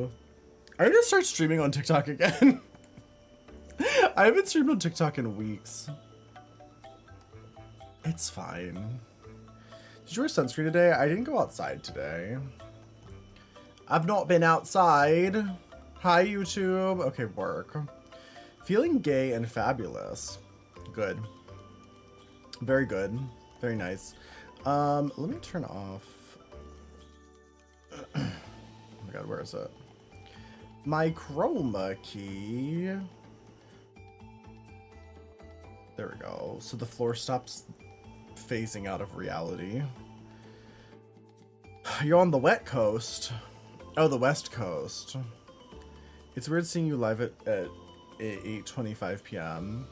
YouTube. I need to start streaming on TikTok again. I haven't streamed on TikTok in weeks. It's fine. Did you wear sunscreen today? I didn't go outside today. I've not been outside. Hi, YouTube. Okay, work. Feeling gay and fabulous. Good. Very good. Very nice. Let me turn off. Oh my god, where is it? My chroma key. There we go. So the floor stops phasing out of reality. You're on the wet coast. Oh, the west coast. It's weird seeing you live at 8:25 p.m.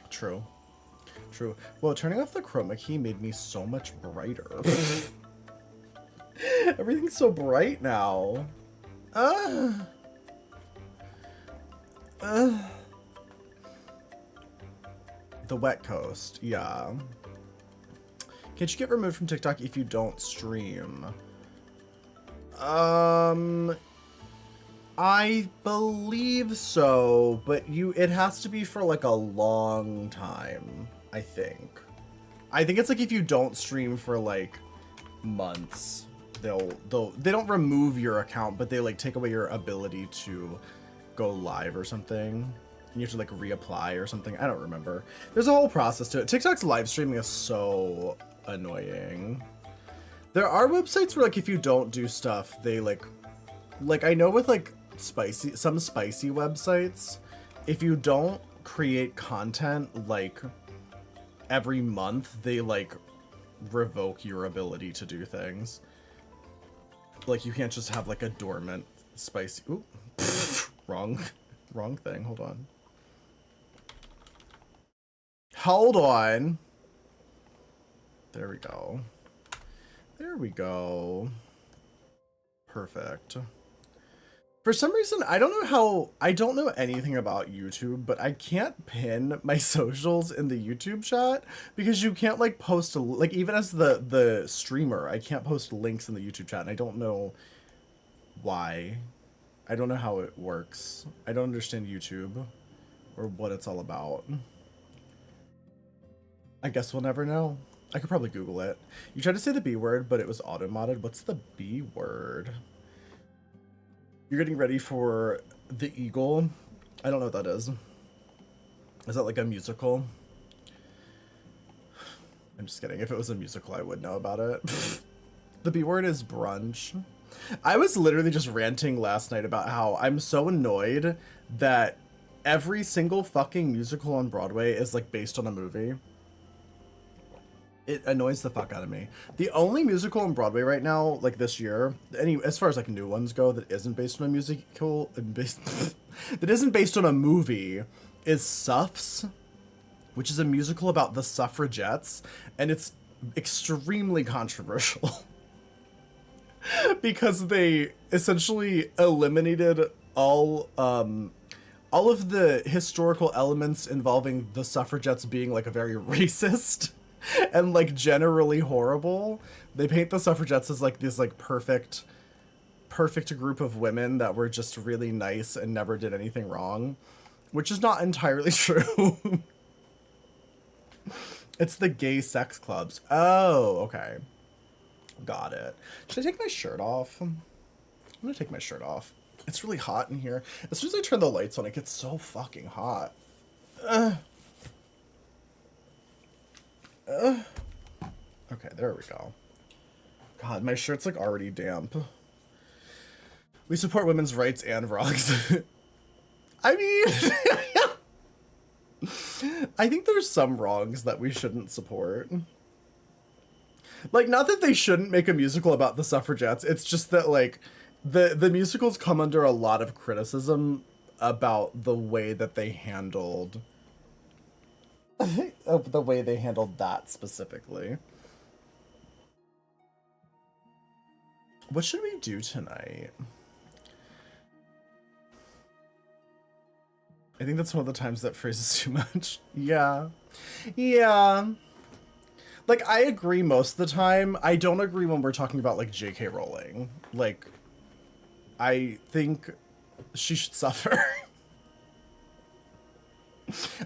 True. True. Well, turning off the chroma key made me so much brighter. Everything's so bright now. The wet coast, yeah. Can't you get removed from TikTok if you don't stream? I believe so, but it has to be for like a long time, I think. I think it's like if you don't stream for like months, they don't remove your account, but they like take away your ability to go live or something. You have to like reapply or something. I don't remember. There's a whole process to it. TikTok's live streaming is so annoying. There are websites where like if you don't do stuff, they like I know with like some spicy websites, if you don't create content like every month, they like revoke your ability to do things. Like you can't just have like a dormant spicy. Ooh, wrong thing. Hold on. Hold on. There we go. There we go. Perfect. For some reason, I don't know anything about YouTube, but I can't pin my socials in the YouTube chat because you can't like post like even as the streamer, I can't post links in the YouTube chat, and I don't know why. I don't know how it works. I don't understand YouTube or what it's all about. I guess we'll never know. I could probably Google it. You tried to say the B word, but it was auto-modded. What's the B word? You're getting ready for The Eagle. I don't know what that is. Is that like a musical? I'm just kidding. If it was a musical, I would know about it. The B word is brunch. I was literally just ranting last night about how I'm so annoyed that every single fucking musical on Broadway is like based on a movie. It annoys the fuck out of me. The only musical on Broadway right now, like this year, as far as like new ones go, that isn't based on a musical, that isn't based on a movie, is Suffs, which is a musical about the suffragettes, and it's extremely controversial because they essentially eliminated all of the historical elements involving the suffragettes being like a very racist and like generally horrible. They paint the suffragettes as like this like perfect group of women that were just really nice and never did anything wrong, which is not entirely true. It's the gay sex clubs. Oh, okay. Got it. Should I take my shirt off? I'm gonna take my shirt off. It's really hot in here. As soon as I turn the lights on, it gets so fucking hot. Okay, there we go. God, my shirt's like already damp. We support women's rights and vlogs. I mean, I think there's some wrongs that we shouldn't support. Like, not that they shouldn't make a musical about the suffragettes. It's just that like the musicals come under a lot of criticism about the way that they handled that specifically. What should we do tonight? I think that's one of the times that phrases too much. Yeah. Like, I agree most of the time. I don't agree when we're talking about, like, J.K. Rowling. Like, I think she should suffer.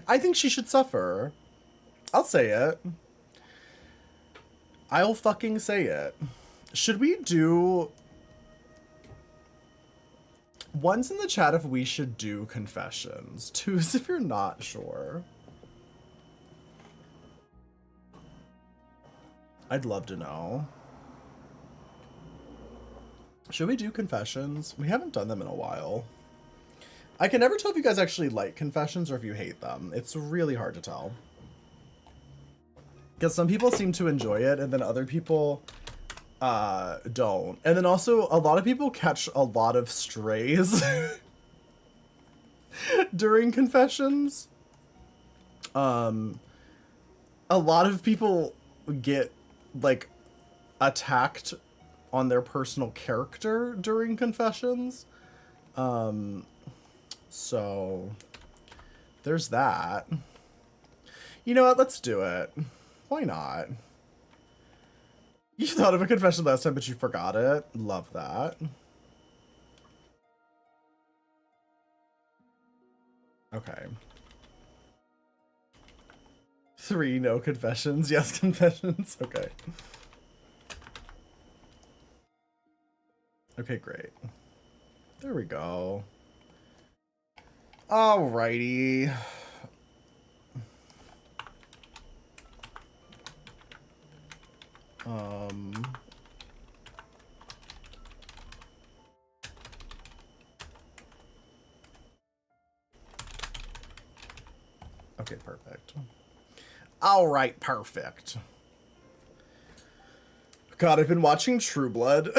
I think she should suffer. I'll say it. I'll fucking say it. Should we do... One's in the chat if we should do confessions. Two's if you're not sure. I'd love to know. Should we do confessions? We haven't done them in a while. I can never tell if you guys actually like confessions or if you hate them. It's really hard to tell. Because some people seem to enjoy it and then other people don't. And then also a lot of people catch a lot of strays during confessions. A lot of people get like attacked on their personal character during confessions. So there's that. You know what? Let's do it. Why not? You thought of a confession last time, but you forgot it. Love that. Okay. 3 no confessions. Yes, confessions. Okay. Okay, great. There we go. Alrighty. Okay, perfect. All right, perfect. God, I've been watching True Blood.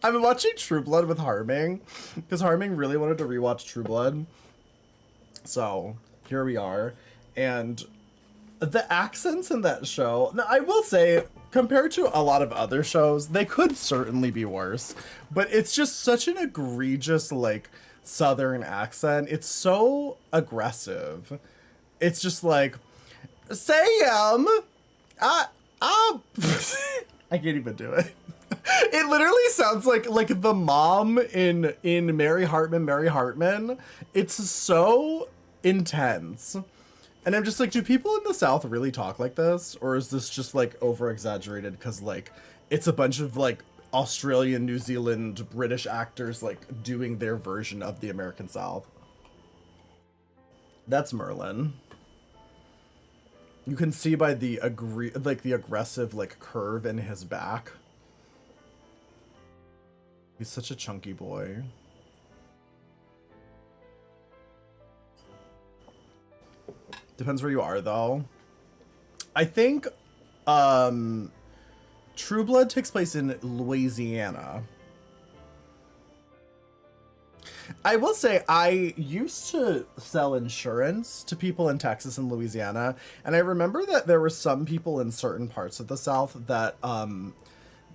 I've been watching True Blood with Harming because Harming really wanted to rewatch True Blood. So here we are. And the accents in that show, now, I will say, compared to a lot of other shows, they could certainly be worse. But it's just such an egregious, like, Southern accent. It's so aggressive. It's just like, Sam, I can't even do it. It literally sounds like the mom in Mary Hartman. It's so intense. And I'm just like, do people in the South really talk like this? Or is this just like over exaggerated because like it's a bunch of like Australian, New Zealand, British actors like doing their version of the American South? That's Merlin. You can see by the aggressive like curve in his back. He's such a chunky boy. Depends where you are, though. I think True Blood takes place in Louisiana. I will say I used to sell insurance to people in Texas and Louisiana, and I remember that there were some people in certain parts of the South that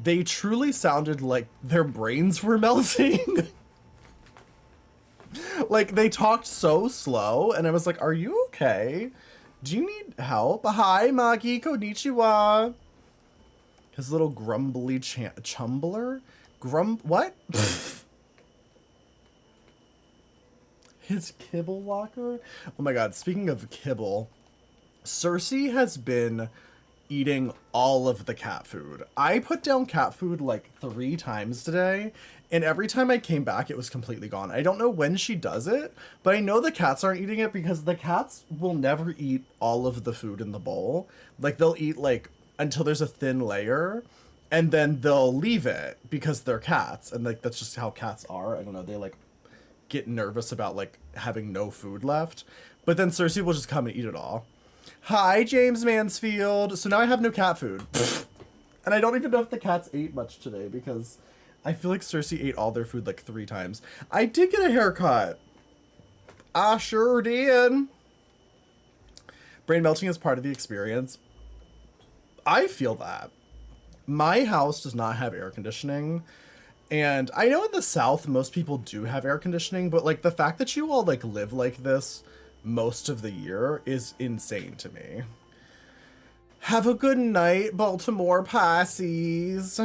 they truly sounded like their brains were melting. Like, they talked so slow, and I was like, are you okay? Do you need help? Hi, Maki, konnichiwa. His little grumbly chumbler? What? His kibble locker? Oh my god, speaking of kibble, Cersei has been eating all of the cat food. I put down cat food like 3 times today, and every time I came back, it was completely gone. I don't know when she does it, but I know the cats aren't eating it because the cats will never eat all of the food in the bowl. Like, they'll eat like until there's a thin layer, and then they'll leave it because they're cats, and like that's just how cats are. I don't know, they like get nervous about like having no food left, but then Cersei will just come and eat it all. Hi, James Mansfield. So now I have no cat food. And I don't even know if the cats ate much today because I feel like Cersei ate all their food like 3 times. I did get a haircut. I sure did. Brain melting is part of the experience. I feel that. My house does not have air conditioning. And I know in the South, most people do have air conditioning, but like the fact that you all like live like this most of the year is insane to me. Have a good night, Baltimore Pisces.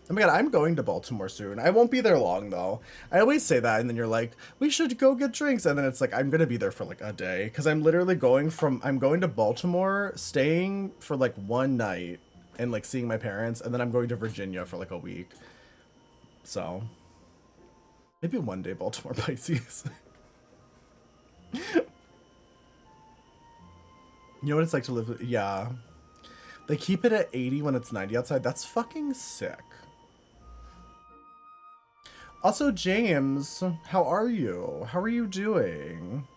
Oh my god, I'm going to Baltimore soon. I won't be there long though. I always say that, and then you're like, we should go get drinks, and then it's like I'm gonna be there for like a day because I'm literally I'm going to Baltimore, staying for like one night, and like seeing my parents, and then I'm going to Virginia for like a week. So maybe one day Baltimore Pisces. You know what it's like to live? Yeah, they keep it at 80 when it's 90 outside. That's fucking sick. Also, James, how are you? How are you doing?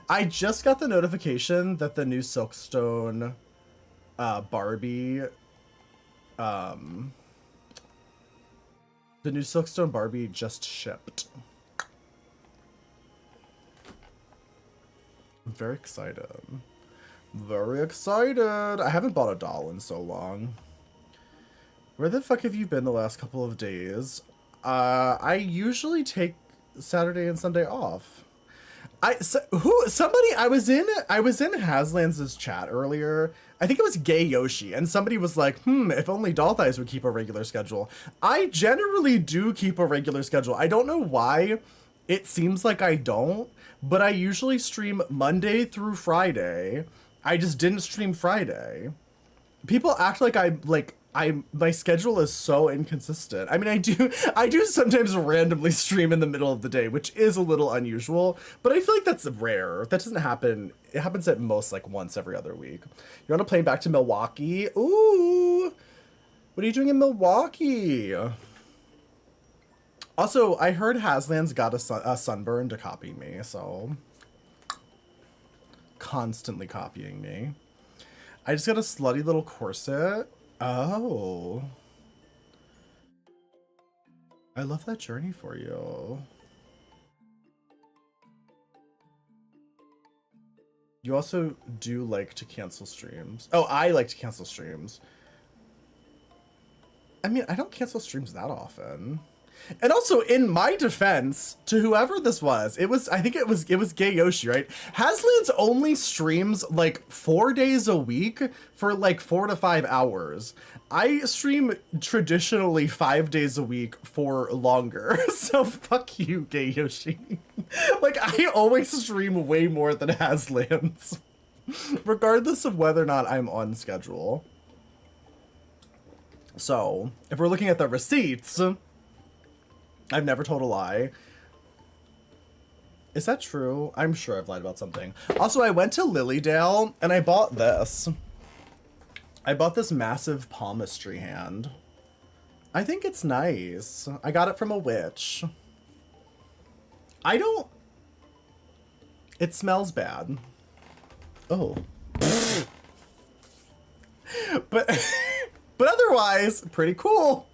I just got the notification that the new Silkstone Barbie, the new Silkstone Barbie just shipped. I'm very excited. Very excited. I haven't bought a doll in so long. Where the fuck have you been the last couple of days? I usually take Saturday and Sunday off. I was in Haslands' chat earlier. I think it was Gay Yoshi, and somebody was like, if only Doll Thighs would keep a regular schedule. I generally do keep a regular schedule. I don't know why it seems like I don't, but I usually stream Monday through Friday. I just didn't stream Friday. People act like my schedule is so inconsistent. I mean, I do sometimes randomly stream in the middle of the day, which is a little unusual, but I feel like that's rare. That doesn't happen. It happens at most like once every other week. You're on a plane back to Milwaukee. Ooh, what are you doing in Milwaukee? Also, I heard Haslands got a sunburn to copy me, so constantly copying me. I just got a slutty little corset. Oh. I love that journey for you. You also do like to cancel streams. Oh, I like to cancel streams. I mean, I don't cancel streams that often. And also, in my defense, to whoever this was, I think it was Gay Yoshi, right? Haslands only streams like 4 days a week for like 4 to 5 hours. I stream traditionally 5 days a week for longer. So fuck you, Gay Yoshi. Like, I always stream way more than Haslands, regardless of whether or not I'm on schedule. So, if we're looking at the receipts, I've never told a lie. Is that true? I'm sure I've lied about something. Also, I went to Lilydale and I bought this. I bought this massive palmistry hand. I think it's nice. I got it from a witch. It smells bad. Oh. But otherwise, pretty cool.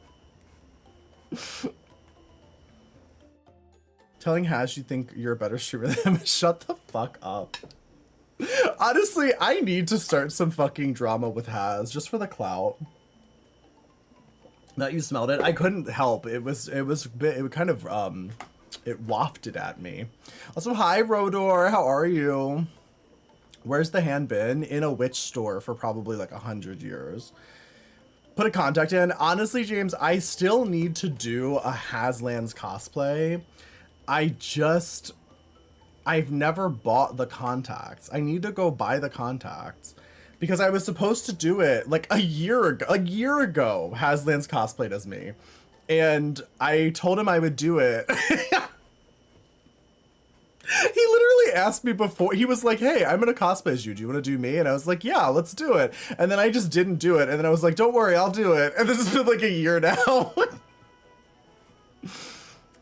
Telling Hash you think you're a better streamer than him. Shut the fuck up. Honestly, I need to start some fucking drama with Haz just for the clout. That you smelled it. I couldn't help. It kind of it wafted at me. Also, hi Rodor, how are you? Where's the hand been? In a witch store for probably like 100 years. Put a contact in. Honestly, James, I still need to do a Haslands cosplay. I've never bought the contacts. I need to go buy the contacts because I was supposed to do it like a year ago. Haslands cosplayed as me and I told him I would do it. He literally asked me before. He was like, hey, I'm gonna cosplay as you. Do you want to do me? And I was like, yeah, let's do it. And then I just didn't do it. And then I was like, don't worry, I'll do it. And this has been like a year now.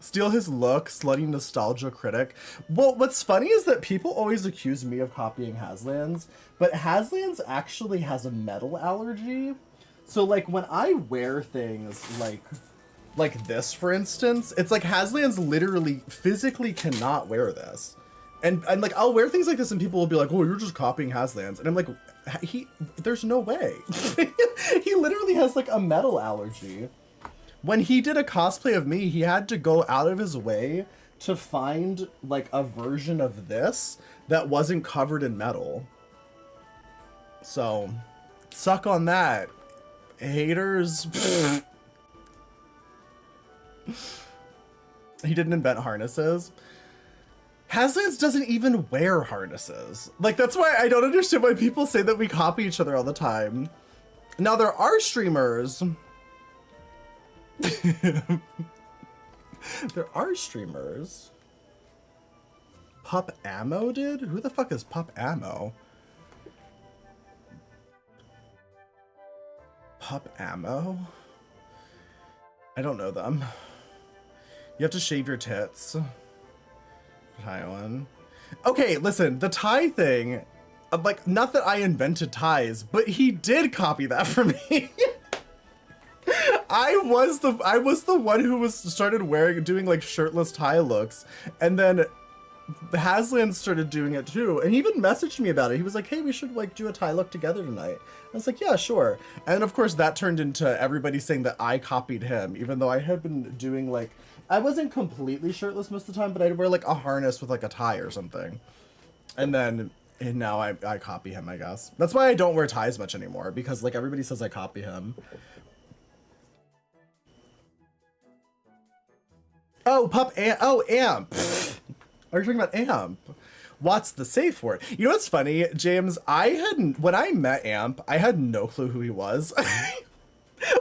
Steal his look, slutty nostalgia critic. Well, what's funny is that people always accuse me of copying Haslands, but Haslands actually has a metal allergy. So like when I wear things like this, for instance, it's like Haslands literally physically cannot wear this. And like I'll wear things like this and people will be like, oh, you're just copying Haslands. And I'm like, there's no way. He literally has like a metal allergy. When he did a cosplay of me, he had to go out of his way to find like a version of this that wasn't covered in metal. So, suck on that, haters. He didn't invent harnesses. Haslance doesn't even wear harnesses. Like, that's why I don't understand why people say that we copy each other all the time. Now, there are streamers. There are streamers. Pup Ammo did? Who the fuck is Pup Ammo? Pup Ammo? I don't know them. You have to shave your tits. Thailand. Okay, listen, the tie thing, like, not that I invented ties, but he did copy that for me. I was the one who was started doing like shirtless tie looks, and then Haslan started doing it too, and he even messaged me about it. He was like, hey, we should like do a tie look together tonight. I was like, yeah, sure. And of course that turned into everybody saying that I copied him, even though I had been doing like, I wasn't completely shirtless most of the time, but I'd wear like a harness with like a tie or something. And now I copy him, I guess. That's why I don't wear ties much anymore, because like everybody says I copy him. Oh, Amp. Are you talking about Amp? What's the safe word? You know what's funny, James? When I met Amp, I had no clue who he was.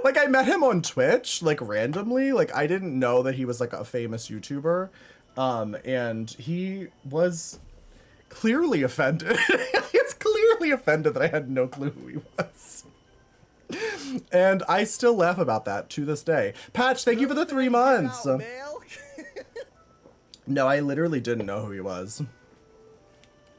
Like, I met him on Twitch, like, randomly. Like, I didn't know that he was, like, a famous YouTuber. And he was clearly offended. He was clearly offended that I had no clue who he was. And I still laugh about that to this day. Patch, thank you for the 3 months. No, I literally didn't know who he was.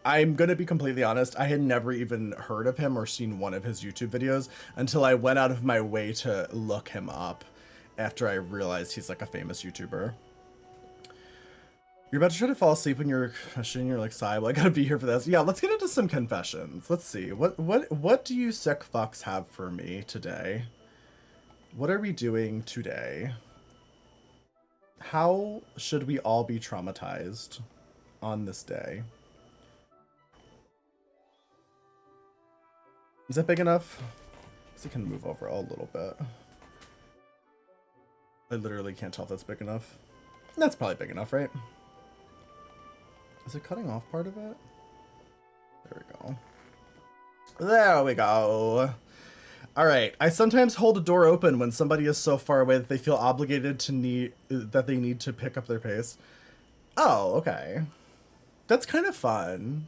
I'm gonna be completely honest, I had never even heard of him or seen one of his YouTube videos until I went out of my way to look him up after I realized he's like a famous YouTuber. You're about to try to fall asleep when you're questioning, you're like, sigh, well, I gotta be here for this. Yeah, let's get into some confessions. Let's see, what do you sick fucks have for me today? What are we doing today? How should we all be traumatized on this day? Is that big enough? So it can move over a little bit. I literally can't tell if that's big enough. That's probably big enough, right? Is it cutting off part of it? There we go. There we go. All right. I sometimes hold a door open when somebody is so far away that they feel obligated to need to pick up their pace. Oh, okay. That's kind of fun.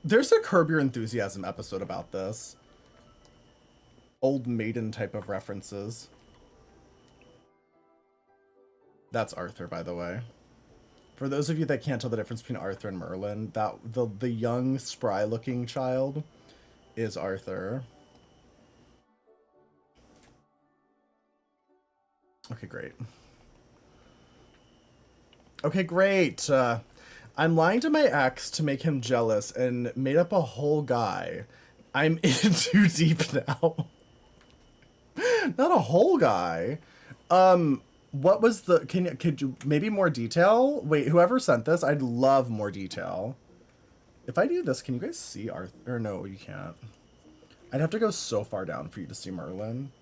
There's a Curb Your Enthusiasm episode about this. Old Maiden type of references. That's Arthur, by the way. For those of you that can't tell the difference between Arthur and Merlin, the young, spry-looking child is Arthur. Okay, great. Okay, great. I'm lying to my ex to make him jealous and made up a whole guy. I'm in too deep now. Not a whole guy. What was the, could you, maybe more detail? Wait, whoever sent this, I'd love more detail. If I do this, can you guys see Arthur? Or no, you can't. I'd have to go so far down for you to see Merlin.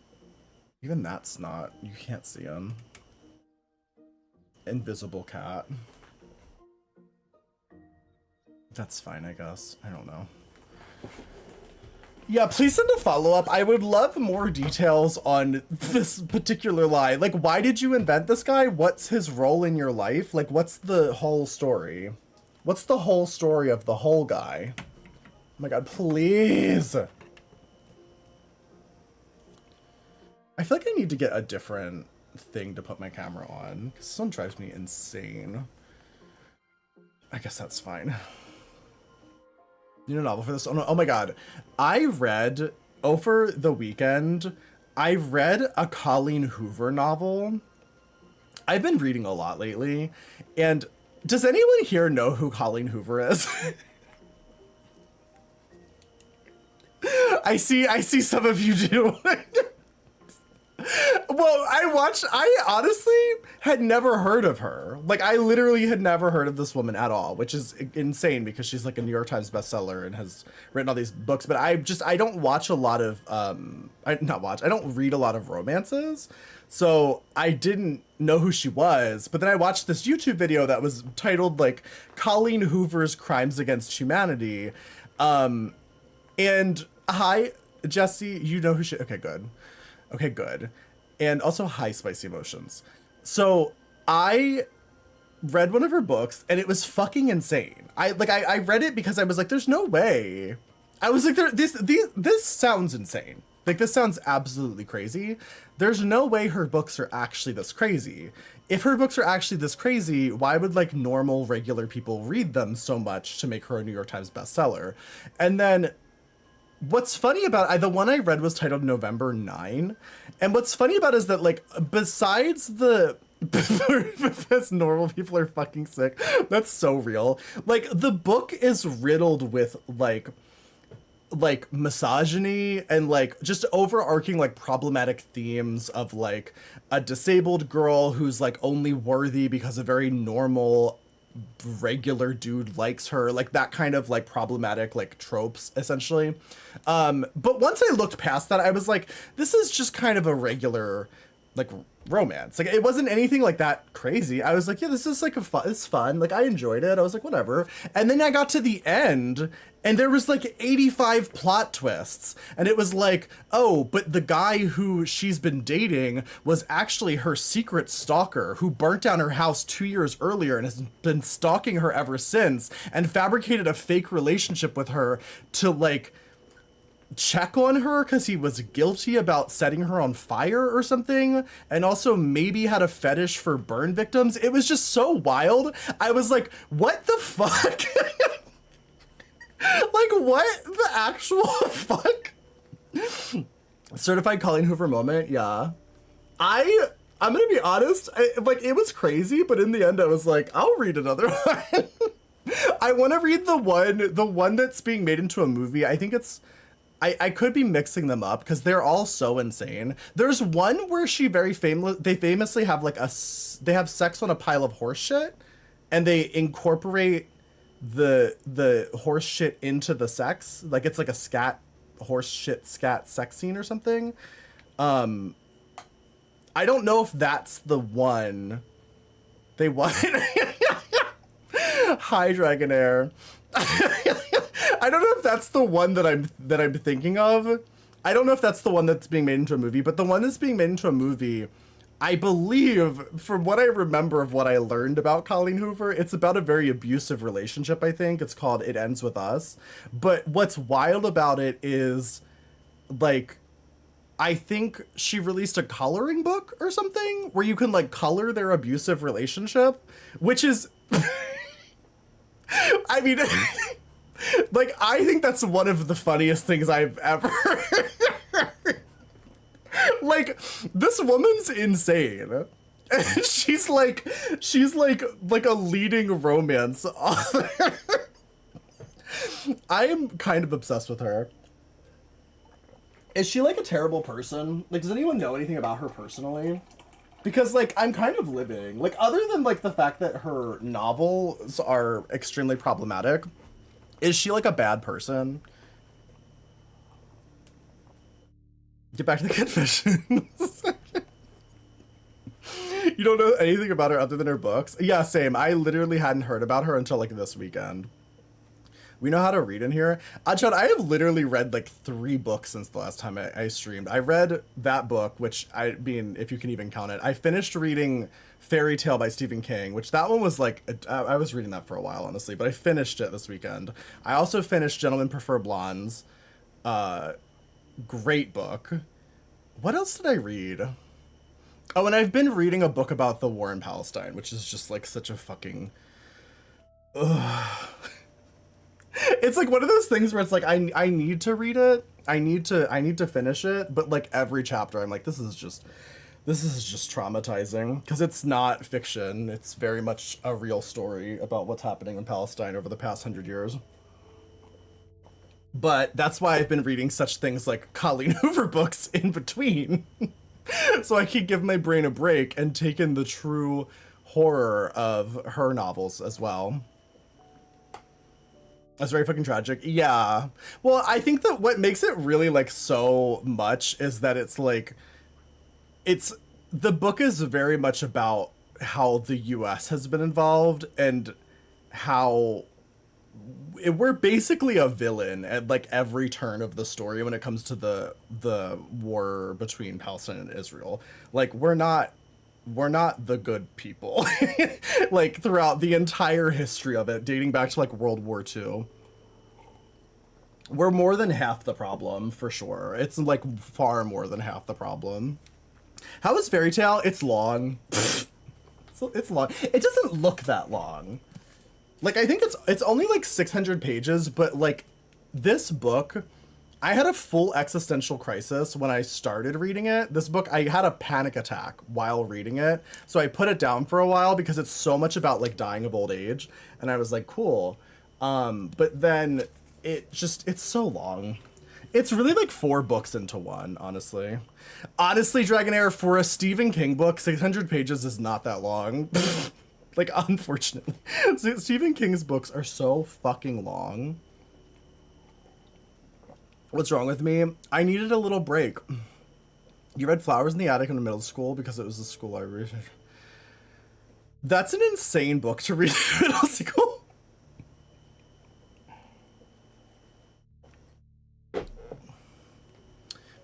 Even that's not, you can't see him. Invisible cat. That's fine, I guess. I don't know. Yeah, please send a follow-up. I would love more details on this particular lie. Like, why did you invent this guy? What's his role in your life? Like, what's the whole story? What's the whole story of the whole guy? Oh my god, please! I feel like I need to get a different thing to put my camera on, because this one drives me insane. I guess that's fine. You need a novel for this? Oh, no. Oh my god. I read, over the weekend, I read a Colleen Hoover novel. I've been reading a lot lately, and does anyone here know who Colleen Hoover is? I see some of you do. Well, I honestly had never heard of her. Like, I literally had never heard of this woman at all, which is insane because she's like a New York Times bestseller and has written all these books. But I don't watch a lot of, I don't read a lot of romances. So I didn't know who she was. But then I watched this YouTube video that was titled like Colleen Hoover's Crimes Against Humanity. And hi, Jesse, you know who she, okay, good. Okay, good. And also high spicy emotions. So I read one of her books and it was fucking insane. I read it because I was like, there's no way. I was like, this sounds insane. Like, this sounds absolutely crazy. There's no way her books are actually this crazy. If her books are actually this crazy, why would like normal regular people read them so much to make her a New York Times bestseller? And then what's funny about the one I read was titled November 9. And what's funny about it is that like besides the because normal people are fucking sick. That's so real. Like the book is riddled with like misogyny and like just overarching like problematic themes of like a disabled girl who's like only worthy because a very normal regular dude likes her, like that kind of like problematic like tropes essentially. But once I looked past that, I was like, this is just kind of a regular like romance. Like it wasn't anything like that crazy. I was like, yeah, this is like it's fun. Like I enjoyed it. I was like, whatever. And then I got to the end and there was like 85 plot twists. And it was like, oh, but the guy who she's been dating was actually her secret stalker who burnt down her house 2 years earlier and has been stalking her ever since and fabricated a fake relationship with her to like check on her because he was guilty about setting her on fire or something, and also maybe had a fetish for burn victims. It was just so wild. I was like, what the fuck? Like, what the actual fuck? Certified Colleen Hoover moment, yeah. I'm gonna be honest, like, it was crazy, but in the end I was like, I'll read another one. I want to read the one that's being made into a movie. I think it's, I could be mixing them up because they're all so insane. There's one where they famously have like they have sex on a pile of horse shit and they incorporate the horse shit into the sex. Like it's like a horse shit scat sex scene or something. I don't know if that's the one they want. Hi, Dragonair. I don't know if that's the one that I'm thinking of. I don't know if that's the one that's being made into a movie, but the one that's being made into a movie, I believe, from what I remember of what I learned about Colleen Hoover, it's about a very abusive relationship, I think. It's called It Ends With Us. But what's wild about it is, like, I think she released a coloring book or something where you can, like, color their abusive relationship, which is... I mean... Like, I think that's one of the funniest things I've ever heard. Like, this woman's insane. And she's like a leading romance author. I am kind of obsessed with her. Is she like a terrible person? Like, does anyone know anything about her personally? Because, like, I'm kind of living. Like, other than, like, the fact that her novels are extremely problematic, is she like a bad person? Get back to the confessions. You don't know anything about her other than her books? Yeah, same. I literally hadn't heard about her until like this weekend. We know how to read in here. Achad, I have literally read like 3 books since the last time I streamed. I read that book, which I mean, if you can even count it. I finished reading Fairy Tale by Stephen King, which that one was like, I was reading that for a while, honestly, but I finished it this weekend. I also finished Gentlemen Prefer Blondes. Great book. What else did I read? Oh, and I've been reading a book about the war in Palestine, which is just like such a fucking... Ugh. It's like one of those things where it's like, I need to read it. I need to finish it. But like every chapter, I'm like, this is just traumatizing, because it's not fiction. It's very much a real story about what's happening in Palestine over the past 100 years. But that's why I've been reading such things like Colleen Hoover books in between. so I could give my brain a break and take in the true horror of her novels as well. That's very fucking tragic. Yeah. Well, I think that what makes it really like so much is that it's like it's the book is very much about how the US has been involved and how we're basically a villain at like every turn of the story when it comes to the war between Palestine and Israel. Like we're not the good people. Like throughout the entire history of it, dating back to like World War II. We're more than half the problem for sure. It's like far more than half the problem. How is Fairy Tale? It's long. It's long. It doesn't look that long. Like I think it's only like 600 pages, but like this book, I had a full existential crisis when I started reading it. This book, I had a panic attack while reading it. So I put it down for a while because it's so much about like dying of old age. And I was like, cool. But then it's so long. It's really like 4 books into one, honestly. Honestly, Dragonair, for a Stephen King book, 600 pages is not that long. Like, unfortunately. Stephen King's books are so fucking long. What's wrong with me? I needed a little break. You read Flowers in the Attic in middle school because it was the school I read. That's an insane book to read in middle school.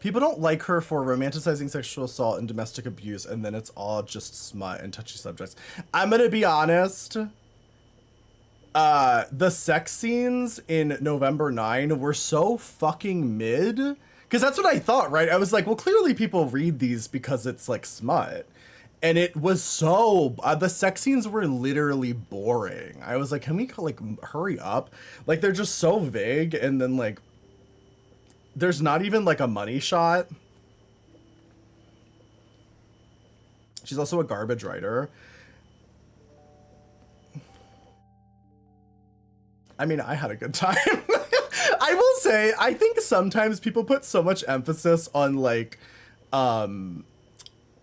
People don't like her for romanticizing sexual assault and domestic abuse, and then it's all just smut and touchy subjects. I'm gonna be honest. The sex scenes in November 9 were so fucking mid. Because that's what I thought, right? I was like, well, clearly people read these because it's like smut. And it was so, the sex scenes were literally boring. I was like, can we like hurry up? Like they're just so vague, and then like, there's not even like a money shot. She's also a garbage writer. I mean, I had a good time. I will say, I think sometimes people put so much emphasis on like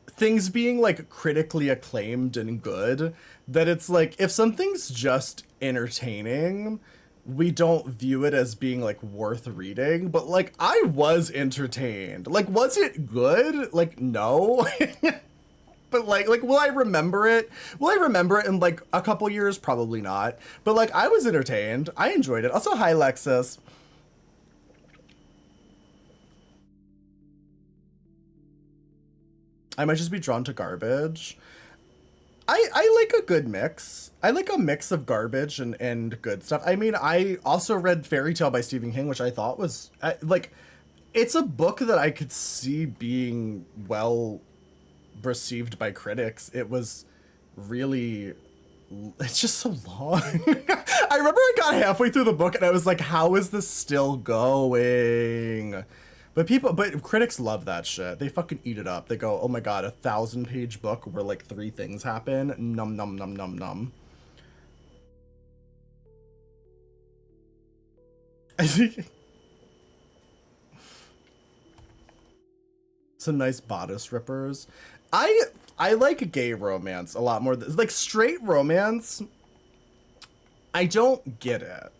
things being like critically acclaimed and good that it's like if something's just entertaining, we don't view it as being like worth reading. But like I was entertained. Like was it good? Like no. But like will I remember it? Will I remember it in like a couple years? Probably not. But like I was entertained. I enjoyed it. Also, hi Lexus. I might just be drawn to garbage. I like a good mix. I like a mix of garbage and good stuff. I mean, I also read Fairy Tale by Stephen King, which I thought was like, it's a book that I could see being well received by critics. It was really, it's just so long. I remember I got halfway through the book and I was like, how is this still going? But critics love that shit. They fucking eat it up. They go, oh my god, 1,000-page book where like 3 things happen. Num num num num num. I think some nice bodice rippers. I like gay romance a lot more. Like straight romance, I don't get it.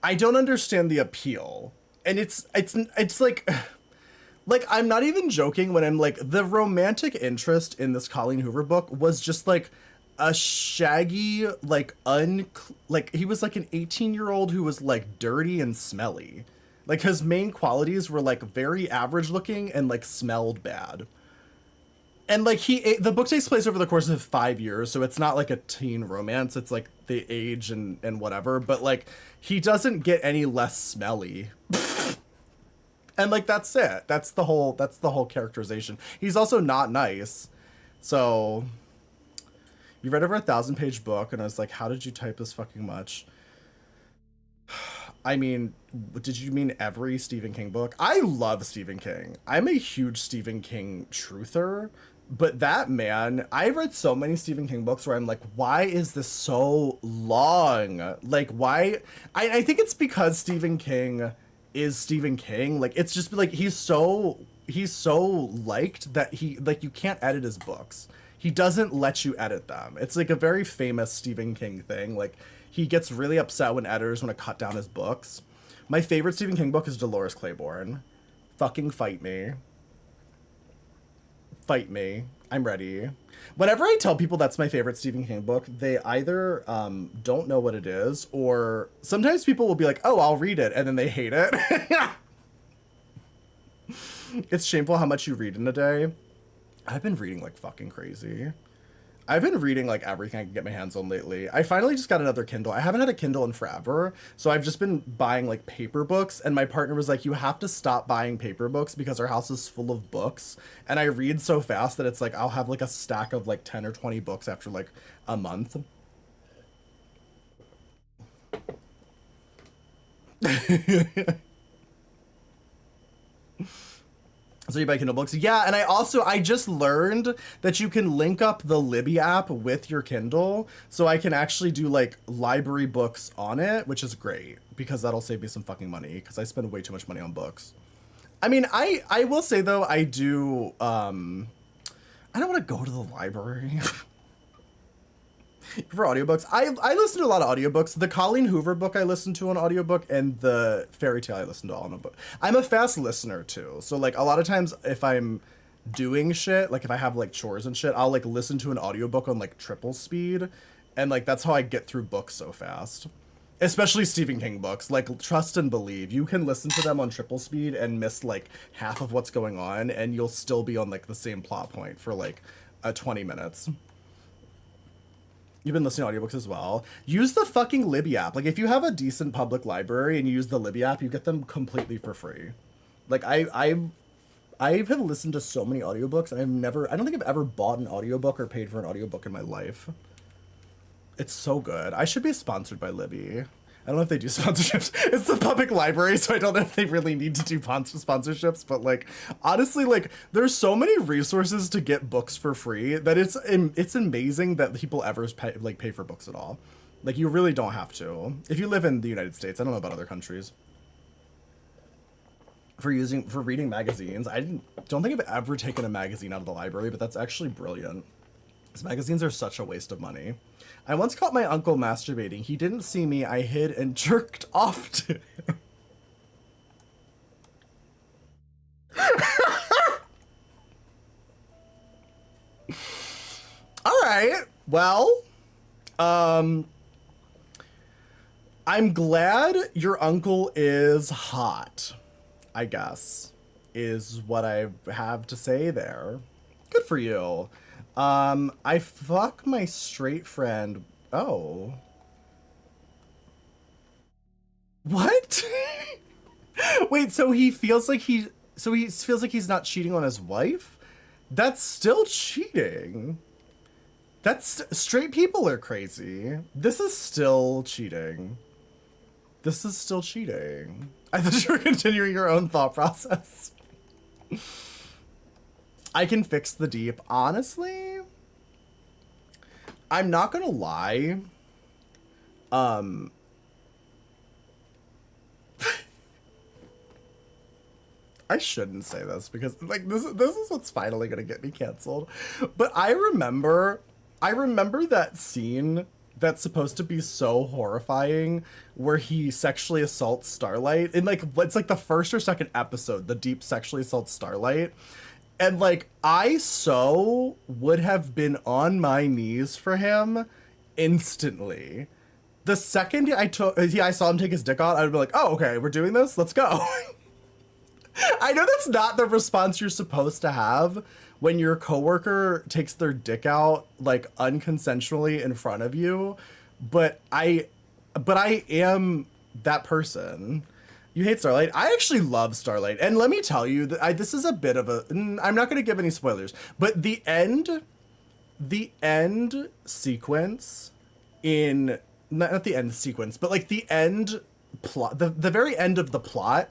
I don't understand the appeal. And it's like I'm not even joking when I'm like the romantic interest in this Colleen Hoover book was just like a shaggy like he was like an 18-year-old who was like dirty and smelly. Like his main qualities were like very average looking and like smelled bad. And like the book takes place over the course of 5 years, so it's not like a teen romance. It's like the age and whatever, but like he doesn't get any less smelly. And like that's it. That's the whole characterization. He's also not nice. So you read over 1,000-page book and I was like, how did you type this fucking much? I mean, did you mean every Stephen King book? I love Stephen King. I'm a huge Stephen King truther, but that man, I read so many Stephen King books where I'm like, why is this so long? Like, why? I think it's because Stephen King is Stephen King. Like, it's just like, he's so he's so liked that he like you can't edit his books. He doesn't let you edit them. It's like a very famous Stephen King thing. Like he gets really upset when editors want to cut down his books. My favorite Stephen King book is Dolores Claiborne. Fucking fight me. Fight me. I'm ready. Whenever I tell people that's my favorite Stephen King book, they either don't know what it is, or sometimes people will be like, oh, I'll read it, and then they hate it. It's shameful how much you read in a day. I've been reading like fucking crazy. I've been reading like everything I can get my hands on lately. I finally just got another Kindle. I haven't had a Kindle in forever, so I've just been buying like paper books, and my partner was like, you have to stop buying paper books because our house is full of books, and I read so fast that it's like I'll have like a stack of like 10 or 20 books after like a month. So you buy Kindle books. Yeah, and I just learned that you can link up the Libby app with your Kindle, so I can actually do like library books on it, which is great because that'll save me some fucking money because I spend way too much money on books. I mean, I will say though, I do I don't want to go to the library. For audiobooks, I listen to a lot of audiobooks. The Colleen Hoover book I listened to on audiobook, and the fairy tale I listened to on a book. I'm a fast listener too, so like a lot of times if I'm doing shit, like if I have like chores and shit, I'll like listen to an audiobook on like triple speed, and like that's how I get through books so fast. Especially Stephen King books, like Trust and Believe. You can listen to them on triple speed and miss like half of what's going on, and you'll still be on like the same plot point for like 20 minutes. You've been listening to audiobooks as well. Use the fucking Libby app. Like, if you have a decent public library and you use the Libby app, you get them completely for free. Like, I have listened to so many audiobooks, and I don't think I've ever bought an audiobook or paid for an audiobook in my life. It's so good. I should be sponsored by Libby. I don't know if they do sponsorships. It's the public library, so I don't know if they really need to do sponsorships. But like, honestly, like there's so many resources to get books for free that it's amazing that people ever pay for books at all. Like you really don't have to. If you live in the United States, I don't know about other countries. For reading magazines, don't think I've ever taken a magazine out of the library, but that's actually brilliant. Because magazines are such a waste of money. I once caught my uncle masturbating. He didn't see me. I hid and jerked off to him. All right. Well, I'm glad your uncle is hot, I guess, is what I have to say there. Good for you. I fuck my straight friend. Oh. What? Wait, so he feels like he's not cheating on his wife? That's still cheating. That's straight people are crazy. This is still cheating. This is still cheating. I thought you were continuing your own thought process. I can fix the deep. Honestly, I'm not gonna lie. I shouldn't say this because like this is what's finally gonna get me canceled. But I remember that scene that's supposed to be so horrifying where he sexually assaults Starlight in like it's like the first or second episode, the deep sexually assaults Starlight. And like I so would have been on my knees for him instantly. The second I saw him take his dick out, I'd be like, "Oh, okay, we're doing this. Let's go." I know that's not the response you're supposed to have when your coworker takes their dick out like unconsensually in front of you, but I am that person. You hate Starlight. I actually love Starlight, and let me tell you that this is a bit of a. I'm not going to give any spoilers, but the end sequence in not the end sequence, but like the end plot, the very end of the plot.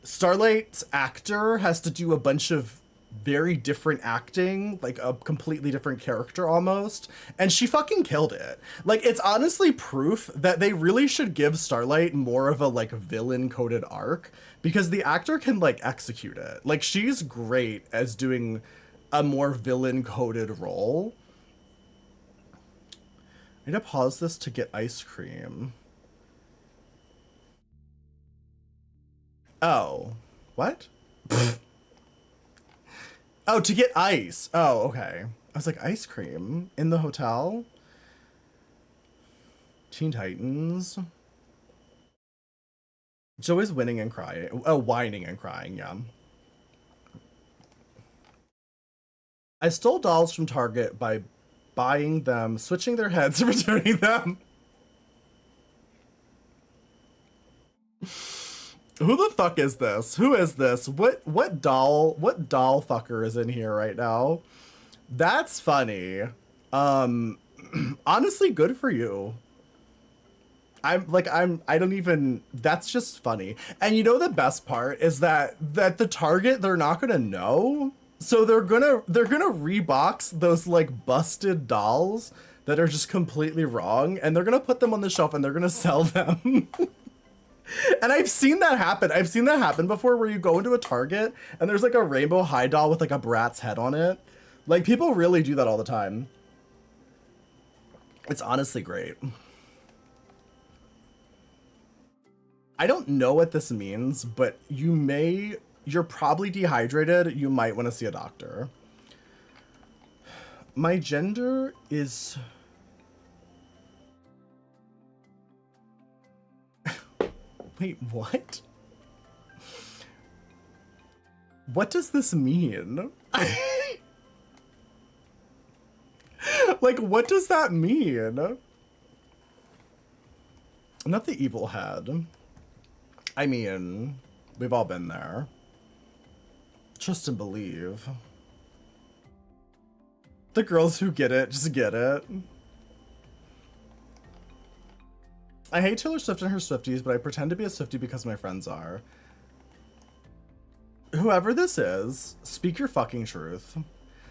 Starlight's actor has to do a bunch of very different acting, like a completely different character almost, and she fucking killed it. Like, it's honestly proof that they really should give Starlight more of a like villain coded arc, because the actor can like execute it. Like, she's great as doing a more villain coded role. I need to pause this to get ice cream. Oh, what? Oh, to get ice. Oh, okay. I was like, ice cream in the hotel? Teen Titans. Joey's winning and crying. Oh, whining and crying, yeah. I stole dolls from Target by buying them, switching their heads, and returning them. Who the fuck is this? Who is this? What doll fucker is in here right now? That's funny. Honestly, good for you. I don't even, that's just funny. And you know the best part is that the Target, they're not gonna know. So they're gonna rebox those like busted dolls that are just completely wrong, and they're gonna put them on the shelf and they're gonna sell them. And I've seen that happen. I've seen that happen before, where you go into a Target and there's like a rainbow high doll with like a Bratz head on it. Like, people really do that all the time. It's honestly great. I don't know what this means, but you're probably dehydrated. You might want to see a doctor. My gender is... Wait, what? What does this mean? Like, what does that mean? Not the evil head. I mean, we've all been there. Trust and believe. The girls who get it, just get it. I hate Taylor Swift and her Swifties, but I pretend to be a Swiftie because my friends are. Whoever this is, speak your fucking truth.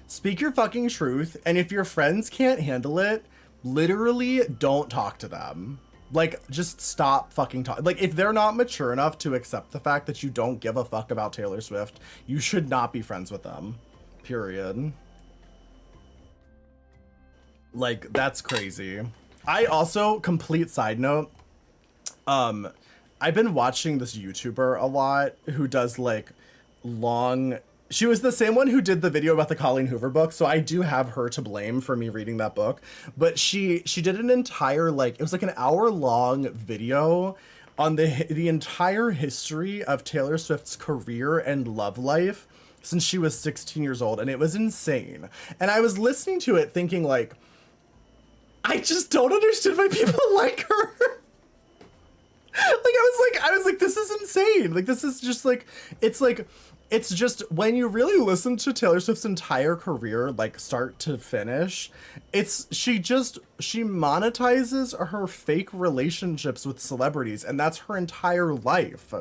Speak your fucking truth, and if your friends can't handle it, literally don't talk to them. Like, just stop fucking talking. Like, if they're not mature enough to accept the fact that you don't give a fuck about Taylor Swift, you should not be friends with them. Period. Like, that's crazy. I also, complete side note, I've been watching this YouTuber a lot who does like long... She was the same one who did the video about the Colleen Hoover book, so I do have her to blame for me reading that book. But she did an entire, like, it was like an hour-long video on the entire history of Taylor Swift's career and love life since she was 16 years old, and it was insane. And I was listening to it thinking, like, I just don't understand why people like her. I was like, this is insane. Like, this is just like, it's just, when you really listen to Taylor Swift's entire career, like start to finish, she monetizes her fake relationships with celebrities, and that's her entire life.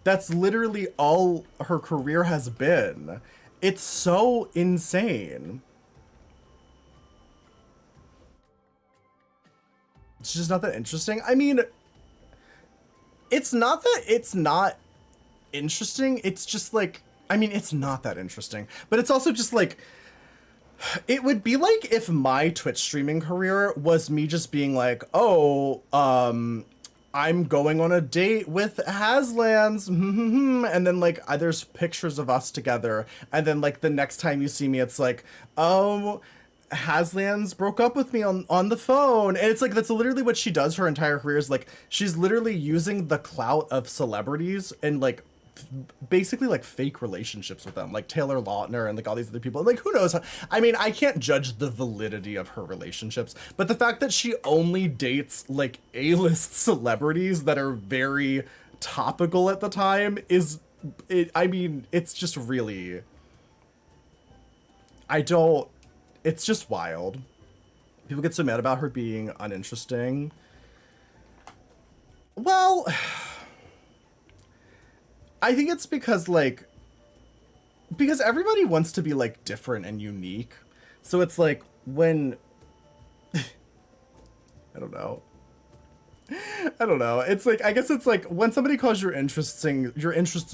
That's literally all her career has been. It's so insane. It's just not that interesting. I mean, it's not that it's not interesting. It's just like, I mean, it's not that interesting, but it's also just like, it would be like if my Twitch streaming career was me just being like, oh, I'm going on a date with Haslams, and then like there's pictures of us together, and then like the next time you see me, it's like, oh, Haslams broke up with me on the phone. And it's like, that's literally what she does her entire career, is like, she's literally using the clout of celebrities and like basically like fake relationships with them, like Taylor Lautner and like all these other people. Like, who knows how, I mean, I can't judge the validity of her relationships, but the fact that she only dates like A-list celebrities that are very topical at the time is, I mean, it's just really, it's just wild. People get so mad about her being uninteresting. Well, I think it's because, like, because everybody wants to be like different and unique. So it's like when I don't know. I don't know. It's like, I guess it's like when somebody calls your interests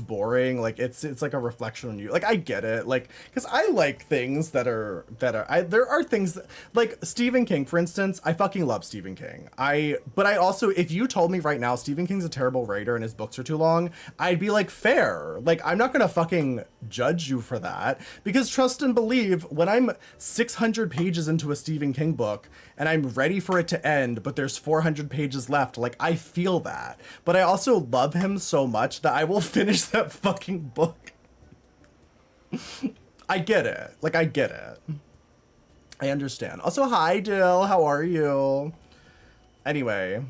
boring, like it's like a reflection on you. Like I get it. Like cuz I like things there are things that, like Stephen King for instance. I fucking love Stephen King. But I also, if you told me right now Stephen King's a terrible writer and his books are too long, I'd be like fair. Like I'm not going to fucking judge you for that, because trust and believe, when I'm 600 pages into a Stephen King book and I'm ready for it to end, but there's 400 pages left, like I feel that. But I also love him so much that I will finish that fucking book. I get it. Like I get it. I understand. Also, hi Dill, how are you? Anyway.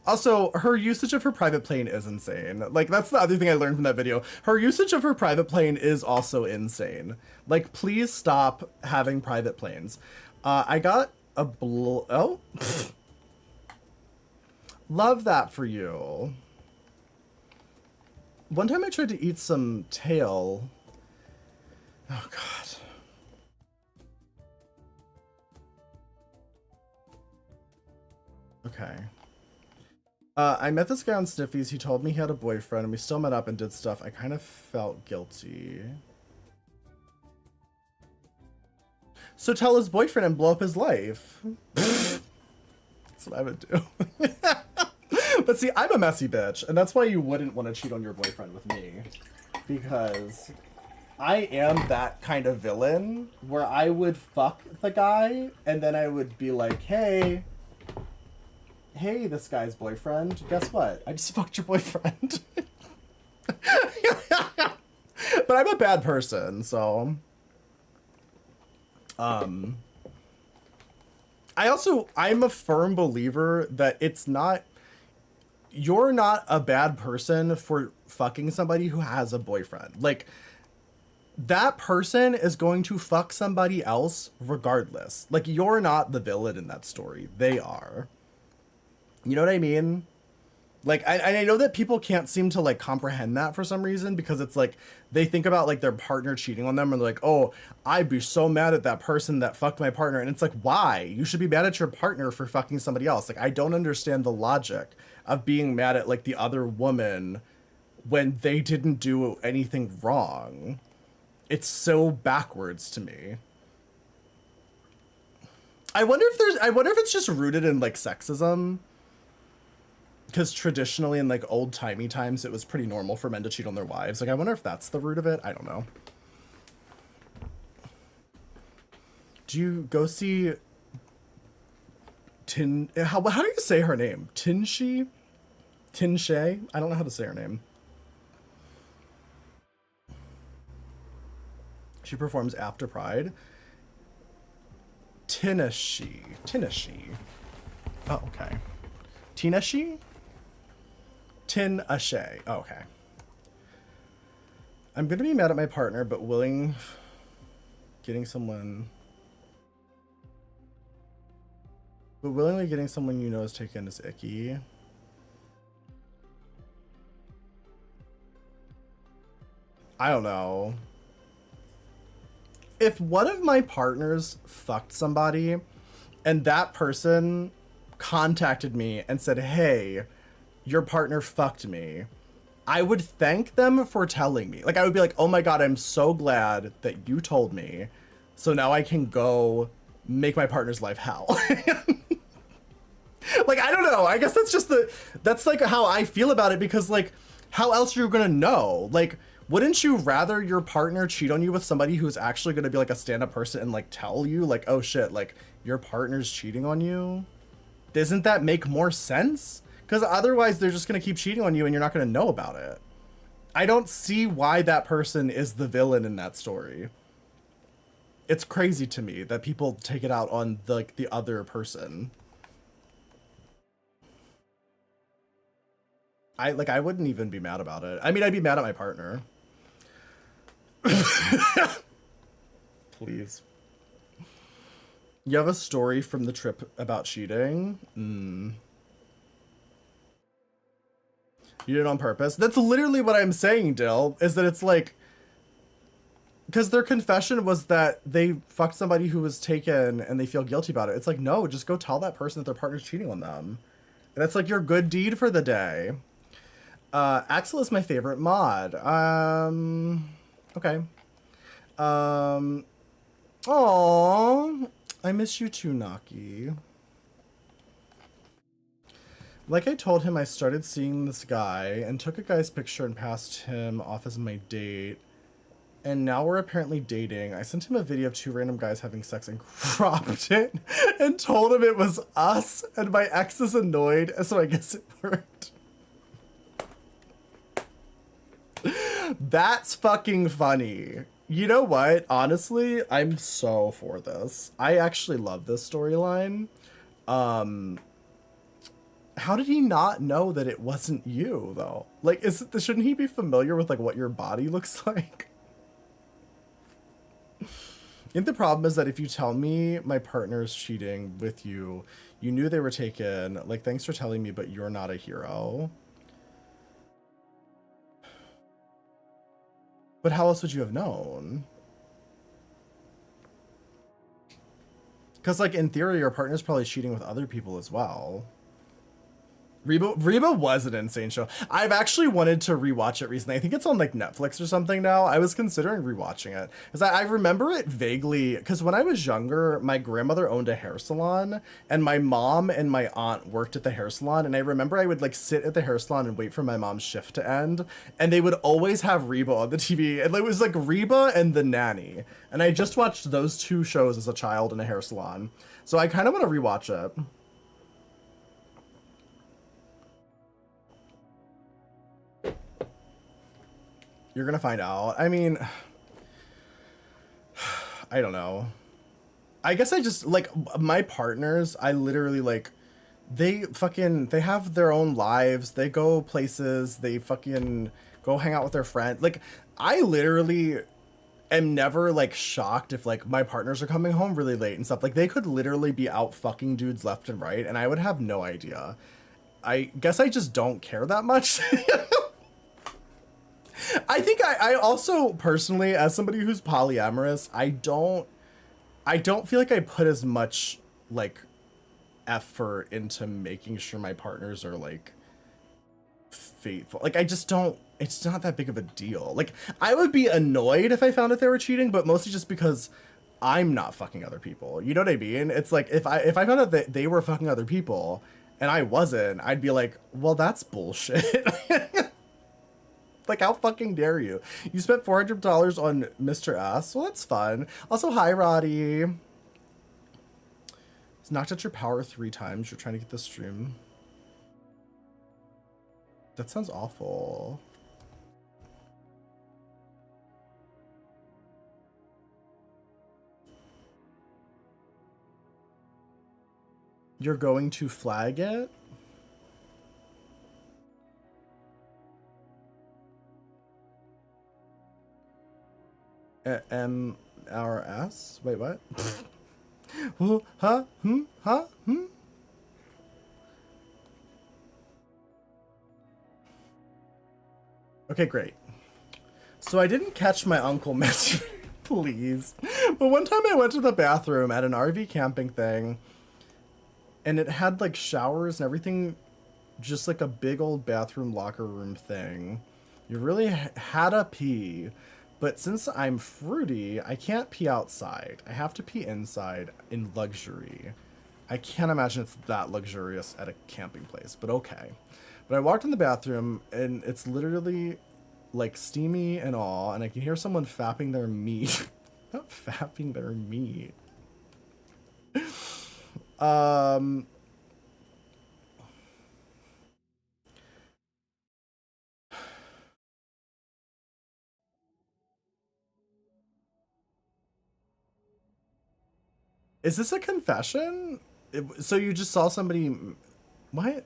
Also, her usage of her private plane is insane. Like, that's the other thing I learned from that video. Her usage of her private plane is also insane. Like, please stop having private planes. I got a oh. Love that for you. One time I tried to eat some tail. Oh, God. Okay. I met this guy on Sniffies. He told me he had a boyfriend, and we still met up and did stuff. I kind of felt guilty. So tell his boyfriend and blow up his life. That's what I would do. But see, I'm a messy bitch, and that's why you wouldn't want to cheat on your boyfriend with me. Because I am that kind of villain where I would fuck the guy, and then I would be like, hey, this guy's boyfriend, guess what? I just fucked your boyfriend. But I'm a bad person, so... I'm a firm believer that it's not... You're not a bad person for fucking somebody who has a boyfriend. Like, that person is going to fuck somebody else regardless. Like, you're not the villain in that story. They are. You know what I mean? Like, I know that people can't seem to, like, comprehend that for some reason, because it's, like, they think about, like, their partner cheating on them, and they're like, oh, I'd be so mad at that person that fucked my partner. And it's like, why? You should be mad at your partner for fucking somebody else. Like, I don't understand the logic of being mad at, like, the other woman when they didn't do anything wrong. It's so backwards to me. I wonder if it's just rooted in, like, sexism. Because traditionally in like old timey times, it was pretty normal for men to cheat on their wives. Like, I wonder if that's the root of it. I don't know. Do you go see how do you say her name? Tinshay? I don't know how to say her name. She performs after Pride. Tinashe. Oh, okay. Tinashe? Tinashe. Oh, okay. I'm gonna be mad at my partner, but willingly getting someone you know is taken is icky. I don't know. If one of my partners fucked somebody and that person contacted me and said, hey, your partner fucked me, I would thank them for telling me. Like, I would be like, oh my God, I'm so glad that you told me. So now I can go make my partner's life hell. Like, I don't know. I guess that's like how I feel about it, because like, how else are you gonna know? Like, wouldn't you rather your partner cheat on you with somebody who's actually gonna be like a stand-up person and like tell you like, oh shit, like your partner's cheating on you? Doesn't that make more sense? Because otherwise they're just going to keep cheating on you and you're not going to know about it. I don't see why that person is the villain in that story. It's crazy to me that people take it out on the other person. I wouldn't even be mad about it. I mean, I'd be mad at my partner. Please. You have a story from the trip about cheating? You did it on purpose? That's literally what I'm saying, Dill, is that it's like, because their confession was that they fucked somebody who was taken and they feel guilty about it. It's like, no, just go tell that person that their partner's cheating on them. And that's like your good deed for the day. Axel is my favorite mod. Okay. Aww. I miss you too, Naki. Like I told him, I started seeing this guy and took a guy's picture and passed him off as my date. And now we're apparently dating. I sent him a video of 2 random guys having sex and cropped it and told him it was us. And my ex is annoyed, so I guess it worked. That's fucking funny. You know what? Honestly, I'm so for this. I actually love this storyline. How did he not know that it wasn't you, though? Like, shouldn't he be familiar with, like, what your body looks like? I think the problem is that if you tell me my partner's cheating with you, you knew they were taken, like, thanks for telling me, but you're not a hero. But how else would you have known? Because, like, in theory, your partner's probably cheating with other people as well. Reba was an insane show. I've actually wanted to rewatch it recently. I think it's on like Netflix or something now. I was considering rewatching it because I remember it vaguely. Because when I was younger, my grandmother owned a hair salon, and my mom and my aunt worked at the hair salon. And I remember I would like sit at the hair salon and wait for my mom's shift to end, and they would always have Reba on the TV, and it was like Reba and The Nanny. And I just watched those 2 shows as a child in a hair salon, so I kind of want to rewatch it. You're gonna find out. I mean, I don't know. I guess I just, like, my partners, I literally, like, they have their own lives. They go places. They fucking go hang out with their friends. Like, I literally am never, like, shocked if, like, my partners are coming home really late and stuff. Like, they could literally be out fucking dudes left and right, and I would have no idea. I guess I just don't care that much. I think I also personally, as somebody who's polyamorous, I don't feel like I put as much like effort into making sure my partners are like faithful. Like, I just don't, it's not that big of a deal. Like, I would be annoyed if I found out they were cheating, but mostly just because I'm not fucking other people. You know what I mean? It's like if I found out that they were fucking other people and I wasn't, I'd be like, well, that's bullshit. Like, how fucking dare you? You spent $400 on Mr. S? Well, that's fun. Also, hi, Roddy. It's knocked at your power 3 times. You're trying to get the stream. That sounds awful. You're going to flag it? MRS? Wait, what? Huh? Huh? Okay, great. So I didn't catch my uncle message, please. But one time I went to the bathroom at an RV camping thing, and it had like showers and everything, just like a big old bathroom locker room thing. You really had to pee. But since I'm fruity, I can't pee outside. I have to pee inside in luxury. I can't imagine it's that luxurious at a camping place, but okay. But I walked in the bathroom, and it's literally like steamy and all, and I can hear someone fapping their meat. Not fapping their meat. Is this a confession? So you just saw somebody... What?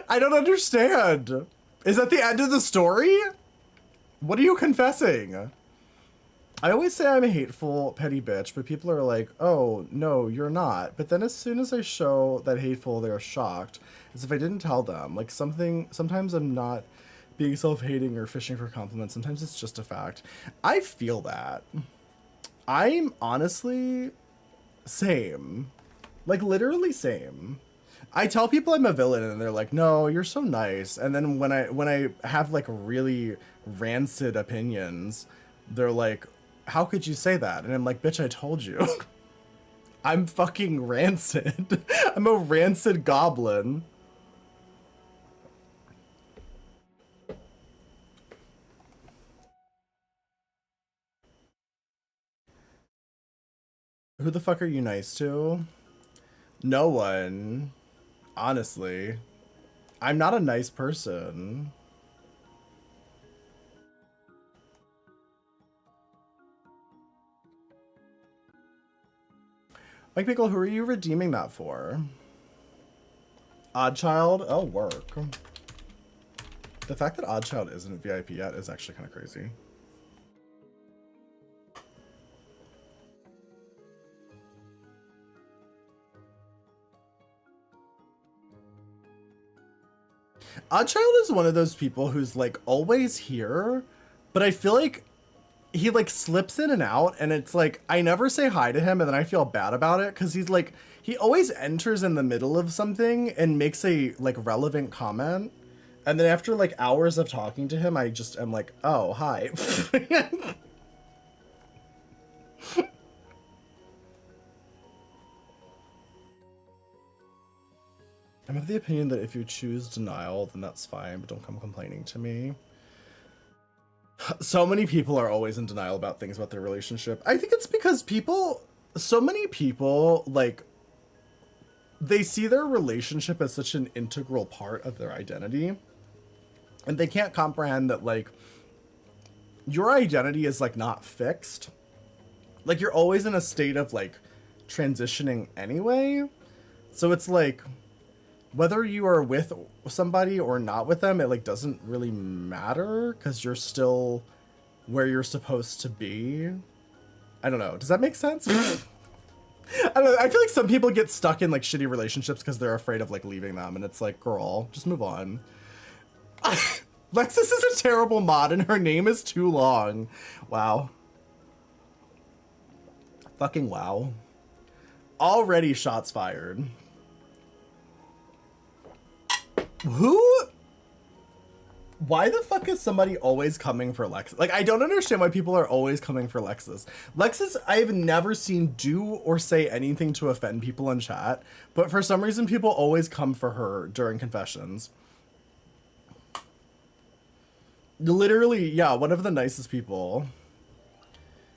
I don't understand. Is that the end of the story? What are you confessing? I always say I'm a hateful, petty bitch, but people are like, oh, no, you're not. But then as soon as I show that hateful, they're shocked. As if I didn't tell them. Like, sometimes I'm not being self-hating or fishing for compliments. Sometimes it's just a fact. I feel that. I'm honestly same. Like literally same. I tell people I'm a villain and they're like, "No, you're so nice." And then when I have like really rancid opinions, they're like, "How could you say that?" And I'm like, "Bitch, I told you." I'm fucking rancid. I'm a rancid goblin. Who the fuck are you nice to? No one. Honestly. I'm not a nice person. Mike Pickle, who are you redeeming that for? Oddchild? Oh, work. The fact that Oddchild isn't VIP yet is actually kind of crazy. Oddchild is one of those people who's like always here, but I feel like he like slips in and out, and it's like I never say hi to him, and then I feel bad about it because he's like he always enters in the middle of something and makes a like relevant comment, and then after like hours of talking to him, I just am like, oh hi. I'm of the opinion that if you choose denial, then that's fine, but don't come complaining to me. So many people are always in denial about things about their relationship. I think it's because so many people, like, they see their relationship as such an integral part of their identity. And they can't comprehend that, like, your identity is, like, not fixed. Like, you're always in a state of, like, transitioning anyway. So it's like, whether you are with somebody or not with them, it like doesn't really matter because you're still where you're supposed to be. I don't know. Does that make sense? I don't know. I feel like some people get stuck in like shitty relationships because they're afraid of like leaving them, and it's like, girl, just move on. Lexus is a terrible mod, and her name is too long. Wow. Fucking wow. Already shots fired. Who? Why the fuck is somebody always coming for Lexus? Like, I don't understand why people are always coming for Lexus. Lexus, I've never seen do or say anything to offend people in chat, but for some reason, people always come for her during confessions. Literally, yeah, one of the nicest people.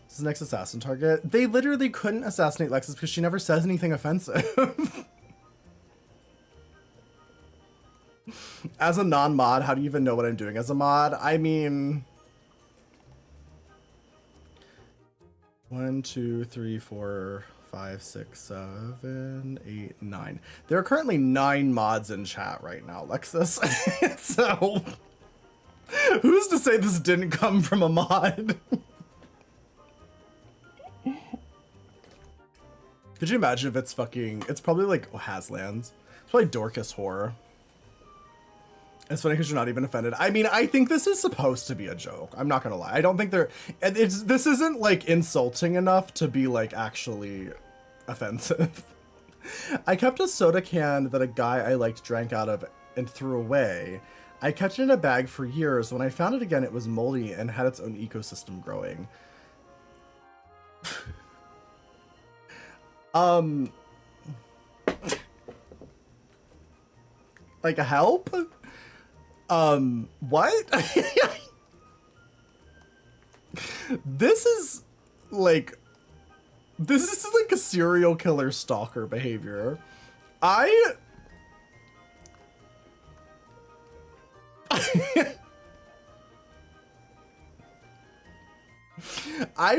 This is the next assassin target. They literally couldn't assassinate Lexus because she never says anything offensive. As a non-mod, how do you even know what I'm doing as a mod? I mean... 1, 2, 3, 4, 5, 6, 7, 8, 9. There are currently 9 mods in chat right now, Lexus. So... who's to say this didn't come from a mod? Could you imagine if it's fucking... It's probably like Haslands. It's probably Dorcas Horror. It's funny because you're not even offended. I mean, I think this is supposed to be a joke. I'm not gonna lie. I don't think this isn't like insulting enough to be like actually offensive. I kept a soda can that a guy I liked drank out of and threw away. I kept it in a bag for years. When I found it again, it was moldy and had its own ecosystem growing. Like help? What? This is like a serial killer stalker behavior. I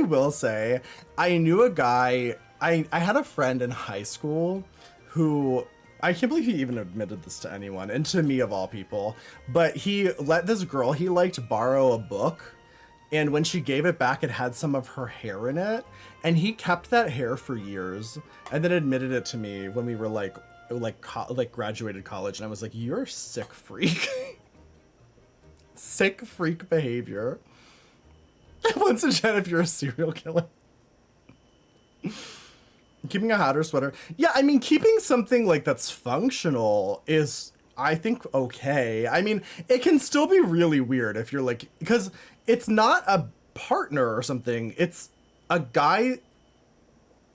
will say, I knew a guy, I had a friend in high school who, I can't believe he even admitted this to anyone, and to me of all people, but he let this girl he liked borrow a book, and when she gave it back, it had some of her hair in it, and he kept that hair for years, and then admitted it to me when we were like graduated college, and I was like, you're a sick freak. Sick freak behavior. Once again, if you're a serial killer. Keeping a hat or sweater. Yeah, I mean, keeping something like that's functional is, I think, okay. I mean, it can still be really weird if you're like, because it's not a partner or something. It's a guy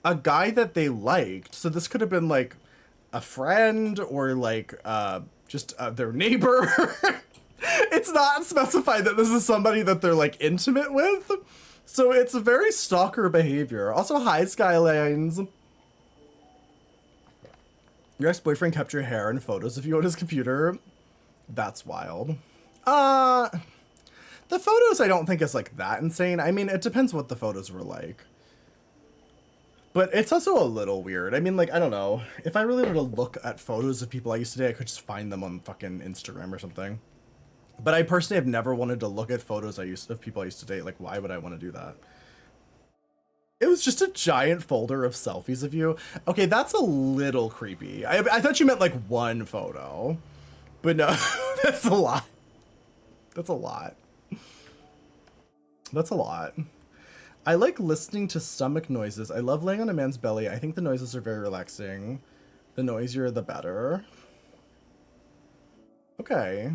that they liked. So this could have been like a friend or like just their neighbor. It's not specified that this is somebody that they're like intimate with. So it's a very stalker behavior. Also, hi, Skylines. Your ex-boyfriend kept your hair and photos of you on his computer. That's wild. The photos I don't think is like that insane. I mean, it depends what the photos were like. But it's also a little weird. I mean, like, I don't know. If I really wanted to look at photos of people I used to date, I could just find them on fucking Instagram or something. But I personally have never wanted to look at photos of people I used to date. Like, why would I want to do that? It was just a giant folder of selfies of you. Okay, that's a little creepy. I thought you meant like one photo. But no, that's a lot. That's a lot. That's a lot. I like listening to stomach noises. I love laying on a man's belly. I think the noises are very relaxing. The noisier, the better. Okay.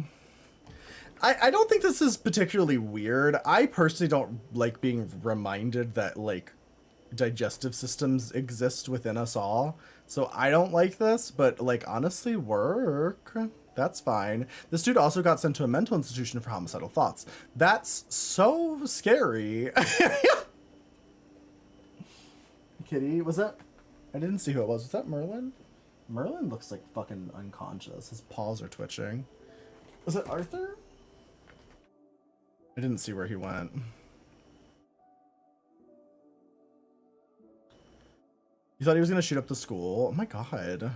I don't think this is particularly weird. I personally don't like being reminded that, like, digestive systems exist within us all. So I don't like this, but, like, honestly, work. That's fine. This dude also got sent to a mental institution for homicidal thoughts. That's so scary. Kitty, was that? I didn't see who it was. Was that Merlin? Merlin looks like fucking unconscious. His paws are twitching. Was it Arthur? I didn't see where he went. You thought he was gonna shoot up the school? Oh my god.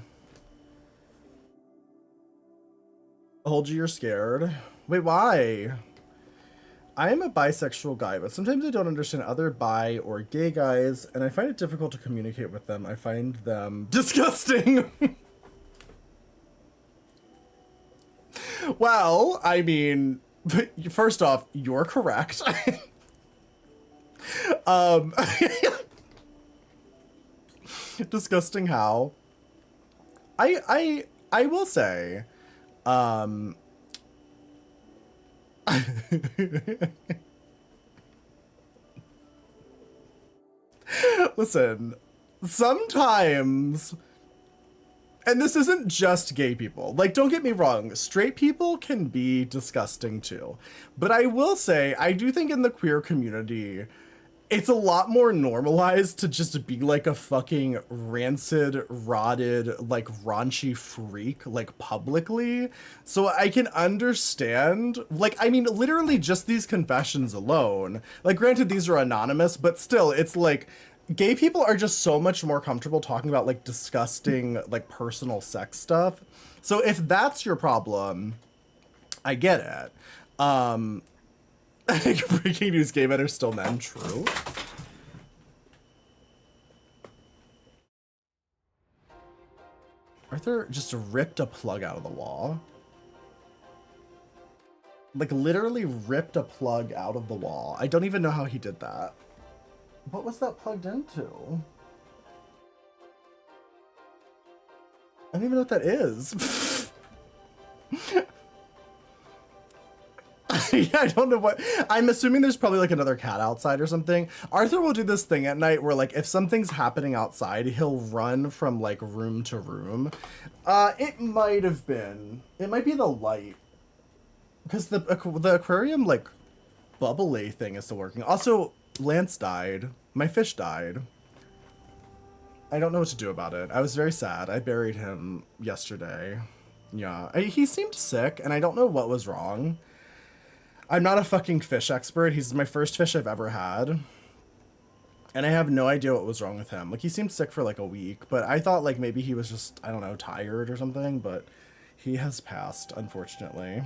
I told you you're scared. Wait, why? I am a bisexual guy, but sometimes I don't understand other bi or gay guys, and I find it difficult to communicate with them. I find them disgusting. Well, I mean, first off, you're correct. Disgusting how? I will say, listen, sometimes, and this isn't just gay people, like, don't get me wrong, straight people can be disgusting too. But I will say, I do think in the queer community, it's a lot more normalized to just be like a fucking rancid, rotted, like raunchy freak, like publicly. So I can understand, like, I mean, literally just these confessions alone, like, granted, these are anonymous, but still, it's like, gay people are just so much more comfortable talking about like disgusting, like personal sex stuff. So if that's your problem, I get it. Breaking news, gay men are still men. True. Arthur just ripped a plug out of the wall. Like, literally ripped a plug out of the wall. I don't even know how he did that. What was that plugged into? I don't even know what that is. Yeah, I don't know what. I'm assuming there's probably like another cat outside or something. Arthur will do this thing at night where, like, if something's happening outside, he'll run from like room to room. It might have been. It might be the light, because the aquarium like bubbly thing is still working. Also, Lance died. My fish died. I don't know what to do about it. I was very sad. I buried him yesterday. Yeah, he seemed sick, and I don't know what was wrong. I'm not a fucking fish expert. He's my first fish I've ever had. And I have no idea what was wrong with him. Like, he seemed sick for like a week, but I thought like maybe he was just, I don't know, tired or something, but he has passed, unfortunately.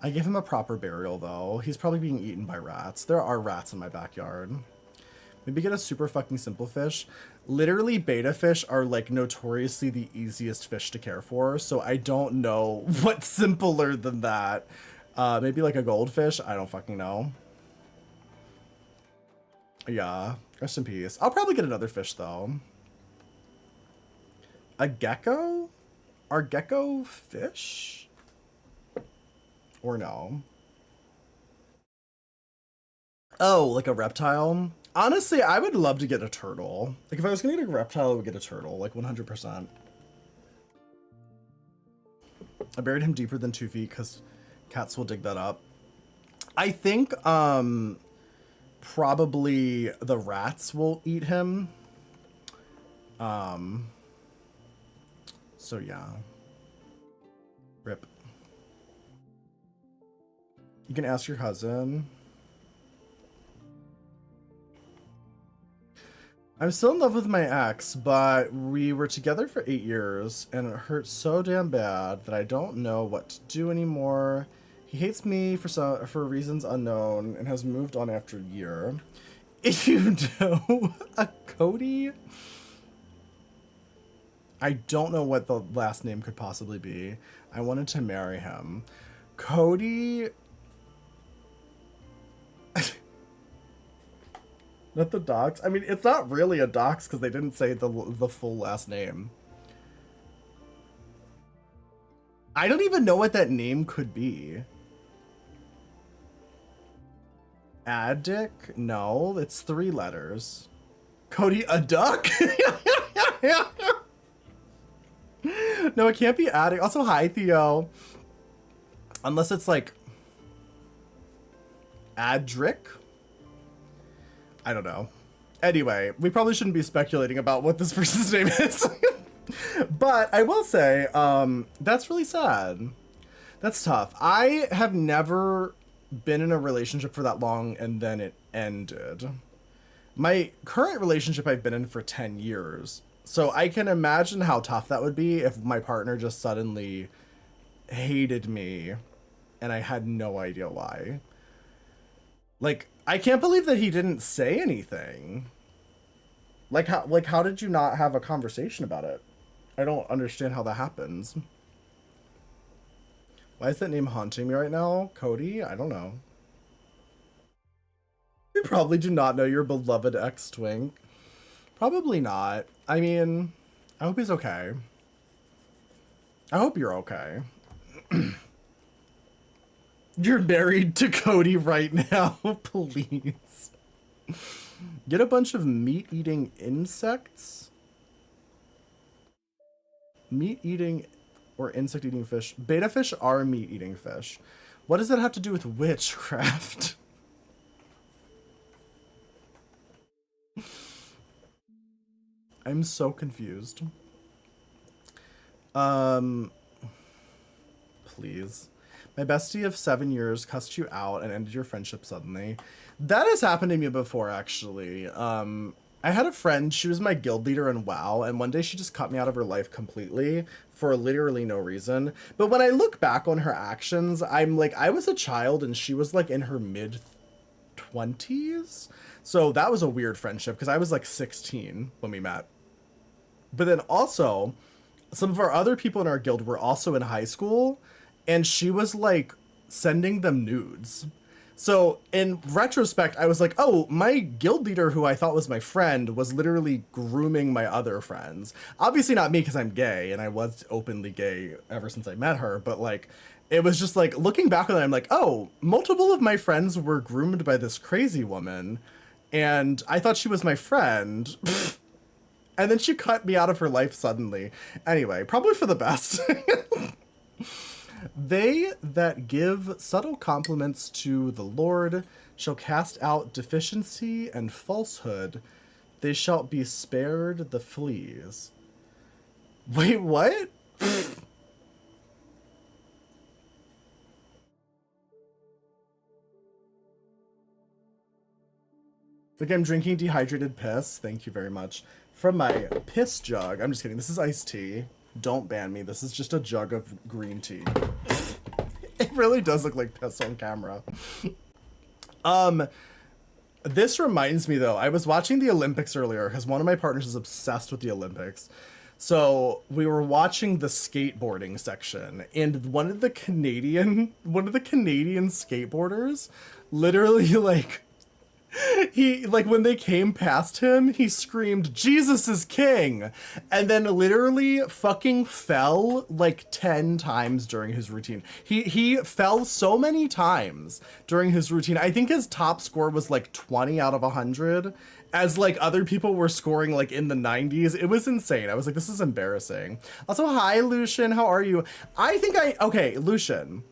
I gave him a proper burial though. He's probably being eaten by rats. There are rats in my backyard. Maybe get a super fucking simple fish. Literally, betta fish are like notoriously the easiest fish to care for, so I don't know what's simpler than that. Maybe like a goldfish. I don't fucking know. Yeah, rest in peace. I'll probably get another fish though. A gecko? Are gecko fish? Or no? Oh, like a reptile? Honestly, I would love to get a turtle. Like if I was gonna get a reptile, I would get a turtle, like 100%. I buried him deeper than 2 feet because cats will dig that up. I think probably the rats will eat him. So yeah. Rip. You can ask your cousin. I'm still in love with my ex, but we were together for 8 years, and it hurt so damn bad that I don't know what to do anymore. He hates me for reasons unknown and has moved on after a year. If you know a Cody, I don't know what the last name could possibly be. I wanted to marry him. Cody. Not the docs. I mean, it's not really a docs because they didn't say the full last name. I don't even know what that name could be. Addick? No, it's 3 letters. Cody a duck? No, it can't be Addick. Also, hi, Theo. Unless it's like Adric? I don't know. Anyway, we probably shouldn't be speculating about what this person's name is. But I will say, that's really sad. That's tough. I have never been in a relationship for that long and then it ended. My current relationship I've been in for 10 years. So I can imagine how tough that would be if my partner just suddenly hated me and I had no idea why. Like, I can't believe that he didn't say anything. Like how did you not have a conversation about it? I don't understand how that happens. Why is that name haunting me right now? Cody? I don't know. You probably do not know your beloved ex-twink. Probably not. I mean, I hope he's okay. I hope you're okay. You're married to Cody right now, please. Get a bunch of meat-eating insects? Meat-eating or insect-eating fish. Betta fish are meat-eating fish. What does that have to do with witchcraft? I'm so confused. Please. My bestie of 7 years cussed you out and ended your friendship suddenly. That has happened to me before, actually. I had a friend, she was my guild leader in WoW, and one day she just cut me out of her life completely for literally no reason. But when I look back on her actions, I'm like, I was a child and she was like in her mid-20s. So that was a weird friendship because I was like 16 when we met. But then also, some of our other people in our guild were also in high school, and she was like sending them nudes. So in retrospect, I was like, oh, my guild leader, who I thought was my friend, was literally grooming my other friends. Obviously not me because I'm gay, and I was openly gay ever since I met her. But like, it was just like, looking back on it, I'm like, oh, multiple of my friends were groomed by this crazy woman, and I thought she was my friend. And then she cut me out of her life suddenly. Anyway, probably for the best. They that give subtle compliments to the Lord shall cast out deficiency and falsehood. They shall be spared the fleas. Wait, what? Like I'm drinking dehydrated piss. Thank you very much. From my piss jug. I'm just kidding. This is iced tea. Don't ban me. This is just a jug of green tea. It really does look like piss on camera. This reminds me though, I was watching the Olympics earlier because one of my partners is obsessed with the Olympics. So we were watching the skateboarding section, and one of the Canadian skateboarders literally like he like when they came past him, he screamed, "Jesus is king," and then literally fucking fell like 10 times during his routine. He fell so many times during his routine. I think his top score was like 20 out of 100, as like other people were scoring like in the 90s. It was insane. I was like, this is embarrassing. Also, hi Lucian, how are you? Okay, Lucian,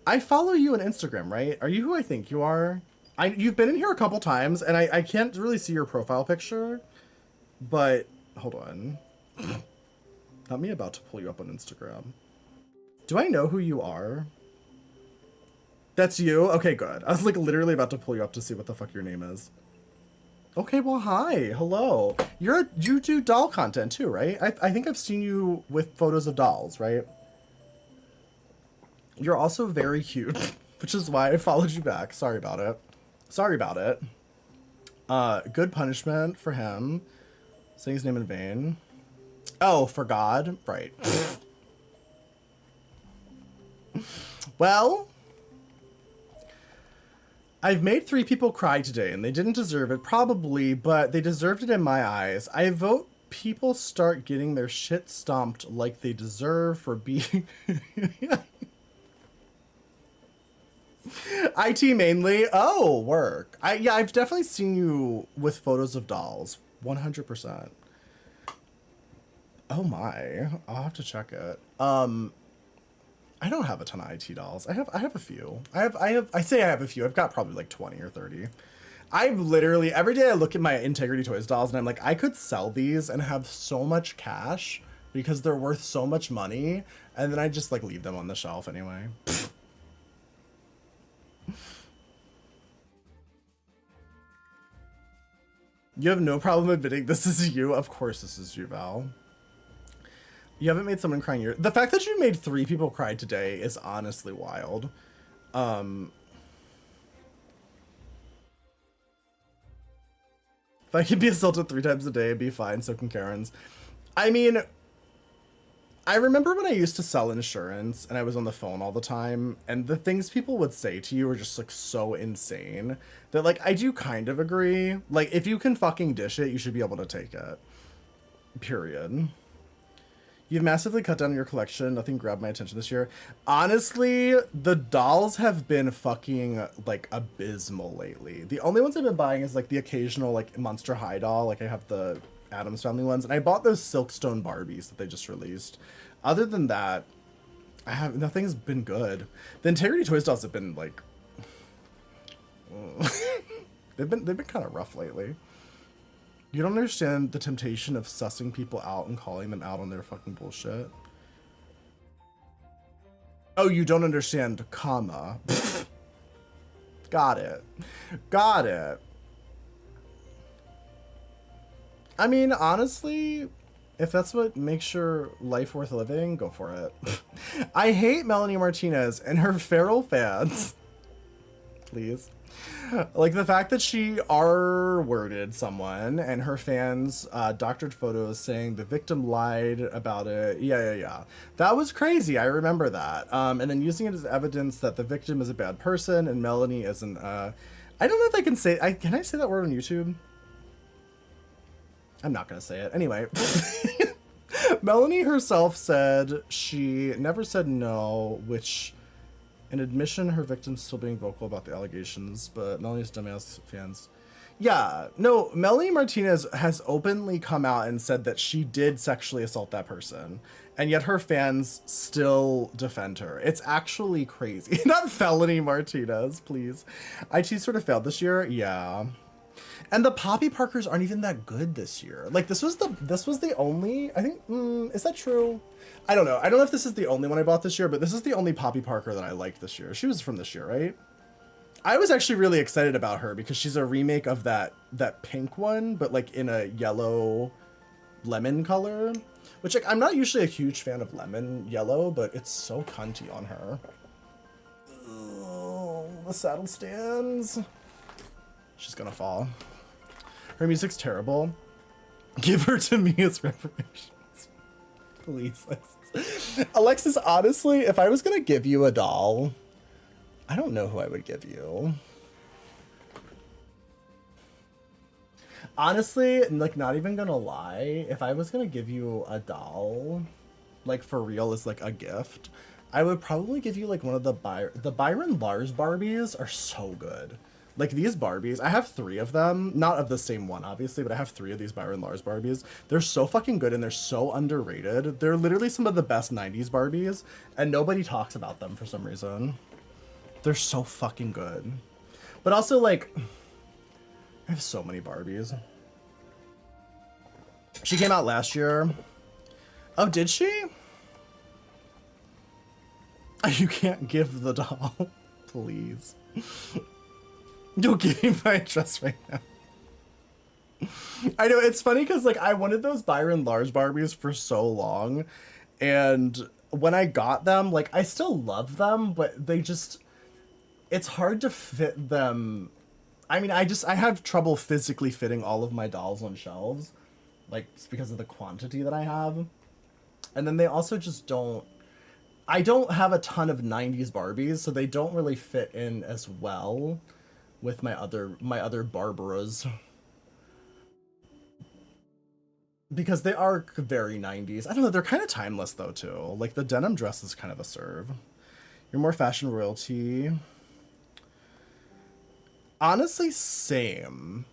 I follow you on Instagram, right? Are you who I think you are? You've been in here a couple times, and I can't really see your profile picture, but hold on. Not me about to pull you up on Instagram. Do I know who you are? That's you? Okay, good. I was like literally about to pull you up to see what the fuck your name is. Okay, well, hi. Hello. You do doll content too, right? I think I've seen you with photos of dolls, right? You're also very cute, which is why I followed you back. Sorry about it. Sorry about it. Good punishment for him. Saying his name in vain. Oh, for God. Right. Well, I've made 3 people cry today, and they didn't deserve it, probably, but they deserved it in my eyes. I vote people start getting their shit stomped like they deserve for being... IT mainly. Oh, work. Yeah, I've definitely seen you with photos of dolls. 100%. Oh my. I'll have to check it. I don't have a ton of IT dolls. I have a few. I say I have a few. I've got probably like 20 or 30. I literally every day I look at my Integrity Toys dolls and I'm like, I could sell these and have so much cash because they're worth so much money, and then I just like leave them on the shelf anyway. You have no problem admitting this is you? Of course this is you, Val. You haven't made someone crying. The fact that you made 3 people cry today is honestly wild. If I could be assaulted 3 times a day, it'd be fine. So can Karen's. I mean, I remember when I used to sell insurance and I was on the phone all the time, and the things people would say to you were just like so insane that like I do kind of agree. Like if you can fucking dish it, you should be able to take it. Period. You've massively cut down your collection. Nothing grabbed my attention this year. Honestly, the dolls have been fucking like abysmal lately. The only ones I've been buying is like the occasional like Monster High doll. Like I have the Addams Family ones, and I bought those Silkstone Barbies that they just released. Other than that, nothing's been good. The Integrity Toys dolls have been like they've been kind of rough lately. You don't understand the temptation of sussing people out and calling them out on their fucking bullshit. Oh, you don't understand, comma. Got it. Got it. I mean, honestly, if that's what makes your life worth living, go for it. I hate Melanie Martinez and her feral fans. Please. Like the fact that she R-worded someone and her fans doctored photos saying the victim lied about it. Yeah. That was crazy. I remember that. And then using it as evidence that the victim is a bad person and Melanie isn't. I don't know if I can say. Can I say that word on YouTube? I'm not gonna say it anyway. Melanie herself said she never said no, which. An admission, her victim's still being vocal about the allegations, but Melanie's dumbass fans. Yeah, no, Melanie Martinez has openly come out and said that she did sexually assault that person, and yet her fans still defend her. It's actually crazy. Not Felony Martinez, please. IT sort of failed this year, yeah. And the Poppy Parkers aren't even that good this year. Like this was the only, I think, is that true? I don't know. I don't know if this is the only one I bought this year, but this is the only Poppy Parker that I liked this year. She was from this year, right? I was actually really excited about her because she's a remake of that pink one, but like in a yellow lemon color, which like I'm not usually a huge fan of lemon yellow, but it's so cunty on her. Oh, the saddle stands. She's gonna fall. Her music's terrible. Give her to me as reparations. Please, Alexis. Alexis, honestly, if I was gonna give you a doll, I don't know who I would give you. Honestly, like, not even gonna lie, if I was gonna give you a doll, like, for real, as, like, a gift, I would probably give you, like, one of the Byron Lars Barbies are so good. Like, these Barbies, I have 3 of them, not of the same one, obviously, but I have 3 of these Byron Lars Barbies. They're so fucking good, and they're so underrated. They're literally some of the best 90s Barbies, and nobody talks about them for some reason. They're so fucking good. But also, like, I have so many Barbies. She came out last year. Oh, did she? You can't give the doll. Please. You'll give me my address right now. I know, it's funny because, like, I wanted those Byron Lars Barbies for so long. And when I got them, like, I still love them, but they just... It's hard to fit them. I mean, I have trouble physically fitting all of my dolls on shelves. Like, it's because of the quantity that I have. And then they also just don't... I don't have a ton of 90s Barbies, so they don't really fit in as well with my other Barbaras. Because they are very 90s. I don't know, they're kind of timeless, though, too. Like, the denim dress is kind of a serve. You're more fashion royalty. Honestly, same.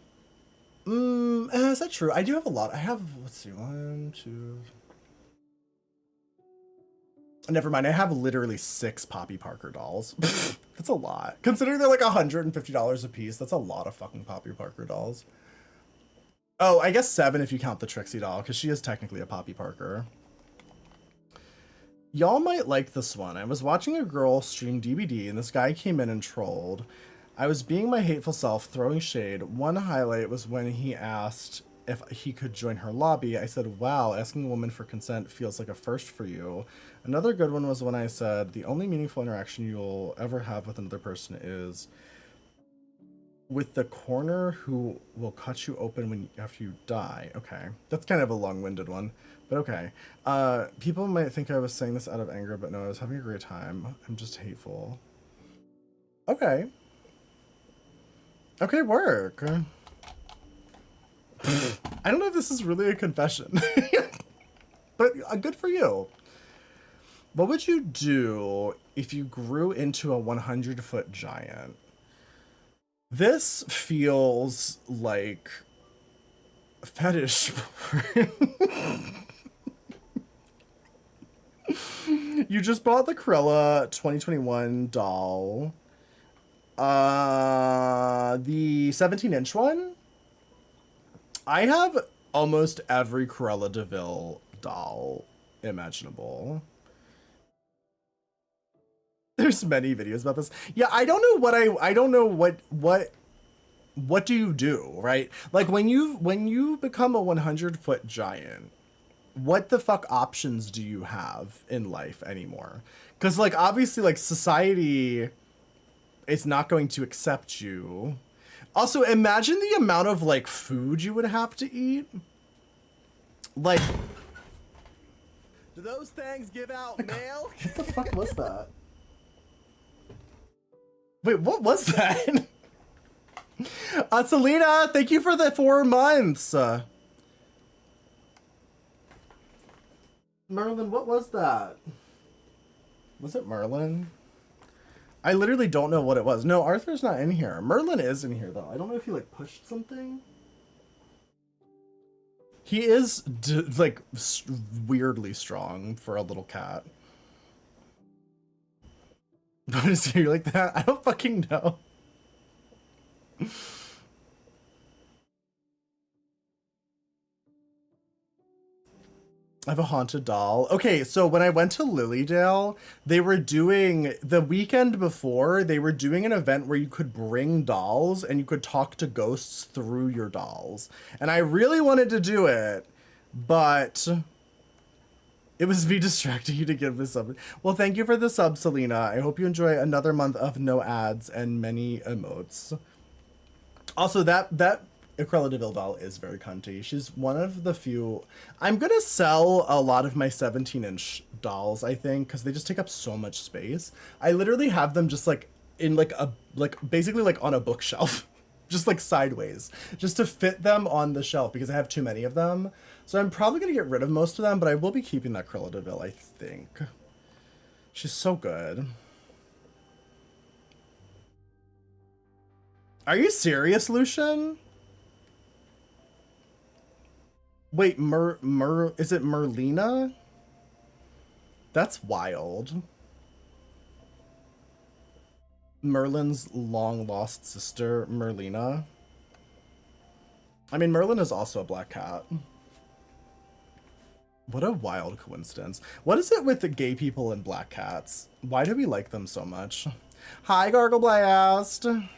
Is that true? I do have a lot. I have, let's see, 1, 2... Never mind, I have literally 6 Poppy Parker dolls. That's a lot. Considering they're like $150 a piece, that's a lot of fucking Poppy Parker dolls. Oh, I guess 7 if you count the Trixie doll, because she is technically a Poppy Parker. Y'all might like this one. I was watching a girl stream DBD, and this guy came in and trolled. I was being my hateful self, throwing shade. One highlight was when he asked if he could join her lobby. I said, wow, asking a woman for consent feels like a first for you. Another good one was when I said, the only meaningful interaction you'll ever have with another person is with the corner who will cut you open after you die. Okay, that's kind of a long-winded one, but okay. People might think I was saying this out of anger, but no, I was having a great time. I'm just hateful. Okay. Okay, work. I don't know if this is really a confession, but good for you. What would you do if you grew into a 100-foot giant? This feels like fetish porn. You just bought the Cruella 2021 doll. The 17-inch one? I have almost every Cruella de Vil doll imaginable. There's many videos about this. Yeah, I don't know what do you do, right? Like when you become a 100-foot giant, what the fuck options do you have in life anymore? Because like obviously like society is not going to accept you. Also, imagine the amount of like food you would have to eat. Like, do those things give out mail? What the fuck was that? Wait, what was that? Selena, thank you for the 4 months. Merlin, what was that? Was it Merlin? I literally don't know what it was. No, Arthur's not in here. Merlin is in here, though. I don't know if he, like, pushed something. He is, like, weirdly strong for a little cat. What is he like that? I don't fucking know. I have a haunted doll. Okay, so when I went to Lilydale, they were doing, the weekend before, they were doing an event where you could bring dolls and you could talk to ghosts through your dolls. And I really wanted to do it, but it was me distracting you to give me sub. Well, thank you for the sub, Selena. I hope you enjoy another month of no ads and many emotes. Also, that Cruella de Vil doll is very cunty. She's one of the few. I'm gonna sell a lot of my 17-inch dolls, I think, because they just take up so much space. I literally have them just like in like a basically like on a bookshelf, just like sideways, just to fit them on the shelf because I have too many of them. So I'm probably gonna get rid of most of them, but I will be keeping that Cruella de Vil, I think. She's so good. Are you serious, Lucian? Wait, is it Merlina? That's wild. Merlin's long lost sister, Merlina. I mean, Merlin is also a black cat. What a wild coincidence. What is it with the gay people and black cats? Why do we like them so much? Hi, Gargleblast.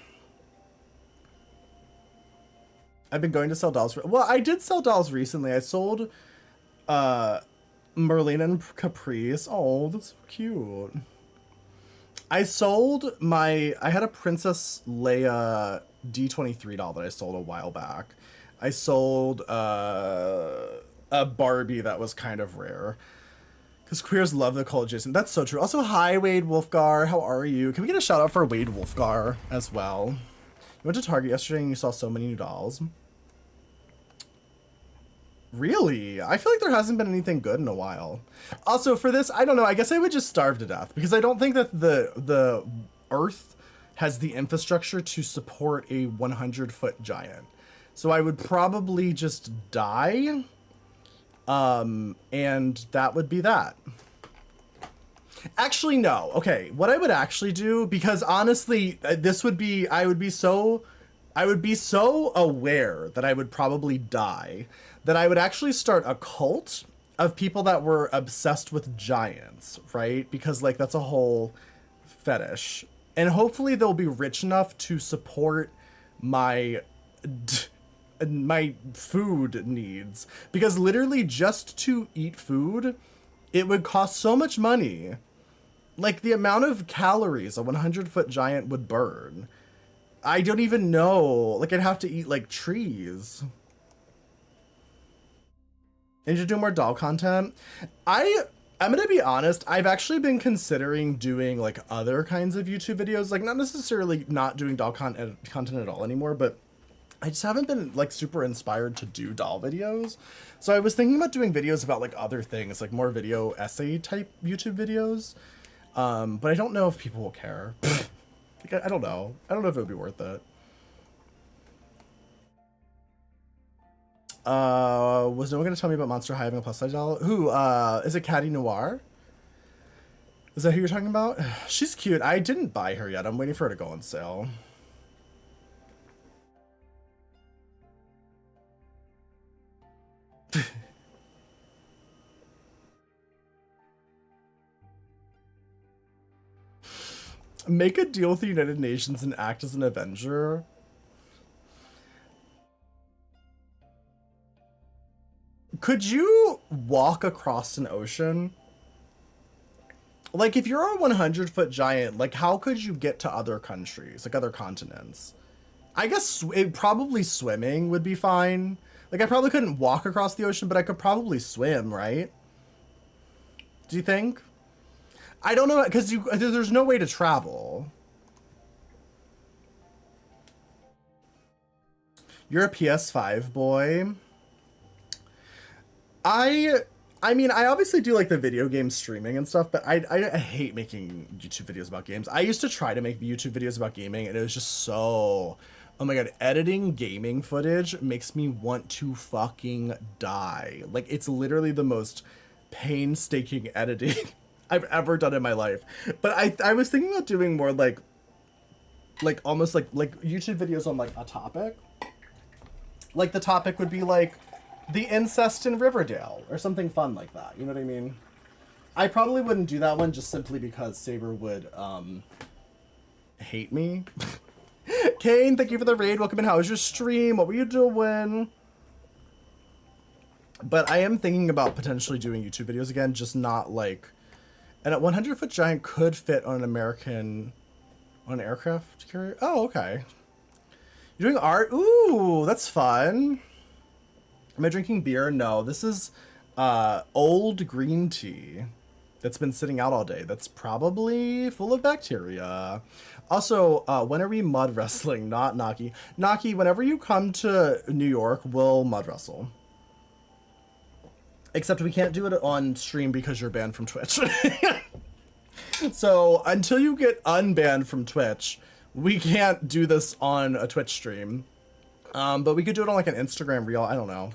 I've been going to sell dolls. Well, I did sell dolls recently. I sold Merlin and Caprice. Oh, that's so cute. I sold I had a Princess Leia D23 doll that I sold a while back. I sold a Barbie that was kind of rare. Because queers love the Cole Jason. That's so true. Also, hi, Wade Wolfgar. How are you? Can we get a shout out for Wade Wolfgar as well? You went to Target yesterday and you saw so many new dolls. Really? I feel like there hasn't been anything good in a while. Also, for this, I don't know. I guess I would just starve to death because I don't think that the Earth has the infrastructure to support a 100-foot giant. So I would probably just die. And that would be that. Actually, no. Okay, what I would actually do, because honestly, I would be so aware that I would probably die that I would actually start a cult of people that were obsessed with giants, right? Because like that's a whole fetish. And hopefully they'll be rich enough to support my food needs, because literally just to eat food, it would cost so much money. Like the amount of calories a 100-foot giant would burn. I don't even know. Like I'd have to eat like trees. And you do more doll content. I'm gonna be honest, I've actually been considering doing like other kinds of YouTube videos, like not necessarily not doing doll content at all anymore, but I just haven't been like super inspired to do doll videos. So I was thinking about doing videos about like other things, like more video essay type YouTube videos. But I don't know if people will care. Like, I don't know. I don't know if it would be worth it. Was no one gonna tell me about Monster High having a plus size doll? Who, is it Caddy Noir? Is that who you're talking about? She's cute. I didn't buy her yet. I'm waiting for her to go on sale. Make a deal with the United Nations and act as an Avenger. Could you walk across an ocean? Like, if you're a 100-foot giant, like, how could you get to other countries, like other continents? I guess probably swimming would be fine. Like, I probably couldn't walk across the ocean, but I could probably swim, right? Do you think? I don't know, because there's no way to travel. You're a PS5 boy. I mean, I obviously do like the video game streaming and stuff, but I hate making YouTube videos about games. I used to try to make YouTube videos about gaming, and it was just so... Oh my god, editing gaming footage makes me want to fucking die. Like, it's literally the most painstaking editing I've ever done in my life. But I was thinking about doing more like almost like YouTube videos on like a topic. Like the topic would be like the incest in Riverdale or something fun like that. You know what I mean? I probably wouldn't do that one just simply because Saber would hate me. Kane, thank you for the raid. Welcome in. How was your stream? What were you doing? But I am thinking about potentially doing YouTube videos again, just not like... And a 100-foot giant could fit on an aircraft carrier. Oh, okay. You're doing art? Ooh, that's fun. Am I drinking beer? No, this is old green tea that's been sitting out all day. That's probably full of bacteria. Also, when are we mud wrestling? Not Naki. Naki, whenever you come to New York, we'll mud wrestle. Except we can't do it on stream because you're banned from Twitch. So until you get unbanned from Twitch, we can't do this on a Twitch stream. But we could do it on like an Instagram reel. I don't know.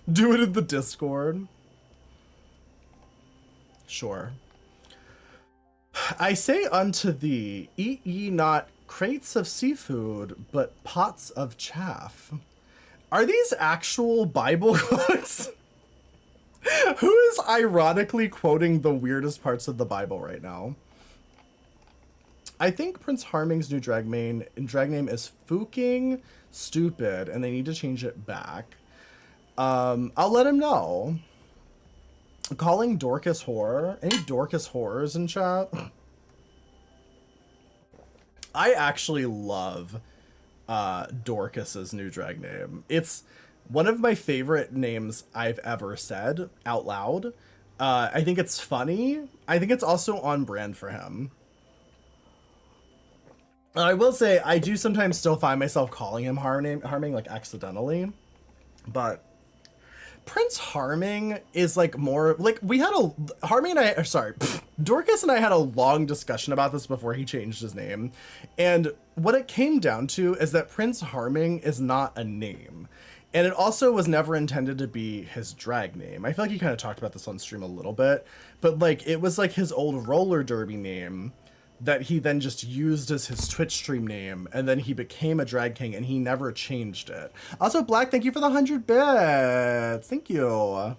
Do it in the Discord. Sure. I say unto thee, eat ye not crates of seafood, but pots of chaff. Are these actual Bible quotes? Who is ironically quoting the weirdest parts of the Bible right now? I think Prince Harming's new drag name is Fucking Stupid, and they need to change it back. I'll let him know. Calling Dorcas whore. Any Dorcas whores in chat? I actually love Dorcas's new drag name. It's one of my favorite names I've ever said out loud. I think it's funny. I think it's also on brand for him. I will say I do sometimes still find myself calling him Harming like accidentally, but Prince Harming is like more like Dorcas and I had a long discussion about this before he changed his name. And what it came down to is that Prince Harming is not a name. And it also was never intended to be his drag name. I feel like he kind of talked about this on stream a little bit, but like it was like his old roller derby name that he then just used as his Twitch stream name, and then he became a drag king, and he never changed it. Also, Black, thank you for the 100 bits. Thank you.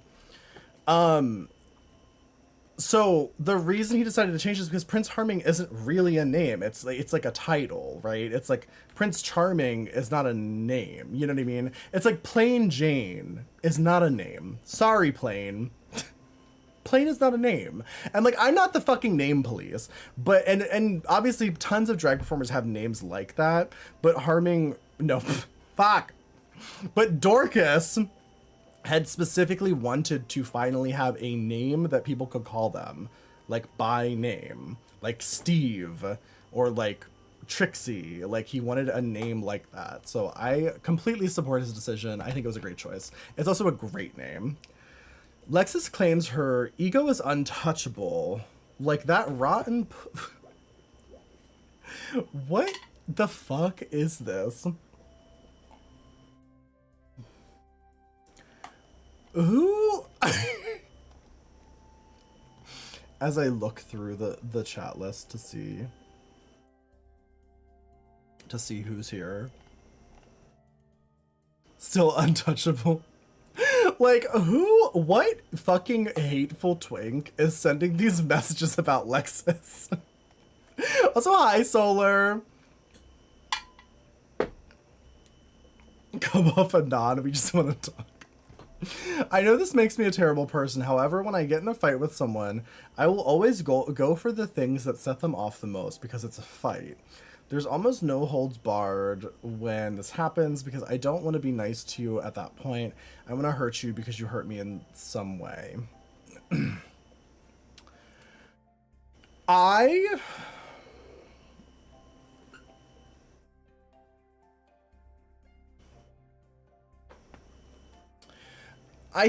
So the reason he decided to change is because Prince Harming isn't really a name. It's like a title, right? It's like Prince Charming is not a name. You know what I mean? It's like Plain Jane is not a name. Sorry, Plain. Plain is not a name. And like, I'm not the fucking name police, but and obviously tons of drag performers have names like that, but Harming, no, fuck. But Dorcas had specifically wanted to finally have a name that people could call them, like by name, like Steve or like Trixie. Like he wanted a name like that. So I completely support his decision. I think it was a great choice. It's also a great name. Lexus claims her ego is untouchable. Like that rotten... What the fuck is this? Who? As I look through the chat list to see who's here. Still untouchable. Like, what fucking hateful twink is sending these messages about Lexus? Also, hi, Solar. Come off Anon, we just want to talk. I know this makes me a terrible person. However, when I get in a fight with someone, I will always go for the things that set them off the most because it's a fight. There's almost no holds barred when this happens because I don't want to be nice to you at that point. I want to hurt you because you hurt me in some way. I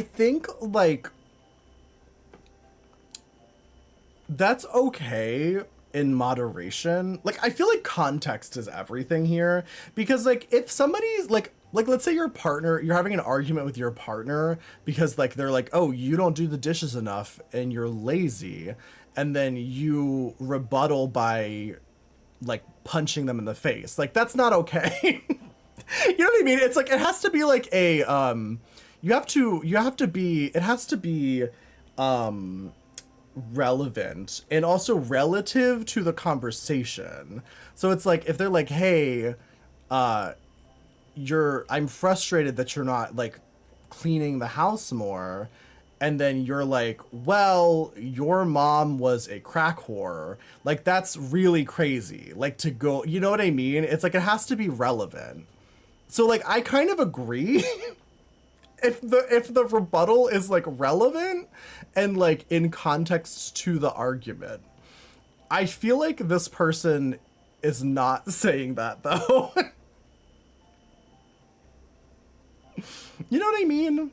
think like that's okay in moderation. Like I feel like context is everything here because like if somebody's like let's say your partner, you're having an argument with your partner because like they're like, oh, you don't do the dishes enough and you're lazy, and then you rebuttal by like punching them in the face. Like that's not okay. You know what I mean? It's like it has to be like a it has to be relevant and also relative to the conversation. So it's like if they're like, hey, I'm frustrated that you're not like cleaning the house more, and then you're like, well, your mom was a crack whore, like that's really crazy. Like to go, you know what I mean? It's like it has to be relevant. So like I kind of agree if the rebuttal is like relevant and like in context to the argument. I feel like this person is not saying that though. You know what I mean?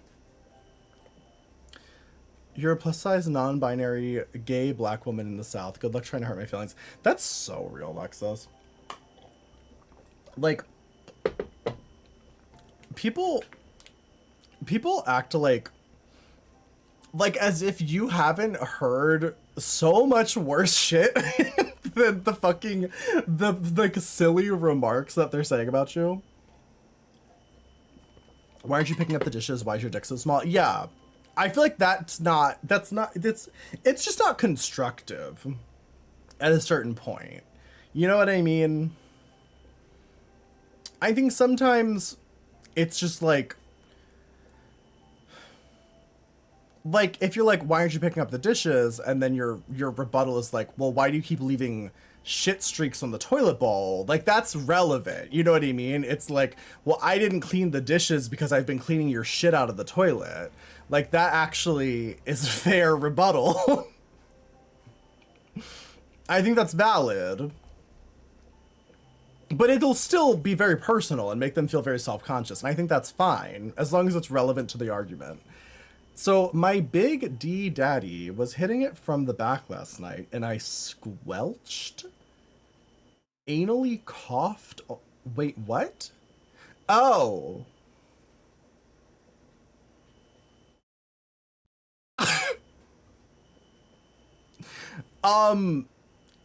You're a plus size non-binary gay black woman in the South. Good luck trying to hurt my feelings. That's so real, Lexus. Like people act like as if you haven't heard so much worse shit than the fucking the silly remarks that they're saying about you. Why aren't you picking up the dishes? Why is your dick so small? Yeah. I feel like it's just not constructive at a certain point. You know what I mean? I think sometimes it's just like if you're like, why aren't you picking up the dishes? And then your rebuttal is like, well, why do you keep leaving shit streaks on the toilet bowl? Like, that's relevant. You know what I mean? It's like, well, I didn't clean the dishes because I've been cleaning your shit out of the toilet. Like, that actually is fair rebuttal. I think that's valid. But it'll still be very personal and make them feel very self-conscious. And I think that's fine, as long as it's relevant to the argument. So my big D daddy was hitting it from the back last night, and I squelched, anally coughed. Wait, what? Oh.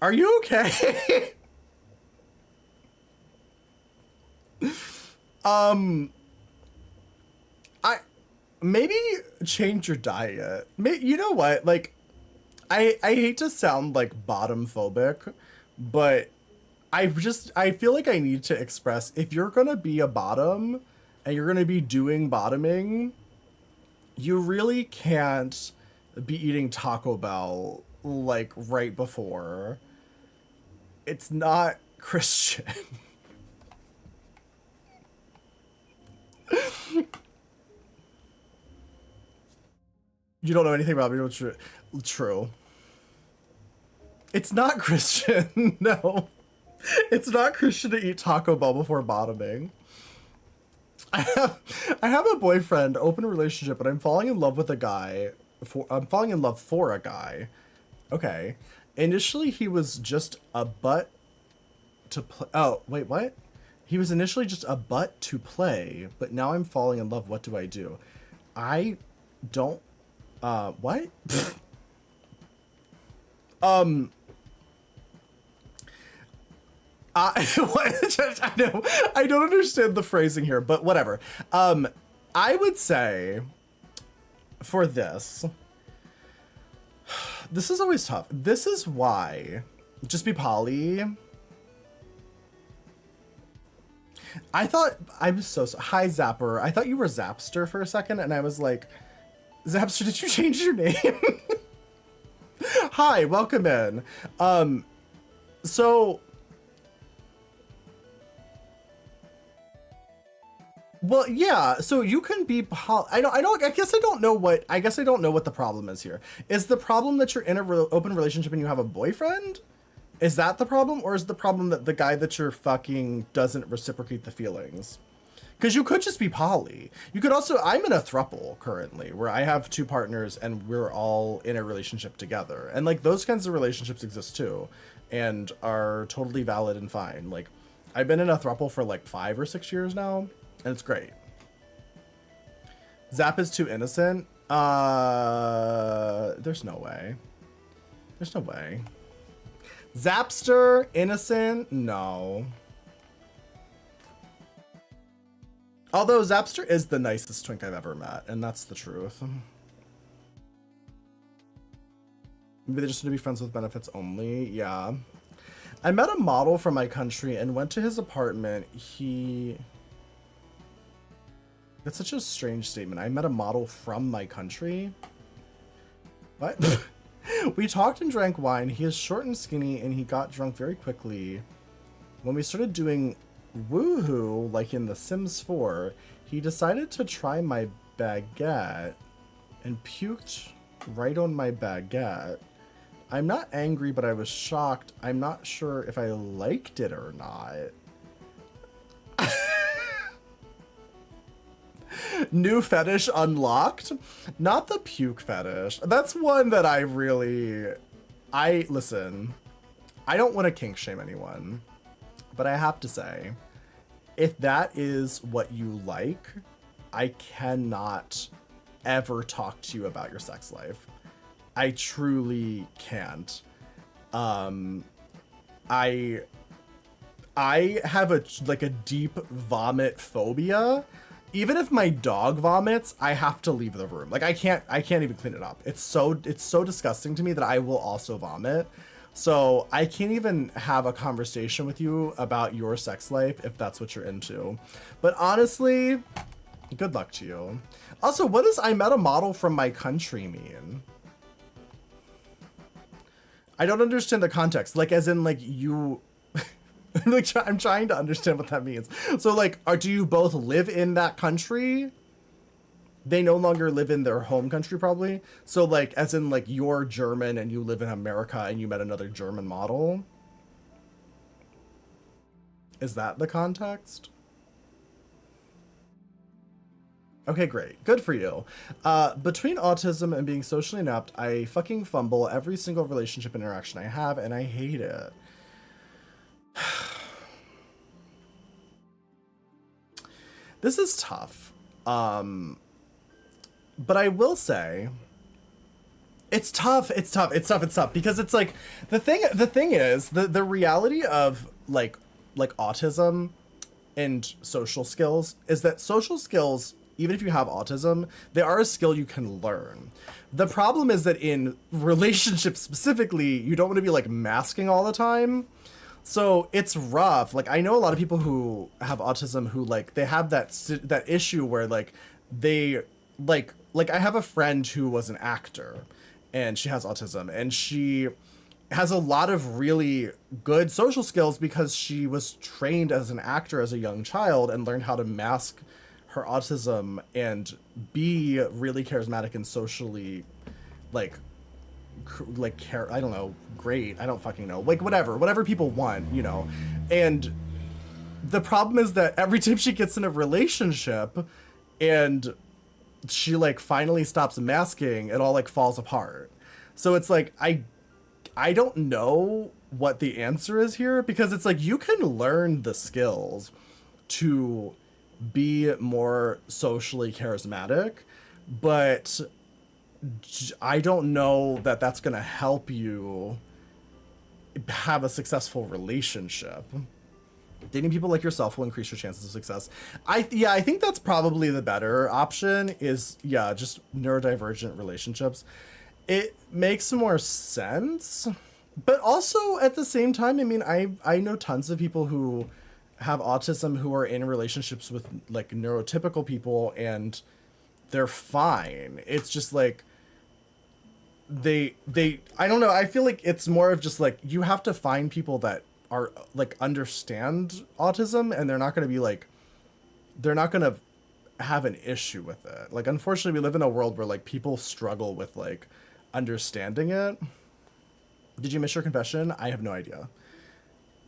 Are you okay? Maybe change your diet. You know what? Like, I hate to sound like bottom phobic, but I feel like I need to express, if you're gonna be a bottom and you're gonna be doing bottoming, you really can't be eating Taco Bell like right before. It's not Christian. You don't know anything about me. True. It's not Christian. No. It's not Christian to eat Taco Bell before bottoming. I have a boyfriend, open relationship, but I'm falling in love with a guy. I'm falling in love for a guy. Okay. Initially, he was just a butt to play. Oh, wait, what? He was initially just a butt to play, but now I'm falling in love. What do I do? I don't. What? I know. I don't understand the phrasing here, but whatever. I would say for this is always tough. This is why just be poly. I thought I was hi Zapper. I thought you were Zapster for a second, and I was like, Zapster, did you change your name? Hi, welcome in. So, well, yeah. So you can be. I guess I don't know what. I guess I don't know what the problem is here. Is the problem that you're in a open relationship and you have a boyfriend? Is that the problem, or is the problem that the guy that you're fucking doesn't reciprocate the feelings? Because you could just be poly. You could also, I'm in a throuple currently where I have 2 partners and we're all in a relationship together. And like those kinds of relationships exist too and are totally valid and fine. Like I've been in a throuple for like 5 or 6 years now and it's great. Zap is too innocent. There's no way. There's no way. Zapster, innocent? No. Although Zapster is the nicest twink I've ever met, and that's the truth. Maybe they just want to be friends with benefits only. Yeah. I met a model from my country and went to his apartment. That's such a strange statement. I met a model from my country? What? We talked and drank wine. He is short and skinny, and he got drunk very quickly. When we started doing Woohoo, like in The Sims 4, he decided to try my baguette and puked right on my baguette. I'm not angry, but I was shocked. I'm not sure if I liked it or not. New fetish unlocked? Not the puke fetish. That's one that listen, I don't want to kink shame anyone, but I have to say, if that is what you like, I cannot ever talk to you about your sex life. I truly can't. I have a deep vomit phobia. Even if my dog vomits, I have to leave the room. Like I can't even clean it up. It's so disgusting to me that I will also vomit. So I can't even have a conversation with you about your sex life if that's what you're into. But honestly, good luck to you. Also, what does I met a model from my country mean? I don't understand the context. Like, as in, like, you... like, I'm trying to understand what that means. So, like, do you both live in that country? They no longer live in their home country, probably. So, like, as in, like, you're German and you live in America and you met another German model? Is that the context? Okay, great. Good for you. Between autism and being socially inept, I fucking fumble every single relationship interaction I have, and I hate it. This is tough. But I will say, it's tough because it's like the thing is the reality of like autism and social skills is that social skills, even if you have autism, they are a skill you can learn. The problem is that in relationships specifically, you don't want to be like masking all the time. So it's rough. Like I know a lot of people who have autism who like they have that issue where like they like I have a friend who was an actor and she has autism and she has a lot of really good social skills because she was trained as an actor as a young child and learned how to mask her autism and be really charismatic and socially like I don't know, great. I don't fucking know. Like whatever people want, you know. And the problem is that every time she gets in a relationship and she like finally stops masking, it all like falls apart. So it's like I don't know what the answer is here because it's like you can learn the skills to be more socially charismatic, but I don't know that that's going to help you have a successful relationship. Dating people like yourself will increase your chances of success. I think that's probably the better option is, just neurodivergent relationships. It makes more sense, but also at the same time, I mean, I know tons of people who have autism who are in relationships with like neurotypical people and they're fine. It's just like they I don't know, I feel like it's more of just like you have to find people that are like understand autism and they're not going to have an issue with it. Like unfortunately we live in a world where like people struggle with like understanding it. Did you miss your confession? I have no idea.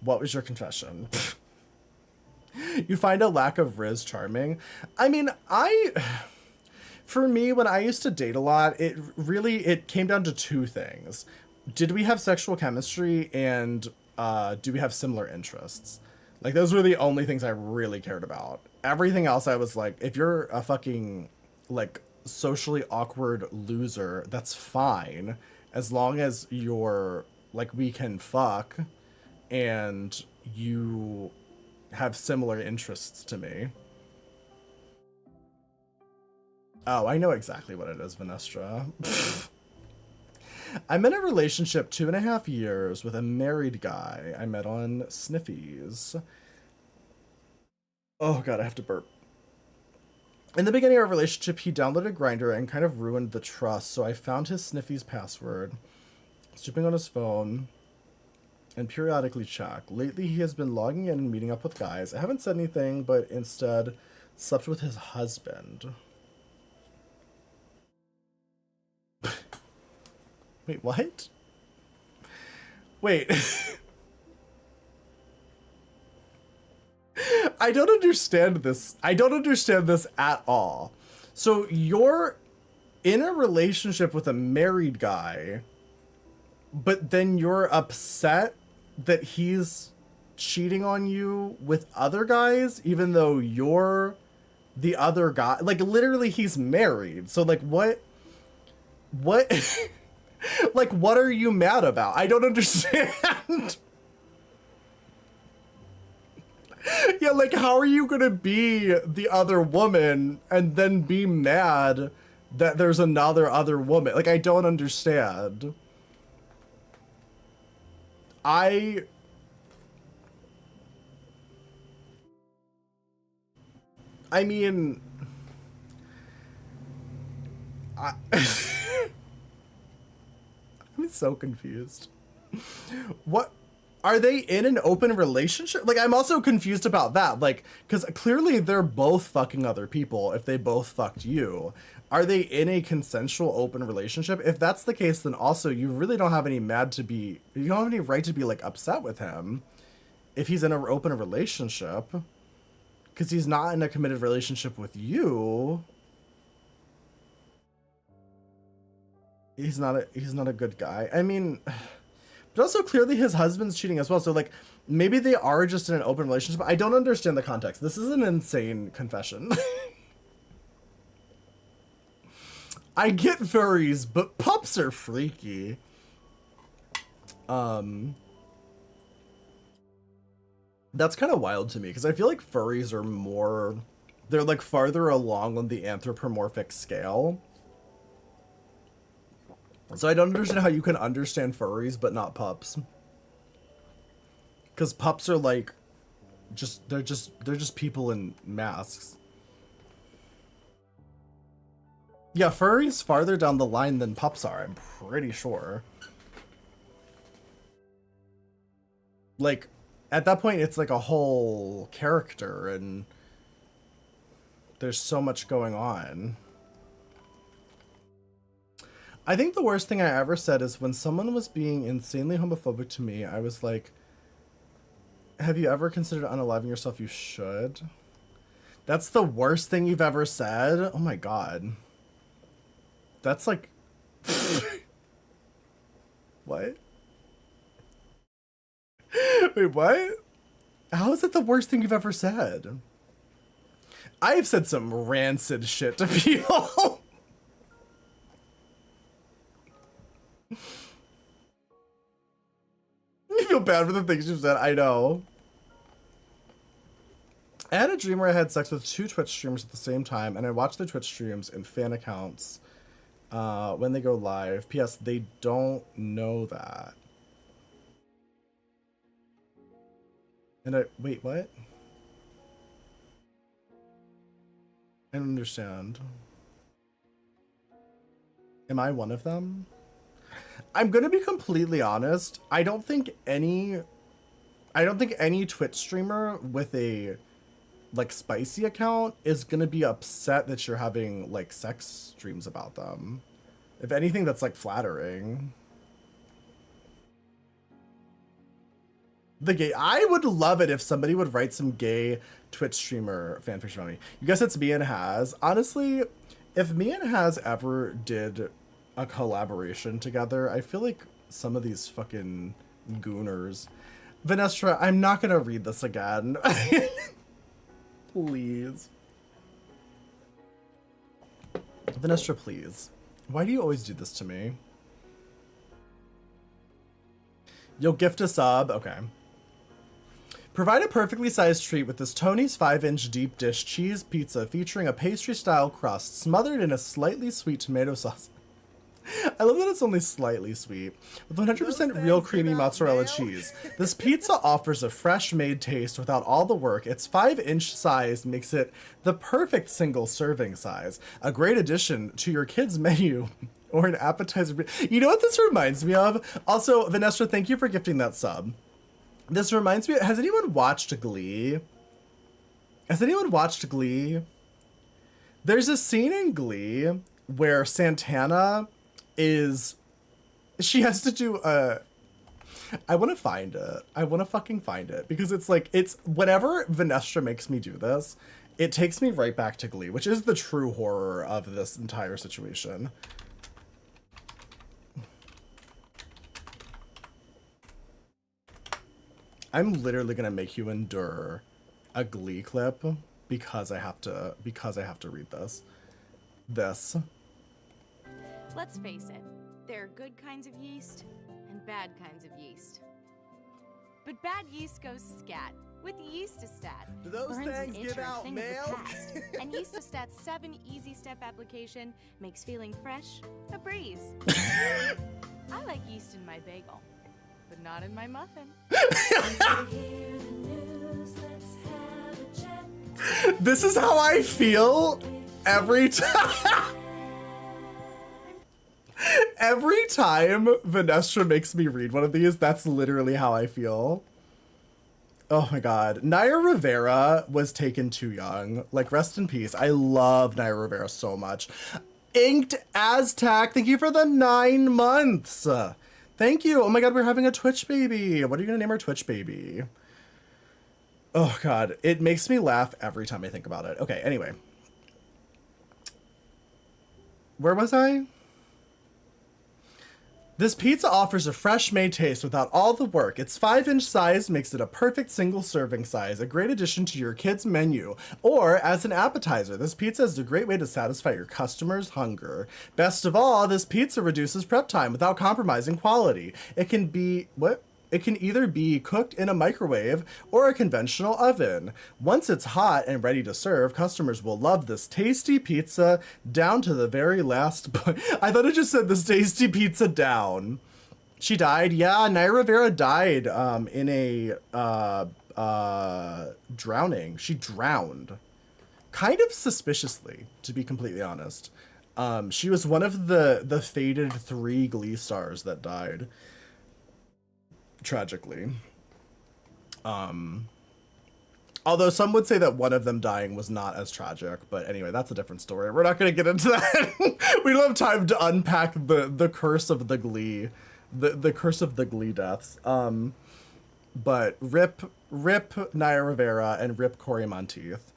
What was your confession? You find a lack of Riz charming. I mean, for me, when I used to date a lot, it came down to two things. Did we have sexual chemistry and do we have similar interests? Like those were the only things I really cared about. Everything else I was like, if you're a fucking like socially awkward loser, that's fine. As long as you're like, we can fuck and you have similar interests to me. Oh, I know exactly what it is, Vanestra. I'm in a relationship 2.5 years with a married guy I met on Sniffies. Oh god, I have to burp. In the beginning of our relationship, he downloaded Grindr and kind of ruined the trust, so I found his Sniffies password, stripping on his phone, and periodically check. Lately, he has been logging in and meeting up with guys. I haven't said anything, but instead slept with his husband. Wait, what? Wait. I don't understand this. I don't understand this at all. So you're in a relationship with a married guy, but then you're upset that he's cheating on you with other guys, even though you're the other guy. Like, literally, he's married. So, like, what? Like, what are you mad about? I don't understand. Yeah, like, how are you gonna be the other woman and then be mad that there's another other woman? Like, I don't understand. I mean, I'm so confused. What? Are they in an open relationship? Like, I'm also confused about that. Like, because clearly they're both fucking other people if they both fucked you. Are they in a consensual open relationship? If that's the case, then also you really don't have any you don't have any right to be, like, upset with him if he's in an open relationship. Because he's not in a committed relationship with you. He's not a good guy. I mean, but also clearly his husband's cheating as well. So, like, maybe they are just in an open relationship. I don't understand the context. This is an insane confession. I get furries, but pups are freaky. That's kind of wild to me because I feel like furries are more, they're like farther along on the anthropomorphic scale. So I don't understand how you can understand furries but not pups. Because pups are like, they're just people in masks. Yeah, furries farther down the line than pups are, I'm pretty sure. Like, at that point, it's like a whole character, and there's so much going on. I think the worst thing I ever said is when someone was being insanely homophobic to me, I was like, have you ever considered unaliving yourself? You should. That's the worst thing you've ever said? Oh my god. That's like... What? Wait, what? How is it the worst thing you've ever said? I've said some rancid shit to people. You feel bad for the things you've said, I know. I had a dream where I had sex with 2 Twitch streamers at the same time, and I watched their Twitch streams and fan accounts when they go live. P.S. They don't know that. And wait, what? I don't understand. Am I one of them? I'm gonna be completely honest. I don't think any Twitch streamer with a like spicy account is gonna be upset that you're having like sex streams about them. If anything, that's like flattering. I would love it if somebody would write some gay Twitch streamer fanfiction about me. You guess it's me and Haz. Honestly, if me and Haz ever did a collaboration together, I feel like some of these fucking gooners. Vanessa, I'm not gonna read this again. Please. Vanessa, please. Why do you always do this to me? You'll gift a sub? Okay. Provide a perfectly sized treat with this Tony's 5-inch deep dish cheese pizza featuring a pastry-style crust smothered in a slightly sweet tomato sauce. I love that it's only slightly sweet. With 100% real creamy mozzarella cheese. This pizza offers a fresh-made taste without all the work. Its 5-inch size makes it the perfect single serving size. A great addition to your kids' menu Or an appetizer. You know what this reminds me of? Also, Vanessa, thank you for gifting that sub. This reminds me, has anyone watched Glee? Has anyone watched Glee? There's a scene in Glee where Santana is, she has to do a, I want to find it. I want to fucking find it because it's like, it's whenever Vanessa makes me do this, it takes me right back to Glee, which is the true horror of this entire situation. I'm literally gonna make you endure a Glee clip because I have to read this. Let's face it, there are good kinds of yeast and bad kinds of yeast. But bad yeast goes scat with Yeastastat. Do those things give out mail? And Yeastastat's 7 easy step application makes feeling fresh a breeze. I like yeast in my bagel, but not in my muffin. This is how I feel every time. Every time Vanessa makes me read one of these, that's literally how I feel. Oh my god. Naya Rivera was taken too young. Like, rest in peace. I love Naya Rivera so much. Inked Aztec, thank you for the 9 months. Thank you. Oh my god, we're having a Twitch baby. What are you gonna name our Twitch baby? Oh god, it makes me laugh every time I think about it. Okay, anyway. Where was I? This pizza offers a fresh-made taste without all the work. Its 5-inch size makes it a perfect single serving size, a great addition to your kids' menu. Or as an appetizer, this pizza is a great way to satisfy your customers' hunger. Best of all, this pizza reduces prep time without compromising quality. It can be, It can either be cooked in a microwave or a conventional oven. Once it's hot and ready to serve, customers will love this tasty pizza down to the very last. I thought it just said this tasty pizza down. She died. Yeah, Naya Rivera died in a drowning. She drowned. Kind of suspiciously, to be completely honest. She was one of the fated 3 Glee stars that died. Tragically. Although some would say that one of them dying was not as tragic, but anyway, that's a different story. We're not going to get into that. We don't have time to unpack the curse of the Glee, the curse of the Glee deaths. But rip Naya Rivera and rip Cory Monteith.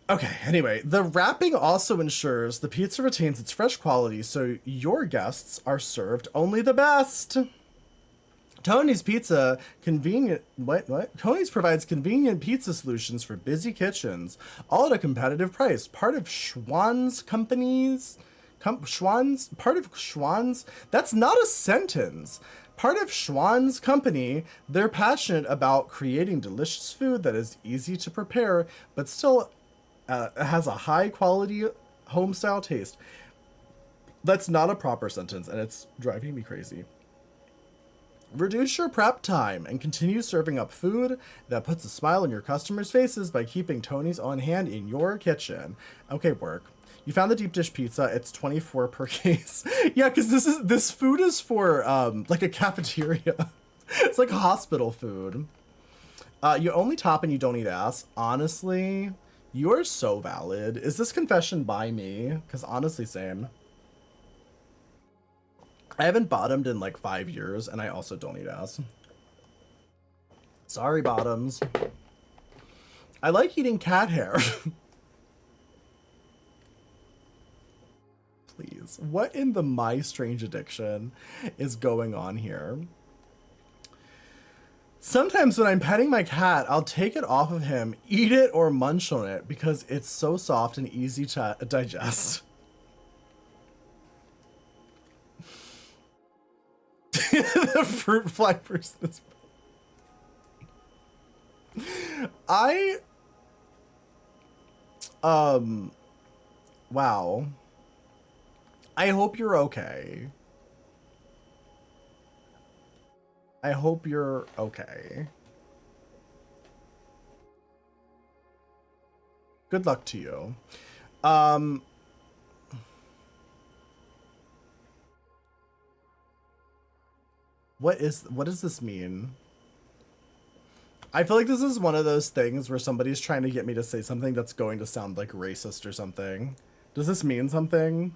Okay, anyway, the wrapping also ensures the pizza retains its fresh quality, so your guests are served only the best. Tony's Pizza, Tony's provides convenient pizza solutions for busy kitchens, all at a competitive price. Part of Schwan's companies, part of Schwan's, that's not a sentence. Part of Schwan's company, they're passionate about creating delicious food that is easy to prepare, but still has a high quality home style taste. That's not a proper sentence, and it's driving me crazy. Reduce your prep time and continue serving up food that puts a smile on your customers' faces by keeping Tony's on hand in your kitchen. Okay, work. You found the deep dish pizza. It's $24 per case. Yeah, because this food is for like a cafeteria. It's like hospital food. You only top and you don't eat ass. Honestly, you are so valid. Is this confession by me? Because honestly, same. I haven't bottomed in like 5 years, and I also don't eat ass. Sorry, bottoms. I like eating cat hair. Please. What in the My Strange Addiction is going on here? Sometimes when I'm petting my cat, I'll take it off of him, eat it, or munch on it because it's so soft and easy to digest. The fruit fly versus wow. I hope you're okay. I hope you're okay. Good luck to you. What does this mean? I feel like this is one of those things where somebody's trying to get me to say something that's going to sound like racist or something. Does this mean something?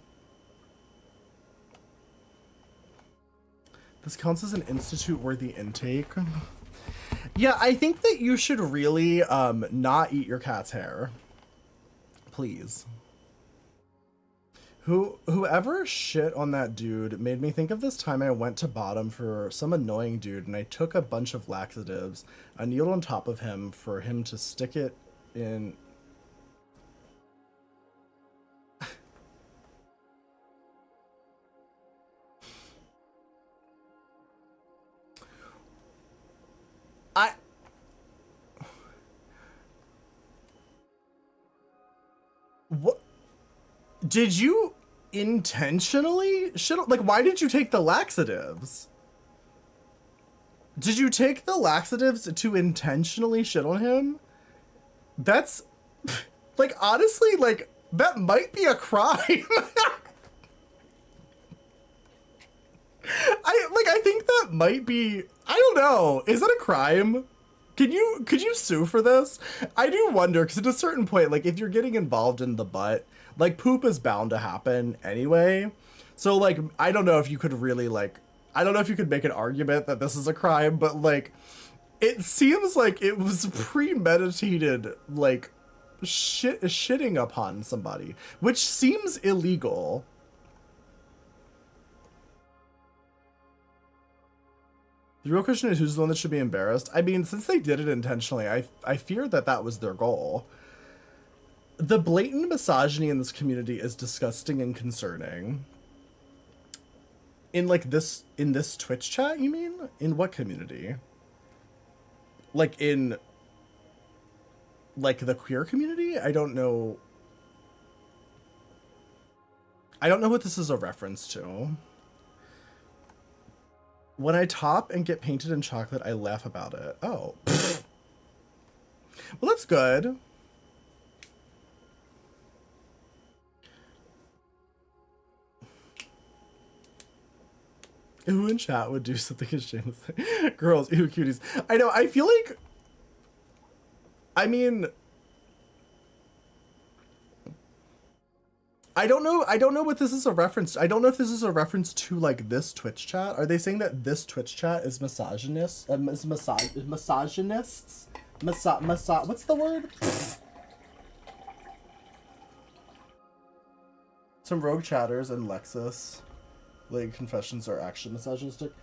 This counts as an institute-worthy intake. Yeah, I think that you should really not eat your cat's hair. Please. Whoever shit on that dude made me think of this time I went to Bottom for some annoying dude and I took a bunch of laxatives, I kneeled on top of him for him to stick it in. What? Did you intentionally shit? Like, why did you take the laxatives? Did you take the laxatives to intentionally shit on him? That's, like, honestly, like, that might be a crime. I think that might be, I don't know. Is that a crime? Could you sue for this? I do wonder, because at a certain point, like, if you're getting involved in the butt, like, poop is bound to happen anyway. So, like, I don't know if you could really, like, I don't know if you could make an argument that this is a crime, but, like, it seems like it was premeditated, like, shitting upon somebody, which seems illegal. The real question is who's the one that should be embarrassed? I mean, since they did it intentionally, I fear that that was their goal. The blatant misogyny in this community is disgusting and concerning. In this Twitch chat, you mean? In what community? Like in, like, the queer community? I don't know. I don't know what this is a reference to. When I top and get painted in chocolate, I laugh about it. Oh. Well, that's good. Who in chat would do something as shameless? Girls, ew, cuties. I know, I feel like... I mean... I don't know what this is a reference to. I don't know if this is a reference to, like, this Twitch chat. Are they saying that this Twitch chat is misogynist? Misogynists? What's the word? Some rogue chatters and Lexus. Like, confessions are actually misogynistic.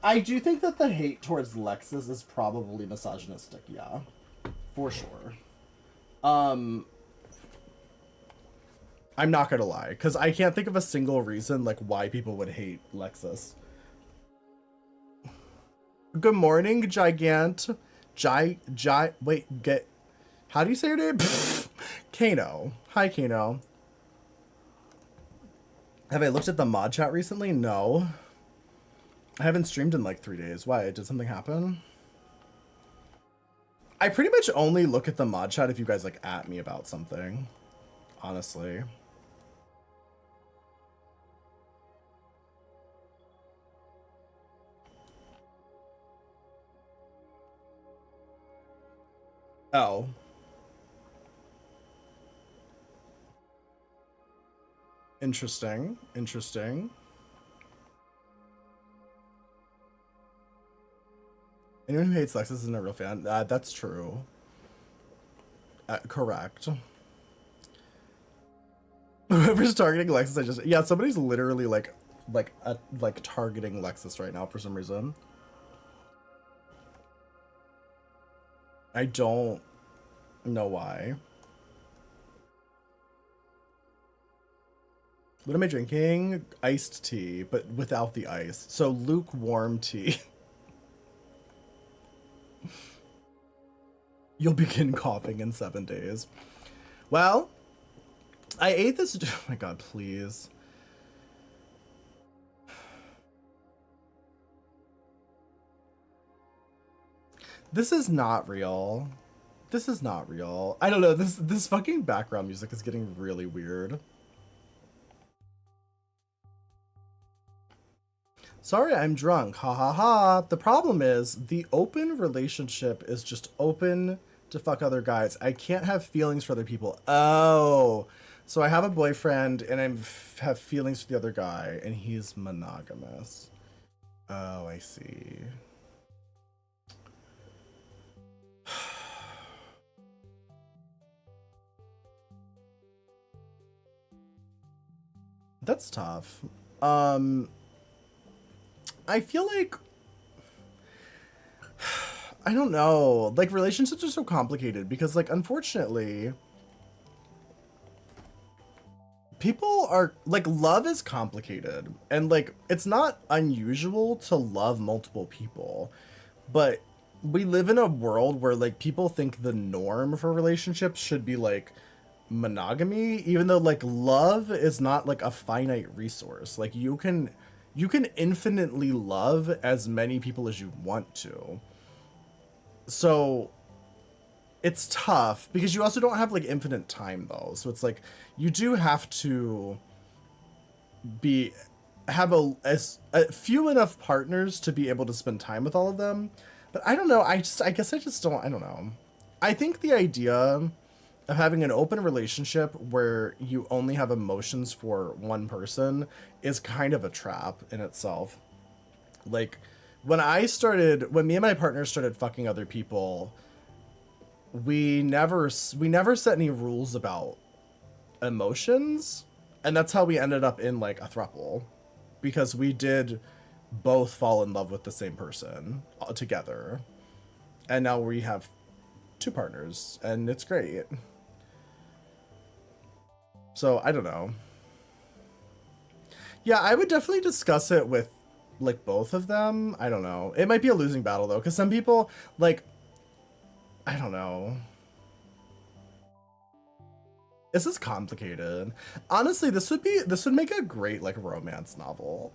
I do think that the hate towards Lexus is probably misogynistic, yeah. For sure. I'm not gonna lie, because I can't think of a single reason, like, why people would hate Lexus. Good morning, Gigant. Wait, how do you say your name? Kano. Hi, Kano. Have I looked at the mod chat recently? No. I haven't streamed in, like, 3 days. Why? Did something happen? I pretty much only look at the mod chat if you guys, like, at me about something. Honestly. Oh. Interesting. Interesting. Anyone who hates Lexus isn't a real fan. That's true. Correct. Whoever's targeting Lexus, yeah, somebody's literally like targeting Lexus right now for some reason. I don't know why. What am I drinking? Iced tea, but without the ice. So lukewarm tea. You'll begin coughing in 7 days. Well, I ate this. Oh my god, please. This is not real. This is not real. I don't know. This fucking background music is getting really weird. Sorry, I'm drunk. Ha ha ha. The problem is the open relationship is just open to fuck other guys. I can't have feelings for other people. Oh. So I have a boyfriend and have feelings for the other guy and he's monogamous. Oh, I see. That's tough. I feel like I don't know. Like relationships are so complicated because like unfortunately people are like love is complicated and like it's not unusual to love multiple people. But we live in a world where like people think the norm for relationships should be like monogamy, even though like love is not like a finite resource. Like you can infinitely love as many people as you want to. So it's tough because you also don't have like infinite time though. So it's like you do have to have a few enough partners to be able to spend time with all of them. But I don't know. I guess I just don't. I don't know. I think the idea of having an open relationship where you only have emotions for one person is kind of a trap in itself. Like when me and my partner started fucking other people, we never set any rules about emotions, and that's how we ended up in like a throuple, because we did both fall in love with the same person together, and now we have two partners and it's great. So I don't know. Yeah, I would definitely discuss it with like both of them. I don't know. It might be a losing battle though, because some people like, I don't know. This is complicated. Honestly, this would make a great like romance novel.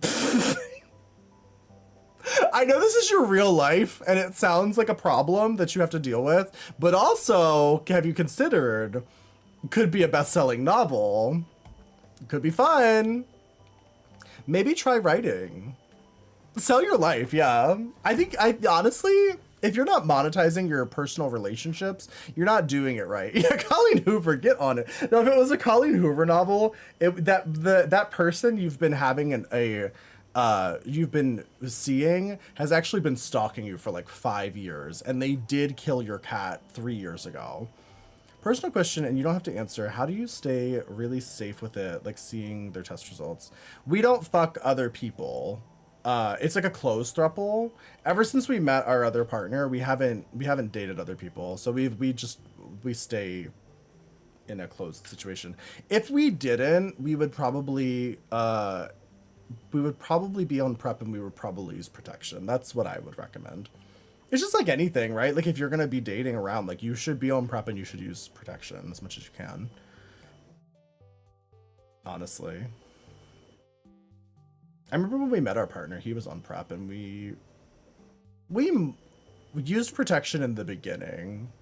I know this is your real life and it sounds like a problem that you have to deal with, but also, have you considered, could be a best-selling novel. Could be fun. Maybe try writing. Sell your life, yeah. I honestly, if you're not monetizing your personal relationships, you're not doing it right. Yeah, Colleen Hoover, get on it. No, if it was a Colleen Hoover novel, that person you've been having you've been seeing has actually been stalking you for like 5 years, and they did kill your cat 3 years ago. Personal question, and you don't have to answer. How do you stay really safe with it, like seeing their test results? We don't fuck other people. It's like a closed throuple. Ever since we met our other partner, we haven't dated other people. So we stay in a closed situation. If we didn't, we would probably be on PrEP, and we would probably use protection. That's what I would recommend. It's just like anything, right? Like if you're gonna be dating around, like you should be on PrEP and you should use protection as much as you can. Honestly. I remember when we met our partner, he was on PrEP, and we used protection in the beginning.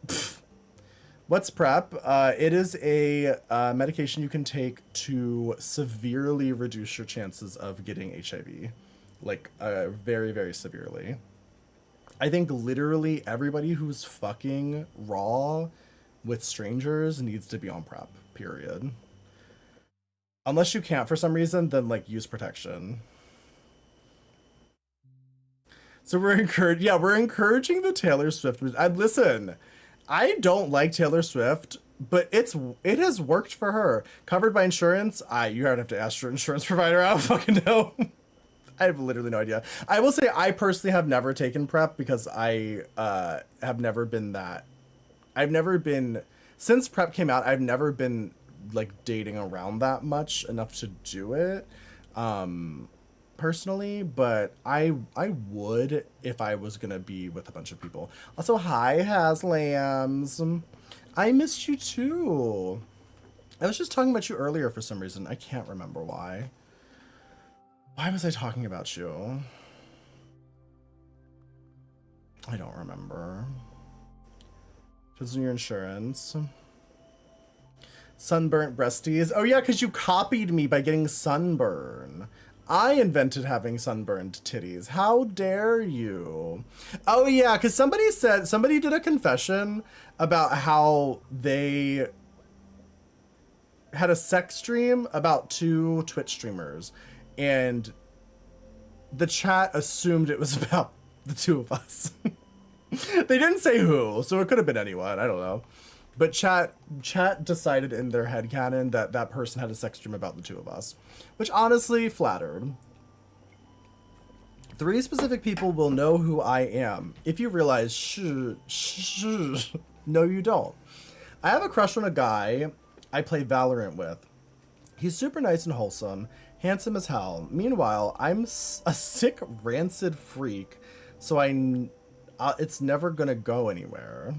What's PrEP? It is a medication you can take to severely reduce your chances of getting HIV. Like, very, very severely. I think literally everybody who's fucking raw with strangers needs to be on PrEP, period. Unless you can't for some reason, then like use protection. So we're encouraging the Taylor Swift. Listen, I don't like Taylor Swift, but it has worked for her. Covered by insurance. You have to ask your insurance provider. I don't fucking know. I have literally no idea. I will say I personally have never taken PrEP because I have never been that. Since PrEP came out, I've never been like dating around that much enough to do it personally, but I would if I was gonna be with a bunch of people. Also, hi Haslams. I missed you too. I was just talking about you earlier for some reason. I can't remember why. Why was I talking about you? I don't remember. Because your insurance. Sunburnt breasties. Oh yeah, because you copied me by getting sunburn. I invented having sunburned titties. How dare you? Oh yeah, because somebody did a confession about how they had a sex stream about 2 Twitch streamers, and the chat assumed it was about the 2 of us. They didn't say who, so it could have been anyone. I don't know. But chat decided in their headcanon that that person had a sex dream about the 2 of us, which honestly flattered. 3 specific people will know who I am. If you realize, no, you don't. I have a crush on a guy I play Valorant with. He's super nice and wholesome, handsome as hell. Meanwhile, I'm a sick, rancid freak, so it's never gonna go anywhere.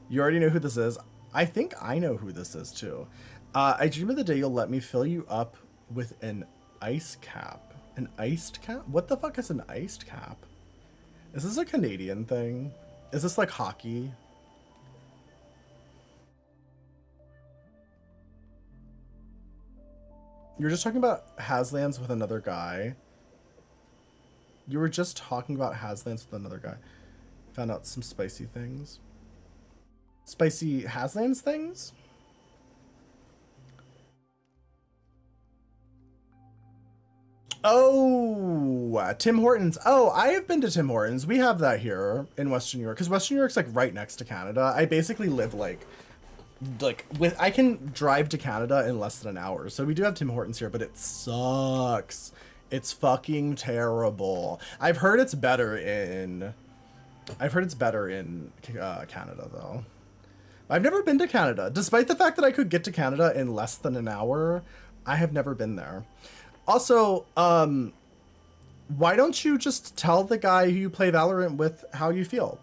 You already know who this is. I think I know who this is too. I dream of the day you'll let me fill you up with an ice cap. An iced cap? What the fuck is an iced cap? Is this a Canadian thing? Is this like hockey? You were just talking about Haslands with another guy. You were just talking about Haslands with another guy. Found out some spicy things. Spicy Haslands things? Oh, Tim Hortons. Oh, I have been to Tim Hortons. We have that here in Western New York, because Western New York's like right next to Canada. I basically live I can drive to Canada in less than an hour. So we do have Tim Hortons here, but it sucks. It's fucking terrible. I've heard it's better in Canada though. I've never been to Canada. Despite the fact that I could get to Canada in less than an hour, I have never been there. Also, why don't you just tell the guy who you play Valorant with how you feel?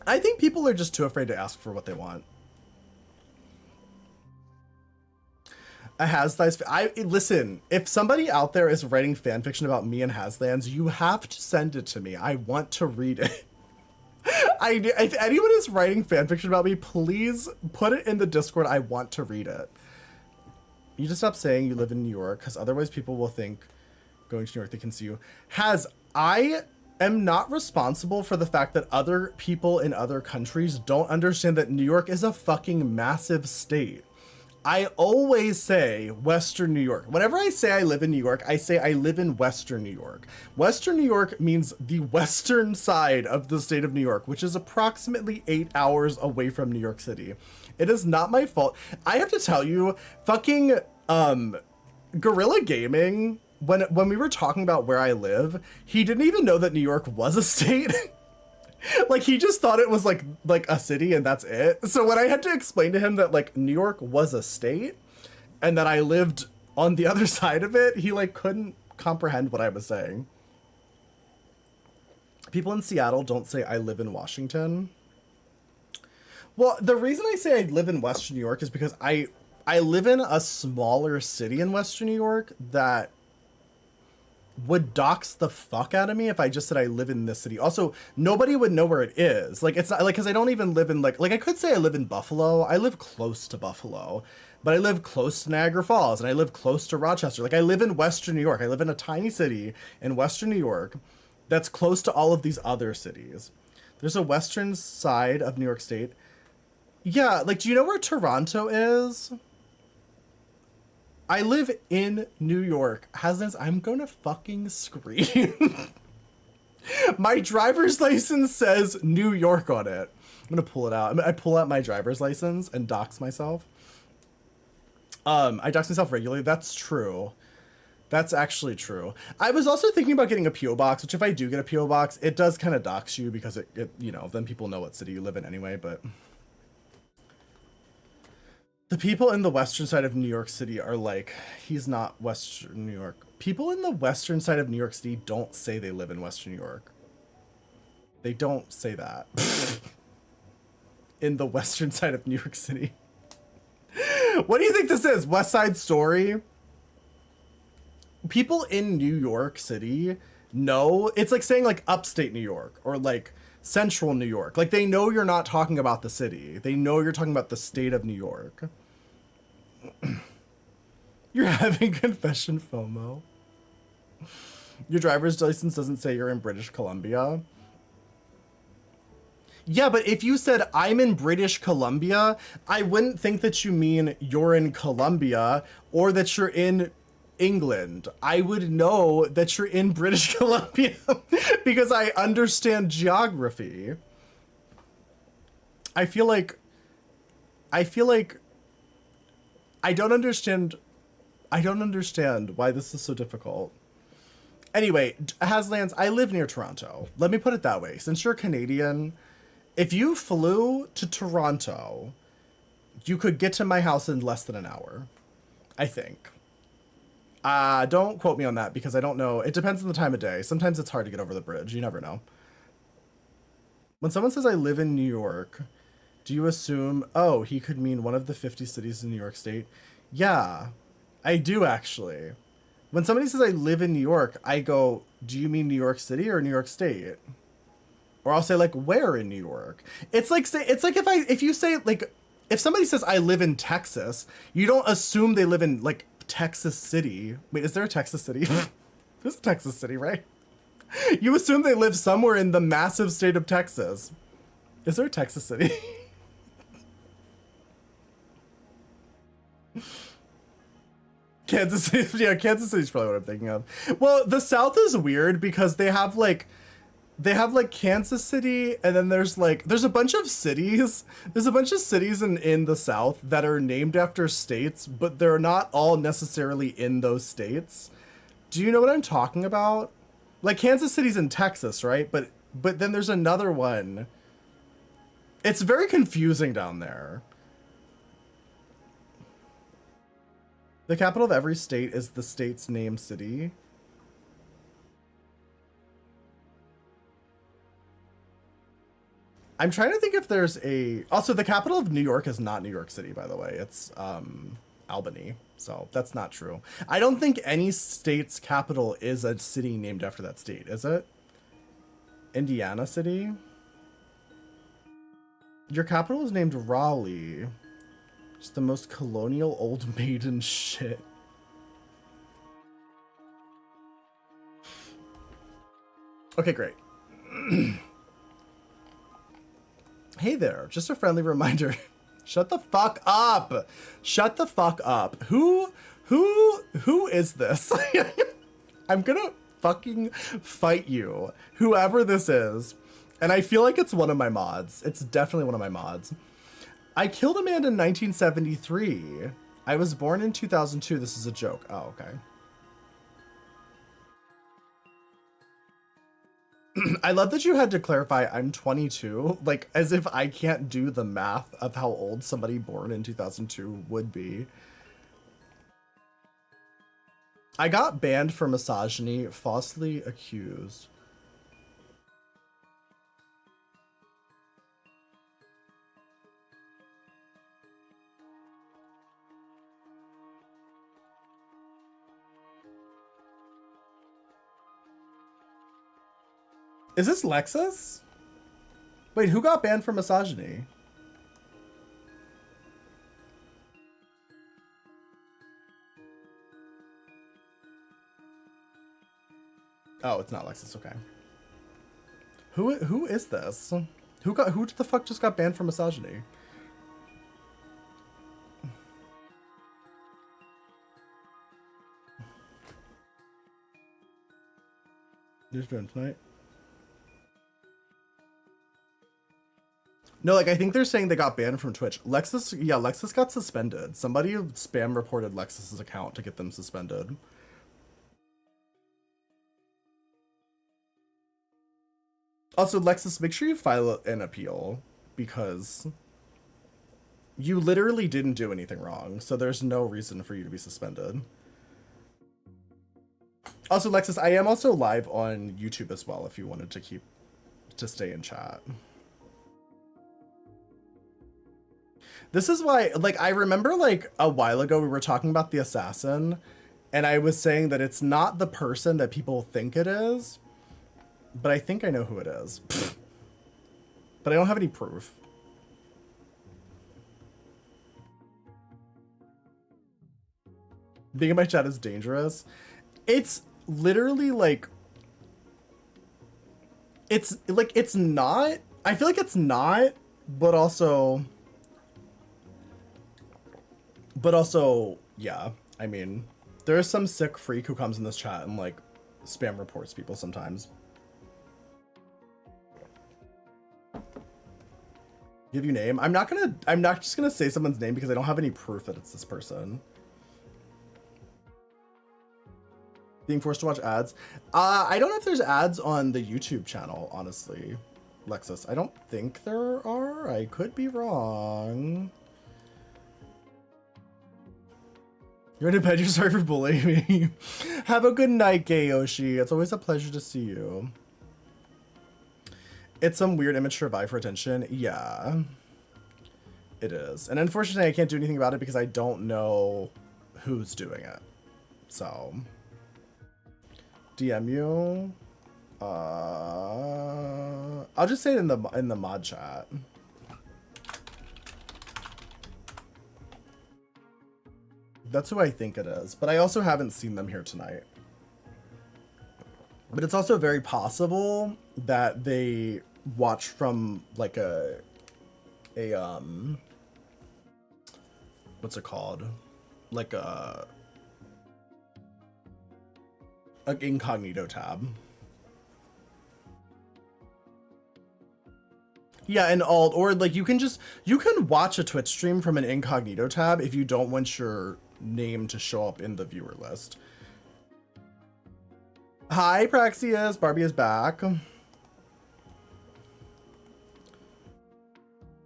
I think people are just too afraid to ask for what they want. Listen, if somebody out there is writing fan fiction about me and Haslands, you have to send it to me. I want to read it. If anyone is writing fan fiction about me, please put it in the Discord. I want to read it. You just stop saying you live in New York, because otherwise people will think going to New York they can see you. I am not responsible for the fact that other people in other countries don't understand that New York is a fucking massive state. I always say Western New York. Whenever I say I live in New York, I say I live in Western New York. Western New York means the western side of the state of New York, which is approximately 8 hours away from New York City. It is not my fault. I have to tell you, fucking Guerrilla Gaming, when we were talking about where I live, he didn't even know that New York was a state. Like, he just thought it was like a city and that's it. So when I had to explain to him that like New York was a state and that I lived on the other side of it, he like couldn't comprehend what I was saying. People in Seattle don't say I live in Washington. Well, the reason I say I live in Western New York is because I live in a smaller city in Western New York that would dox the fuck out of me if I just said I live in this city. Also, nobody would know where it is. Like, it's not like, because I don't even live in like I could say I live in Buffalo. I live close to Buffalo, but I live close to Niagara Falls and I live close to Rochester. Like, I live in Western New York. I live in a tiny city in Western New York that's close to all of these other cities. There's a western side of New York State. Yeah, like, do you know where Toronto is? I live in New York. Haslands, I'm gonna fucking scream. My driver's license says New York on it. I'm gonna pull it out. I pull out my driver's license and dox myself. I dox myself regularly. That's true. That's actually true. I was also thinking about getting a P.O. box, which if I do get a P.O. box, it does kind of dox you because it, you know, then people know what city you live in anyway, but... The people in the western side of New York City are like, he's not Western New York. People in the western side of New York City don't say they live in Western New York. They don't say that. In the western side of New York City. What do you think this is? West Side Story? People in New York City know, it's like saying like upstate New York or like central New York. Like, they know you're not talking about the city. They know you're talking about the state of New York. You're having confession FOMO. Your driver's license doesn't say you're in British Columbia. Yeah, but if you said I'm in British Columbia, I wouldn't think that you mean you're in Columbia or that you're in England. I would know that you're in British Columbia because I understand geography. I feel like I don't understand why this is so difficult. Anyway, Haslands, I live near Toronto. Let me put it that way. Since you're Canadian, if you flew to Toronto, you could get to my house in less than an hour, I think. Don't quote me on that because I don't know. It depends on the time of day. Sometimes it's hard to get over the bridge. You never know. When someone says I live in New York, do you assume, oh, he could mean one of the 50 cities in New York State? Yeah, I do actually. When somebody says I live in New York, I go, do you mean New York City or New York State? Or I'll say like, where in New York? It's like if you say like, if somebody says I live in Texas, you don't assume they live in like Texas City. Wait, is there a Texas City? There's a Texas City, right? You assume they live somewhere in the massive state of Texas. Is there a Texas City? Kansas City, yeah, Kansas City's probably what I'm thinking of. Well, the South is weird because they have like Kansas City, and then there's a bunch of cities. There's a bunch of cities in the South that are named after states, but they're not all necessarily in those states. Do you know what I'm talking about? Like Kansas City's in Texas, right? But then there's another one. It's very confusing down there. The capital of every state is the state's named city. I'm trying to think if there's a... Also, the capital of New York is not New York City, by the way. It's Albany. So that's not true. I don't think any state's capital is a city named after that state, is it? Indiana City? Your capital is named Raleigh. It's the most colonial old maiden shit. Okay, great. Hey there, just a friendly reminder. Shut the fuck up. Shut the fuck up. Who is this? I'm gonna fucking fight you, whoever this is. And I feel like it's one of my mods. It's definitely one of my mods. I killed a man in 1973. I was born in 2002. This is a joke. Oh, okay. I love that you had to clarify I'm 22, like as if I can't do the math of how old somebody born in 2002 would be. I got banned for misogyny, falsely accused. Is this Lexus? Wait, who got banned for misogyny? Oh, it's not Lexus, okay. Who is this? Who the fuck just got banned for misogyny? You're doing tonight? No, like I think they're saying they got banned from Twitch. Lexus, yeah, Lexus got suspended. Somebody spam reported Lexus's account to get them suspended. Also, Lexus, make sure you file an appeal because you literally didn't do anything wrong, so there's no reason for you to be suspended. Also, Lexus, I am also live on YouTube as well if you wanted to stay in chat. This is why, like, I remember like a while ago we were talking about the assassin and I was saying that it's not the person that people think it is, but I think I know who it is. But I don't have any proof. Being in my chat is dangerous. It's literally like, it's not, I feel like it's not, but also, yeah, I mean, there is some sick freak who comes in this chat and like spam reports people sometimes. Give you name? I'm not just gonna say someone's name because I don't have any proof that it's this person. Being forced to watch ads. I don't know if there's ads on the YouTube channel, honestly. Lexus, I don't think there are. I could be wrong. You're in bed, you're sorry for bullying me. Have a good night, Gayoshi. It's always a pleasure to see you. It's some weird immature vie for attention. Yeah, it is. And unfortunately, I can't do anything about it because I don't know who's doing it. So, DM you. I'll just say it in the mod chat. That's who I think it is, but I also haven't seen them here tonight. But it's also very possible that they watch from like a what's it called? Like an incognito tab. Yeah, an alt, or like you can watch a Twitch stream from an incognito tab if you don't want your name to show up in the viewer list. Hi, Praxius. Barbie is back.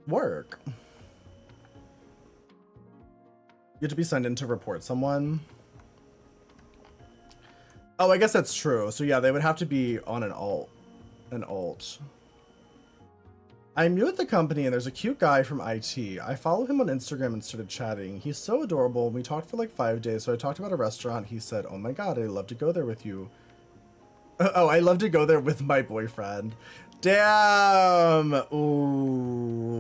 Work. You have to be signed in to report someone. Oh, I guess that's true. So yeah, they would have to be on an alt. I'm new at the company and there's a cute guy from IT. I follow him on Instagram and started chatting. He's so adorable. We talked for like 5 days. So I talked about a restaurant. He said, oh my God, I'd love to go there with you. Oh, I love to go there with my boyfriend. Damn. Ooh.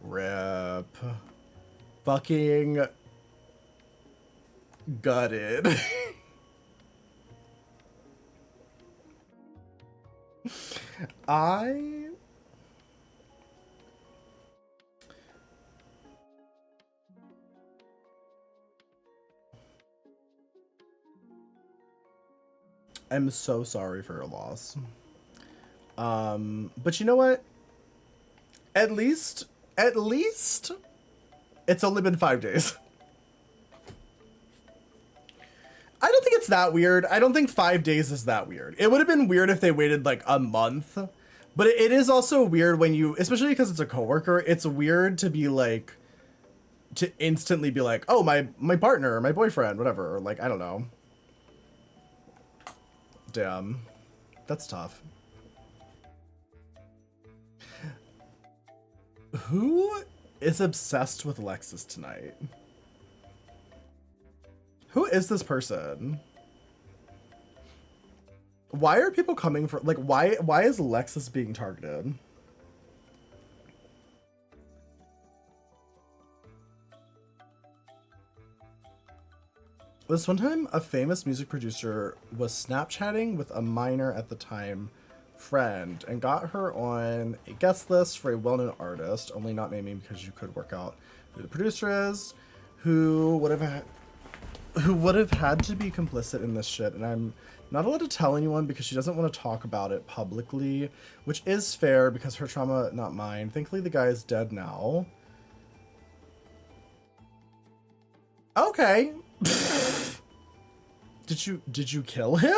Rip. Fucking gutted. I am so sorry for your loss. But you know what? At least it's only been 5 days. I don't think it's that weird. I don't think 5 days is that weird. It would have been weird if they waited like a month, but it is also weird when you, especially because it's a coworker, it's weird to be like, to instantly be like, oh, my partner, my boyfriend, whatever. Or like, I don't know. Damn. That's tough. Who is obsessed with Lexus tonight? Who is this person? Why are people coming for, like, why is Lexus being targeted? This one time, a famous music producer was Snapchatting with a minor at the time friend and got her on a guest list for a well-known artist, only not naming because you could work out who the producer is, who would have had to be complicit in this shit, and I'm not allowed to tell anyone because she doesn't want to talk about it publicly, which is fair because her trauma, not mine. Thankfully, the guy is dead now. Okay. Did you kill him?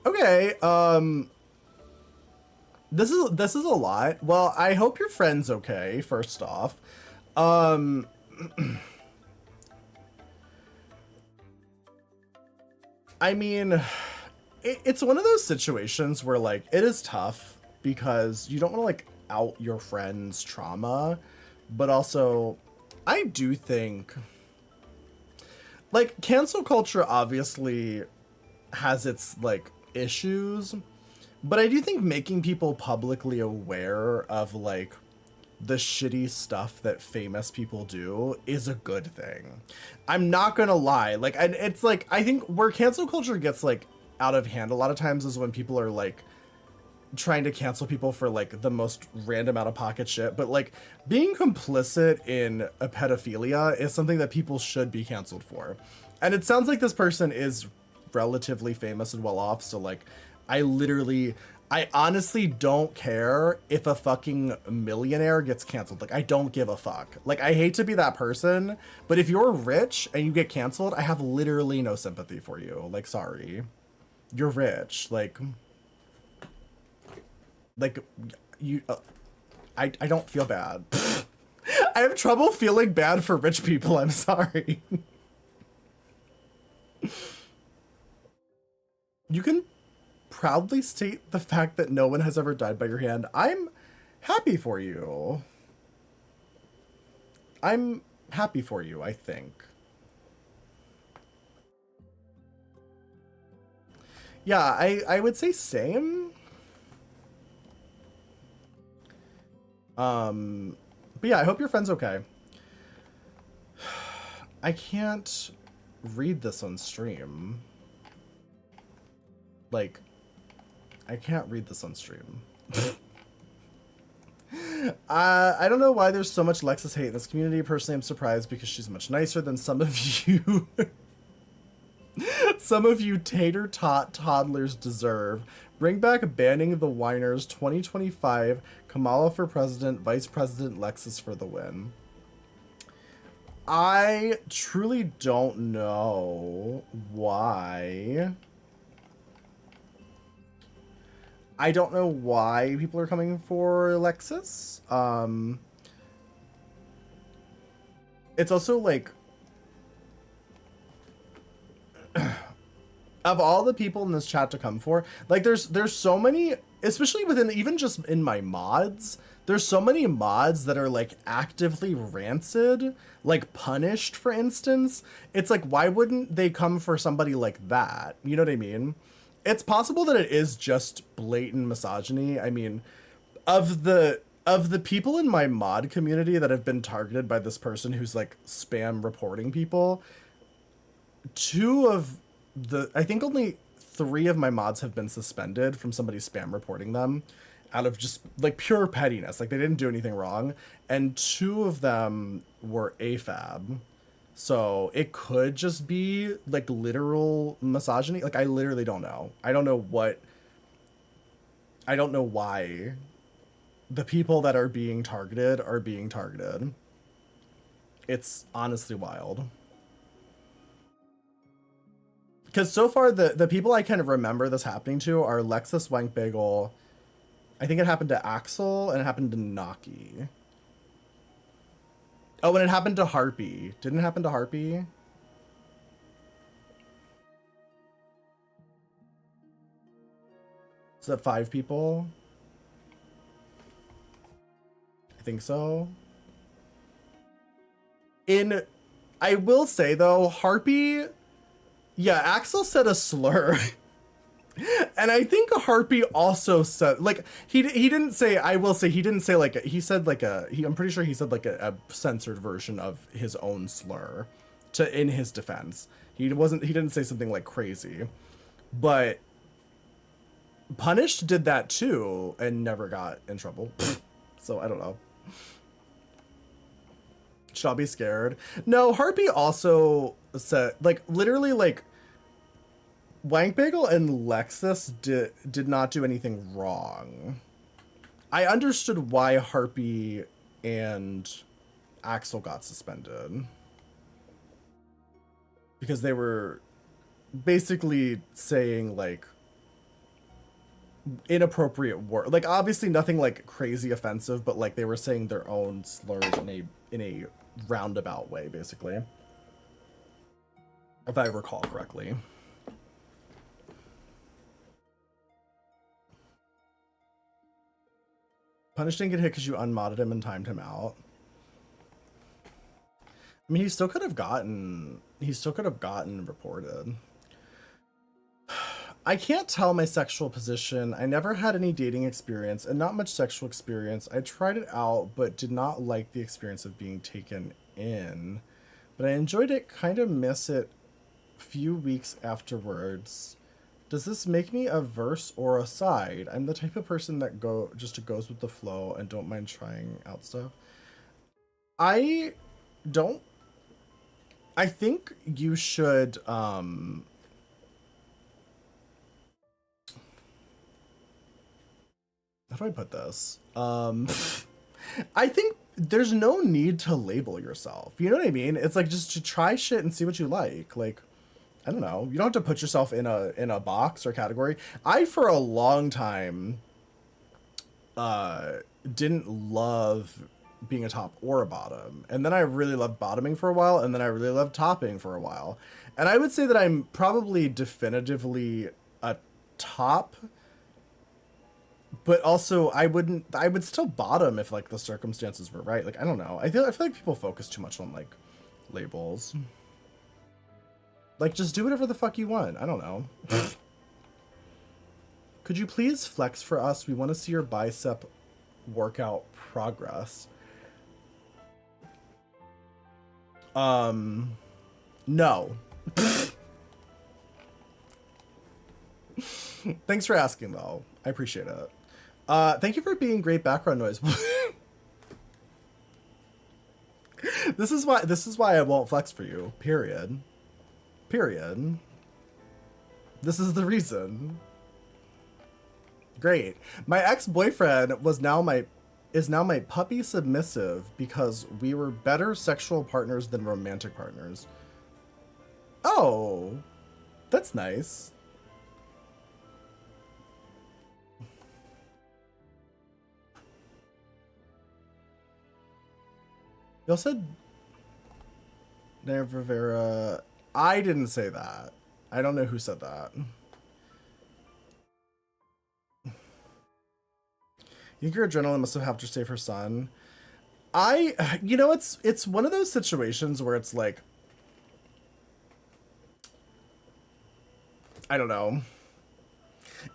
Okay, this is a lot. Well, I hope your friend's okay, first off. I mean, it's one of those situations where, like, it is tough because you don't want to, like, out your friend's trauma, but also, I do think, like, cancel culture obviously has its, like, issues, But I do think making people publicly aware of like the shitty stuff that famous people do is a good thing. I'm not gonna lie. Like, and it's like, I think where cancel culture gets like out of hand a lot of times is when people are like trying to cancel people for like the most random out of pocket shit. But like being complicit in a pedophilia is something that people should be canceled for. And it sounds like this person is relatively famous and well off. So like, I honestly don't care if a fucking millionaire gets canceled. Like, I don't give a fuck. Like, I hate to be that person, but if you're rich and you get canceled, I have literally no sympathy for you. Like, sorry. You're rich. Like you, I don't feel bad. I have trouble feeling bad for rich people. I'm sorry. You can proudly state the fact that no one has ever died by your hand. I'm happy for you. I'm happy for you, I think. Yeah, I would say same. But yeah, I hope your friend's okay. I can't read this on stream. Like, I can't read this on stream. I don't know why there's so much Lexus hate in this community. Personally, I'm surprised because she's much nicer than some of you. Some of you tater tot toddlers deserve. Bring back banning the whiners 2025. Kamala for president, Vice President Lexus for the win. I truly don't know why. I don't know why people are coming for Lexus. It's also like, of all the people in this chat to come for, like there's so many, especially within, even just in my mods, there's so many mods that are like actively rancid, like Punished, for instance. It's like, why wouldn't they come for somebody like that? You know what I mean? It's possible that it is just blatant misogyny. I mean, of the people in my mod community that have been targeted by this person who's like spam reporting people, I think only 3 of my mods have been suspended from somebody spam reporting them out of just like pure pettiness. Like they didn't do anything wrong. And 2 of them were AFAB. So it could just be like literal misogyny. Like I literally don't know. I don't know why the people that are being targeted are being targeted. It's honestly wild. Because so far, the people I kind of remember this happening to are Lexus, Wank Bagel. I think it happened to Axel, and it happened to Naki. Oh, and it happened to Harpy. Didn't it happen to Harpy? Is that 5 people? I think so. I will say though, Harpy, yeah, Axel said a slur. And I think Harpy also said, like, he didn't say, I will say, he didn't say like, he said like I'm pretty sure he said like a censored version of his own slur in his defense. He didn't say something like crazy, but Punished did that too and never got in trouble. So I don't know. Should I be scared? No, Harpy also said, like, literally, like, Wank Bagel and Lexus did not do anything wrong. I understood why Harpy and Axel got suspended. Because they were basically saying, like, inappropriate word. Like, obviously nothing, like, crazy offensive, but, like, they were saying their own slurs in a roundabout way, basically. If I recall correctly. Punish didn't get hit because you unmodded him and timed him out. I mean, he still could have gotten reported. I can't tell my sexual position. I never had any dating experience and not much sexual experience. I tried it out, but did not like the experience of being taken in. But I enjoyed it, kind of miss it few weeks afterwards. Does this make me a verse or a side? I'm the type of person that just goes with the flow and don't mind trying out stuff. I don't. I think you should. How do I put this? I think there's no need to label yourself. You know what I mean? It's like just to try shit and see what you like. Like, I don't know. You don't have to put yourself in a box or category. I for a long time didn't love being a top or a bottom. And then I really loved bottoming for a while, and then I really loved topping for a while. And I would say that I'm probably definitively a top, but also I would still bottom if like the circumstances were right. Like, I don't know. I feel like people focus too much on like labels. Like, just do whatever the fuck you want. I don't know. Could you please flex for us? We want to see your bicep workout progress. No. Thanks for asking, though. I appreciate it. Thank you for being great background noise. This is why I won't flex for you. Period. This is the reason. Great. My ex-boyfriend is now my puppy submissive because we were better sexual partners than romantic partners. Oh, that's nice. Y'all said Nair Rivera. I didn't say that. I don't know who said that. You think your adrenaline must have helped her save her son? You know, it's one of those situations where it's like, I don't know.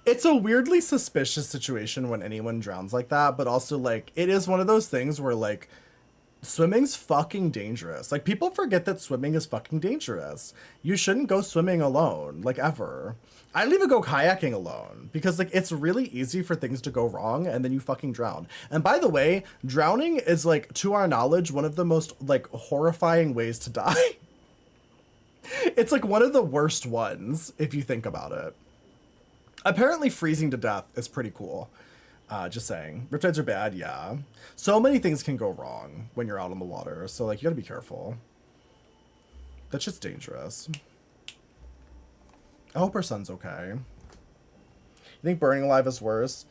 It's a weirdly suspicious situation when anyone drowns like that, but also like, it is one of those things where like, swimming's fucking dangerous. Like, people forget that swimming is fucking dangerous. You shouldn't go swimming alone, like, ever. I don't even go kayaking alone because, like, it's really easy for things to go wrong and then you fucking drown. And by the way, drowning is, like, to our knowledge, one of the most, like, horrifying ways to die. It's, like, one of the worst ones, if you think about it. Apparently, freezing to death is pretty cool. Just saying. Riptides are bad, yeah. So many things can go wrong when you're out on the water, so, like, you gotta be careful. That's just dangerous. I hope her son's okay. You think burning alive is worse?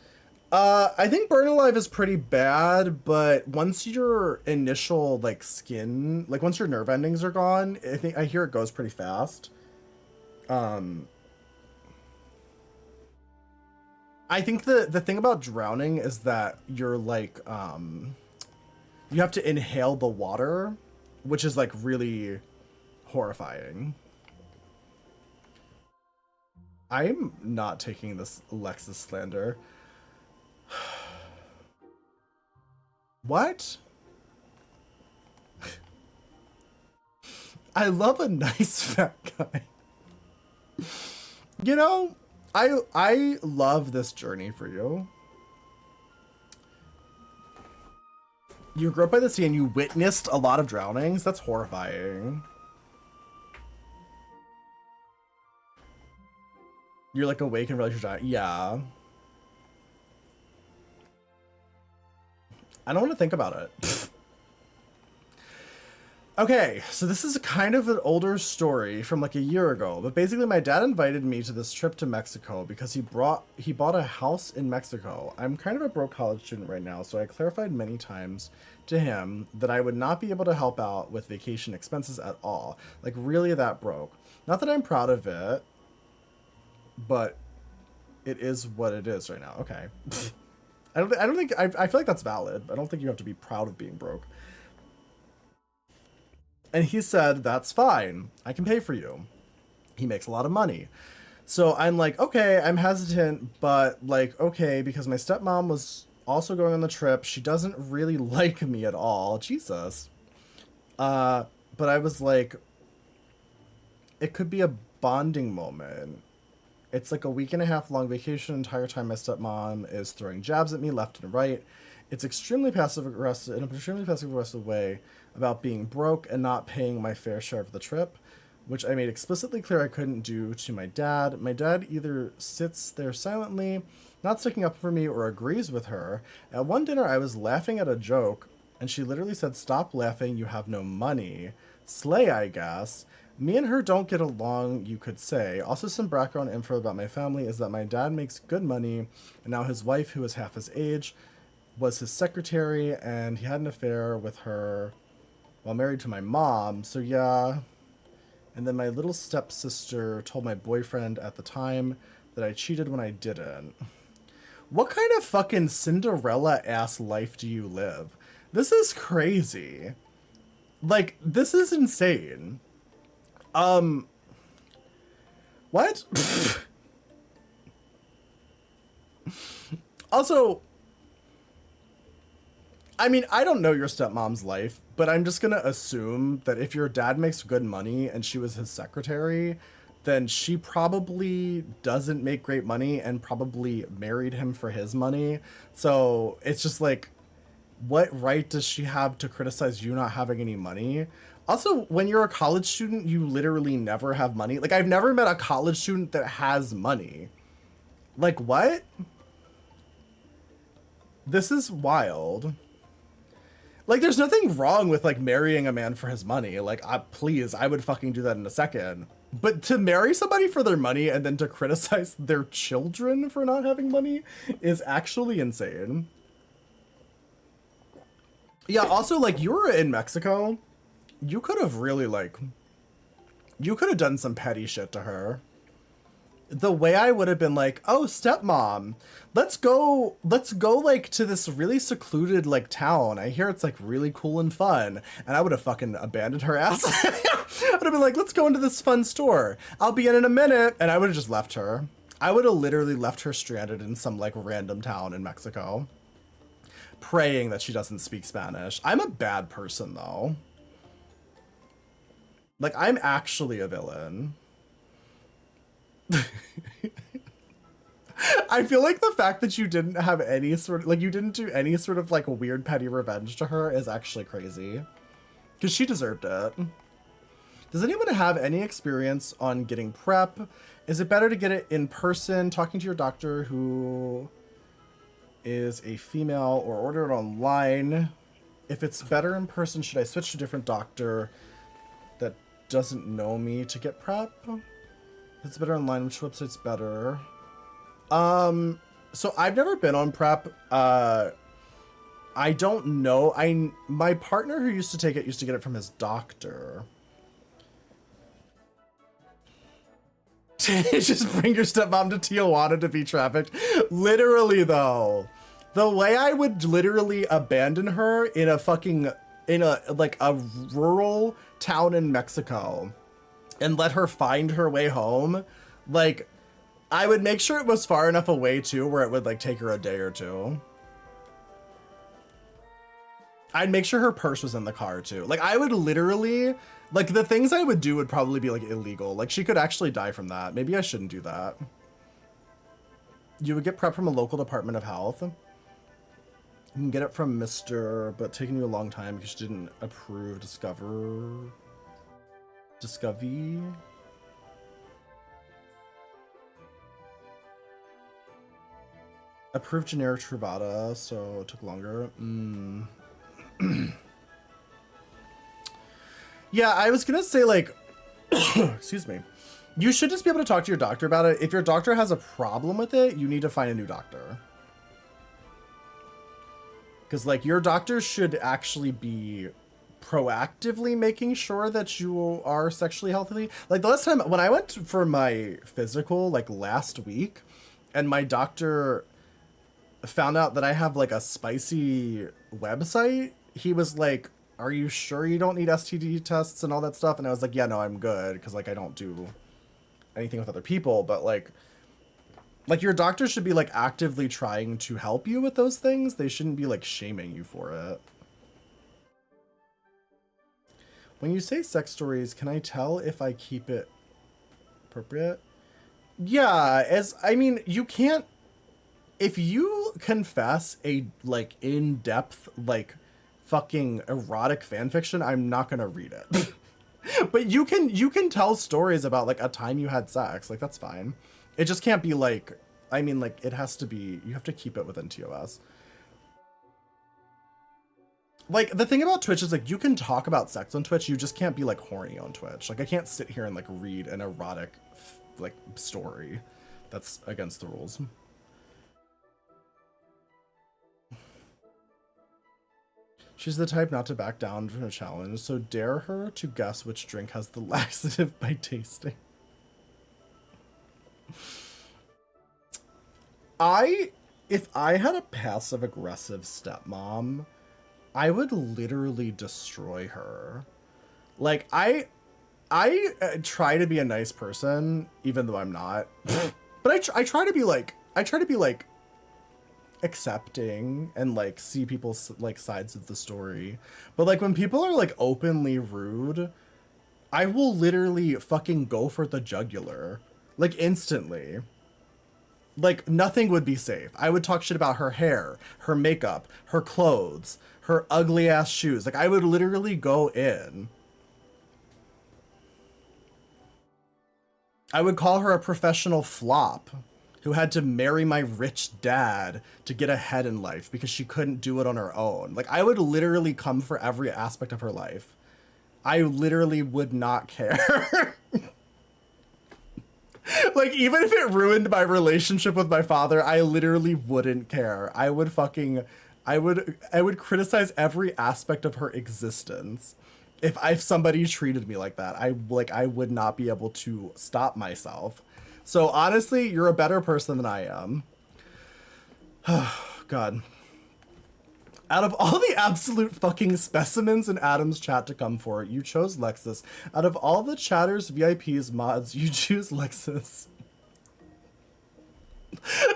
I think burning alive is pretty bad, but once your initial, like, skin, like, once your nerve endings are gone, I hear it goes pretty fast. I think the thing about drowning is that you're like, you have to inhale the water, which is like really horrifying. I'm not taking this Lexus slander. What? I love a nice fat guy. You know, I love this journey for you. You grew up by the sea and you witnessed a lot of drownings. That's horrifying. You're like awake and realize you're dying. Yeah. I don't want to think about it. Okay, so this is kind of an older story from like a year ago, but basically my dad invited me to this trip to Mexico because he bought a house in Mexico. I'm kind of a broke college student right now, so I clarified many times to him that I would not be able to help out with vacation expenses at all. Like, really that broke. Not that I'm proud of it, but it is what it is right now. Okay. I feel like that's valid. I don't think you have to be proud of being broke. And he said, that's fine. I can pay for you. He makes a lot of money. So I'm like, okay, I'm hesitant, but like, okay, because my stepmom was also going on the trip. She doesn't really like me at all. Jesus. Uh, but I was like, it could be a bonding moment. It's like a week and a half long vacation. Entire time my stepmom is throwing jabs at me left and right. It's extremely passive aggressive in an extremely passive aggressive way about being broke and not paying my fair share of the trip, which I made explicitly clear I couldn't do to my dad. My dad either sits there silently, not sticking up for me, or agrees with her. At one dinner, I was laughing at a joke, and she literally said, "Stop laughing, you have no money." Slay, I guess. Me and her don't get along, you could say. Also, some background info about my family is that my dad makes good money, and now his wife, who is half his age, was his secretary, and he had an affair with her while married to my mom. So, yeah. And then my little stepsister told my boyfriend at the time that I cheated when I didn't. What kind of fucking Cinderella-ass life do you live? This is crazy. Like, this is insane. What? Also, I mean, I don't know your stepmom's life, but I'm just gonna assume that if your dad makes good money and she was his secretary, then she probably doesn't make great money and probably married him for his money. So it's just like, what right does she have to criticize you not having any money? Also, when you're a college student, you literally never have money. Like, I've never met a college student that has money. Like, what? This is wild. Like, there's nothing wrong with, like, marrying a man for his money. Like, please, I would fucking do that in a second. But to marry somebody for their money and then to criticize their children for not having money is actually insane. Yeah, also, like, you were in Mexico. You could have really, like, you could have done some petty shit to her. The way I would have been like, oh, stepmom, let's go, like, to this really secluded, like, town. I hear it's, like, really cool and fun. And I would have fucking abandoned her ass. I would have been like, let's go into this fun store. I'll be in a minute. And I would have just left her. I would have literally left her stranded in some, like, random town in Mexico, praying that she doesn't speak Spanish. I'm a bad person, though. Like, I'm actually a villain. I feel like the fact that you didn't have any sort of, like, you didn't do any sort of, like, weird petty revenge to her is actually crazy. Because she deserved it. Does anyone have any experience on getting PrEP? Is it better to get it in person, talking to your doctor who is a female, or order it online? If it's better in person, should I switch to a different doctor that doesn't know me to get PrEP? If it's better online, which website's better? So I've never been on PrEP. I don't know. My partner who used to take it used to get it from his doctor. Just bring your stepmom to Tijuana to be trafficked. Literally, though. The way I would literally abandon her in a fucking, like, a rural town in Mexico and let her find her way home, like, I would make sure it was far enough away, too, where it would, like, take her a day or two. I'd make sure her purse was in the car, too. Like, I would literally, like, the things I would do would probably be, like, illegal. Like, she could actually die from that. Maybe I shouldn't do that. You would get PrEP from a local Department of Health. You can get it from Mr., but taking you a long time because she didn't approve Discovery. Approved generic Truvada, so it took longer. Yeah, I was gonna say, like, excuse me. You should just be able to talk to your doctor about it. If your doctor has a problem with it, you need to find a new doctor. Because, like, your doctor should actually be proactively making sure that you are sexually healthy. Like, the last time, when I went for my physical, like, last week, and my doctor found out that I have, like, a spicy website, he was like, are you sure you don't need STD tests and all that stuff? And I was like, yeah, no, I'm good. Because, like, I don't do anything with other people, but like your doctor should be like actively trying to help you with those things. They shouldn't be like shaming you for it. When you say sex stories, can I tell if I keep it appropriate? Yeah, I mean, you can't, if you confess a like in-depth like fucking erotic fanfiction, I'm not gonna read it. But you can tell stories about like a time you had sex, like that's fine. It just can't be like, I mean, like it has to be, you have to keep it within TOS. Like the thing about Twitch is like you can talk about sex on Twitch, you just can't be like horny on Twitch. Like I can't sit here and like read an erotic like story. That's against the rules. She's the type not to back down from a challenge, so dare her to guess which drink has the laxative by tasting. If I had a passive aggressive stepmom, I would literally destroy her. Like I try to be a nice person, even though I'm not. But I try to be like accepting and like see people's like sides of the story. But like when people are like openly rude, I will literally fucking go for the jugular, like instantly. Like nothing would be safe. I would talk shit about her hair, her makeup, her clothes, her ugly ass shoes. Like I would literally go in. I would call her a professional flop who had to marry my rich dad to get ahead in life because she couldn't do it on her own. Like I would literally come for every aspect of her life. I literally would not care. Like even if it ruined my relationship with my father, I literally wouldn't care. I would criticize every aspect of her existence. If somebody treated me like that, I would not be able to stop myself. So honestly, you're a better person than I am. God. Out of all the absolute fucking specimens in Adam's chat to come for, you chose Lexus. Out of all the chatters, VIPs, mods, you choose Lexus.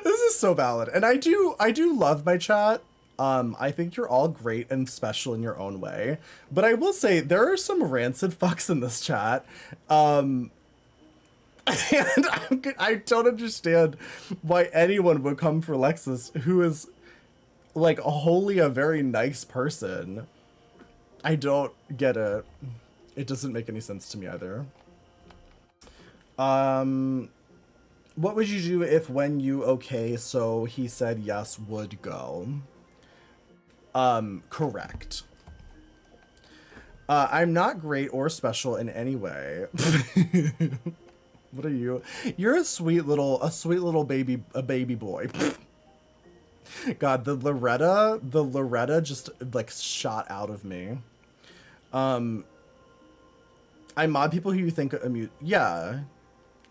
This is so valid. And I do love my chat. I think you're all great and special in your own way. But I will say there are some rancid fucks in this chat. And I don't understand why anyone would come for Lexus, who is like wholly a very nice person. I don't get it. It doesn't make any sense to me either. What would you do if when you okay, so he said yes would go? Correct. I'm not great or special in any way. What are you? You're a sweet little baby boy. God, the Loretta just like shot out of me. I mod people who you think amuse. Yeah,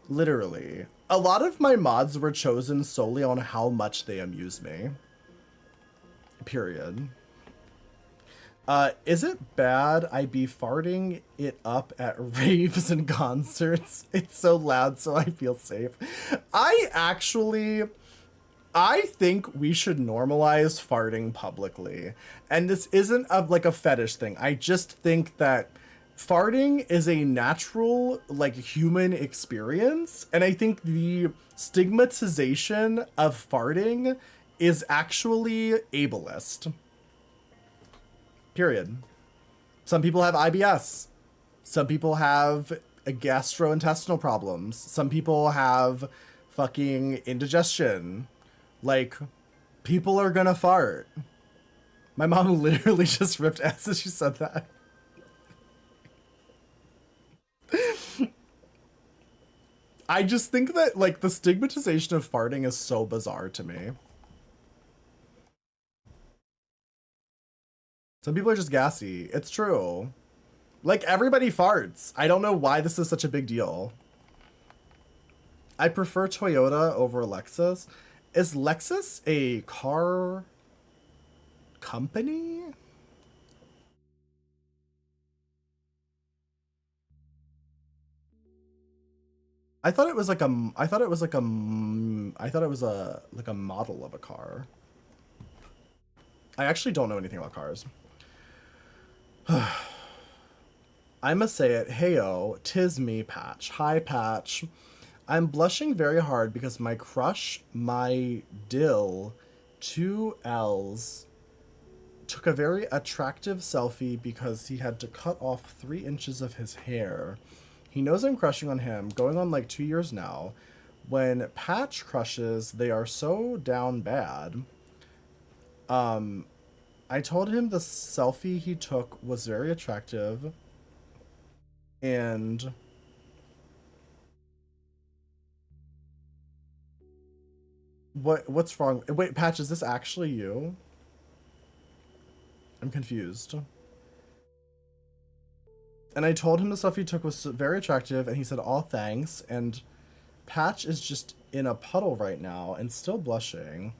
literally. A lot of my mods were chosen solely on how much they amuse me. Period. Is it bad I be farting it up at raves and concerts? It's so loud, so I feel safe. I think we should normalize farting publicly. And this isn't like a fetish thing. I just think that farting is a natural, like, human experience. And I think the stigmatization of farting is actually ableist. Period. Some people have IBS. Some people have gastrointestinal problems. Some people have fucking indigestion. Like, people are gonna fart. My mom literally just ripped ass as she said that. I just think that, like, the stigmatization of farting is so bizarre to me. Some people are just gassy. It's true. Like, everybody farts. I don't know why this is such a big deal. I prefer Toyota over Lexus. Is Lexus a car company? I thought it was like a. I thought it was like a. I thought it was a like a model of a car. I actually don't know anything about cars. I must say it. Heyo, 'tis me, Patch. Hi, Patch. I'm blushing very hard because my crush, my dill, 2 L's, took a very attractive selfie because he had to cut off 3 inches of his hair. He knows I'm crushing on him, going on like 2 years now. When Patch crushes, they are so down bad. I told him the selfie he took was very attractive. And what's wrong? Wait, Patch, is this actually you? I'm confused. And I told him the stuff he took was very attractive, and he said, "All thanks." And Patch is just in a puddle right now and still blushing.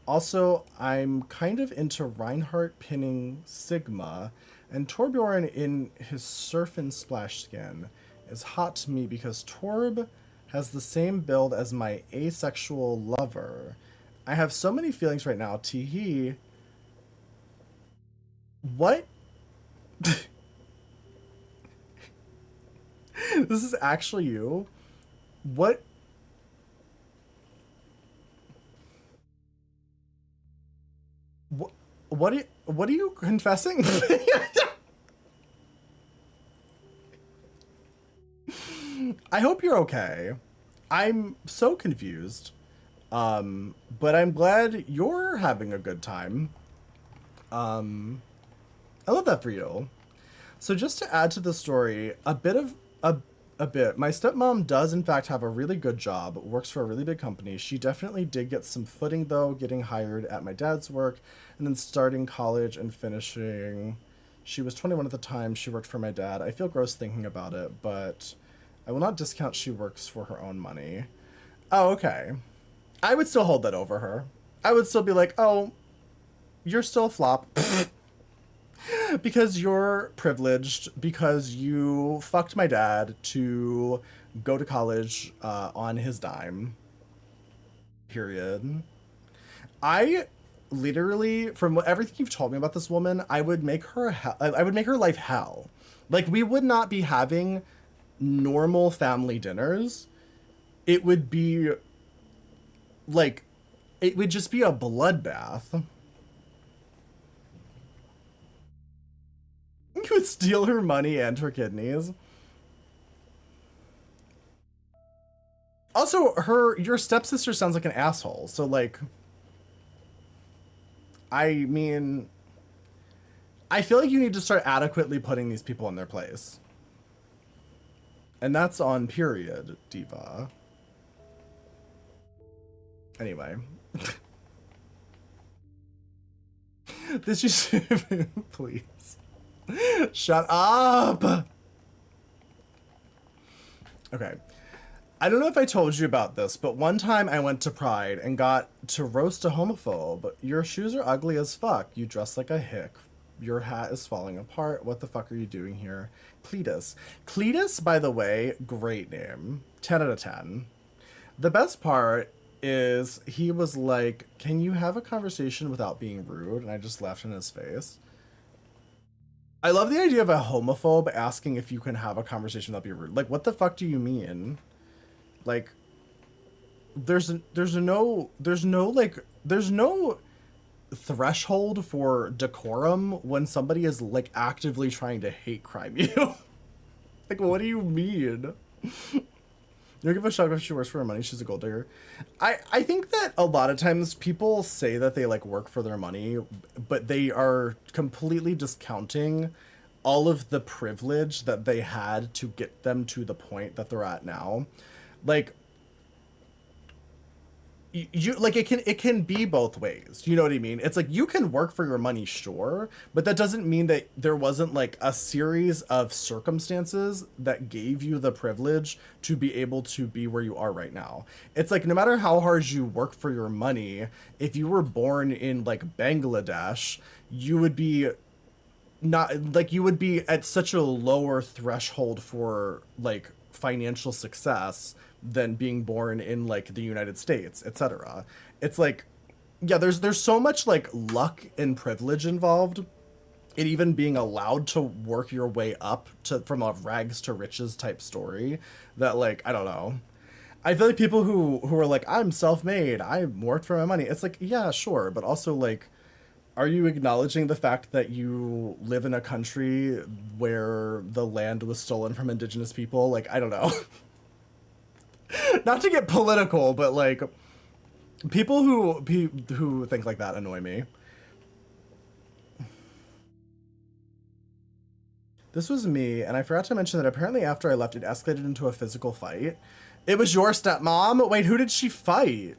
Also, I'm kind of into Reinhardt pinning Sigma, and Torbjorn in his surf and splash skin is hot to me because Torb has the same build as my asexual lover. I have so many feelings right now. Teehee. What? This is actually you? What? What are you confessing? I hope you're okay. I'm so confused. But I'm glad you're having a good time. I love that for you. So just to add to the story, a bit. My stepmom does in fact have a really good job, works for a really big company. She definitely did get some footing though, getting hired at my dad's work and then starting college and finishing. She was 21 at the time. She worked for my dad. I feel gross thinking about it, but I will not discount she works for her own money. Oh, okay. I would still hold that over her. I would still be like, oh, you're still a flop. Because you're privileged, because you fucked my dad to go to college on his dime. Period. I literally, from everything you've told me about this woman, I would make her I would make her life hell. Like, we would not be having normal family dinners. It would be like, it would just be a bloodbath. You would steal her money and her kidneys. Also, your stepsister sounds like an asshole. So, like, I mean, I feel like you need to start adequately putting these people in their place. And that's on period, diva. Anyway. This just... Please. Shut up! Okay. I don't know if I told you about this, but one time I went to Pride and got to roast a homophobe. Your shoes are ugly as fuck. You dress like a hick. Your hat is falling apart. What the fuck are you doing here? Cletus. Cletus, by the way, great name. 10 out of 10. The best part is he was like, "Can you have a conversation without being rude?" And I just laughed in his face. I love the idea of a homophobe asking if you can have a conversation without being rude. Like, what the fuck do you mean? Like, there's no threshold for decorum when somebody is like actively trying to hate crime you. Like, what do you mean? You don't give a fuck if she works for her money. She's a gold digger. I think that a lot of times people say that they like work for their money, but they are completely discounting all of the privilege that they had to get them to the point that they're at now. Like, you like, it can be both ways. You know what I mean? It's like, you can work for your money, sure, but that doesn't mean that there wasn't like a series of circumstances that gave you the privilege to be able to be where you are right now. It's like, no matter how hard you work for your money, if you were born in like Bangladesh, you would be not like, you would be at such a lower threshold for like financial success than being born in like the United States, etc. It's like, yeah, there's so much like luck and privilege involved in even being allowed to work your way up to from a rags to riches type story that like, I don't know. I feel like people who are like, I'm self-made, I worked for my money. It's like, yeah, sure, but also like, are you acknowledging the fact that you live in a country where the land was stolen from indigenous people? Like, I don't know. Not to get political, but like, people who think like that annoy me. This was me, and I forgot to mention that apparently after I left, it escalated into a physical fight. It was your stepmom? Wait, who did she fight?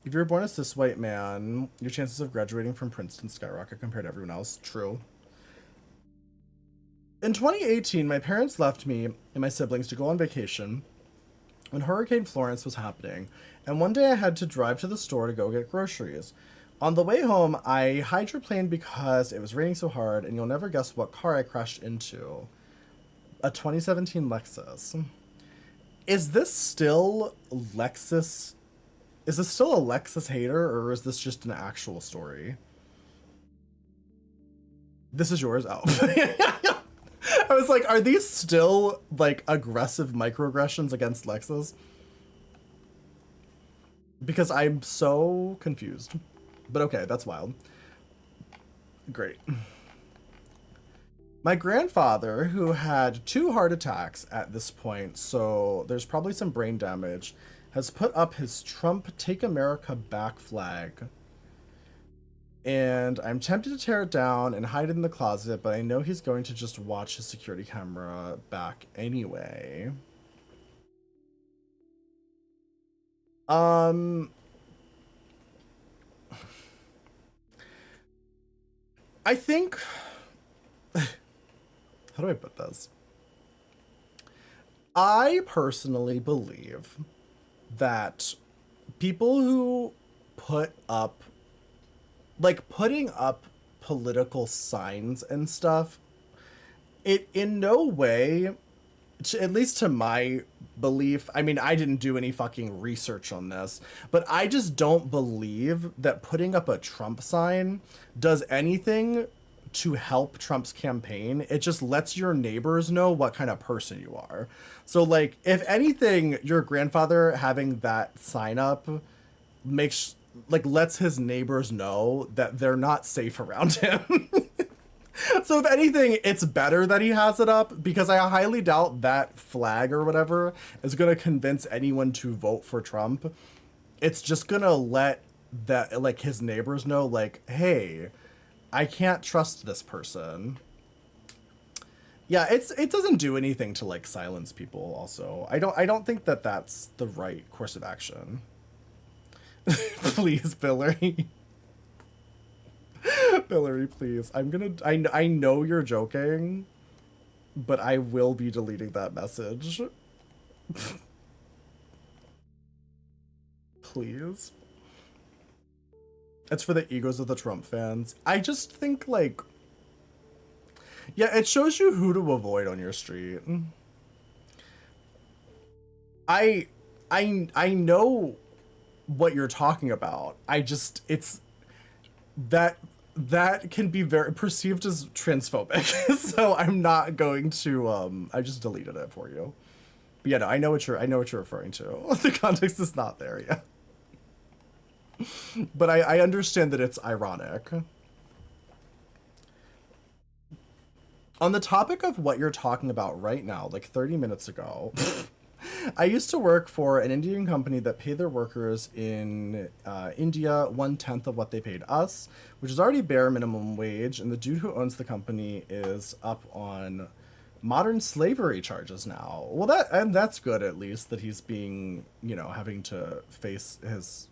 If you're born a cis white man, your chances of graduating from Princeton skyrocket compared to everyone else. True. In 2018, my parents left me and my siblings to go on vacation when Hurricane Florence was happening, and one day I had to drive to the store to go get groceries. On the way home, I hydroplaned because it was raining so hard, and you'll never guess what car I crashed into. A 2017 Lexus. Is this still Lexus? Is this still a Lexus hater, or is this just an actual story? This is yours? Oh. I was like, are these still, like, aggressive microaggressions against Lexus? Because I'm so confused. But okay, that's wild. Great. My grandfather, who had 2 heart attacks at this point, so there's probably some brain damage, has put up his Trump Take America Back flag. And I'm tempted to tear it down and hide it in the closet, but I know he's going to just watch his security camera back anyway. I think... How do I put this? I personally believe that people who put up, like, putting up political signs and stuff, it in no way, at least to my belief, I mean, I didn't do any fucking research on this, but I just don't believe that putting up a Trump sign does anything to help Trump's campaign. It just lets your neighbors know what kind of person you are. So, like, if anything, your grandfather having that sign up makes, like, lets his neighbors know that they're not safe around him. So if anything, it's better that he has it up, because I highly doubt that flag or whatever is going to convince anyone to vote for Trump. It's just going to let that, like, his neighbors know, like, hey, I can't trust this person. Yeah, it doesn't do anything to, like, silence people also. I don't think that that's the right course of action. Please, Billary. Billary, please. I know you're joking, but I will be deleting that message. Please. It's for the egos of the Trump fans. I just think, like, yeah, it shows you who to avoid on your street. I know what you're talking about. It's that can be very perceived as transphobic. So I'm not going to I just deleted it for you. But yeah, no, I know what you're referring to. The context is not there yet. But I understand that it's ironic. On the topic of what you're talking about right now, like 30 minutes ago, I used to work for an Indian company that paid their workers in India 1/10 of what they paid us, which is already bare minimum wage, and the dude who owns the company is up on modern slavery charges now. Well, that's good, at least, that he's being, you know, having to face his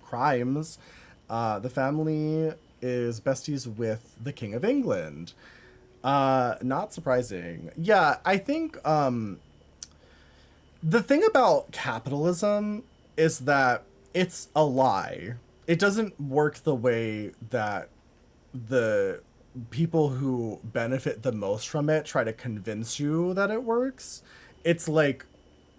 crimes. The family is besties with the King of England. Not surprising. Yeah, I think the thing about capitalism is that it's a lie. it doesn't work the way that the people who benefit the most from it try to convince you that it works. It's like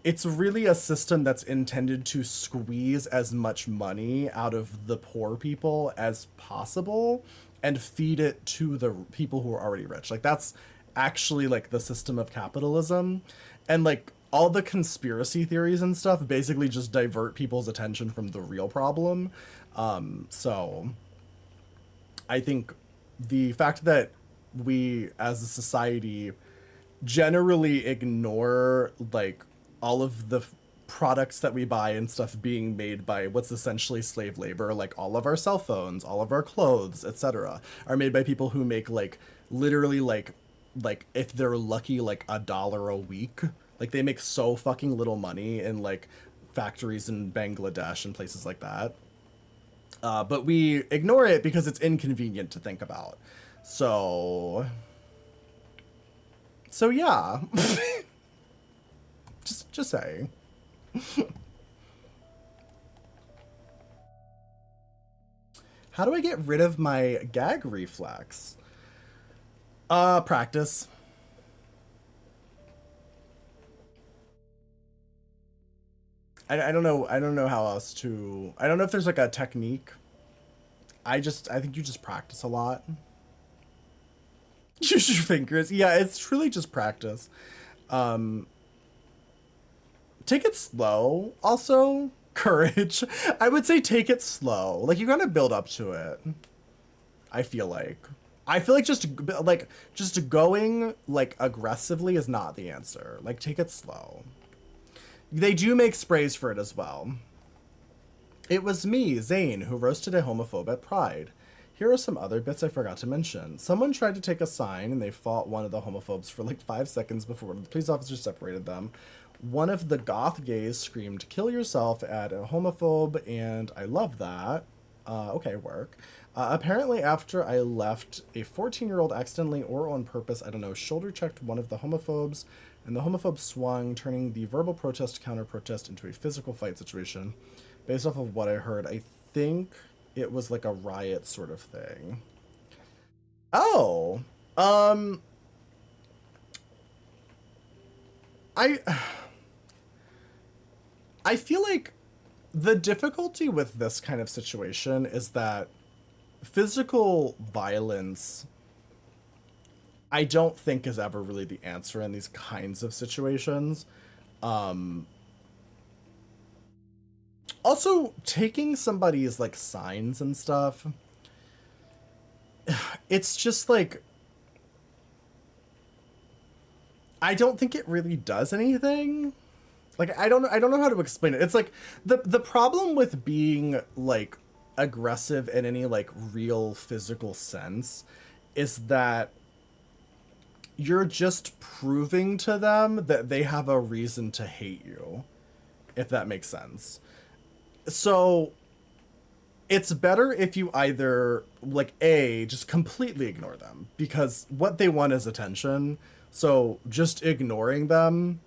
it's really a system that's intended to squeeze as much money out of the poor people as possible and feed it to the people who are already rich. Like that's actually like the system of capitalism. And like all the conspiracy theories and stuff basically just divert people's attention from the real problem. So I think the fact that we as a society generally ignore like all of the products that we buy and stuff being made by what's essentially slave labor, like all of our cell phones, all of our clothes, etc., are made by people who make like literally like if they're lucky like $1 a week. Like they make so fucking little money in like factories in Bangladesh and places like that. But we ignore it because it's inconvenient to think about. So yeah. just saying. How do I get rid of my gag reflex? Practice. I don't know. I don't know how else to. I don't know if there's like a technique. I think you just practice a lot. Use your fingers. Yeah, it's truly just practice. Um, Take it slow. Also, courage. I would say take it slow. Like you gotta build up to it. I feel like. I feel like just going like aggressively is not the answer. Like take it slow. They do make sprays for it as well. It was me, Zane, who roasted a homophobe at Pride. Here are some other bits I forgot to mention. Someone tried to take a sign and they fought one of the homophobes for like 5 seconds before the police officers separated them. One of the goth gays screamed, "Kill yourself" at a homophobe, and I love that. Okay, work. Apparently, after I left, a 14-year-old accidentally or on purpose, I don't know, shoulder checked one of the homophobes, and the homophobe swung, turning the verbal protest counter protest into a physical fight situation. Based off of what I heard, I think it was like a riot sort of thing. Oh, I I feel like the difficulty with this kind of situation is that physical violence I don't think is ever really the answer in these kinds of situations. Um Also taking somebody's like signs and stuff, it's just like I don't think it really does anything. Like I don't know how to explain it. It's like the problem with being like aggressive in any like real physical sense is that you're just proving to them that they have a reason to hate you, if that makes sense. So it's better if you either like a just completely ignore them because what they want is attention. So just ignoring them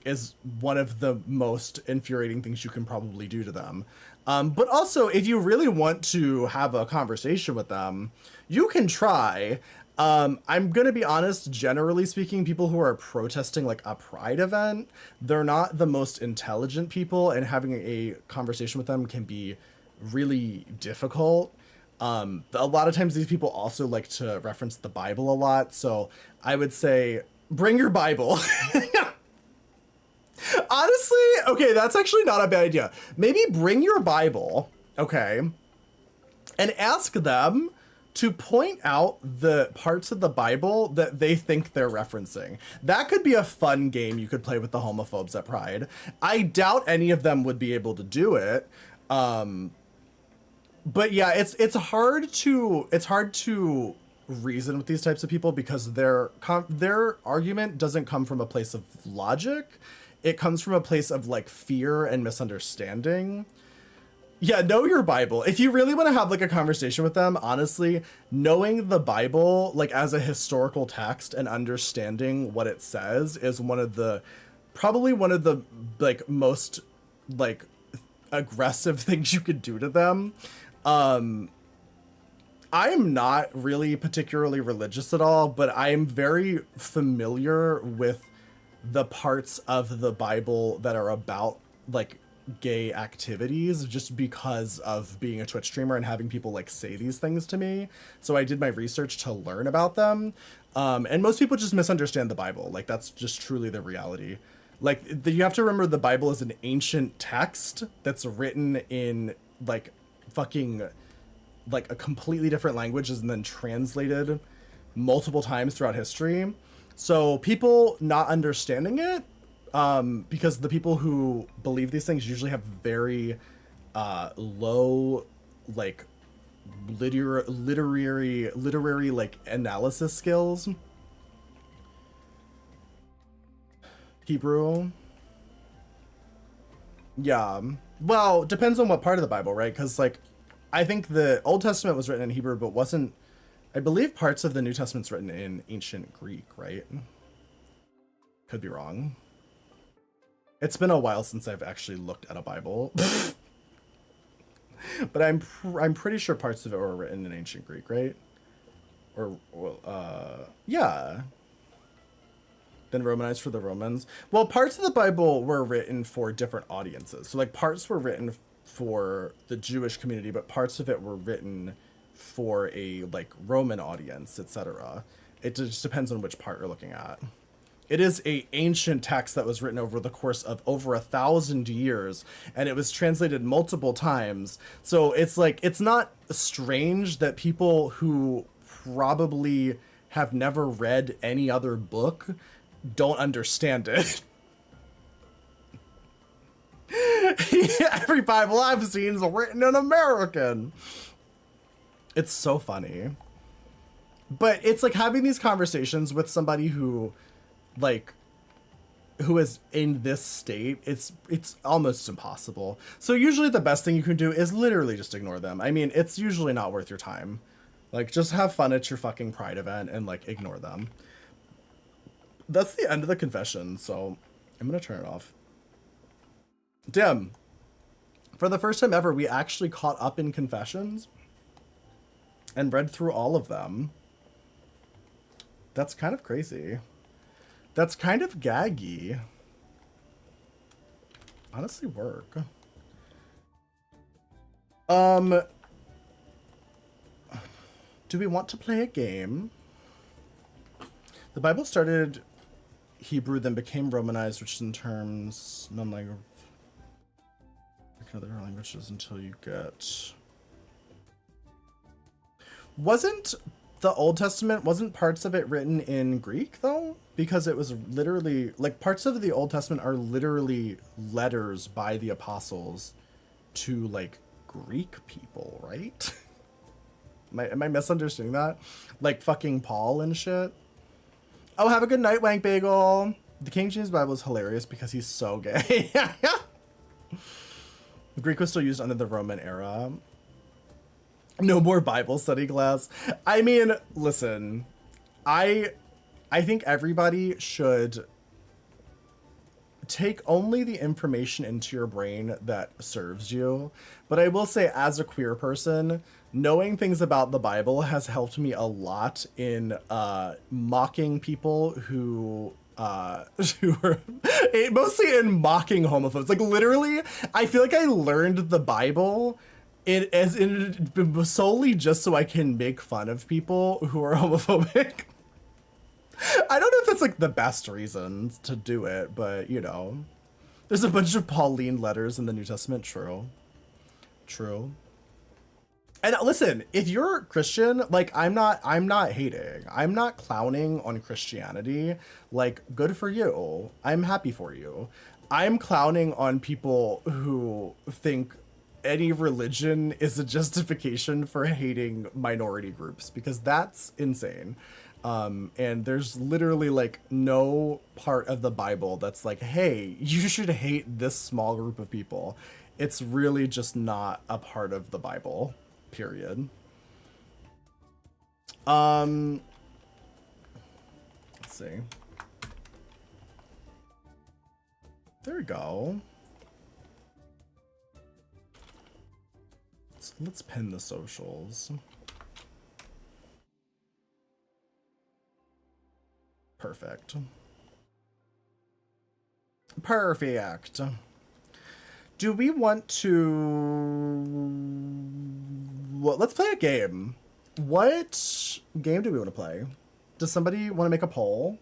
is one of the most infuriating things you can probably do to them. But also, if you really want to have a conversation with them, you can try. I'm going to be honest, generally speaking, people who are protesting like a pride event, they're not the most intelligent people, and having a conversation with them can be really difficult. A lot of times these people also like to reference the Bible a lot. So I would say bring your Bible. Honestly, okay, that's actually not a bad idea. Maybe bring your Bible, okay, and ask them to point out the parts of the Bible that they think they're referencing. That could be a fun game you could play with the homophobes at Pride. I doubt any of them would be able to do it. But yeah, it's hard to reason with these types of people because their argument doesn't come from a place of logic. It comes from a place of like fear and misunderstanding. Yeah, know your Bible. If you really want to have like a conversation with them, honestly, knowing the Bible like as a historical text and understanding what it says is probably one of the like most like aggressive things you could do to them. I am not really particularly religious at all, but I am very familiar with the parts of the Bible that are about like gay activities just because of being a Twitch streamer and having people like say these things to me. So I did my research to learn about them. And most people just misunderstand the Bible. Like that's just truly the reality. Like you have to remember the Bible is an ancient text that's written in like fucking like a completely different language and then translated multiple times throughout history. So people not understanding it, because the people who believe these things usually have very low like literary like analysis skills. Hebrew. Yeah. Well, depends on what part of the Bible, right? Because like I think the Old Testament was written in Hebrew, but wasn't, I believe parts of the New Testament's written in ancient Greek, right? Could be wrong. It's been a while since I've actually looked at a Bible. But I'm pretty sure parts of it were written in ancient Greek, right? Or, well, yeah. Then Romanized for the Romans. Well, parts of the Bible were written for different audiences. So like parts were written for the Jewish community, but parts of it were written for a like Roman audience, etc. It just depends on which part you're looking at. It is a ancient text that was written over the course of over 1,000 years, and it was translated multiple times. So it's like, it's not strange that people who probably have never read any other book don't understand it. Every Bible I've seen is written in American. It's so funny. But it's like having these conversations with somebody who is in this state, it's almost impossible. So usually the best thing you can do is literally just ignore them. I mean, it's usually not worth your time. Like, just have fun at your fucking Pride event and like ignore them. That's the end of the confession, so I'm gonna turn it off. Damn. For the first time ever, we actually caught up in confessions and read through all of them. That's kind of crazy. That's kind of gaggy. Honestly, work. Do we want to play a game? The Bible started Hebrew, then became Romanized, which in terms non-language other languages until you get. Wasn't the Old Testament, wasn't parts of it written in Greek though? Because it was literally like parts of the Old Testament are literally letters by the apostles to like Greek people, right? Am I misunderstanding that? Like fucking Paul and shit. Oh, have a good night, Wank Bagel. The King James Bible is hilarious because he's so gay. The Greek was still used under the Roman era. No more Bible study class. I mean, listen, I think everybody should take only the information into your brain that serves you. But I will say, as a queer person, knowing things about the Bible has helped me a lot in mocking people who are mostly in mocking homophobes. Like literally, I feel like I learned the Bible solely just so I can make fun of people who are homophobic. I don't know if that's like the best reason to do it, but you know, there's a bunch of Pauline letters in the New Testament. True. And listen, if you're Christian, like I'm not hating. I'm not clowning on Christianity. Like, good for you. I'm happy for you. I'm clowning on people who think any religion is a justification for hating minority groups, because that's insane. And there's literally like no part of the Bible that's like, hey, you should hate this small group of people. It's really just not a part of the Bible. Period. Let's see. There we go. Let's pin the socials. Perfect. Perfect. Do we want to... Well, let's play a game. What game do we want to play? Does somebody want to make a poll?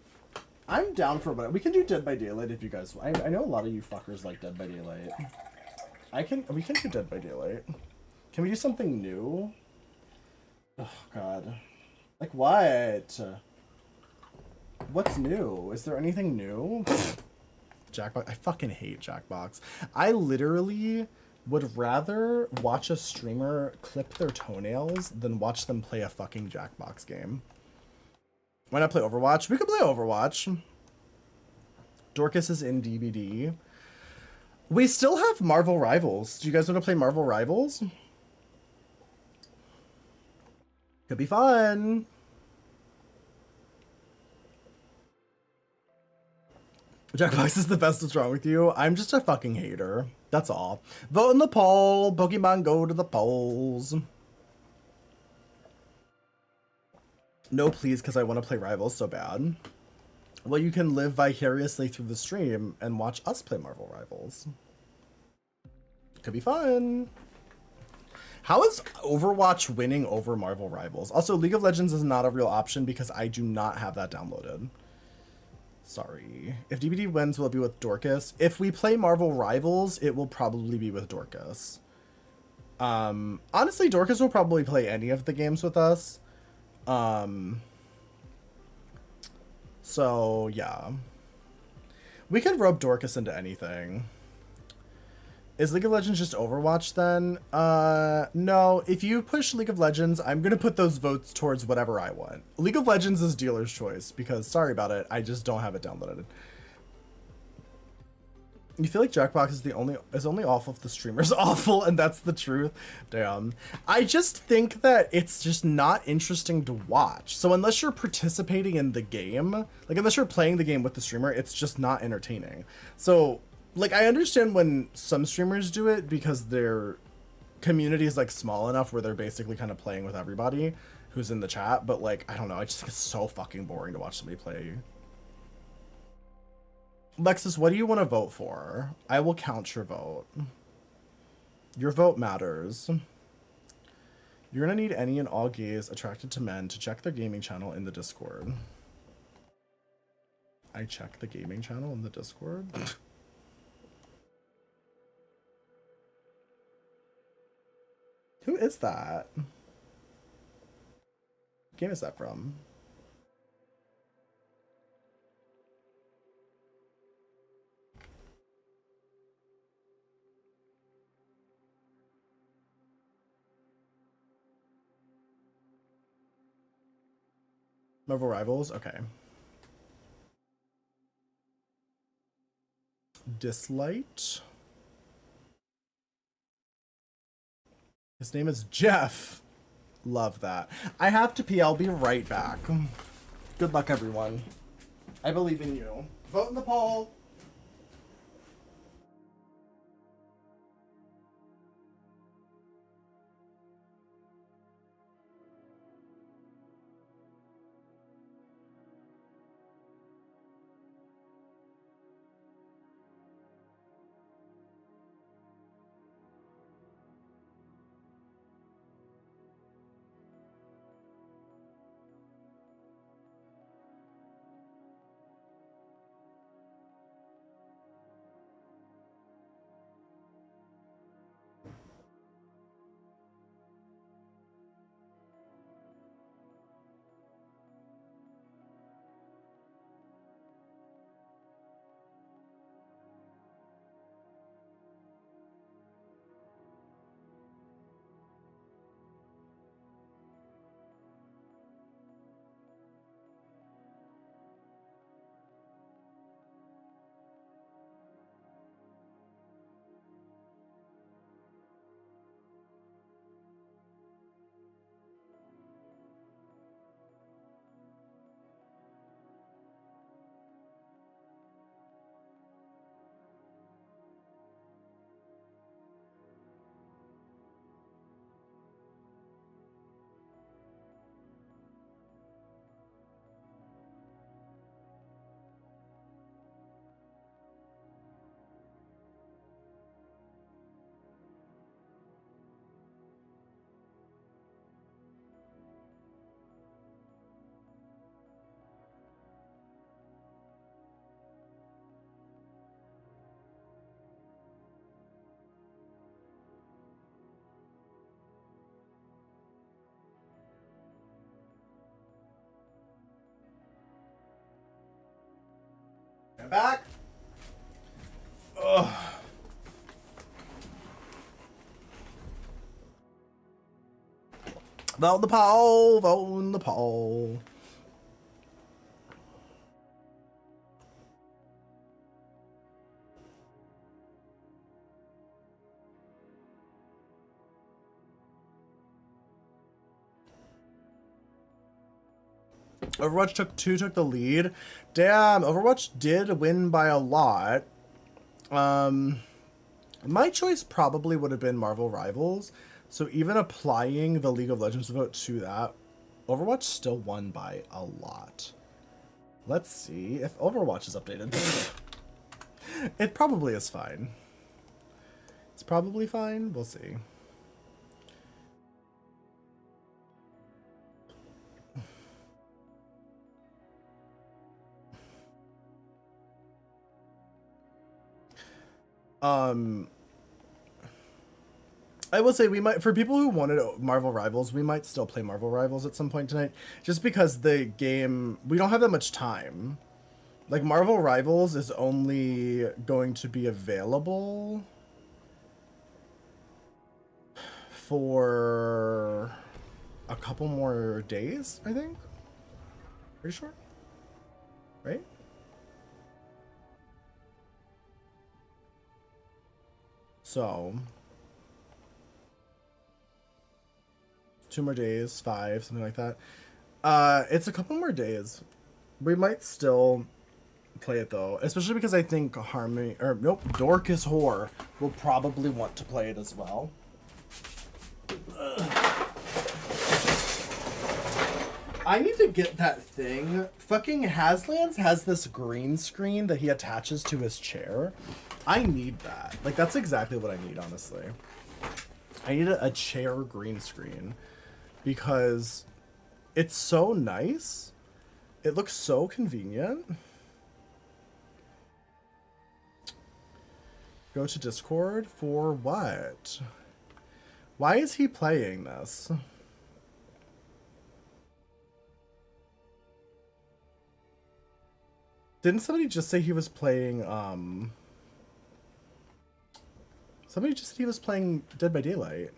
I'm down for what we can do. Dead by Daylight if you guys. I know a lot of you fuckers like Dead by Daylight. We can do Dead by Daylight. Can we do something new? Oh god. Like what? What's new? Is there anything new? Jackbox. I fucking hate Jackbox. I literally would rather watch a streamer clip their toenails than watch them play a fucking Jackbox game. Why not play Overwatch? We could play Overwatch. Dorcas is in DBD. We still have Marvel Rivals. Do you guys want to play Marvel Rivals? Could be fun. Jackbox is the best. What's wrong with you? I'm just a fucking hater. That's all. Vote in the poll. Pokemon go to the polls. No, please, because I want to play Rivals so bad. Well, you can live vicariously through the stream and watch us play Marvel Rivals. Could be fun. How is Overwatch winning over Marvel Rivals? Also, League of Legends is not a real option because I do not have that downloaded. Sorry. If DBD wins, will it be with Dorcas? If we play Marvel Rivals, it will probably be with Dorcas. Honestly, Dorcas will probably play any of the games with us. So, yeah. We can rope Dorcas into anything. Is League of Legends just Overwatch then? No. If you push League of Legends, I'm going to put those votes towards whatever I want. League of Legends is dealer's choice because, sorry about it, I just don't have it downloaded. You feel like Jackbox is only awful if the streamer's awful, and that's the truth. Damn. I just think that it's just not interesting to watch. So unless you're participating in the game, like unless you're playing the game with the streamer, it's just not entertaining. So, like, I understand when some streamers do it because their community is like small enough where they're basically kind of playing with everybody who's in the chat, but like, I don't know, I just think it's so fucking boring to watch somebody play. Lexus, what do you want to vote for? I will count your vote. Your vote matters. You're gonna need any and all gays attracted to men to check their gaming channel in the Discord. I check the gaming channel in the Discord? Who is that? What game is that from? Marvel Rivals? Okay. Dislight. His name is Jeff. Love that. I have to pee. I'll be right back. Good luck, everyone. I believe in you. Vote in the poll. back. Ugh. Vote the poll, vote in the poll. Overwatch took the lead. Damn, Overwatch did win by a lot. My choice probably would have been Marvel Rivals. So even applying the League of Legends vote to that, Overwatch still won by a lot. Let's see if Overwatch is updated. It probably is fine. It's probably fine. We'll see. I will say we might, for people who wanted Marvel Rivals, we might still play Marvel Rivals at some point tonight, just because the game, we don't have that much time. Like, Marvel Rivals is only going to be available for a couple more days, I think. Pretty sure, right? So 2 more days, 5, something like that. It's a couple more days. We might still play it though, especially because I think Harmony, or nope, Dorcas Whore will probably want to play it as well. I need to get that thing. Fucking Haslands has this green screen that he attaches to his chair. I need that. Like, that's exactly what I need, honestly. I need a chair green screen because it's so nice. It looks so convenient. Go to Discord for what? Why is he playing this? Didn't somebody just say he was playing, somebody just said he was playing Dead by Daylight.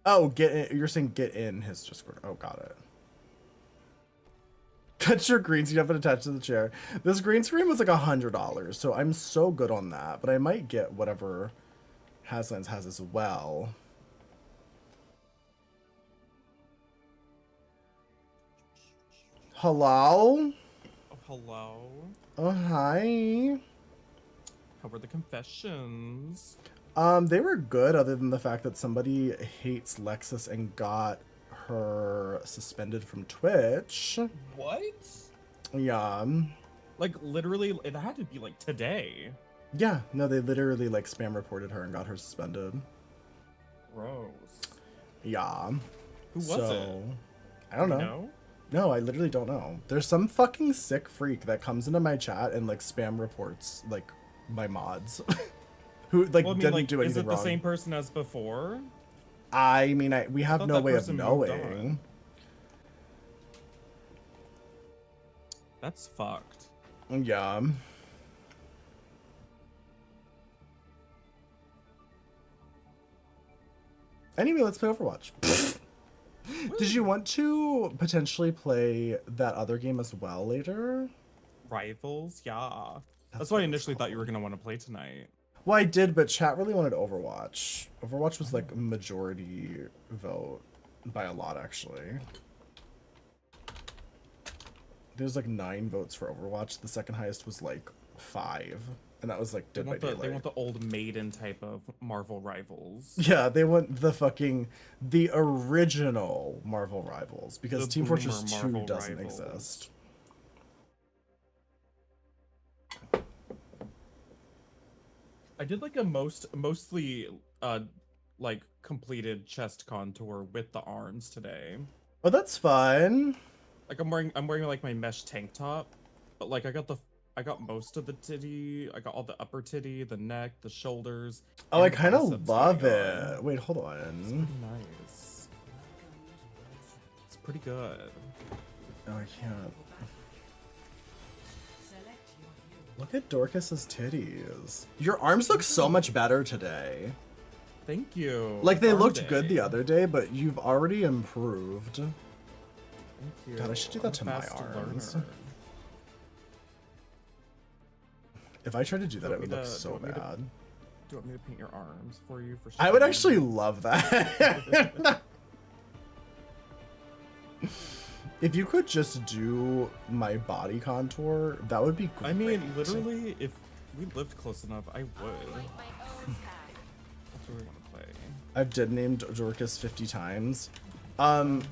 Oh, get in, you're saying get in his Discord. Oh, got it. Cut your green screen up and attach to the chair. This green screen was like $100, so I'm so good on that. But I might get whatever Haslands has as well. Hello? Oh, hello. Oh, hi. How were the confessions? They were good other than the fact that somebody hates Lexus and got her suspended from Twitch. What? Yeah. Like, literally, it had to be, like, today. Yeah, no, they literally, like, spam reported her and got her suspended. Gross. Yeah. Who was it? I don't know. You know? No, I literally don't know. There's some fucking sick freak that comes into my chat and, like, spam reports, like, my mods. Who, like, Well, I mean, didn't like, do anything is it wrong. the same person as before? I mean, we have thought no that way of person moved knowing. on. That's fucked. Yeah. Anyway, let's play Overwatch. Did you want to potentially play that other game as well later? Rivals? Yeah. That's what why I it's initially thought you were called. going to want to play tonight. Well, I did, but chat really wanted Overwatch. Overwatch was like majority vote by a lot, actually. There's like 9 votes for Overwatch. The second highest was like 5, and that was like Dead by Daylight. They want the old maiden type of Marvel Rivals. Yeah, they want the original Marvel Rivals because The Team Fortress boomer 2 Marvel doesn't Rivals. exist. I did like a mostly like completed chest contour with the arms today. Oh, that's fun. Like I'm wearing like my mesh tank top, but like I I got most of the titty. I got all the upper titty, the neck, the shoulders. Oh, I and the kind biceps of love going it. on. Wait, hold It's on. pretty nice. It's pretty good. Oh, I can't. Look at Dorcas's titties. Your arms look so much better today. Thank you. Like, they Are looked they? good the other day, but you've already improved. Thank you. God, I should do that to I'm a my fast arms. learner. If I tried to do that, Do it you would want look me to- so do you want me to- bad. Do you want me to paint your arms for you? For I would sure? actually love that. If you could just do my body contour, that would be great. I mean, literally, if we lived close enough, I would. That's what we want to play. I've dead named Dorcas 50 times. Oh,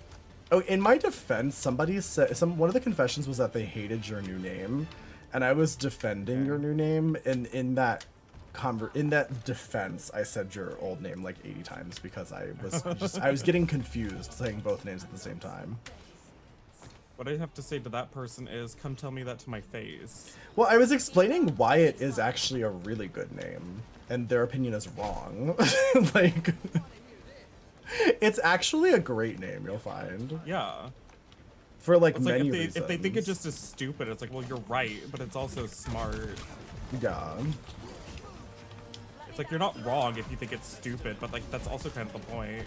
in my defense, somebody said one of the confessions was that they hated your new name, and I was defending your new name. And in that defense, I said your old name like 80 times because I was getting confused saying both names at the same time. What I have to say to that person is, come tell me that to my face. Well, I was explaining why it is actually a really good name, and their opinion is wrong. Like, it's actually a great name, you'll find. Yeah. For like It's like many if reasons. they think it just is stupid, it's like, well, you're right, but it's also smart. Yeah. It's like you're not wrong if you think it's stupid, but like that's also kind of the point.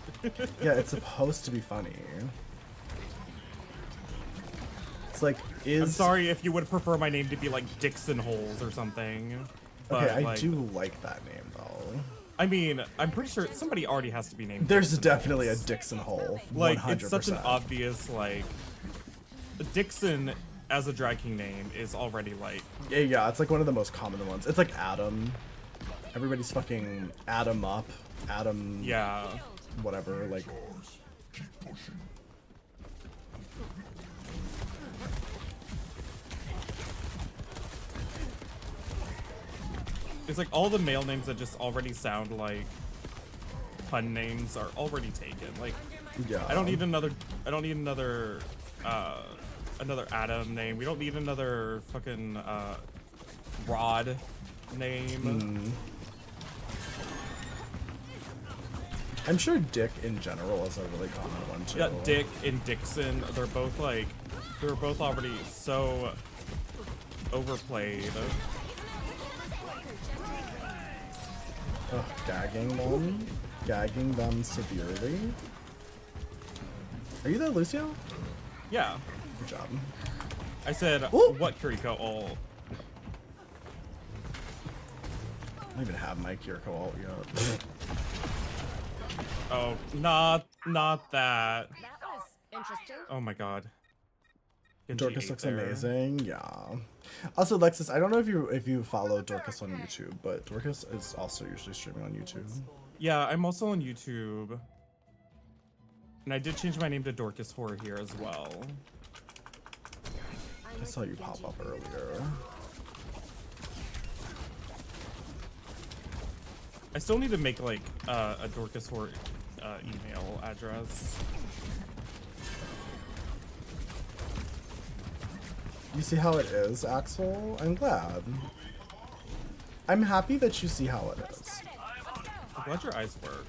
Yeah, it's supposed to be funny. It's like, I'm sorry if you would prefer my name to be like Dixon Holes or something. But, Okay, I like, do like that name though. I mean, I'm pretty sure somebody already has to be named. There's Dixon definitely a Holes. Dixon hole. 100%. Like, it's such an obvious, like, Dixon as a drag king name is already, like, Yeah, it's like one of the most common ones. It's like Adam. Everybody's fucking Adam up. Adam. yeah. Whatever, like. It's like all the male names that just already sound like pun names are already taken. Like, Yeah. I don't need another another Adam name. We don't need another fucking Rod name. I'm sure Dick in general is a really common one too. Yeah, Dick and Dixon, they're both already so overplayed. Ugh, gagging them severely. Are you there, Lucio? Yeah. Good job. I said, Ooh. what, Kiriko? Oh, I don't even have my Kiriko alt yet. oh, not that. That was interesting. Oh my god. Genji Dorcas ate looks there. amazing. Yeah. Also, Lexus, I don't know if you follow Dorcas on YouTube, but Dorcas is also usually streaming on YouTube. Yeah, I'm also on YouTube. And I did change my name to Dorcas Horror here as well. I saw you pop up earlier. I still need to make like a Dorcas Horror email address. You see how it is, Axel? I'm glad. I'm happy that you see how it is. I'm glad your eyes work.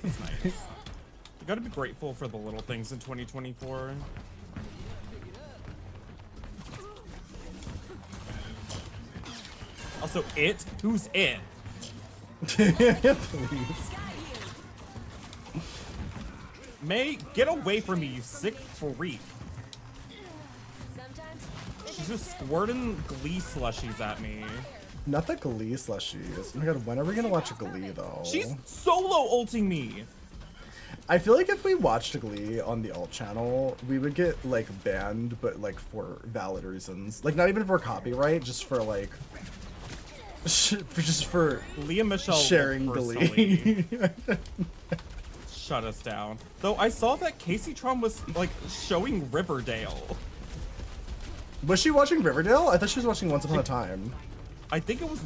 That's nice. You gotta be grateful for the little things in 2024. Also, it? Who's it? Please. May, get away from me, you sick freak. Sometimes She's just squirting Glee slushies at me. Not the Glee slushies. Oh my god, when are we gonna watch Glee though? She's solo ulting me. I feel like if we watched Glee on the alt channel, we would get like banned, but like for valid reasons. Like not even for copyright, just for like, just for Leah Michelle will sharing personally Glee. shut us down. Though I saw that Casey Tron was like showing Riverdale. Was she watching Riverdale? I thought she was watching Once Upon a Time. I think it was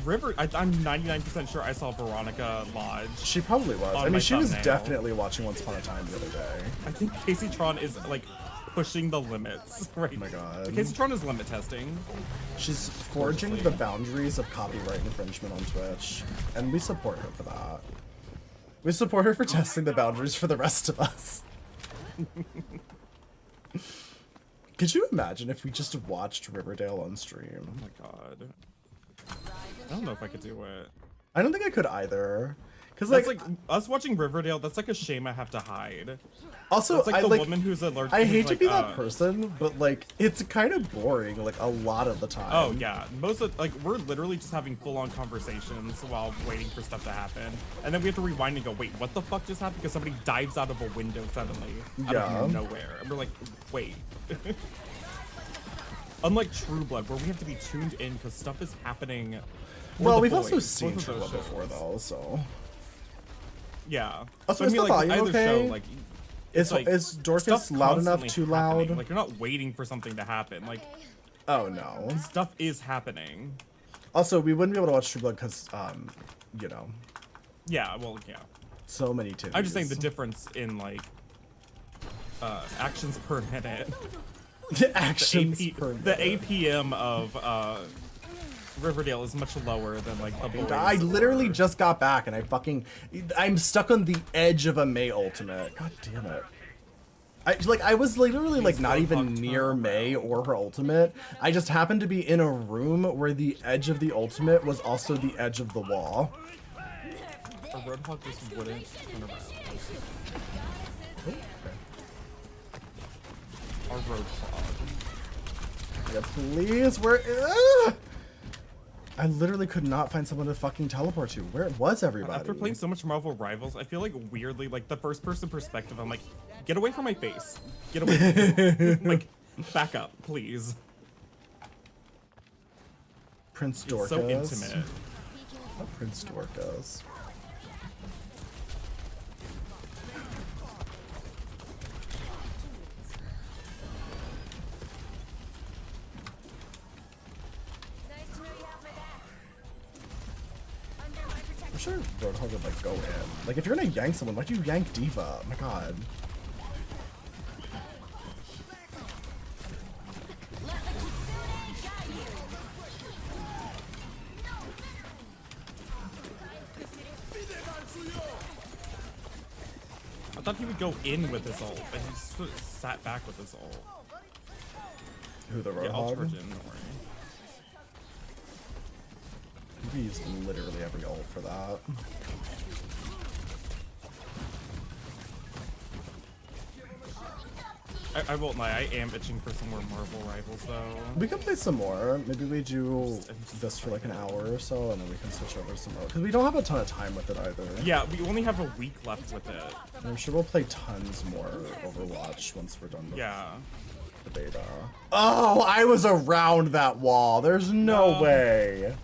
I'm 99% sure I saw Veronica Lodge. She probably was. On I mean, my she was thumbnail. definitely watching Once Upon a Time the other day. I think Casey Tron is like pushing the limits right. Oh my god. Casey Tron is limit testing. She's forging Honestly. the boundaries of copyright infringement on Twitch, and we support her for that. We support her for testing the boundaries for the rest of us. Could you imagine if we just watched Riverdale on stream? Oh my god. I don't know if I could do it. I don't think I could either. Cause That's like, like us watching Riverdale. That's like a shame I have to hide. also That's like I the like woman who's allergic. I who's hate to like, be that person, but like it's kind of boring like a lot of the time. Oh yeah, most of like we're literally just having full-on conversations while waiting for stuff to happen, and then we have to rewind and go, wait, what the fuck just happened? Because somebody dives out of a window suddenly out Yeah. of nowhere, and we're like, wait. Unlike True Blood, where we have to be tuned in because stuff is happening. for Well, the we've also boys, seen both of True those Blood before shows. though, so Yeah. Also, But is the volume either okay? show, like, is like, Dorcas stuff's loud enough? constantly Too happening. loud? Like you're not waiting for something to happen. Like Oh no. stuff is happening. Also, we wouldn't be able to watch True Blood because you know, Yeah. Well, yeah. so many titties. I'm just saying the difference in like actions per minute. The actions per The minute. APM of Riverdale is much lower than like the boys. I literally or- just got back and I'm stuck on the edge of a May ultimate. God damn it. I was literally like not even near May or her ultimate. I just happened to be in a room where the edge of the ultimate was also the edge of the wall. a Roadhog just wouldn't turn around. Our Roadhog. Yeah, please, where? I literally could not find someone to fucking teleport to. Where was everybody? After playing so much Marvel Rivals, I feel like weirdly, like the first person perspective, I'm like, get away from my face. Get away from me. Like, back up, please. Prince It's Dorcas. so intimate. Oh, Prince Dorcas. I'm sure Roadhog would like go in. Like if you're gonna yank someone, why'd you yank Diva? Oh my god. I thought he would go in with his ult, but he sort of sat back with his ult. Who, the Yeah, I'll Roadhog? charge in, don't worry. We used literally every ult for that. I won't lie, I am itching for some more Marvel Rivals though. We can play some more. Maybe we do this for like an hour or so, and then we can switch over to some more. Because we don't have a ton of time with it either. Yeah, we only have a week left with it. And I'm sure we'll play tons more Overwatch once we're done with Yeah. the beta. Oh, I was around that wall. There's no way.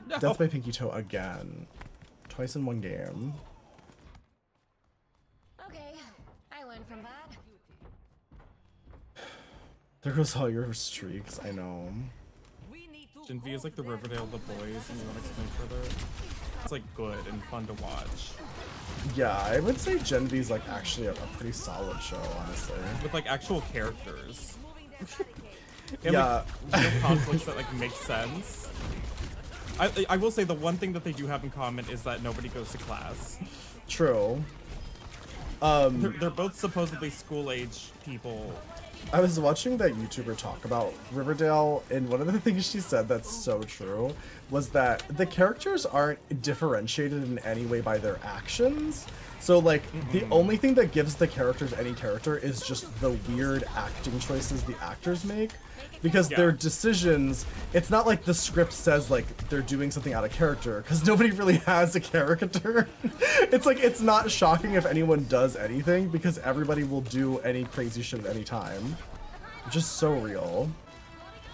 No. Death by Pinky Toe again. Twice in one game. Okay, I learned from that. There goes all your streaks, I know. Gen V is like the Riverdale The Boys, and you want to explain further? It's like good and fun to watch. Yeah, I would say Gen V's like actually a pretty solid show, honestly. With like actual characters. And Yeah. like real conflicts that like make sense. I will say the one thing that they do have in common is that nobody goes to class. True. They're both supposedly school-age people. I was watching that YouTuber talk about Riverdale, and one of the things she said that's so true was that the characters aren't differentiated in any way by their actions. So, like, the only thing that gives the characters any character is just the weird acting choices the actors make. Because Yeah. their decisions, it's not like the script says, like, they're doing something out of character, because nobody really has a character. It's like, it's not shocking if anyone does anything, because everybody will do any crazy shit at any time. Just so real.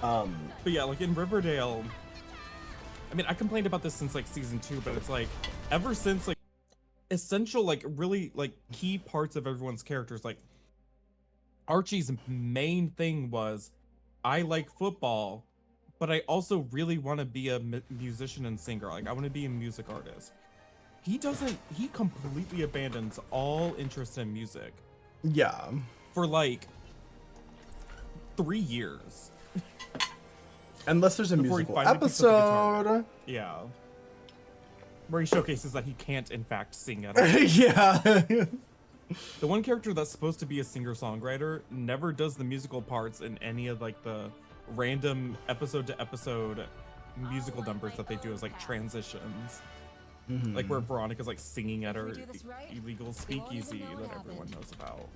But yeah, like in Riverdale, I mean, I complained about this since like season 2, but it's like ever since like essential, like really like key parts of everyone's characters, like Archie's main thing was, I like football, but I also really want to be a musician and singer. Like I want to be a music artist. he completely abandons all interest in music Yeah. for like 3 years. Unless there's a Before he musical finally picks up the guitar. episode. Yeah. Where he showcases that he can't, in fact, sing at all. Yeah. The one character that's supposed to be a singer-songwriter never does the musical parts in any of like the random episode-to-episode musical numbers that they do as like transitions. Like where Veronica's like singing at her illegal speakeasy that everyone knows about.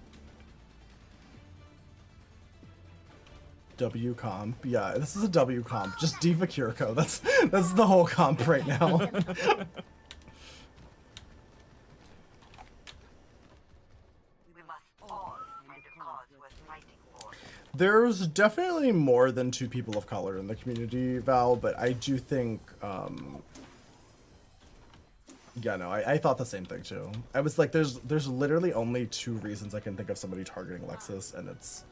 W comp. Yeah, this is a W comp. Just Diva Kiriko. That's the whole comp right now. We must all find a cause worth fighting for. There's definitely more than 2 people of color in the community, Val, but I do think, yeah, no, I thought the same thing too. I was like, there's literally only 2 reasons I can think of somebody targeting Lexus, and it's,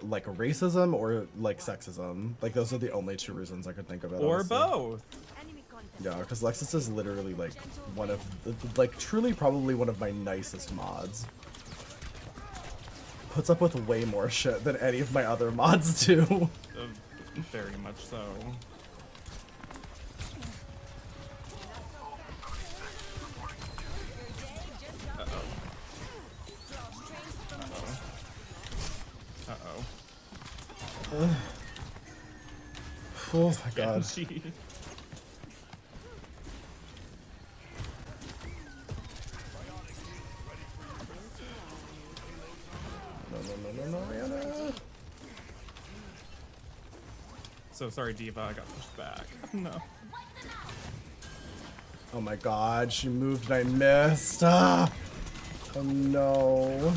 like racism or like sexism. Like those are the only 2 reasons I could think of it. Or honestly. both. Yeah, because Lexus is literally like one of, like truly probably one of my nicest mods. Puts up with way more shit than any of my other mods do. Very much so. Oh my god. Genji. No, Rihanna. So sorry, Diva, I got pushed back. No. Oh my god, she moved and I missed. Ah! Oh no.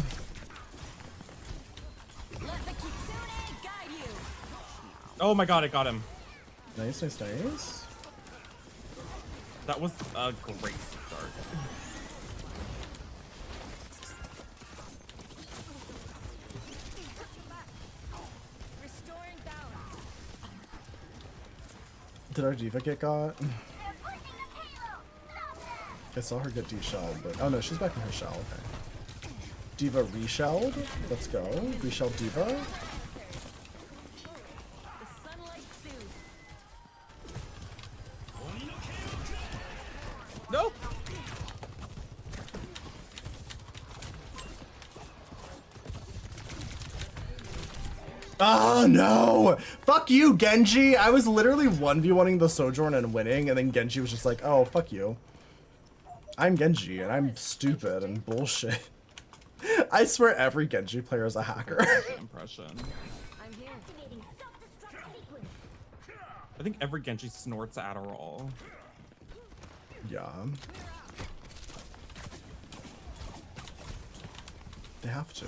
Let the Kitsune guide you. Oh my god, I got him. Nice, nice, nice. That was a great start. Restoring balance. Did our diva get got? I saw her get de-shelled, but oh no, she's back in her shell. Okay. Diva re-shelled. Let's go. Re-shelled Diva. The sunlight soothes. No! Oh no! Fuck you, Genji! I was literally 1v1ing the Sojourn and winning, and then Genji was just like, oh, fuck you. I'm Genji, and I'm stupid and bullshit. I swear every Genji player is a hacker. Impression. I'm here. I think every Genji snorts Adderall. Yeah. They have to.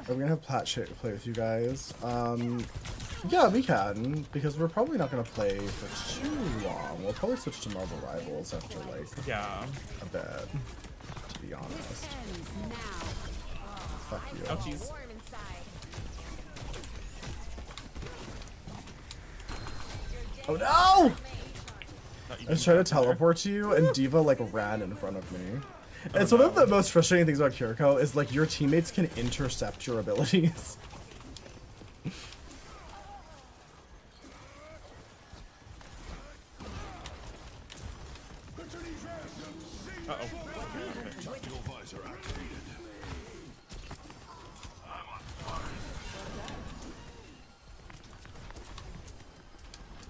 Are we gonna have Plat play with you guys? Yeah, we can, because we're probably not gonna play for too long. We'll probably switch to Marvel Rivals after like Yeah. a bit, to be honest. Ends now. Fuck you. Ouchies. Warm inside. Oh no! Thought you I was didn't trying to get there. teleport to you, and Diva like ran in front of me. And one of the most frustrating things about Kiriko is like your teammates can intercept your abilities. Uh-oh.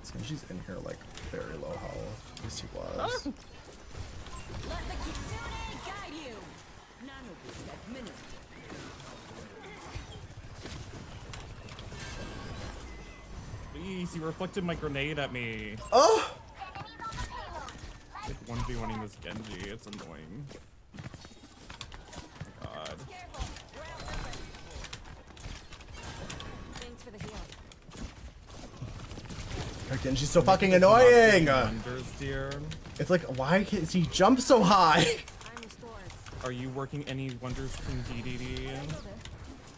So she's in here like very low health. At least he was. Let the Kitsune guide you. Nanoboost administered. Please, he reflected my grenade at me. Oh! Like 1v1ing this Genji, it's annoying. Oh god. Thanks for the heal. Again, she's so fucking annoying! Wonders, dear. It's like, why can't he jump so high? I'm restored. Are you working any wonders from DDD?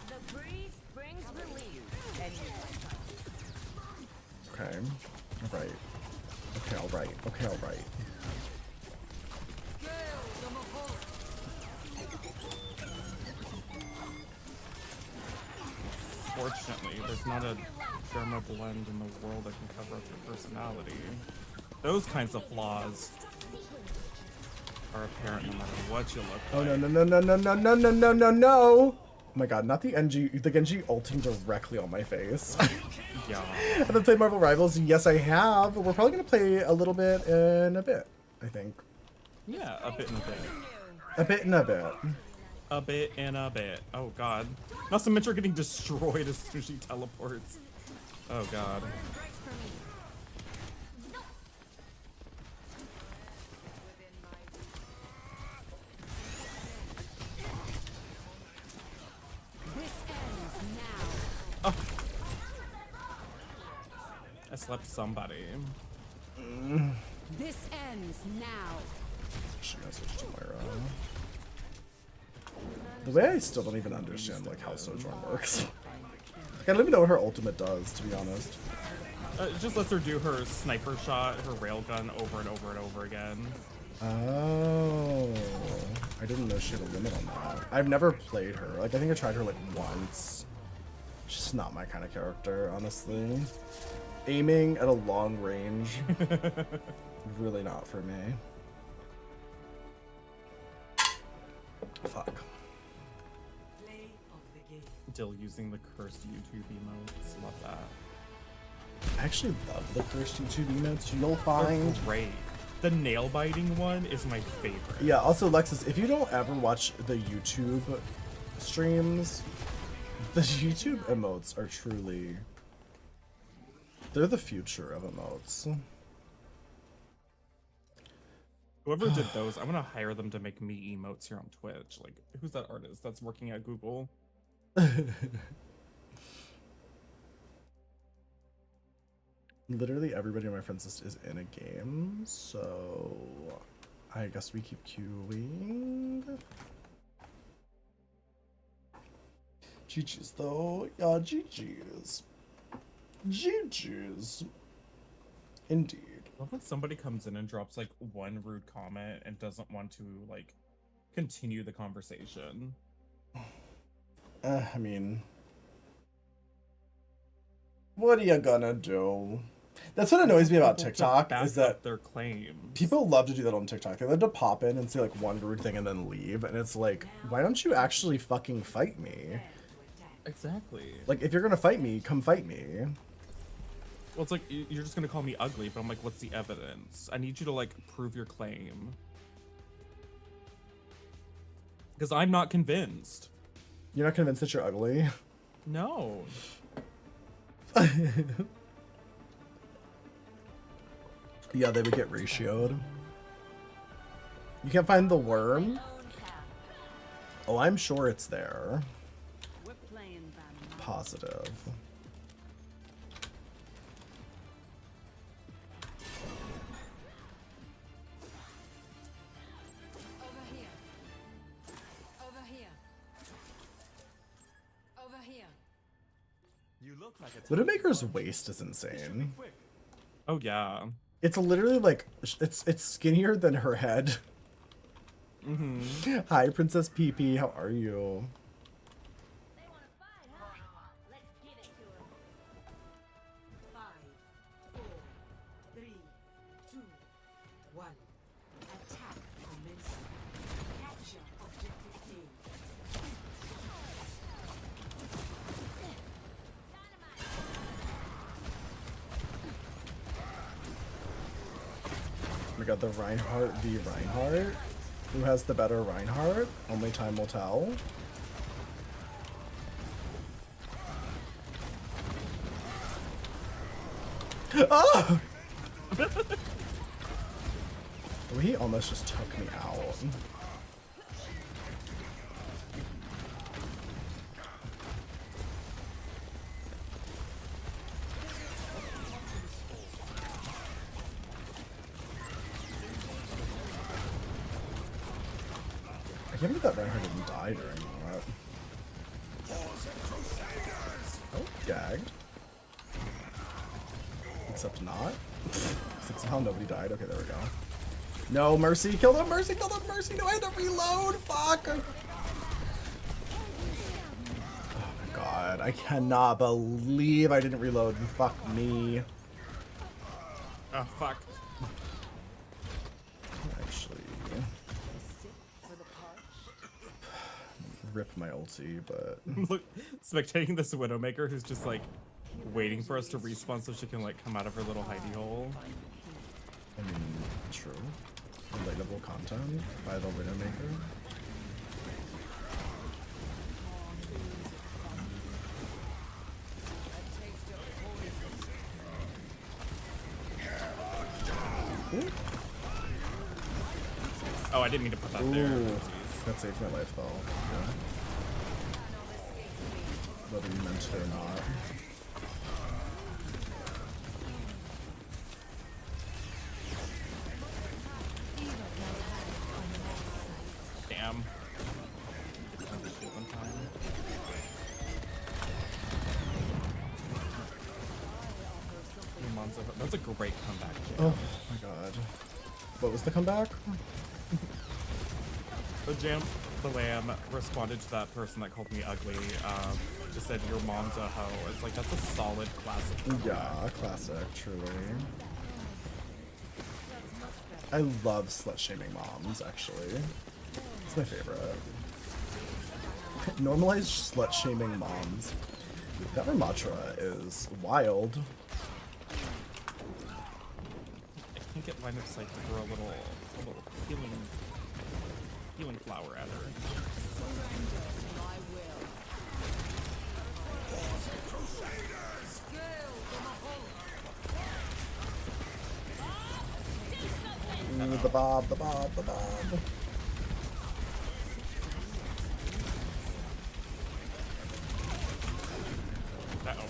The breeze brings relief. And Okay, alright. Okay, alright. Okay, alright. Fortunately, there's not a derma blend in the world that can cover up your personality. Those kinds of flaws are apparent no matter what you look Oh like. no no no no no no no no no no! Oh my god, not the Genji ulting directly on my face. Yeah. Have I played Marvel Rivals? Yes, I have. We're probably gonna play a little bit in a bit, I think. Yeah, a bit and a bit. A bit in a bit. A bit and a bit. Oh god. Not to mention getting destroyed as soon as she teleports. Oh god. This ends now. I slept somebody. This ends now. Should I switch to Moira? The way I still don't even understand like how Sojourn works. Like, I don't even know what her ultimate does, to be honest. It just lets her do her sniper shot, her railgun over and over and over again. Oh, I didn't know she had a limit on that. I've never played her. Like, I think I tried her like once. She's not my kind of character, honestly. Aiming at a long range, really not for me. Fuck. Still using the cursed YouTube emotes. Love that. I actually love the cursed YouTube emotes. You'll They're find. great. The nail biting one is my favorite. Yeah, also, Lexus, if you don't ever watch the YouTube streams, the YouTube emotes are truly. They're the future of emotes. Whoever did those, I'm gonna hire them to make me emotes here on Twitch. Like, who's that artist that's working at Google? Literally everybody on my friends list is in a game, so I guess we keep queuing. GG's though, yeah, GG's. GG's. Indeed. I love when somebody comes in and drops like one rude comment and doesn't want to like continue the conversation. I mean, what are you gonna do? That's what annoys me about People to TikTok back is that up their claims. people love to do that on TikTok. They love to pop in and say like one rude thing and then leave, and it's like, why don't you actually fucking fight me? Exactly. Like, if you're gonna fight me, come fight me. Well, it's like you're just gonna call me ugly, but I'm like, what's the evidence? I need you to like prove your claim. Because I'm not convinced. You're not convinced that you're ugly? No. Yeah, they would get ratioed. You can't find the worm? Oh, I'm sure it's there. We're playing by my Positive. Over here. Over here. Over here. You look like a Widowmaker's waist is insane. quick. Oh yeah. It's literally like, it's skinnier than her head. Mm-hmm. Hi, Princess PP, how are you? They want to fight, huh? Let's give it to them. 5, 4, 3, 2, 1. Attack commencing. Capture objective A. We got the Reinhardt v Reinhardt. Who has the better Reinhardt? Only time will tell. Oh! Oh, he almost just took me out. I can't believe that Reinhardt didn't die during that. Oh, gagged. Except not. Since how nobody died. Okay, there we go. No, Mercy. Kill them, Mercy. Kill them, Mercy. No, I had to reload. Fuck. Oh my god. I cannot believe I didn't reload. Fuck me. Oh, fuck. Actually, rip my ulti, but Look, spectating this Widowmaker who's just like waiting for us to respawn so she can like come out of her little hidey hole. I mean, true. Relatable content by the Widowmaker. Ooh. Oh, I didn't mean to put that there. Ooh, that saved my life though. Yeah. Whether you meant it or not. Damn. That's a great comeback. Jam. Oh my god. What was the comeback? The Lamb responded to that person that called me ugly. Just said your mom's a hoe. It's like that's a solid classic. Yeah, classic, truly. I love slut-shaming moms, actually. It's my favorite. Normalized slut-shaming moms. That Ramatra is wild. I can't get line of sight to throw a little healing flower at her. Ooh, the bob, the bob, the bob. Uh-oh.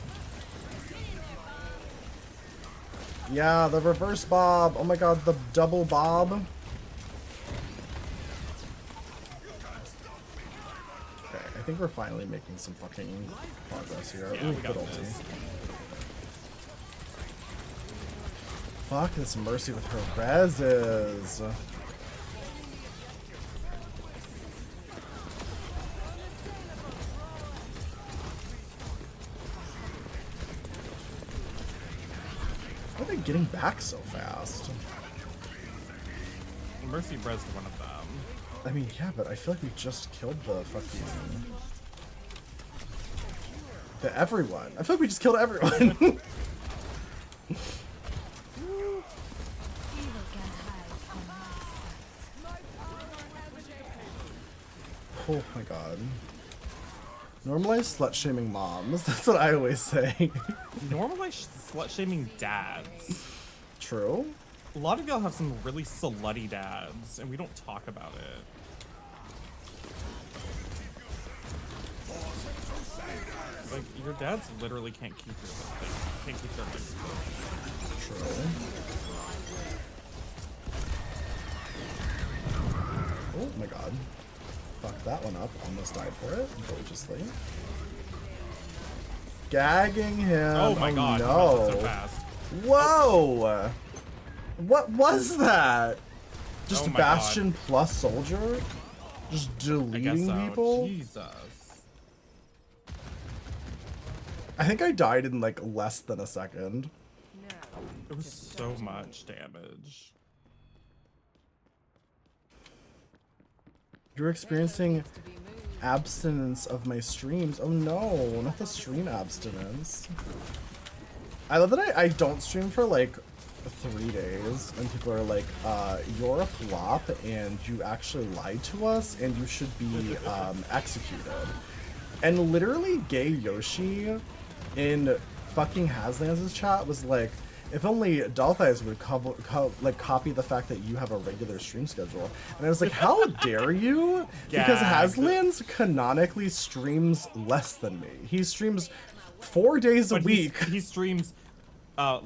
Yeah, the reverse bob. Oh my god, the double bob. Okay, I think we're finally making some fucking progress here. Yeah, Ooh, we got good ulti. this. Fuck this Mercy with her reses. How are they getting back so fast? Mercy rezzed one of them. I mean, yeah, but I feel like we just killed the fucking... everyone. I feel like we just killed everyone. Oh my god. Normalize slut-shaming moms. That's what I always say. Normalize slut-shaming dads. True. A lot of y'all have some really slutty dads, and we don't talk about it. Like, your dads literally can't keep their legs closed. True. Oh my god. Fuck that one up. Almost died for it. Gorgeously. Gagging him. Oh my god, no. you melted so fast. Whoa! What was that? Just Oh my Bastion plus Soldier? Just I guess deleting so. people? Jesus. I think I died in like less than a second. It was so much damage. You're experiencing abstinence of my streams. Oh no, not the stream abstinence. I love that I don't stream for like 3 days and people are like, you're a flop and you actually lied to us and you should be executed. And literally Gay Yoshi in fucking Haslands' chat was like, if only Dalthais would copy the fact that you have a regular stream schedule. And I was like, how dare you? Because Gagged. Haslands canonically streams less than me. He streams 4 days a But week. he streams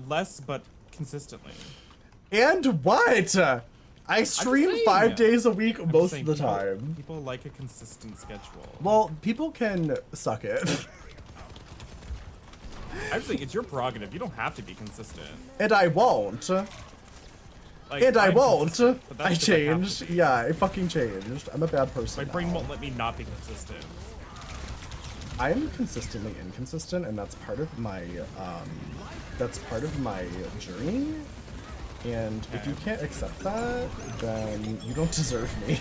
less but consistently. And what? I stream saying. 5 days a week I'm most saying of the people- time. People like a consistent schedule. Well, people can suck it. I'm saying it's your prerogative. You don't have to be consistent. And I won't. Like, And I I'm won't. consistent, but that's I 'cause have to changed. be. Yeah, I fucking changed. I'm a bad person. My brain now. won't let me not be consistent. I am consistently inconsistent, and that's part of my journey. And if you can't accept that, then you don't deserve me.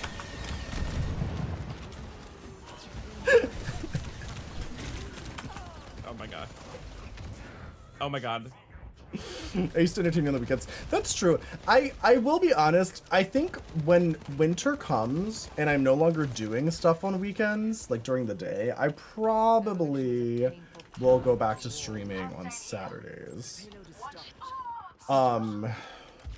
Oh my god. Oh my god. I used to entertain me on the weekends. That's true. I will be honest. I think when winter comes and I'm no longer doing stuff on weekends, like during the day, I probably will go back to streaming on Saturdays.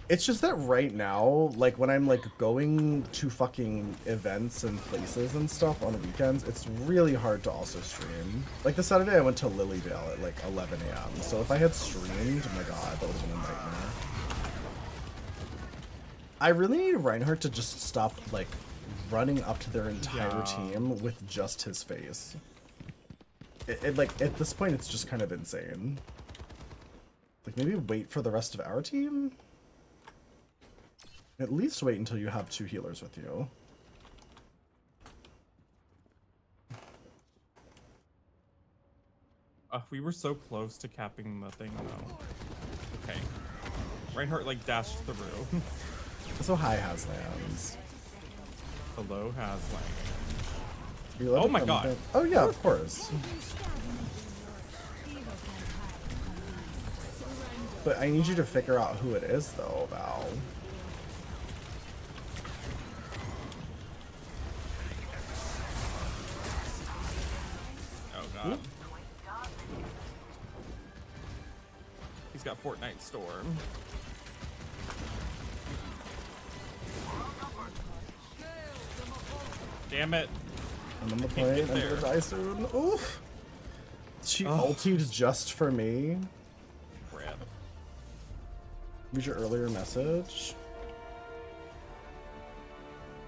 It's just that right now, like when I'm like going to fucking events and places and stuff on weekends, it's really hard to also stream. Like this Saturday I went to Lilydale at like 11 a.m. So if I had streamed, oh my god, that would have been a nightmare. I really need Reinhardt to just stop like running up to their entire team with just his face. It like at this point it's just kind of insane. Like maybe wait for the rest of our team? At least wait until you have 2 healers with you. We were so close to capping the thing though. Okay. Reinhardt like dashed through. So high has lands. Hello, Haslang. You let Oh it my come god. back- Oh yeah, of course. But I need you to figure out who it is though, Val. Oh god. He's got Fortnite Storm. Damn it. I'm on the Can't plane. get I'm gonna there. die soon. Oof. She Oh. ultied just for me. Crap. Read your earlier message.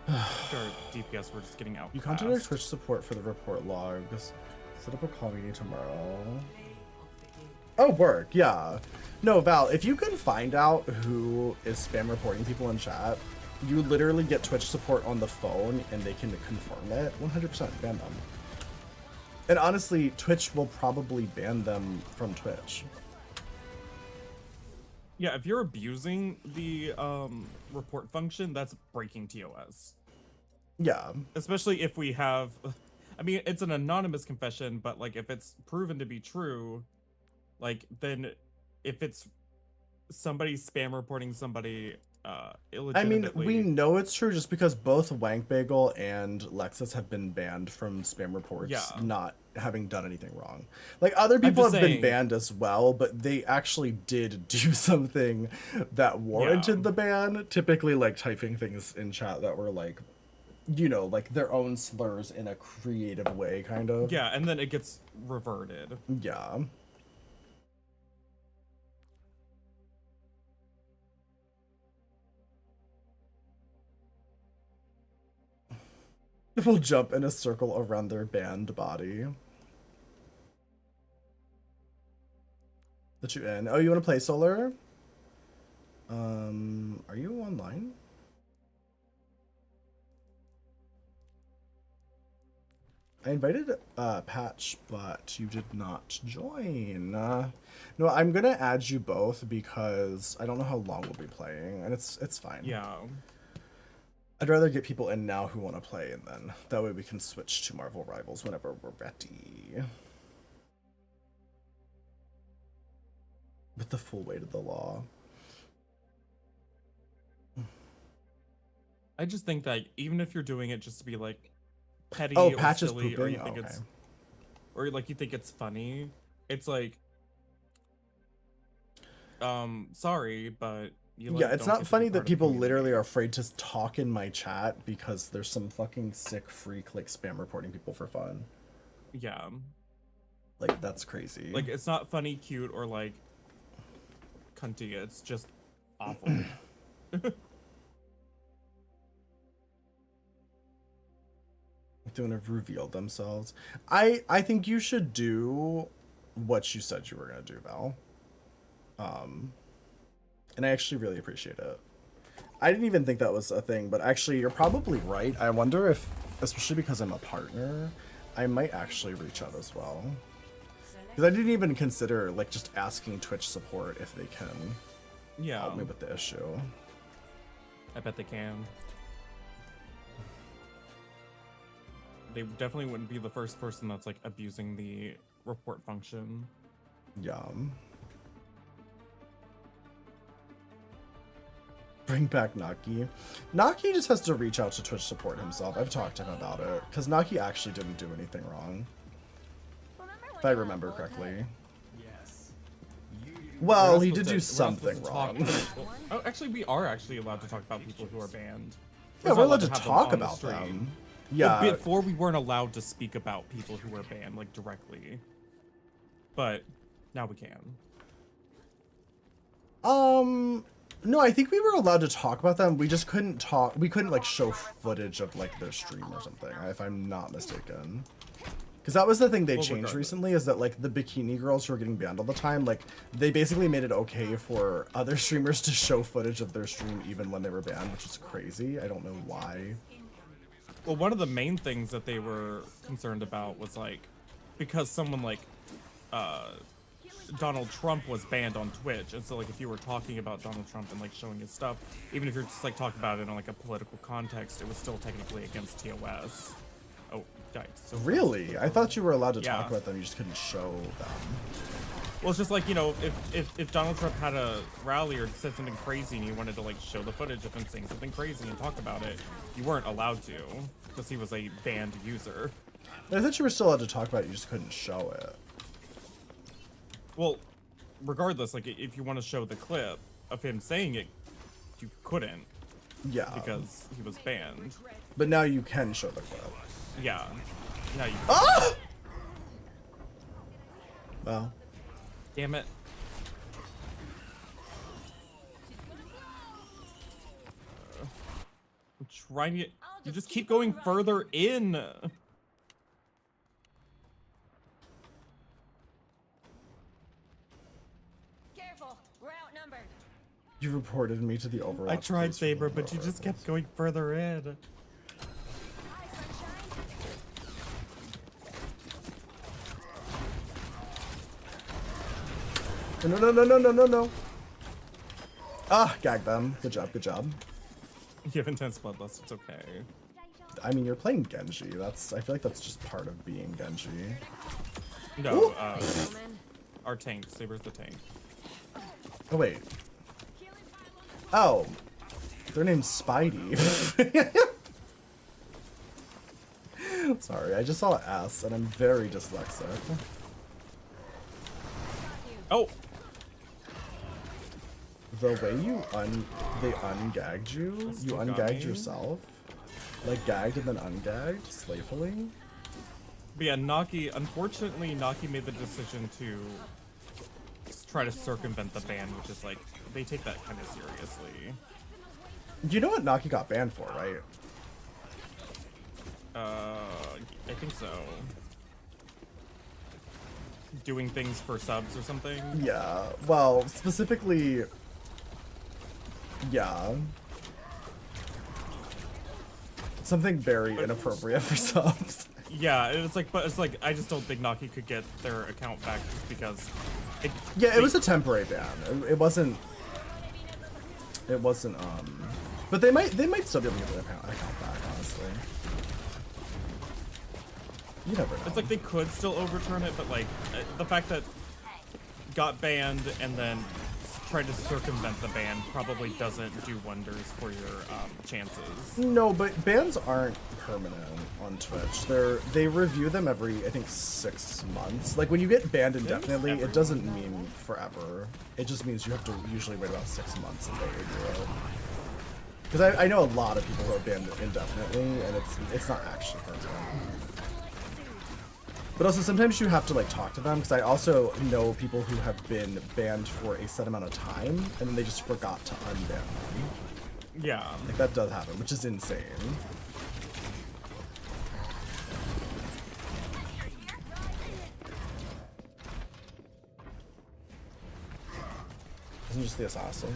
Our DPS were just getting out. You contacted our fast. Twitch support for the report logs. Set up a call meeting tomorrow. Oh, work, yeah. No, Val, if you can find out who is spam reporting people in chat, you literally get Twitch support on the phone and they can confirm it. 100% ban them. And honestly, Twitch will probably ban them from Twitch. Yeah, if you're abusing the report function, that's breaking TOS. Yeah. Especially if we have, I mean, it's an anonymous confession, but like if it's proven to be true, like then if it's somebody spam reporting somebody I illegitimately. mean, we know it's true just because both Wank Bagel and Lexus have been banned from spam reports, Yeah. not having done anything wrong. Like, other people have just been saying- banned as well, but they actually did do something that warranted Yeah. the ban. Typically, like, typing things in chat that were, like, you know, like, their own slurs in a creative way, kind of. Yeah, and then it gets reverted. Yeah. We'll jump in a circle around their banned body. Let you in. Oh, you want to play Solar? Are you online? I invited Patch, but you did not join. No, I'm gonna add you both because I don't know how long we'll be playing, and it's fine. Yeah. I'd rather get people in now who want to play, and then that way we can switch to Marvel Rivals whenever we're ready. With the full weight of the law. I just think that even if you're doing it just to be like petty Oh, or Patch is silly, or pooping? you think Okay. it's, or like you think it's funny, it's like, sorry, but you like, Yeah, it's don't not get to be funny part that of the people community. literally are afraid to talk in my chat because there's some fucking sick freak like spam reporting people for fun. Yeah, Like, that's crazy. like it's not funny, cute, or like cunty. It's just awful. Doing have revealed themselves. I think you should do what you said you were gonna do, Val. And I actually really appreciate it. I didn't even think that was a thing, but actually, you're probably right. I wonder if, especially because I'm a partner, I might actually reach out as well. Because I didn't even consider like just asking Twitch support if they can Yeah, help me with the issue. I bet they can. They definitely wouldn't be the first person that's like abusing the report function. Yeah. Bring back Naki. Naki just has to reach out to Twitch support himself. I've talked to him about it because Naki actually didn't do anything wrong, if I remember correctly. Yes. Well, We're he not did do supposed to- we're not something supposed to talk- wrong. Oh, actually, we are actually allowed to talk about people who are banned. Yeah, just we're not allowed to have them talk on the about stream. them. Well, Yeah. before we weren't allowed to speak about people who were banned, like directly. But now we can. No, I think we were allowed to talk about them. We just couldn't talk. We couldn't like show footage of like their stream or something, if I'm not mistaken. Because that was the thing they Well, changed regardless. recently, is that like the bikini girls who are getting banned all the time, like they basically made it okay for other streamers to show footage of their stream even when they were banned, which is crazy. I don't know why. Well, one of the main things that they were concerned about was like, because someone like Donald Trump was banned on Twitch, and so like if you were talking about Donald Trump and like showing his stuff, even if you're just like talking about it in like a political context, it was still technically against TOS. Oh, died. So Really? I thought you were allowed to talk Yeah. about them, you just couldn't show them. Well, it's just like, you know, if Donald Trump had a rally or said something crazy and you wanted to like show the footage of him saying something crazy and talk about it, you weren't allowed to because he was a banned user. I thought you were still allowed to talk about it, you just couldn't show it. Well, regardless, like if you want to show the clip of him saying it, you couldn't Yeah. because he was banned. But now you can show the clip. Yeah. Now you. Ah! Well. Damn it. I'm trying to get. You just keep going further in. Careful, we're outnumbered. You reported me to the Overwatch. I tried police Saber, for but you the just kept Overwatch. going further in. Hi, sunshine. No. Ah, gag them. Good job, good job. You have intense bloodlust. It's okay. I mean, you're playing Genji. I feel like that's just part of being Genji. No, Gentlemen, our tank. Saber's the tank. Oh, wait. Oh. Their name's Spidey. Sorry, I just saw S, and I'm very dyslexic. Oh, The way they ungagged you, you Still got ungagged me. yourself? Like gagged and then ungagged, slayfully? but yeah, Naki. Unfortunately, Naki made the decision to try to circumvent the ban, which is like they take that kind of seriously. You know what Naki got banned for, right? I think so. Doing things for subs or something. Yeah, well, specifically, yeah. Something very inappropriate for subs. Yeah, it's like, but it's like I just don't think Naki could get their account back just because. Yeah, it was a temporary ban. It wasn't. But they might still be able to get their account back, honestly. You never know. It's like they could still overturn it, but like the fact that got banned and then tried to circumvent the ban probably doesn't do wonders for your chances. No, but bans aren't permanent on Twitch. They review them every, I think, 6 months. Like when you get banned indefinitely, it doesn't mean forever. It just means you have to usually wait about 6 months and they review it. Because I know a lot of people who are banned indefinitely, and it's not actually permanent. But also sometimes you have to like talk to them, because I also know people who have been banned for a set amount of time and then they just forgot to unban them. Yeah. Like that does happen, which is insane. Isn't just the assassin?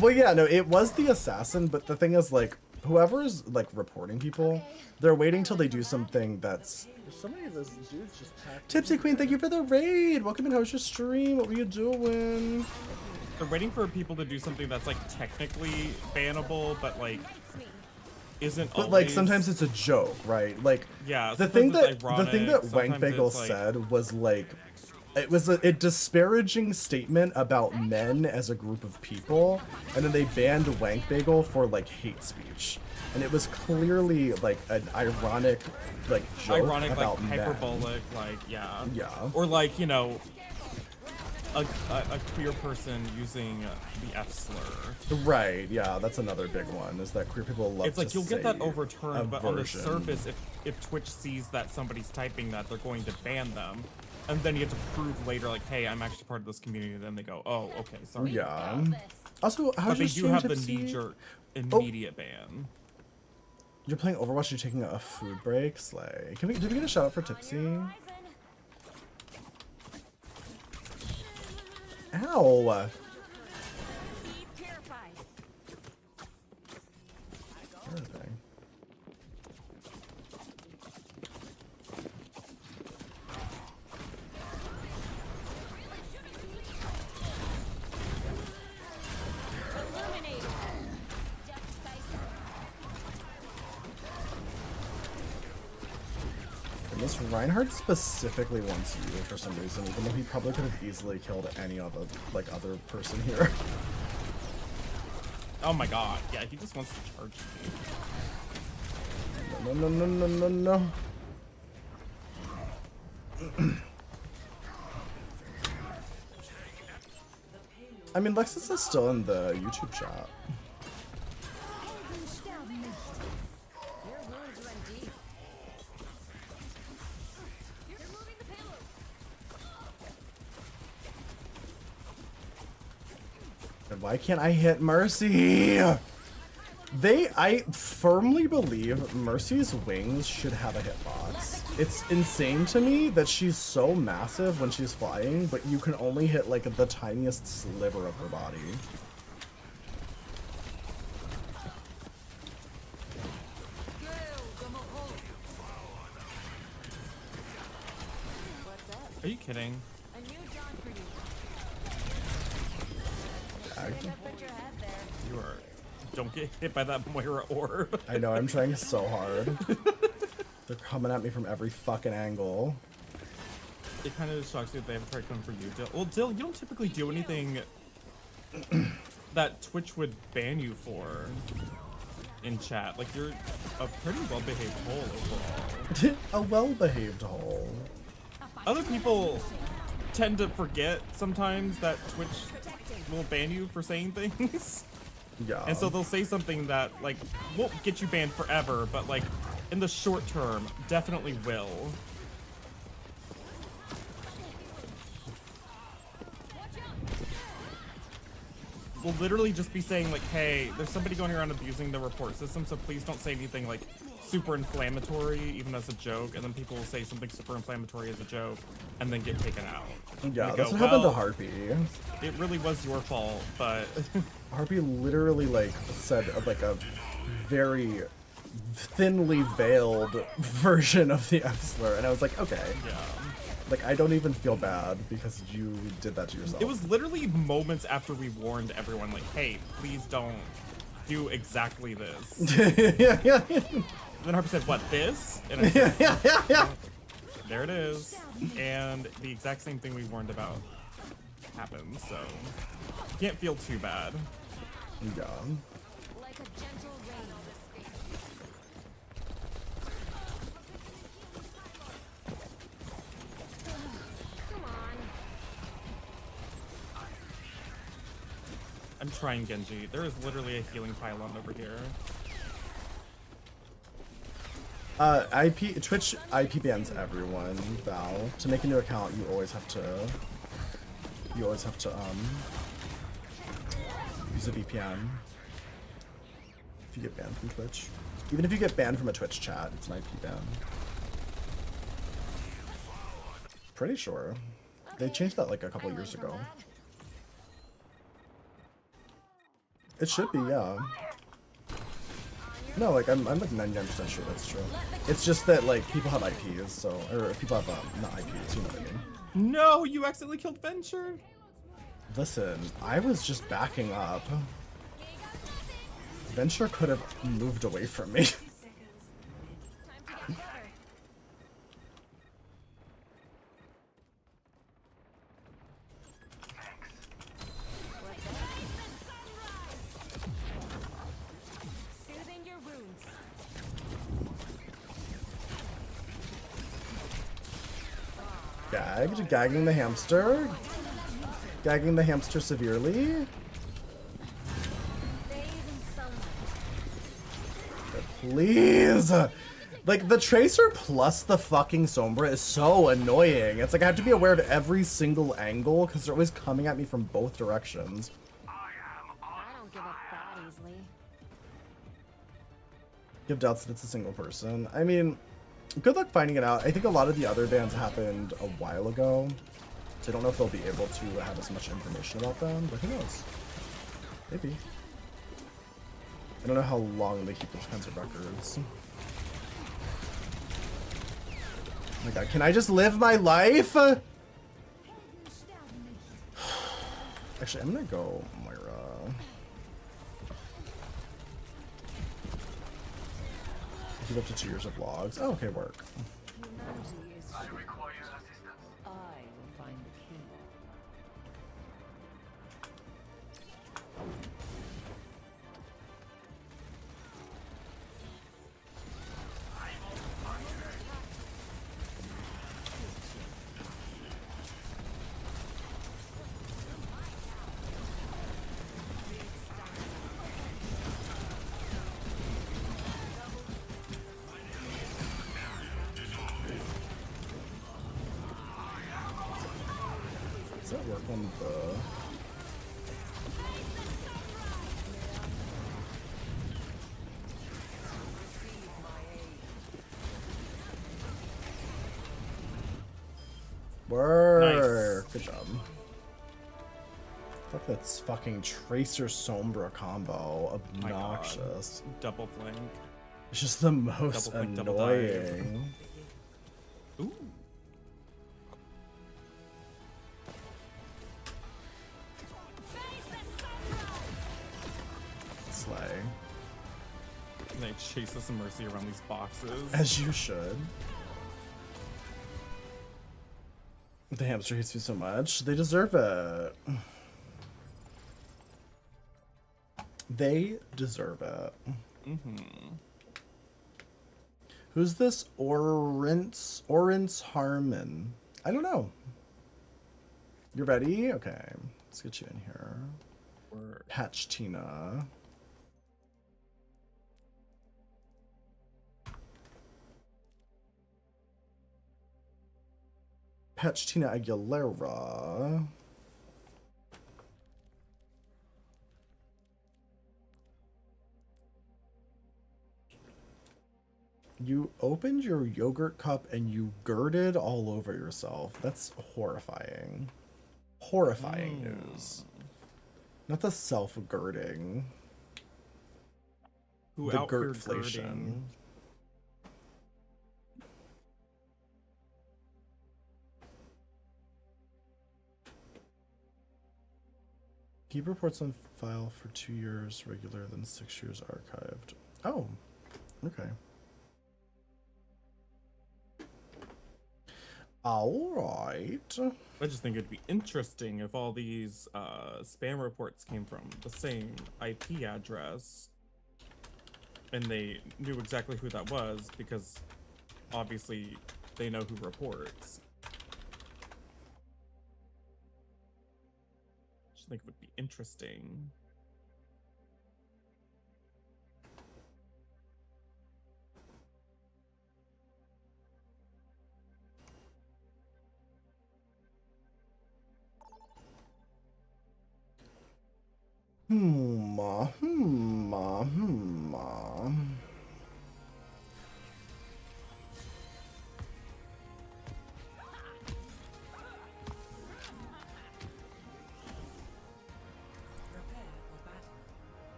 Well, yeah, no, it was the assassin, but the thing is, like, whoever's like reporting people, they're waiting till they do something that's. So many of those dudes just packed. Tipsy Queen, thank you for the raid. Welcome in. How was your stream? What were you doing? They're waiting for people to do something that's like technically bannable, but like isn't. But always... like sometimes it's a joke, right? Like Yeah. the thing sometimes it's that the thing that ironic, Wank sometimes Bagel it's, like- said was like it was a disparaging statement about men as a group of people, and then they banned Wank Bagel for like hate speech, and it was clearly like an ironic like joke ironic, like about men. hyperbolic, like yeah. Yeah. Or like, you know, a queer person using the F slur. Right, yeah, that's another big one, is that queer people love It's like to you'll get that say a overturned, but on the version. surface, if Twitch sees that somebody's typing that, they're going to ban them. And then you have to prove later, like, hey, I'm actually part of this community. And then they go, oh, okay, sorry. Yeah. Also, how's But they your do stream, have the Tipsy? knee-jerk immediate ban. You're playing Overwatch, you're taking a food break? Slay. Did we get a shout out for Tipsy? Ow! Purified. Everything. Illuminated. Death Spicer. And this Reinhardt specifically wants you for some reason, even though he probably could have easily killed any other other person here. Oh my god, yeah, he just wants to charge you. No, no, no, no, no, no. I mean, Lexus is still in the YouTube chat. Your wounds run deep. You're moving the payload. And why can't I hit Mercy? I firmly believe Mercy's wings should have a hitbox. It's insane to me that she's so massive when she's flying, but you can only hit like the tiniest sliver of her body. Are you kidding? A new dawn for you. I, Put your head there. You are. Don't get hit by that Moira orb. I know, I'm trying so hard. They're coming at me from every fucking angle. It kind of just shocks you that they haven't tried coming for you, Dill. Well, Dill, you don't typically do anything that Twitch would ban you for in chat. Like, you're a pretty well-behaved hole overall. A well-behaved hole. Other people tend to forget sometimes that Twitch will ban you for saying things. Yeah. And so they'll say something that, like, won't get you banned forever, but, like, in the short term, definitely will. We'll literally just be saying, like, hey, there's somebody going around abusing the report system, so please don't say anything, like, super inflammatory, even as a joke, and then people will say something super inflammatory as a joke, and then get taken out. Yeah, And that's go, what happened to "Well, Harpy. It really was your fault, but Harpy literally like said like a very thinly veiled version of the F slur, and I was like, okay, yeah. like I don't even feel bad because you did that to yourself. It was literally moments after we warned everyone, like, hey, please don't do exactly this. yeah. Then Harper said, what, this? And I said, Yeah. there it is. And the exact same thing we warned about happened, so can't feel too bad. Yeah. Like a gentle rain. Come on. I'm trying Genji. There is literally a healing pylon over here. Twitch IP bans everyone, Val. To make a new account, you always have to use a VPN. If you get banned from Twitch. Even if you get banned from a Twitch chat, it's an IP ban. Pretty sure. They changed that like a couple years ago. It should be, yeah. No, like I'm like 99% sure that's true. It's just that like people have IPs, so or people have not IPs, you know what I mean. No, you accidentally killed Venture. Listen, I was just backing up. Venture could have moved away from me. Soothing your wounds. Gagged, gagging the hamster. Gagging the hamster severely. Bathe in sunlight. Please! Like, the Tracer plus the fucking Sombra is so annoying. It's like I have to be aware of every single angle because they're always coming at me from both directions. I don't give up that easily. You have doubts that it's a single person. I mean, good luck finding it out. I think a lot of the other bans happened a while ago. So I don't know if they'll be able to have as much information about them, but who knows? Maybe. I don't know how long they keep those kinds of records. Oh my god, can I just live my life? Actually, I'm gonna go Moira. Keep up to 2 years of logs. Oh, okay, work. Humanity is I require assistance. I will find the key. Does that work on the... Work. Nice. Good job. Fuck that's fucking Tracer Sombra combo. My God. Obnoxious. Double flank. It's just the most Double flank, double dive. annoying. Ooh. Slay. And they chase us some mercy around these boxes. As you should. The hamster hates me so much. They deserve it. They deserve it. Who's this Orance Harmon? I don't know. You ready? Okay. Let's get you in here. Or Patch Tina. Patch Tina Aguilera. You opened your yogurt cup and you girded all over yourself. That's horrifying. Horrifying news. Not the self-girding. who The out here girdflation. girding. Keep reports on file for 2 years regular, then 6 years archived. Oh, okay. All right. I just think it'd be interesting if all these spam reports came from the same IP address and they knew exactly who that was because obviously they know who reports. I just think it would be interesting. Hmm.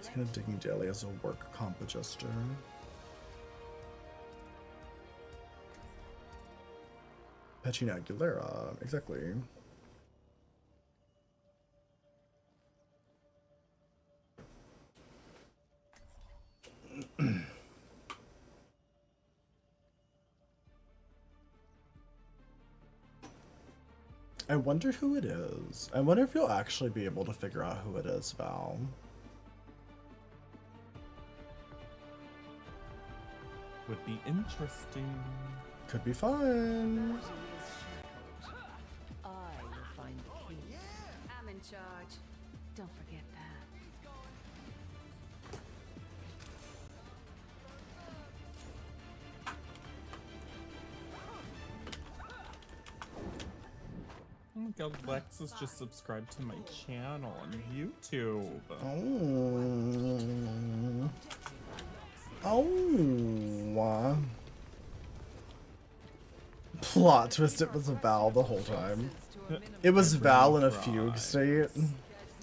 He's kind of digging daily as a work comp adjuster. Pachina Aguilera, exactly. I wonder who it is. I wonder if you'll actually be able to figure out who it is, Val. Would be interesting. Could be fun. I will find the key. I'm in charge. Don't forget that. Oh my god, Lexus just subscribed to my channel on YouTube. Oh. Plot twist, it was Val the whole time. It was Val in a fugue state.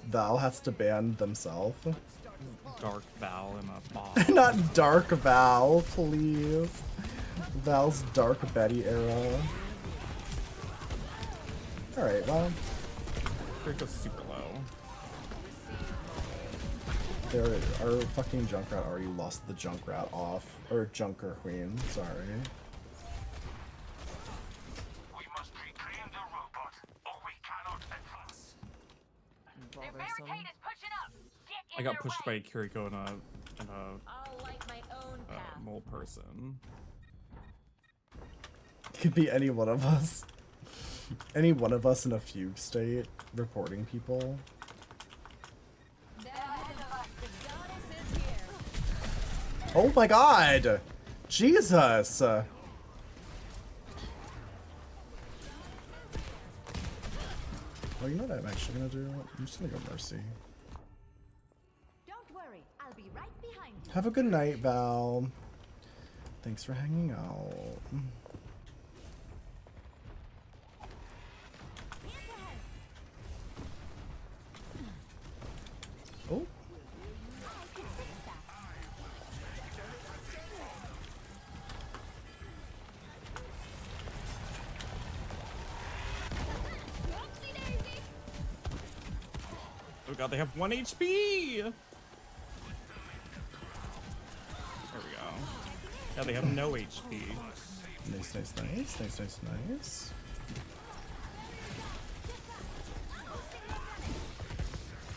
Val has to ban themselves. Dark Val in a box. Not Dark Val, please. Val's Dark Betty era. Alright, well. Here it goes super low. There, our fucking Junkrat already lost the Junkrat off. Or Junker Queen, sorry. We must retrain the robot, or we cannot advance. Bothersome. I got pushed by Kiriko and a I'll light my own path. mole person. It could be any one of us. Any one of us in a fugue state reporting people. Oh my god! Jesus! Oh, you know what I'm actually gonna do? I'm just gonna go Mercy. Don't worry, I'll be right behind you. Have a good night, Val. Thanks for hanging out. Oh. Oh god, they have 1 HP! There we go. Yeah, they have no HP. Nice, nice, nice, nice, nice, nice.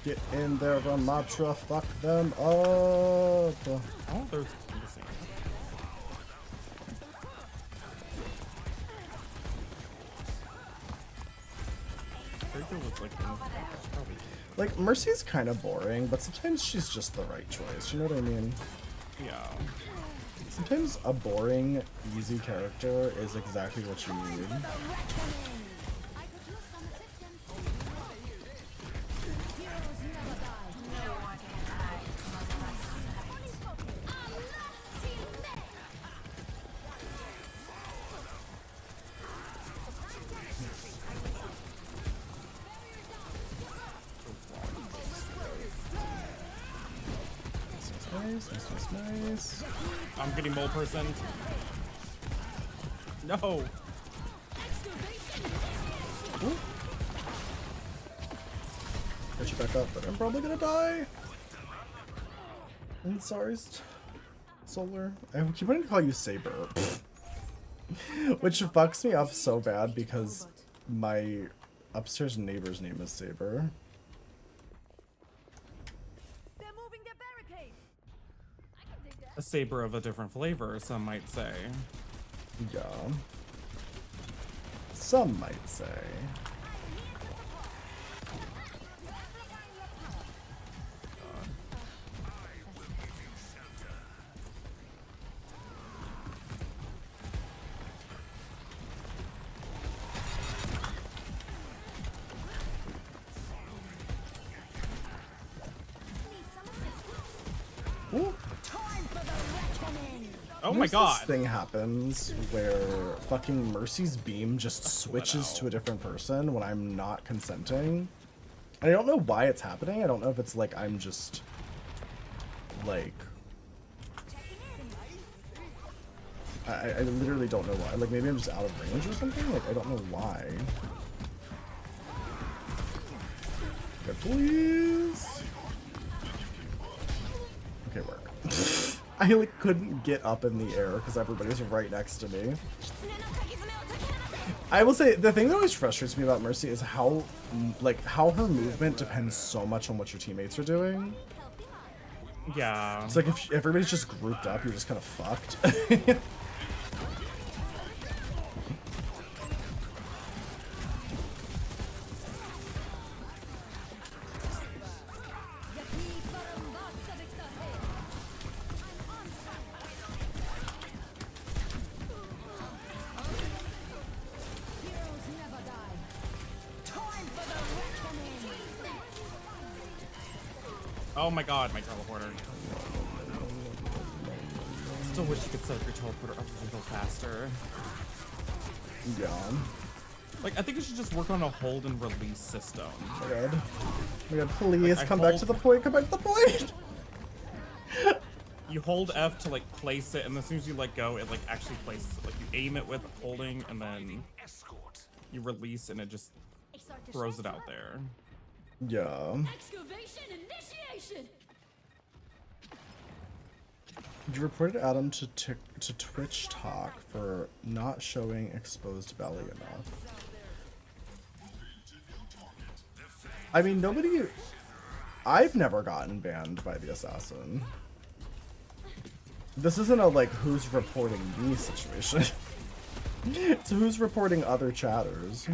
Get in there, Ramatra, fuck them up. Oh, there's the same. Kiriko was like, probably. Like, Mercy's kind of boring, but sometimes she's just the right choice, you know what I mean? Yeah. Sometimes a boring, easy character is exactly what you need. Nice, nice, nice, nice. I'm getting mole person. No. Ooh. Get you back up, but I'm probably gonna die. I'm sorry, Solar. I keep wanting to call you Saber. Which fucks me up so bad because my upstairs neighbor's name is Saber. A saber of a different flavor, some might say. Yeah. Some might say. Ooh. Oh my god. This thing happens where fucking Mercy's beam just switches to a different person when I'm not consenting. And I don't know why it's happening. I don't know if it's like I'm just Like, I literally don't know why. Like, maybe I'm just out of range or something? Like, I don't know why. Okay, please. Okay, work. I like couldn't get up in the air because everybody's right next to me. I will say the thing that always frustrates me about Mercy is how her movement depends so much on what your teammates are doing. Yeah. It's like if everybody's just grouped up, you're just kind of fucked. Oh my god, my teleporter. Still wish you could set up your teleporter up a little faster. Yeah. Like, I think you should just work on a hold and release system. Oh my god. Oh my god, please Like, come back to the point, come back to the point! You hold F to like place it, and as soon as you let go, it like actually places it. Like you aim it with holding, and then you release, and it just throws it out there. Yeah. Excavation initiation. You reported Adam to Twitch Talk for not showing exposed belly enough. I mean, nobody... I've never gotten banned by the assassin. This isn't a, like, who's reporting me situation. It's who's reporting other chatters.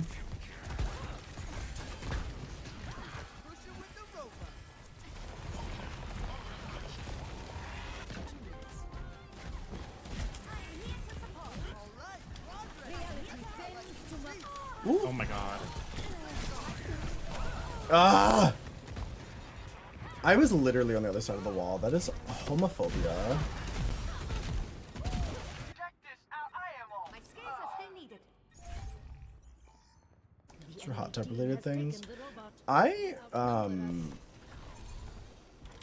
Ooh. Oh my god. Ah! I was literally on the other side of the wall. That is homophobia. Check this out, I am all. My skills are still needed. These are hot tub related things. I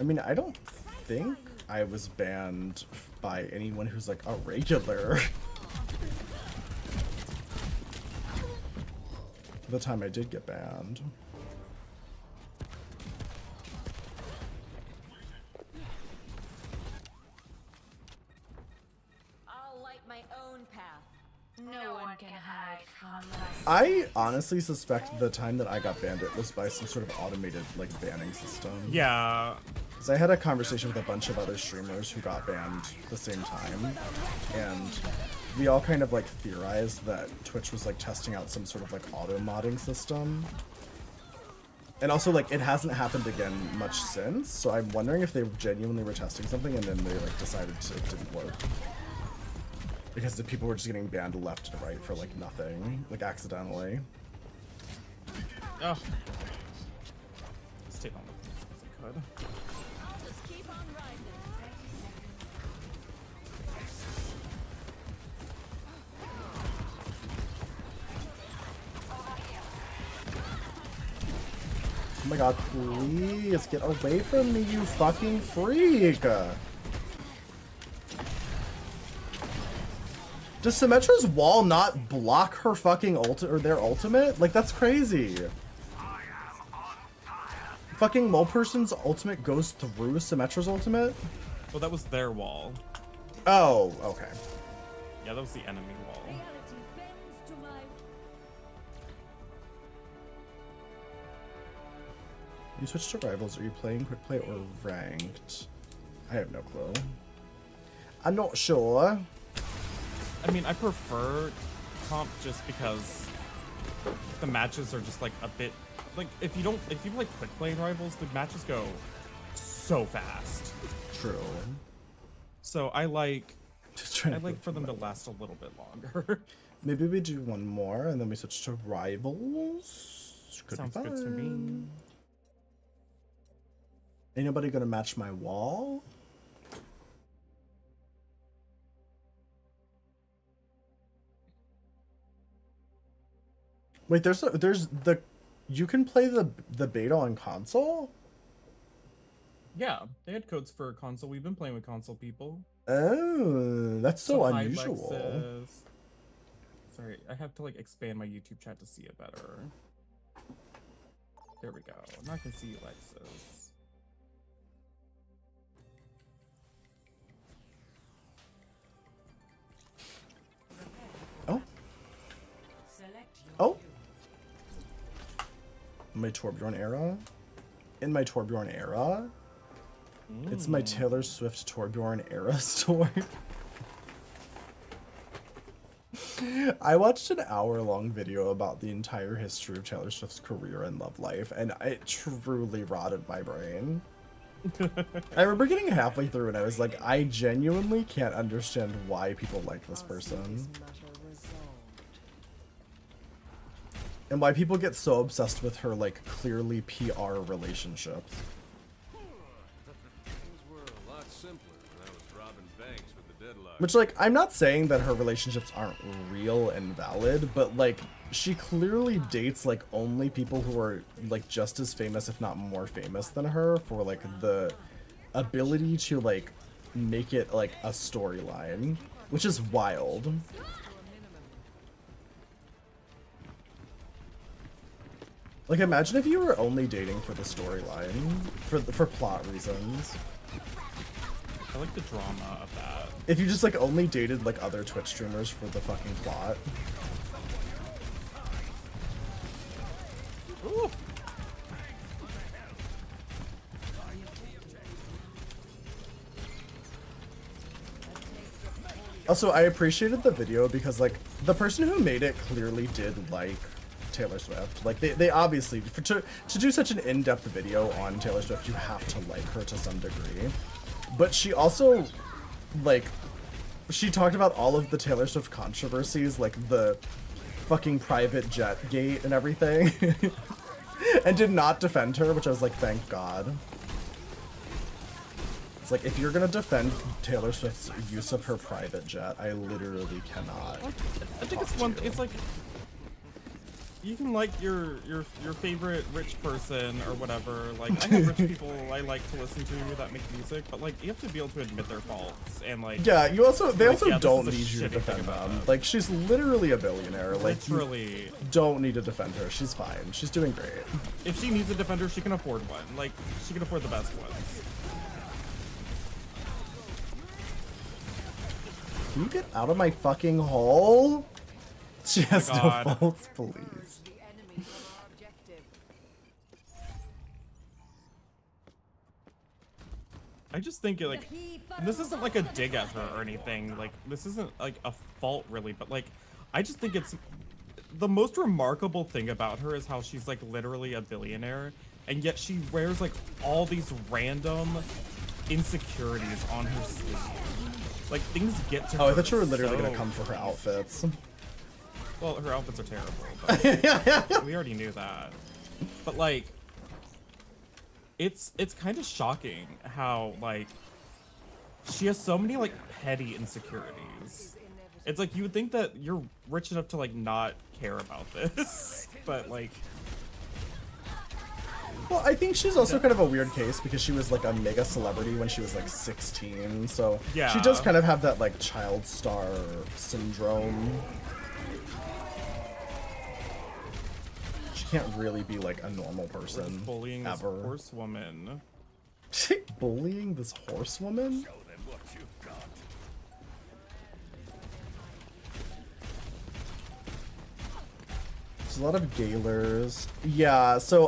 mean, I don't think I was banned by anyone who's like a regular. The time I did get banned. I'll light my own path. No one can hide from us. I honestly suspect the time that I got banned, it was by some sort of automated like banning system. Yeah. Because I had a conversation with a bunch of other streamers who got banned the same time, and we all kind of like theorized that Twitch was like testing out some sort of like auto modding system. And also like it hasn't happened again much since, so I'm wondering if they genuinely were testing something and then they like decided it didn't work. Because the people were just getting banned left and right for like nothing, like accidentally. Oh. Stayed on as I could. I'll just keep on rising. Oh my god, please get away from me, you fucking freak! Does Symmetra's wall not block her fucking or their ultimate? Like, that's crazy. Fucking Mole Person's ultimate goes through Symmetra's ultimate? Well, that was their wall. Oh, okay. Yeah, that was the enemy wall. Reality bends to my You switch to rivals, are you playing quick play or ranked? I have no clue. I'm not sure. I mean, I prefer comp just because the matches are just like a bit like if you play quick play in rivals, the matches go so fast. True. So I like Just trying to for them to last a little bit longer. Maybe we do one more and then we switch to rivals. Could Sounds be good to me. fun. Anybody gonna match my wall? Wait, there's the you can play the beta on console? Yeah, they had codes for console. We've been playing with console people. Oh, that's so Hi, unusual. Lexus. Sorry, I have to like expand my YouTube chat to see it better. There we go. Now I can see Lexus. Oh. Oh. My Torbjorn era? In my Torbjorn era? It's my Taylor Swift Torbjorn era story. I watched an hour-long video about the entire history of Taylor Swift's career and love life, and it truly rotted my brain. I remember getting halfway through and I was like, I genuinely can't understand why people like this person. And why people get so obsessed with her, like, clearly PR relationships. Things were a lot simpler when I was robbing banks with the deadlock. Which, like, I'm not saying that her relationships aren't real and valid, but, like, she clearly dates, like, only people who are, like, just as famous, if not more famous than her, for, like, the ability to, like, make it, like, a storyline, which is wild. Like, imagine if you were only dating for the storyline, for plot reasons. I like the drama of that. If you just, like, only dated, like, other Twitch streamers for the fucking plot. Ooh. Also, I appreciated the video because, like, the person who made it clearly did like Taylor Swift. Like, they obviously, to do such an in-depth video on Taylor Swift, you have to like her to some degree. But she also, like, she talked about all of the Taylor Swift controversies, like the fucking private jet gate and everything, and did not defend her, which I was like, thank God. It's like, if you're gonna defend Taylor Swift's use of her private jet, I literally cannot. I think it's one. It's like you can like your favorite rich person or whatever. Like, I have rich people I like to listen to that make music, but like you have to be able to admit their faults and like. Yeah, you also they like, also yeah, don't this need is a you to shitty defend thing about them. that. Like, she's literally a billionaire. Like, you Literally, don't need to defend her. She's fine. She's doing great. if she needs a defender, she can afford one. Like, she can afford the best ones. Can you get out of my fucking hole? She has no God. faults, please. I just think like, and this isn't like a dig at her or anything. Like, this isn't like a fault really, but like, I just think it's the most remarkable thing about her is how she's like literally a billionaire, and yet she wears like all these random insecurities on her sleeve. Like, things get to her. Oh, I thought you were literally so gonna come for her outfits. Well, her outfits are terrible, but we already knew that. But like, it's kind of shocking how like she has so many like petty insecurities. It's like you would think that you're rich enough to like not care about this, but like. Well, I think she's also kind of a weird case because she was like a mega celebrity when she was like 16, so Yeah. she does kind of have that like child star syndrome. She can't really be like a normal person Bullying this ever. horsewoman. Bullying this horsewoman? There's a lot of Gaylors. Yeah, so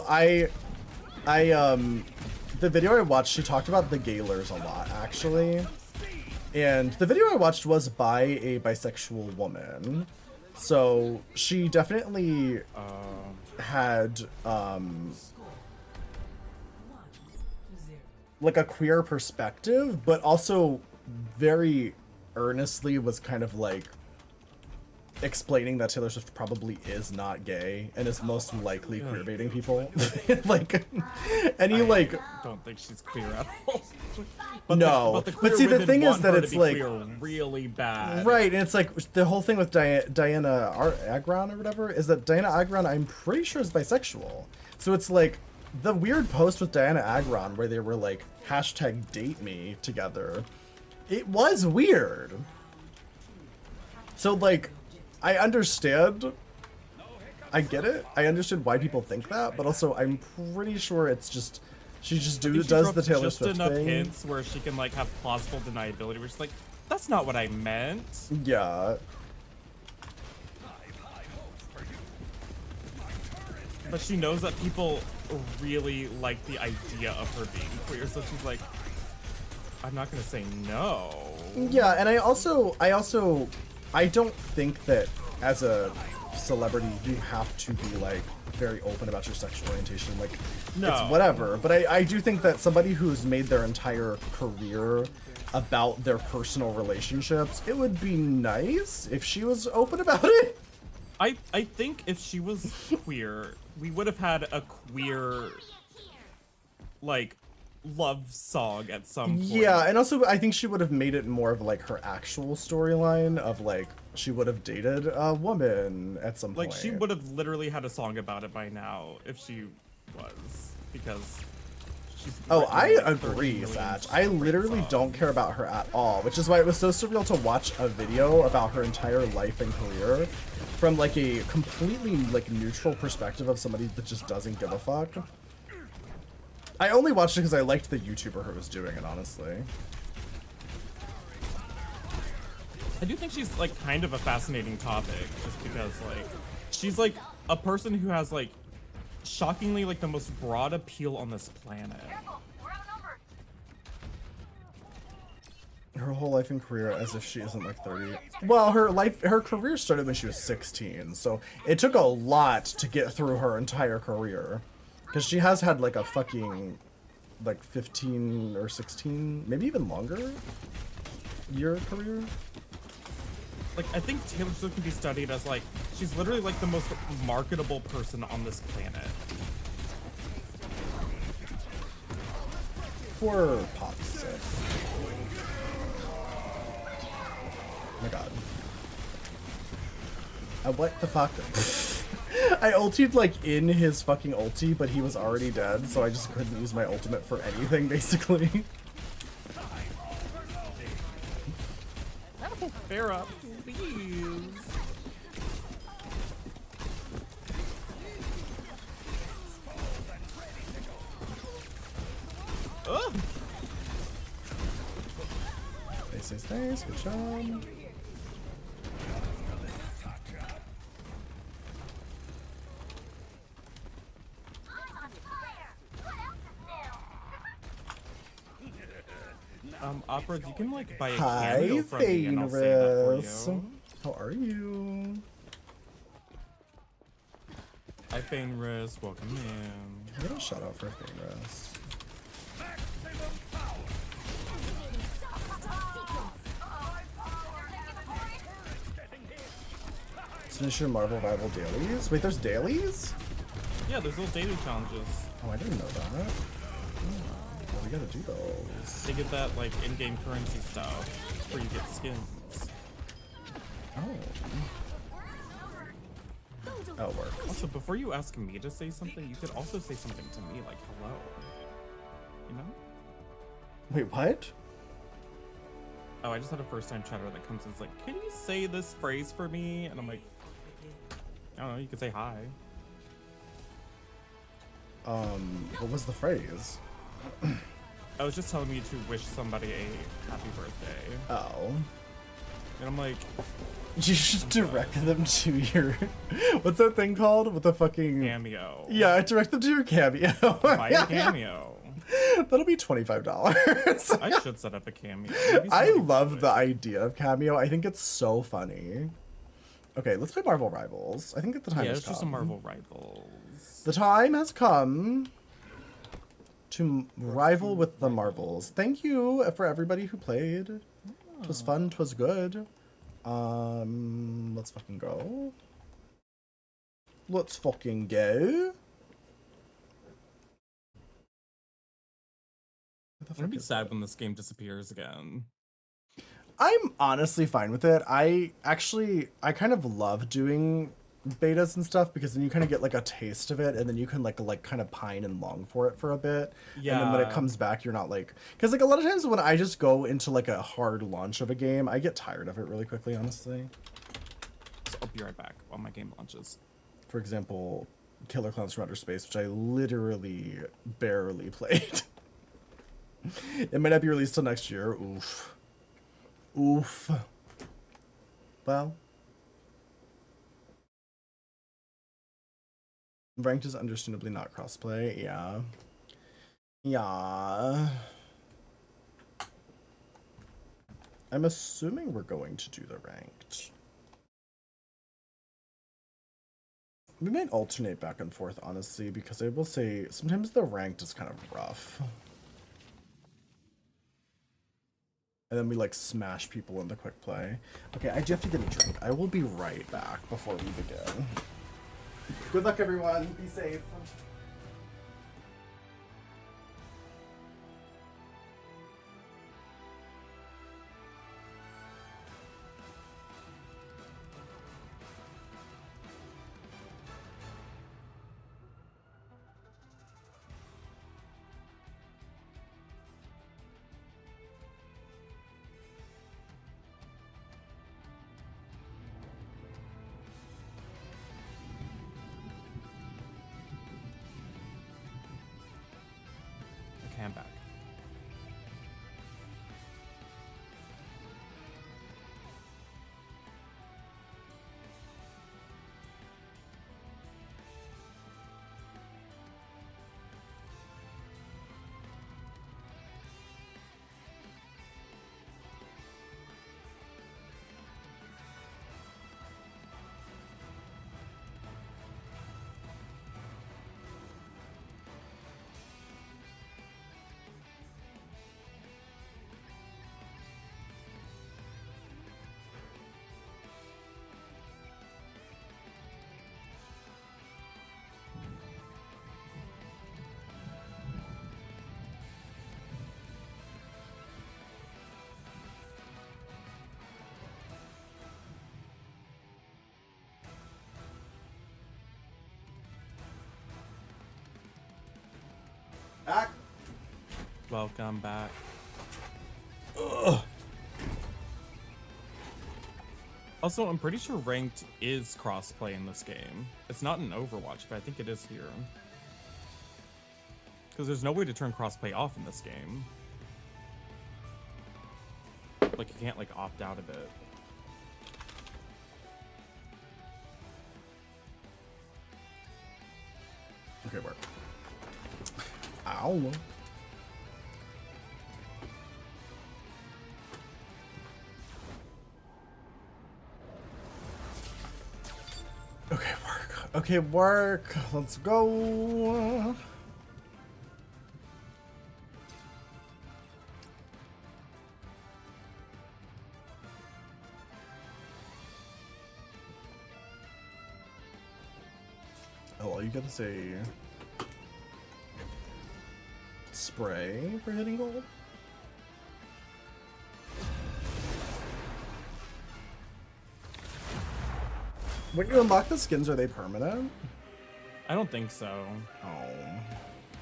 the video I watched, she talked about the Gaylors a lot, actually. And the video I watched was by a bisexual woman. So she definitely had, like a queer perspective, but also very earnestly was kind of like explaining that Taylor Swift probably is not gay and is most likely queer baiting people. Like, any like, Don't think she's queer at all. No, the but queer see, the women thing is want that her to it's be like- queer really bad. right, and it's like the whole thing with Diana Agron or whatever is that Diana Agron, I'm pretty sure, is bisexual. So it's like the weird post with Diana Agron where they were like hashtag date me together, it was weird. So like, I understand. I get it. I understand why people think that, but also I'm pretty sure it's just she just I think she does drops the Taylor just Swift enough thing. hints where she can like have plausible deniability. Where she's like, that's not what I meant. Yeah. But she knows that people really like the idea of her being queer, so she's like, I'm not gonna say no. Yeah, and I don't think that as a celebrity you have to be like very open about your sexual orientation. Like, No. it's whatever. But I do think that somebody who's made their entire career about their personal relationships, it would be nice if she was open about it. I think if she was queer, we would have had a queer, like, love song at some point. Yeah, and also I think she would have made it more of like her actual storyline of like she would have dated a woman at some point. Like, she would have literally had a song about it by now if she was, because she's Oh, written, I like, 30 agree, million Satch. I literally songs. don't care about her at all, which is why it was so surreal to watch a video about her entire life and career from like a completely like neutral perspective of somebody that just doesn't give a fuck. I only watched it because I liked the YouTuber who was doing it, honestly. I do think she's like kind of a fascinating topic, just because like she's like a person who has like shockingly like the most broad appeal on this planet. Her whole life and career as if she isn't like 30. Well, her career started when she was 16, so it took a lot to get through her entire career. Because she has had like a fucking like 15 or 16, maybe even longer year career. Like, I think Taylor Swift can be studied as like she's literally like the most marketable person on this planet. For pop's sake. Oh my god. What the fuck? I ultied like in his fucking ulti, but he was already dead, so I just couldn't use my ultimate for anything, basically. Fair up, please. Ugh. Nice, good job. Opera, you can like buy a Hi, cameo from me and I'll say that for Fainris. you. How are you? Hi, Fainris, welcome in. I'm gonna shout out for Fainris. Finish your Marvel Rival dailies? Wait, there's dailies? Yeah, there's little daily challenges. Oh, I didn't know that. Well, we gotta do those. They get that like in-game currency stuff where you get skins. Oh. That'll work. Also, before you ask me to say something, you could also say something to me like hello. You know? Wait, what? Oh, I just had a first-time chatter that comes in and is like, can you say this phrase for me? And I'm like, I don't know, you could say hi. What was the phrase? I was just telling you to wish somebody a happy birthday. Oh. And I'm like, You should direct them to your... What's that thing called? With the fucking... Cameo. Yeah, direct them to your Cameo. Buy a Cameo. That'll be $25. I should set up a Cameo. Maybe I somebody love would. the idea of Cameo. I think it's so funny. Okay, let's play Marvel Rivals. I think that the time Yeah, has it's just a come. Marvel Rivals. The time has come to rival with the Marvels. Thank you for everybody who played. Twas fun, twas good. Let's fucking go. Let's fucking go. I'm gonna be sad when this game disappears again. I'm honestly fine with it. I kind of love doing betas and stuff, because then you kind of get like a taste of it, and then you can like kind of pine and long for it for a bit. And then when it Yeah. comes back, you're not like, because like a lot of times when I just go into like a hard launch of a game, I get tired of it really quickly, honestly. So I'll be right back while my game launches. For example, Killer Clowns from Outer Space, which I literally barely played. It might not be released till next year. Oof. Oof. Well. Ranked is understandably not crossplay. Yeah. Yeah. I'm assuming we're going to do the ranked. We might alternate back and forth, honestly, because I will say sometimes the ranked is kind of rough. And then we like smash people in the quick play. Okay, I do have to get a drink. I will be right back before we begin. Good luck, everyone. Be safe. Okay, I'm back. Back. Welcome back. Ugh. Also, I'm pretty sure ranked is crossplay in this game. It's not in Overwatch, but I think it is here. Because there's no way to turn crossplay off in this game. Like, you can't, like, opt out of it. Okay, work. Ow. Okay, work. Okay, work. Let's go. Oh, well, you gotta say spray for hitting gold? When you unlock the skins, are they permanent? I don't think so. Oh.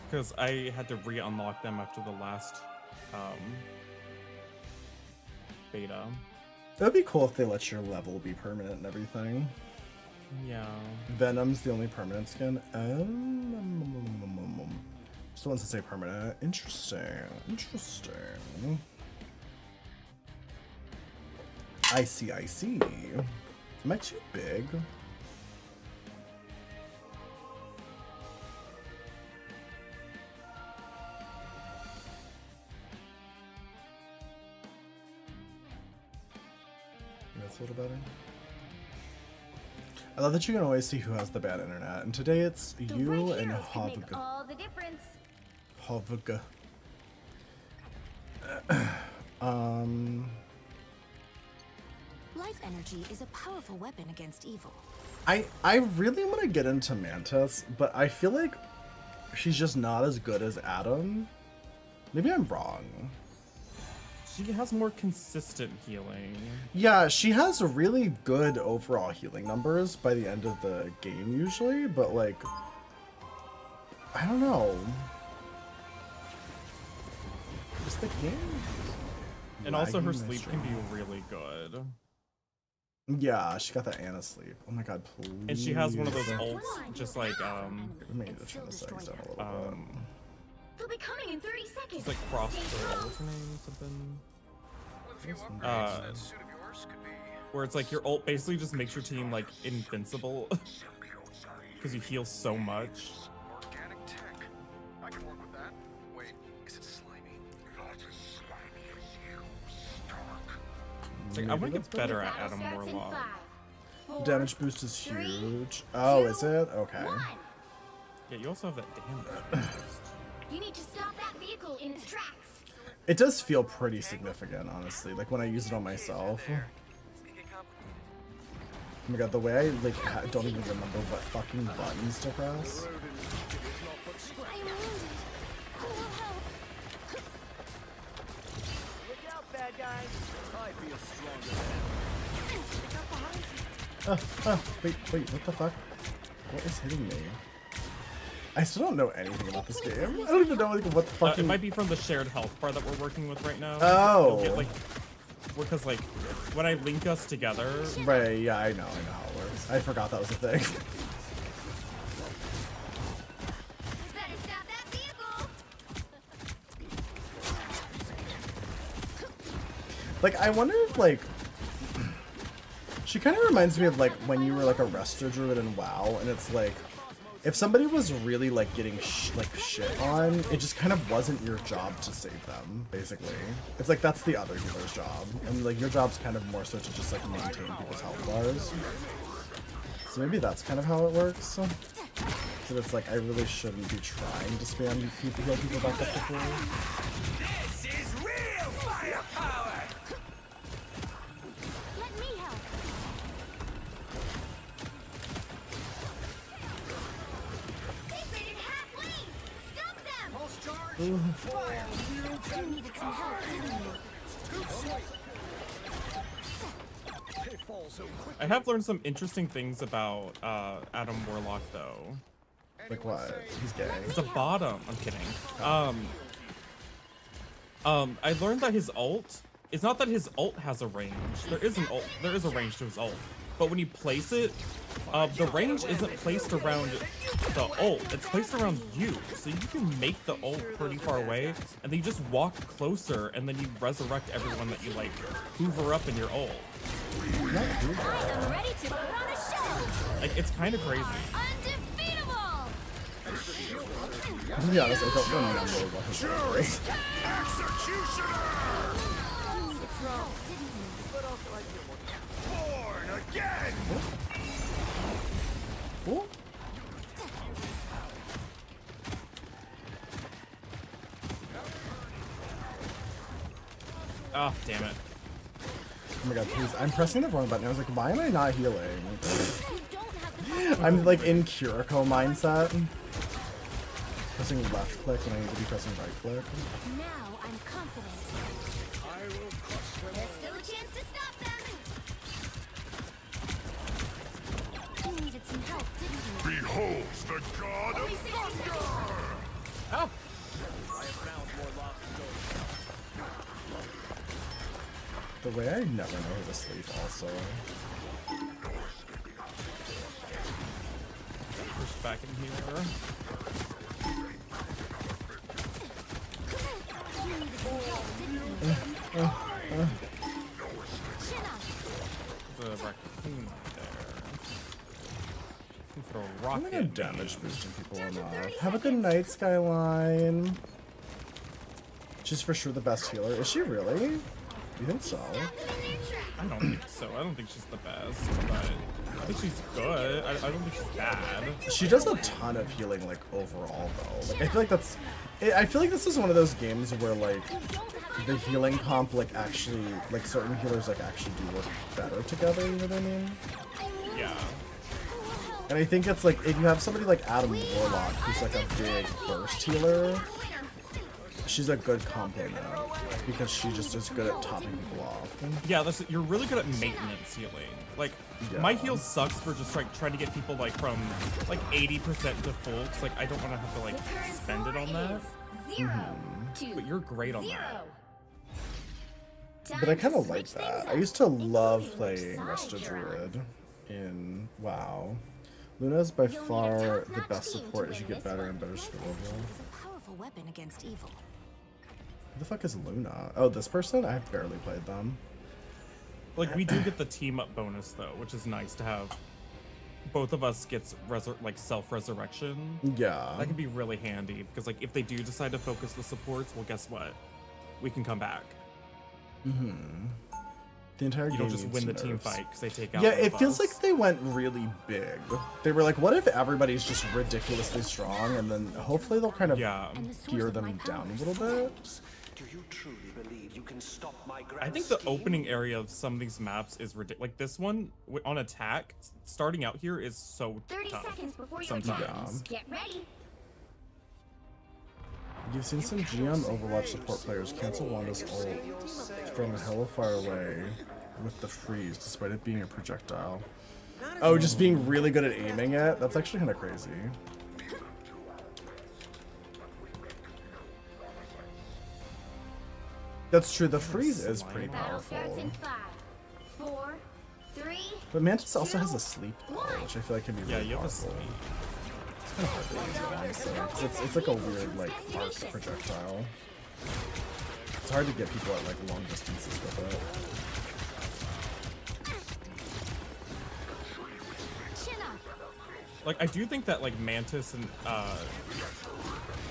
Because I had to re-unlock them after the last beta. That'd be cool if they let your level be permanent and everything. Yeah. Venom's the only permanent skin. Just the ones that say permanent. Interesting. Interesting. I see, I see. Am I too big? That's a little better. I love that you can always see who has the bad internet, and today it's you and Havga. all the difference. Havga. Life energy is a powerful weapon against evil. I really want to get into Mantis, but I feel like she's just not as good as Adam. Maybe I'm wrong. She has more consistent healing. Yeah, she has really good overall healing numbers by the end of the game usually, but like, I don't know. Just the game. And also her lagging my sleep can be stream. really good. Yeah, she got that Anna sleep. Oh my god, please. And she has one of those ults, just like, Let me need to turn the settings down a little bit. They'll be coming in 30 seconds. it's like Frost Girl, what's her name? Something. Where it's like your ult basically just makes your team like invincible. Because you heal so much. Organic tech. I can work with that. Wait, is it slimy? Not as slimy as you, Stark. It's like, I want to get better at Adam Warlock. Damage boost is huge. Oh, is it? Okay. Yeah, you also have that damage boost. You need to stop that vehicle in its tracks. It does feel pretty significant, honestly. Like when I use it on myself. Oh my god, the way I like don't even remember what fucking buttons to press. I'm wounded. Who will help? Look out, bad guy. I feel stronger Wait, what the fuck? What is hitting me? I still don't know anything about this game. I don't even know like, what the fuck. It might be from the shared health bar that we're working with right now. Oh. You'll get, like, because like when I link us together. Right, yeah, I know how it works. I forgot that was a thing. You better stop that vehicle. Like, I wonder if, like... She kind of reminds me of, like, when you were, like, a Resto Druid in WoW, and it's, like... If somebody was really, like, getting, shit on, it just kind of wasn't your job to save them, basically. It's like, that's the other healer's job. And, like, your job's kind of more so to just, like, maintain people's health bars. So maybe that's kind of how it works. So it's like, I really shouldn't be trying to spam people, heal people back up to full. This is real firepower! Let me help. They rated half lane. Stop them. Pulse charge. You needed some help, didn't you? It falls so quick. I have learned some interesting things about Adam Warlock though. Like what? He's gay. He's a bottom. I'm kidding. I learned that his ult. It's not that his ult has a range. There is an ult. There is a range to his ult. But when you place it, the range isn't placed around the ult. It's placed around you. So you can make the ult pretty far away, and then you just walk closer, and then you resurrect everyone that you like hoover up in your ult. I'm ready to put on a show. Like it's kind of crazy. Undefeatable. To be honest, I don't remember what his name is. Born again! Cool. Oh, damn it. Oh my god, please. I'm pressing the wrong button. I was like, why am I not healing? You don't have the I'm like in Kiriko mindset. Pressing left click when I need to be pressing right click. Now I'm confident. There's still a chance to stop them. You needed some help, didn't you? Beholds the god Only of 60 seconds. Oh. The way I never know who to sleep also. Push back in here. You needed some help, didn't you? Chin up. There's a raccoon up there. Can throw a I'm rocket. gonna damage boosting people enough. Have a good night, Skyline. She's for sure the best healer. Is she really? You think so? I don't think so. I don't think she's the best, but I think she's good. I don't think she's bad. She does a ton of healing, like, overall, though. Like, I feel like that's... I feel like this is one of those games where, like, the healing comp, like, actually... Like, certain healers, like, actually do work better together, you know what I mean? Yeah. And I think it's, like, if you have somebody like Adam Warlock, who's, like, a big burst healer, she's a good complement because she just is good at topping people off. Yeah, you're really good at maintenance healing. Like, Yeah. my heal sucks for just like trying to get people like from like 80% to full. Cause like I don't want to have to like spend it on that. 0 But to you're great on 0. But I kind of like that. I used to love playing Resta Druid in WoW. Luna is by far the best support as you get better and better skill level. A powerful weapon against evil. Who the fuck is Luna? Oh, this person? I've barely played them. Like we do get the team up bonus though, which is nice to have. Both of us gets like self resurrection. Yeah. That can be really handy because like if they do decide to focus the supports, well, guess what? We can come back. The entire You game don't just needs win the nerfs. team fight because they take out. Yeah, one it of feels us. like they went really big. They were like, what if everybody's just ridiculously strong? And then hopefully they'll kind of Yeah. gear them down a little bit. Do you truly believe you can stop my grand I think the scheme? opening area of some of these maps is ridiculous. Like this one on attack, starting out here is so 30 tough. seconds before your Sometimes. turn. Get ready. You've seen some GM Overwatch support players cancel Wanda's ult from a hell of far away with the freeze, despite it being a projectile. Oh, just being really good at aiming it? That's actually kind of crazy. That's true, the freeze is pretty Battle starts powerful. in 5, 4, 3. But Mantis also has a sleep though, which I feel like can be Yeah, really you have a powerful. sleep. It's kind of hard to use, honestly, 'cause it's like a weird like arc projectile. It's hard to get people at like long distances with it. Chin up. Like I do think that like Mantis and I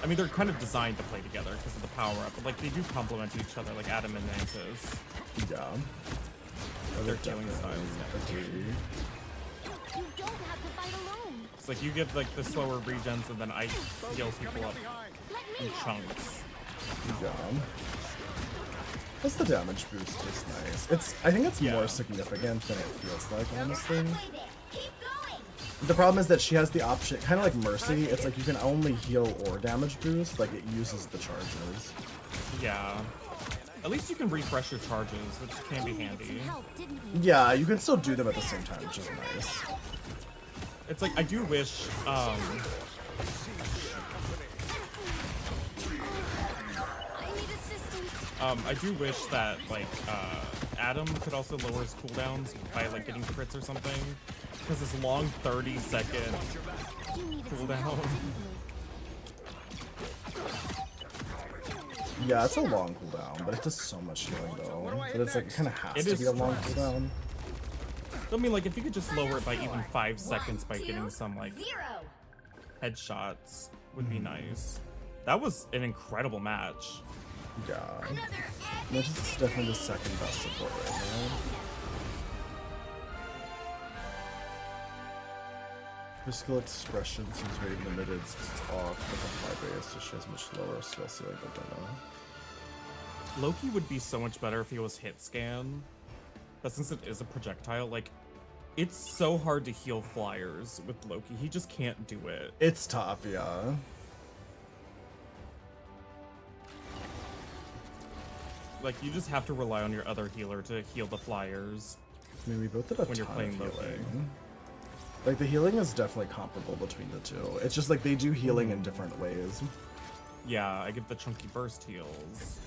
mean they're kind of designed to play together because of the power up, but like they do complement each other, like Adam and Mantis. Yeah. Their killing styles. Agree. You don't have to fight alone. It's like you get like the slower regens and then I heal people up Let in me help. chunks. Yeah. Plus the damage boost is nice. I think it's Yeah. more significant than it feels like, honestly. Halfway there. Keep going. The problem is that she has the option, kind of like Mercy, it's like you can only heal or damage boost, like it uses the charges. Yeah. At least you can refresh your charges, which can be You needed handy. some help, didn't you? Yeah, you can still do them at the same time, which is nice. It's like I do wish I need assistance. I do wish that like Adam could also lower his cooldowns by like getting crits or something. Because his long 30-second You needed some help, cooldown. didn't you? Yeah, it's a long cooldown, but it does so much healing though. But it's like, it kind of has It to is be a long nice. cooldown. I mean, like if you could just lower it by even 5 seconds by 1, 2, getting some like 0. headshots would be nice. That was an incredible match. Yeah. Another Mantis is definitely the second best support right now. Her skill expression seems very limited since it's off with a high base, so she has much lower skill ceiling than Donna. Loki would be so much better if he was hit scan. But since it is a projectile, like it's so hard to heal flyers with Loki. He just can't do it. It's tough, yeah. Like you just have to rely on your other healer to heal the flyers. I mean, we both did a When you're ton playing of Loki. healing. Like, the healing is definitely comparable between the two. It's just like they do healing in different ways. Yeah, I give the chunky burst heals.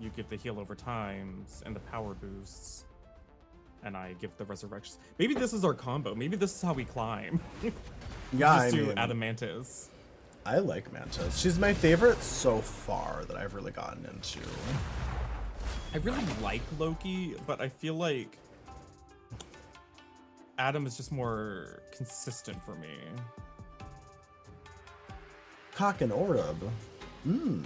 You give the heal over times and the power boosts. And I give the resurrections. Maybe this is our combo. Maybe this is how we climb. Yeah, I Just do mean, Adamantis. I like Mantis. She's my favorite so far that I've really gotten into. I really like Loki, but I feel like Adam is just more consistent for me. Cock and Orb. Mmm.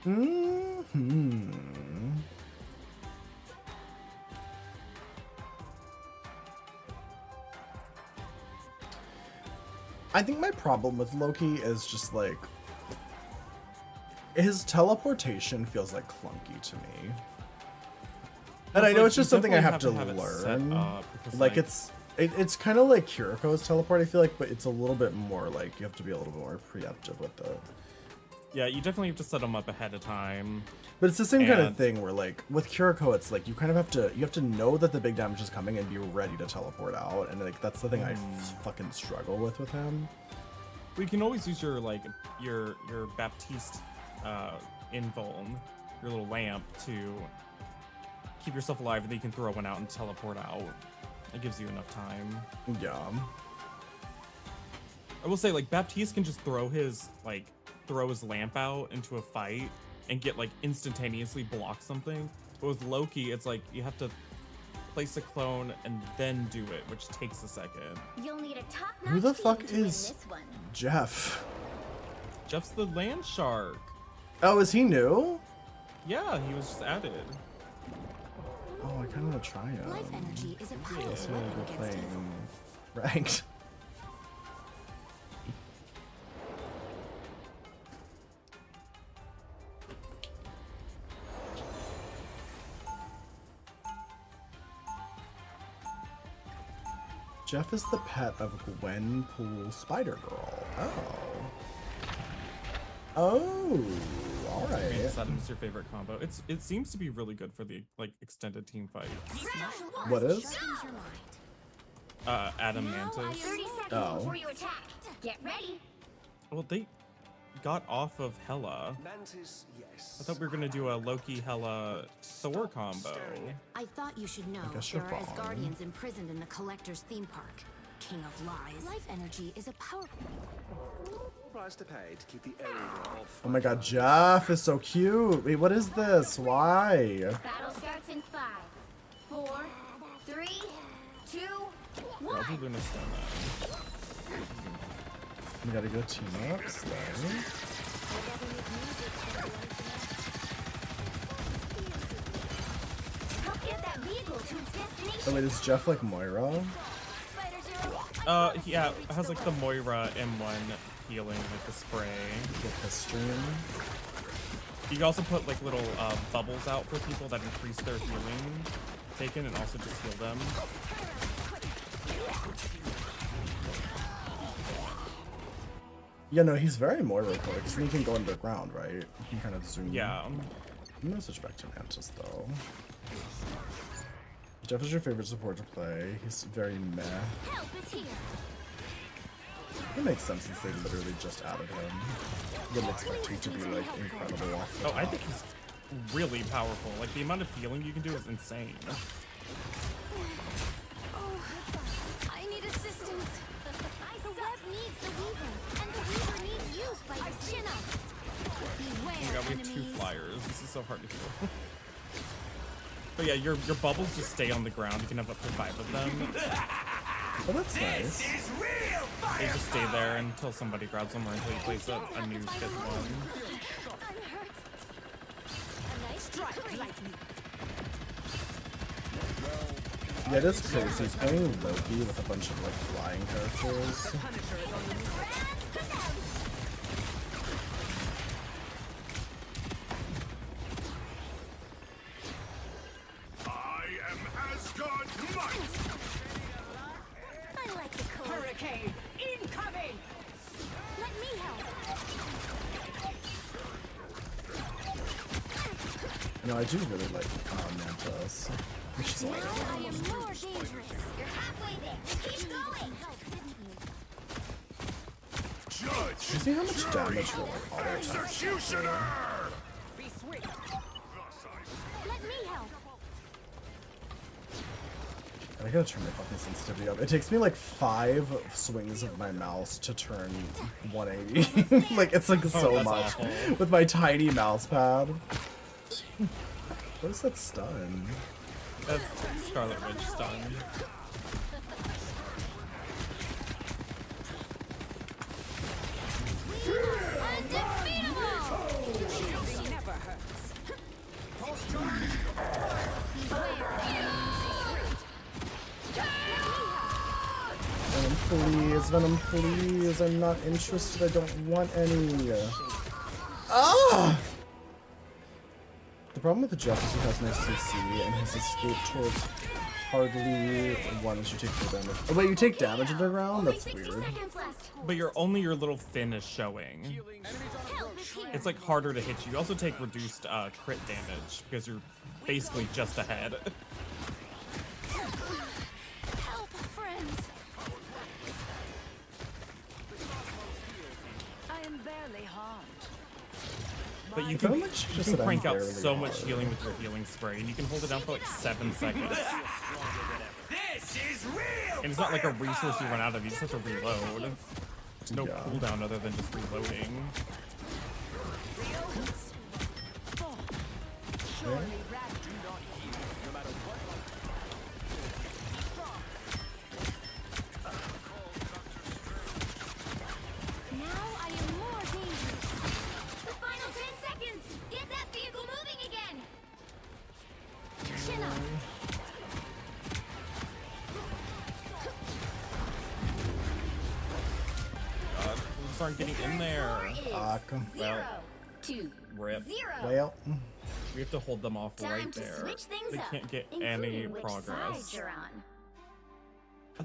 Hmm. I think my problem with Loki is just like his teleportation feels like clunky to me. And I know it's just something I have to it set learn. up because, Like it's It's kind of like Kiriko's teleport, I feel like, but it's a little bit more like you have to be a little bit more preemptive with it. Yeah, you definitely have to set them up ahead of time. But it's the same kind of And- thing where like with Kiriko, it's like you kind of have to know that the big damage is coming and be ready to teleport out, and like that's the thing I fucking struggle with him. We can always use your Baptiste invuln, your little lamp, to keep yourself alive, and then you can throw one out and teleport out. It gives you enough time. Yeah. I will say, like, Baptiste can just throw his lamp out into a fight and get like instantaneously block something. But with Loki, it's like you have to place a clone and then do it, which takes a second. You'll need a top-notch Who the team fuck to win is this one. Jeff? Jeff's the land shark. Oh, is he new? Yeah, he was just added. Oh, I kind of want to try him. Life energy is a powerful So we're weapon against playing evil. ranked. Jeff is the pet of Gwenpool Spider Girl. Oh. Oh, all I mean, right. Saddam's your favorite combo. It seems to be really good for the like extended team fights. Martial What arts is? sharpens your mind. Adam Now I Mantis. have 30 seconds Oh. before you attack. Get ready. Well, they got off of Hela. Mantis, yes. I thought we were gonna do a Loki Hela Thor combo. I thought you should know guess there you're are wrong. Asgardians imprisoned in the Collector's theme park. King of lies. Life energy is a powerful. Price to pay to keep the area off. Oh my god, Jeff is so cute. Wait, what is this? Why? Battle starts in 5, 4, 3, 2, I'll 1. do Luna Stone then. We gotta go team ups then. Help get that vehicle to its destination. Oh wait, is Jeff like Moira? Yeah, it has like the Moira M1 healing, like the spray. Get the stream. You can also put like little bubbles out for people that increase their healing taken and also just heal them. Yeah, no, he's very Moira core because then he can go underground, right? You can kind of zoom. Yeah. I'm gonna switch back to Mantis though. Jeff is your favorite support to play. He's very meh. Help is here. It makes sense since they literally just added him. Wouldn't expect him to be like incredible off the Oh, I top. think he's really powerful. Like the amount of healing you can do is insane. Oh, I need assistance. The web needs the weaver, and the weaver needs use by Shinnah. Oh Beware, my god, we have two enemies. flyers. This is so hard to kill. But yeah, your bubbles just stay on the ground. You can have up to 5 of them. Oh, that's nice. They just stay there until somebody grabs them or until you place a new fifth one. I'm hurt. A nice strike, lightning. Yeah, it is crazy playing Loki with a bunch of like flying characters. I am Asgard's might! I like the code. Hurricane incoming! Let me help. No, I do really like Mantis. She's Now alright. I am more dangerous. You're halfway there. Keep going. Help, didn't you? Judge! You see how much damage will like auto attacks? Executioner! Be swift. Let me help. I gotta turn my fucking sensitivity up. It takes me like 5 swings of my mouse to turn 180. Like it's like so that's much awful. with my tiny mouse pad. What is that stun? That's Scarlet Witch stun. Undefeatable! Never hurts. Venom, please. I'm not interested. I don't want any. Ah! The problem with the Jeff is he has no CC and his escape towards hardly once you take the damage. Oh wait, you take damage to the ground? Only That's 60 weird. seconds left. But your little fin is showing. Help is here. It's like harder to hit you. You also take reduced crit damage because you're basically just ahead. Help, friends. I am barely harmed. But you felt can, like she you just can said I'm crank out barely so much hard. healing with your healing spray, and you can hold it down for like 7 seconds. This is real! And it's not like a resource you run out of, you just have to reload. There's no Yeah. cooldown other than just reloading. Now I am more dangerous. The final 10 seconds. Get that vehicle moving again. Chin up. God, we just aren't getting in there. Fuck. 0, 2, Rip. 0. Well, We have to hold them off Time right to there. switch things They up, can't get including any which progress. side you're on.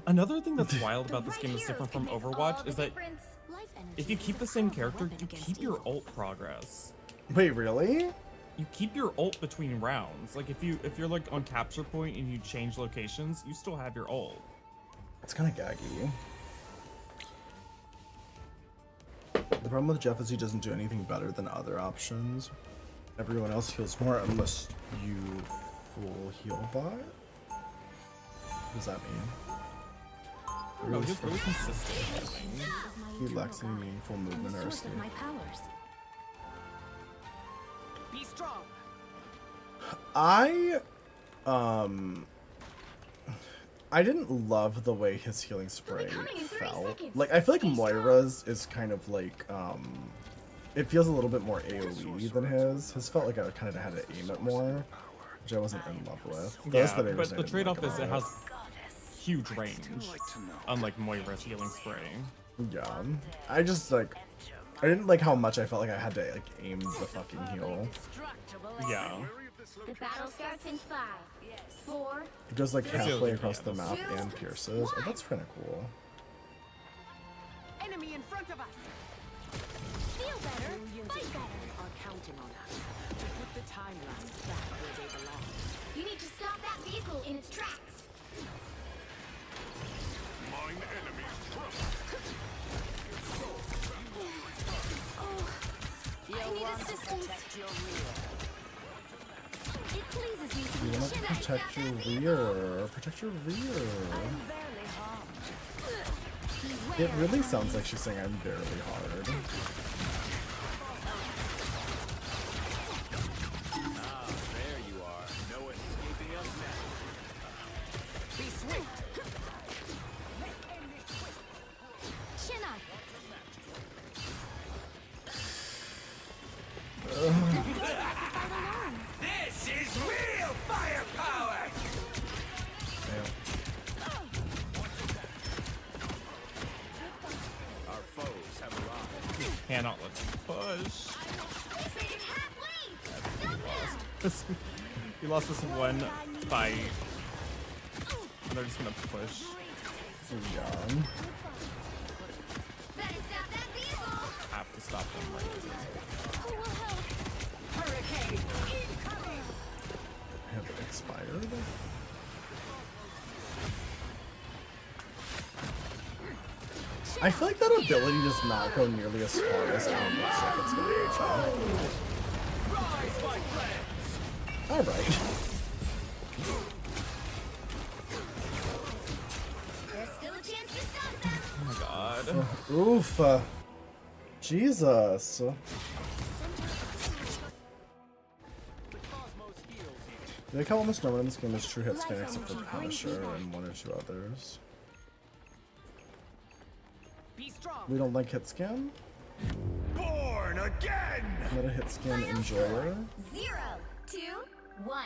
Another thing that's wild about The this right game that's heroes different from can make all Overwatch the is that difference. Life if you energy keep is the a same powerful character, weapon you against keep your evil. ult progress. wait, really? You keep your ult between rounds. Like if you're like on capture point and you change locations, you still have your ult. It's kind of gaggy. The problem with Jeff is he doesn't do anything better than other options. Everyone else heals more unless you full heal bot. What does that mean? No, he's really consistent healing. He lacks any meaningful And movement the or source escape. of my powers. Be strong. I didn't love the way his healing spray coming in 30 felt. seconds. Like I feel like Stay strong. Moira's is kind of like it feels a little bit more AoE than his. His felt like I kind of had to aim it more, which I wasn't in love with. That's Yeah, the main but reason I the didn't trade-off like is it about has huge range, Like to know. unlike Moira's healing spray. Yeah, I just like I didn't like how much I felt like I had to like aim the fucking heal. Yeah. The battle starts in 5, 4, It goes like That's the halfway other across the thing, map and pierces. Oh, that's kind of cool. Enemy in front of us. feel better, Millions fight of better. people are counting on us to put the timelines back where they belong. You need to stop that vehicle in its tracks. Mine enemies I need assistance. It pleases me to You be want to chin at protect your rear. Protect your rear. Barely harmed. It really sounds like she's saying I'm barely hard. There you are. No escaping us now. Be swift. Chin up. This is real firepower! Our foes have arrived. Cannot let them push. It's halfway. Stop them. You lost this one fight. And they're just gonna push. Yeah. Better stop that vehicle. Have to stop them right here. Who will help? Hurricane incoming. Have it expired? I feel like that ability does not go nearly as far as Alan looks like it's going to. Alright. There's still a chance to stop them. Oh my god. Oof. Jesus. I like how almost no one in this game is true hit scan except for Punisher and one or two others. Be strong. We don't like hit scan? Born again! Not a hit scan enjoyer? 0, 2, 1.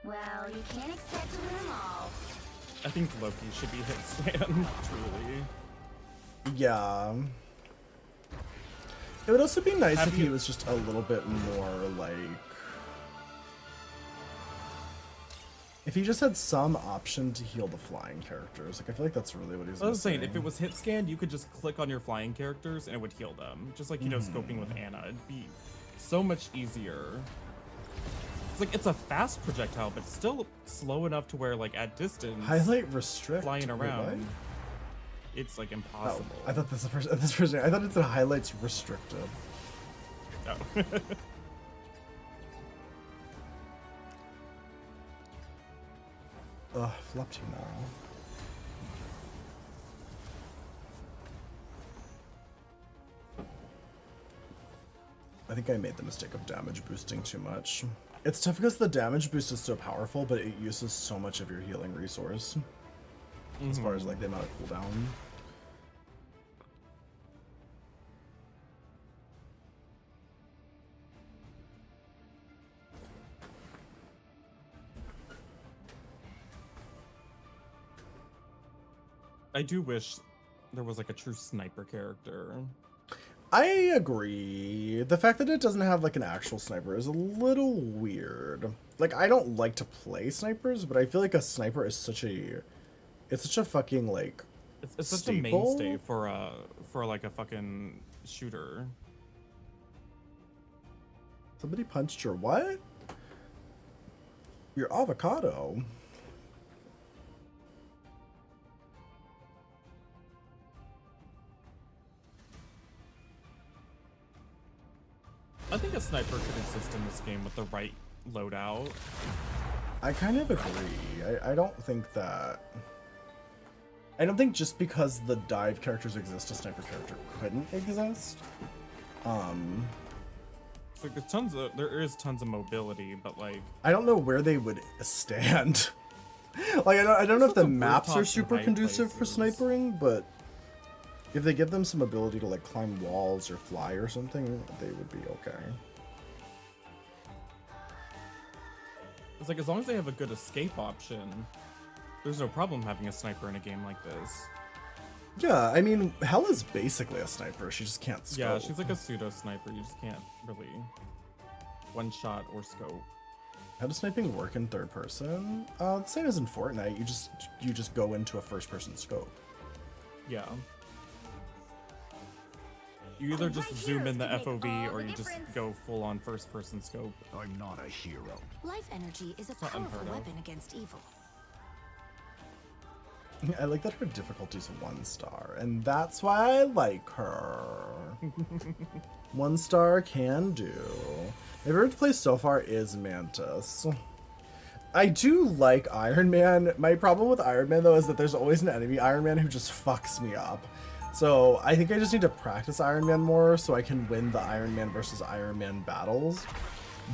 Well, you can't expect to win them all. I think Loki should be hit scan, truly. Yeah. It would also be nice Have if he you- was just a little bit more like. If he just had some option to heal the flying characters. Like, I feel like that's really what he's I was saying, if missing. it was hit scanned, you could just click on your flying characters and it would heal them. Just like, you know, scoping with Anna. It'd be so much easier. It's like, it's a fast projectile, but still slow enough to where, like, at distance, Highlight restrict. flying Wait, around, what? it's, like, Oh, impossible. I thought this first. I thought it said highlights restricted. Oh. Ugh, Floptina. I think I made the mistake of damage boosting too much. It's tough because the damage boost is so powerful, but it uses so much of your healing resource. As far as like the amount of cooldown. I do wish there was, like, a true sniper character. I agree. The fact that it doesn't have like an actual sniper is a little weird. Like, I don't like to play snipers, but I feel like a sniper is such a, it's such a fucking like, It's such a staple? mainstay for like a fucking shooter. Somebody punched your what? Your avocado. I think a sniper could exist in this game with the right loadout. I kind of agree. I don't think that. I don't think just because the dive characters exist, a sniper character couldn't exist. It's like there is tons of mobility, but like I don't know where they would stand. Like, I don't know if There's the some maps are rooftops in super high conducive for places. snipering, but if they give them some ability to like climb walls or fly or something, they would be okay. it's like as long as they have a good escape option, there's no problem having a sniper in a game like this. Yeah, I mean, Hell is basically a sniper. She just can't scope. Yeah, she's like a pseudo sniper. You just can't really one shot or scope. How does sniping work in third person? The same as in Fortnite. You just go into a first person scope. Yeah. You either just Right zoom in the heroes can make FOV all or the you just difference. go full on first person scope. I'm not a hero. Life energy is a not powerful unheard of. weapon against evil. I like that her difficulty's 1 star, and that's why I like her. 1 star can do. My favorite place so far is Mantis. I do like Iron Man. My problem with Iron Man, though, is that there's always an enemy Iron Man who just fucks me up. So I think I just need to practice Iron Man more so I can win the Iron Man versus Iron Man battles.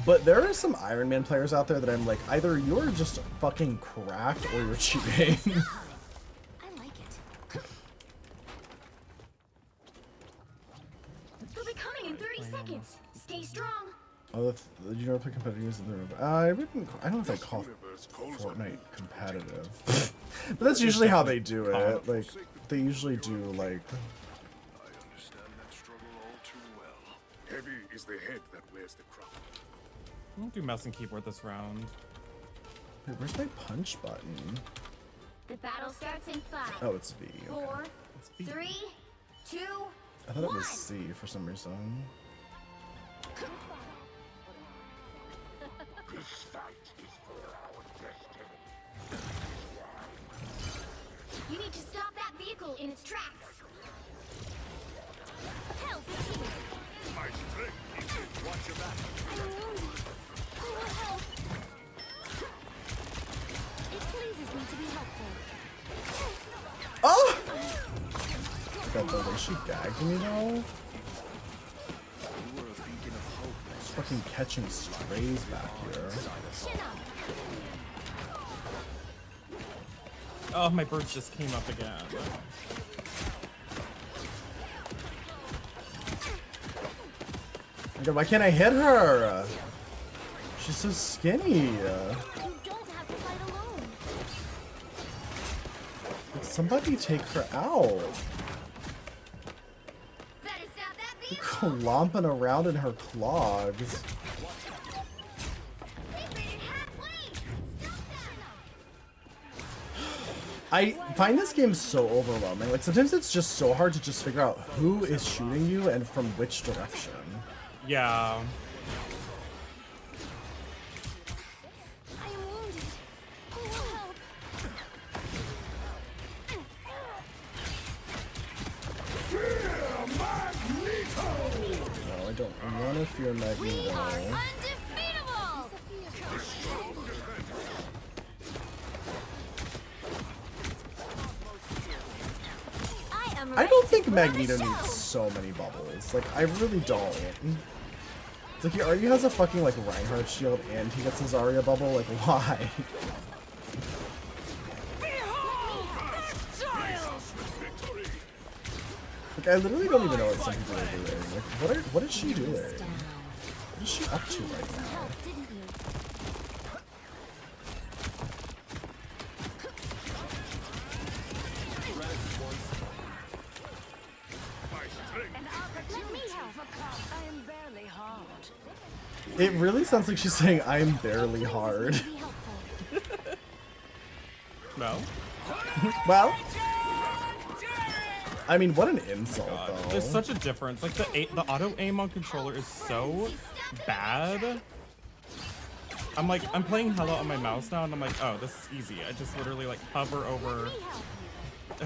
But there are some Iron Man players out there that I'm like, either you're just fucking cracked or you're cheating. I like it. They'll be coming in 30 seconds. Stay strong. Oh, you know, play competitive games in the room. I don't know if I call Fortnite competitive, but that's usually how they do it. Like, they usually do like. I understand that struggle all too well. Heavy is the head that wears the crown. I won't do mouse and keyboard this round. Wait, where's my punch button? The battle starts in 5, Oh, it's V. Okay. 4, It's V. 3, 2, I thought it 1. was C for some reason. This fight is for our destiny. You need to stop that vehicle in its tracks. Help is here. My strength is in watch your back. I'm wounded. Who will help? It pleases me to be helpful. Oh! God, the way she gagged me though. You were a beacon of hope. Just fucking catching strays back here. Chin up. Oh, my birds just came up again. Oh my God, why can't I hit her? She's so skinny. You don't have to fight alone. Somebody take her out. Better stop that vehicle. clomping around in her clogs. I find this game so overwhelming. Like, sometimes it's just so hard to just figure out who is shooting you and from which direction. Yeah. I am wounded. Who will help? No, I don't want to fear We Magneto. are undefeatable! I don't think Magneto needs so many bubbles. Like, I really don't. It's like he already has a fucking, like, Reinhardt shield and he gets a Zarya bubble. Like, why? Like, I literally don't even know what some people are doing. Like, what is she doing? What is she up to right now? Let me help. I am barely hard. It really sounds like she's saying, I'm barely hard. Be helpful. No. Well, I mean, what an insult, God. though. There's such a difference. Like the auto aim on controller is so bad. I'm playing Hella on my mouse now, and I'm like, oh, this is easy. I just literally like hover over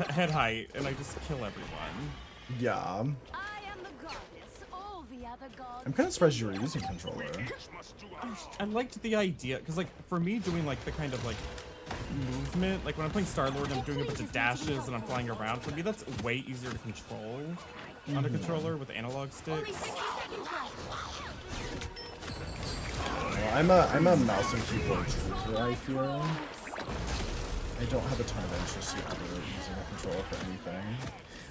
head height, and I just kill everyone. Yeah. I am the goddess. All the other gods. I'm kind of surprised you were using controller. I liked the idea, because like for me doing like the kind of like movement, like when I'm playing Star-Lord and I'm doing a bunch of dashes and I'm flying around, for me that's way easier to control on a controller with analog sticks. Well, I'm a mouse and keyboard user, I feel. I don't have a ton of interest in ever using a controller for anything.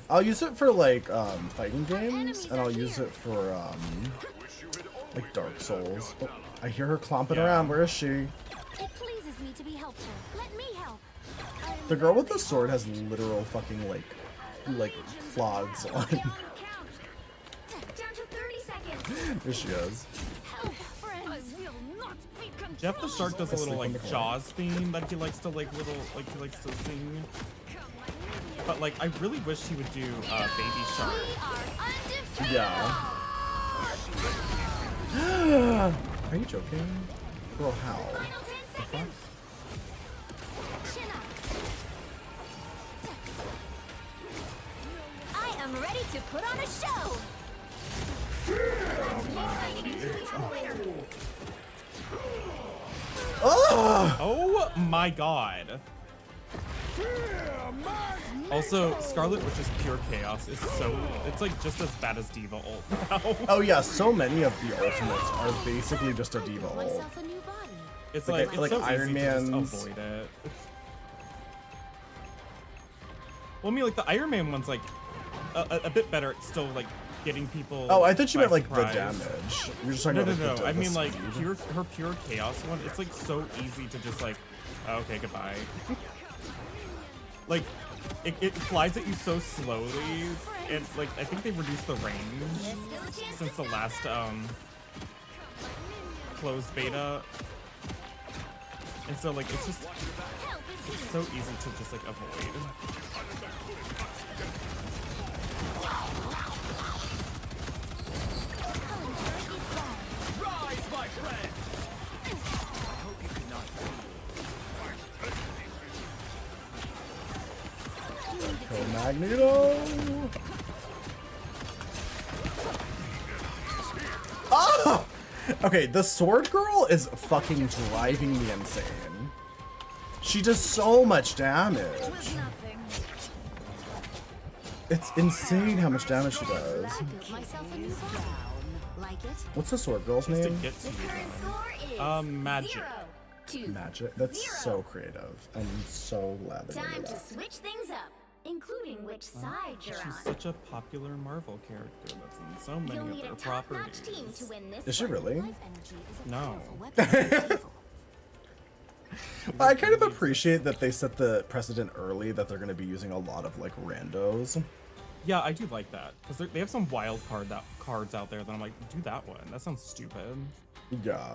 I'll use it for like fighting games, and I'll use it for like Dark Souls. Oh, I hear her clomping around. Where is she? It pleases me to be helpful. Let me help. The girl with the sword has literal fucking like clogs on. Down to 30 seconds. There she is. Help, friends. I will not be controlled. Jeff the Shark does a little Asleep in like the Jaws theme that he likes to like he likes to sing. But like I really wish he would do Baby Shark. We are undefeated. Yeah. Are you joking? Girl, how? Final 10 seconds. Chin up. I am ready to put on a show. Oh! Oh my god. Also, Scarlet Witch's pure chaos is so, it's like just as bad as Diva ult now. Oh yeah, so many of the ultimates are basically just a diva ult. Myself a new body. It's Like- like, like it's so Iron easy to Man's- just avoid it. Well, I mean, like the Iron Man one's like a bit better. It's still like getting people. Oh, I thought you by meant like surprise. the damage. You're just talking No, about no, like, no. the I mean, like speed. her pure chaos one. It's like so easy to just like, oh, okay, goodbye. Like, it flies at you so slowly, and like I think they reduced the range since the last closed beta, and so like it's just it's so easy to just like avoid. Kill Magneto! Ah! Okay, the sword girl is fucking driving me insane. She does so much damage. It's insane how much damage she does. I built myself a new body. Like it? What's the sword girl's Just to name? get to you. Score is Magic. 0-2. Magic. That's so creative. I'm so glad they Time did to that. switch things up, including which side you're She's on. such a popular Marvel character that's in so many You'll of need their a top-notch team properties. to win this Is she one. really? Life energy is a No. powerful weapon against evil. I kind of appreciate that they set the precedent early that they're going to be using a lot of like randos. Yeah, I do like that because they have some wild cards out there that I'm like, do that one. That sounds stupid. Yeah.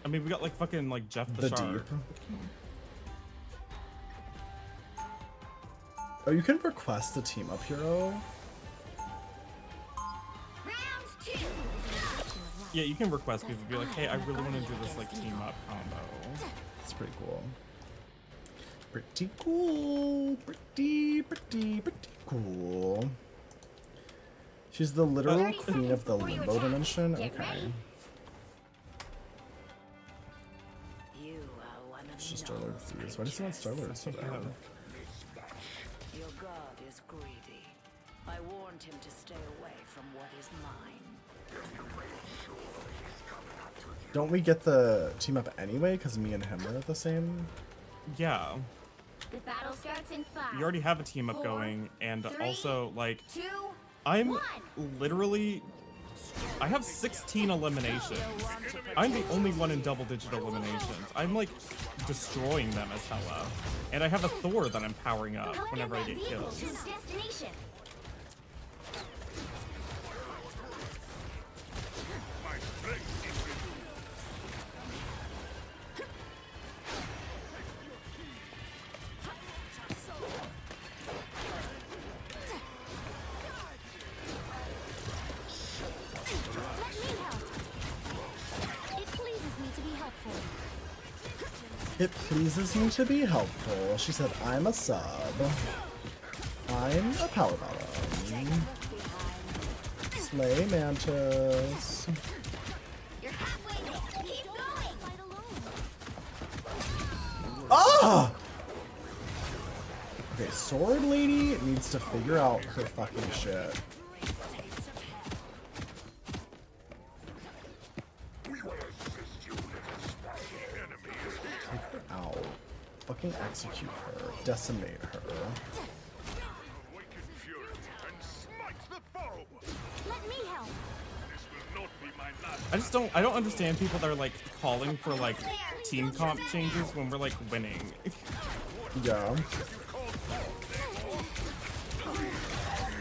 I mean, we got like fucking like Jeff the The Shark. Deep. Oh, you can request a team up hero. Round 2. Yeah, you can request people be like, hey, I really want to do this like team up combo. It's pretty cool. Pretty cool. Pretty cool. She's the literal queen of the limbo dimension. Okay. You are one of It's just Starlord Thieves. Why does he want Starlord so bad? Your god is greedy. I warned him to stay away from what is mine. Don't we get the team up anyway? Because me and him are the same? Yeah, The battle starts in 5. you already have a team up going, and 3, also like 2. I'm 1. literally. I have 16 eliminations. I'm the only one in double-digit eliminations. I'm like destroying them as hella. And I have a Thor that I'm powering up whenever I get kills. To its destination. Let me help. It pleases me to be helpful. It pleases me to be helpful. She said, I'm a sub. I'm a power bottom. Slay Mantis. You're halfway there. Keep going. Fight alone. Ah! Okay, Sword Lady needs to figure out her fucking shit. Take her out. Fucking execute her. Decimate her. Awaken fury and smite the foe. Let me help. This will not be my last. I don't understand people that are like calling for like team comp changes when we're like winning. Yeah.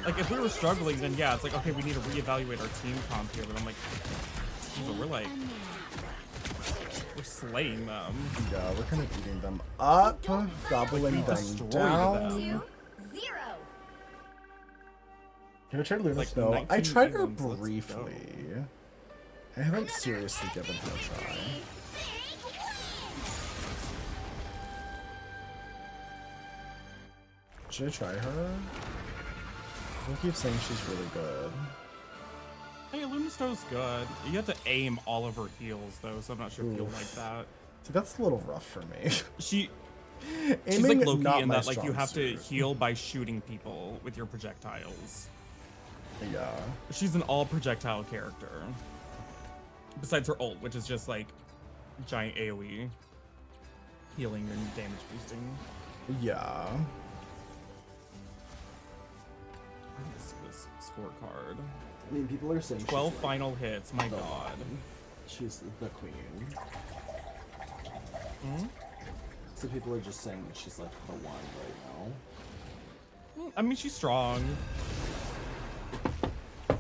Like if we were struggling, then yeah, it's like okay, we need to reevaluate our team comp here. But I'm like, but we're slaying them. Yeah, we're kind of eating them up. Gobbling them destroy down. them. 2, 0. Can I try Luna Like Snow? I 19 tried her Evans, let's go. briefly. I haven't seriously given her a try. Should I try her? People keep saying she's really good. Hey, Luminstow's good. You have to aim all of her heals though, so I'm not sure if you'll Oof. like that. See, that's a little rough for me. She's Aiming, like Loki not in my that like you strong have to suit. heal by shooting people with your projectiles. Yeah. She's an all projectile character. Besides her ult, which is just like giant AoE healing and damage boosting. Yeah. Let me see this scorecard. I mean, people are saying 12 final hits. My god. she's the queen. Hmm? So people are just saying that she's like the one right now. I mean, she's strong.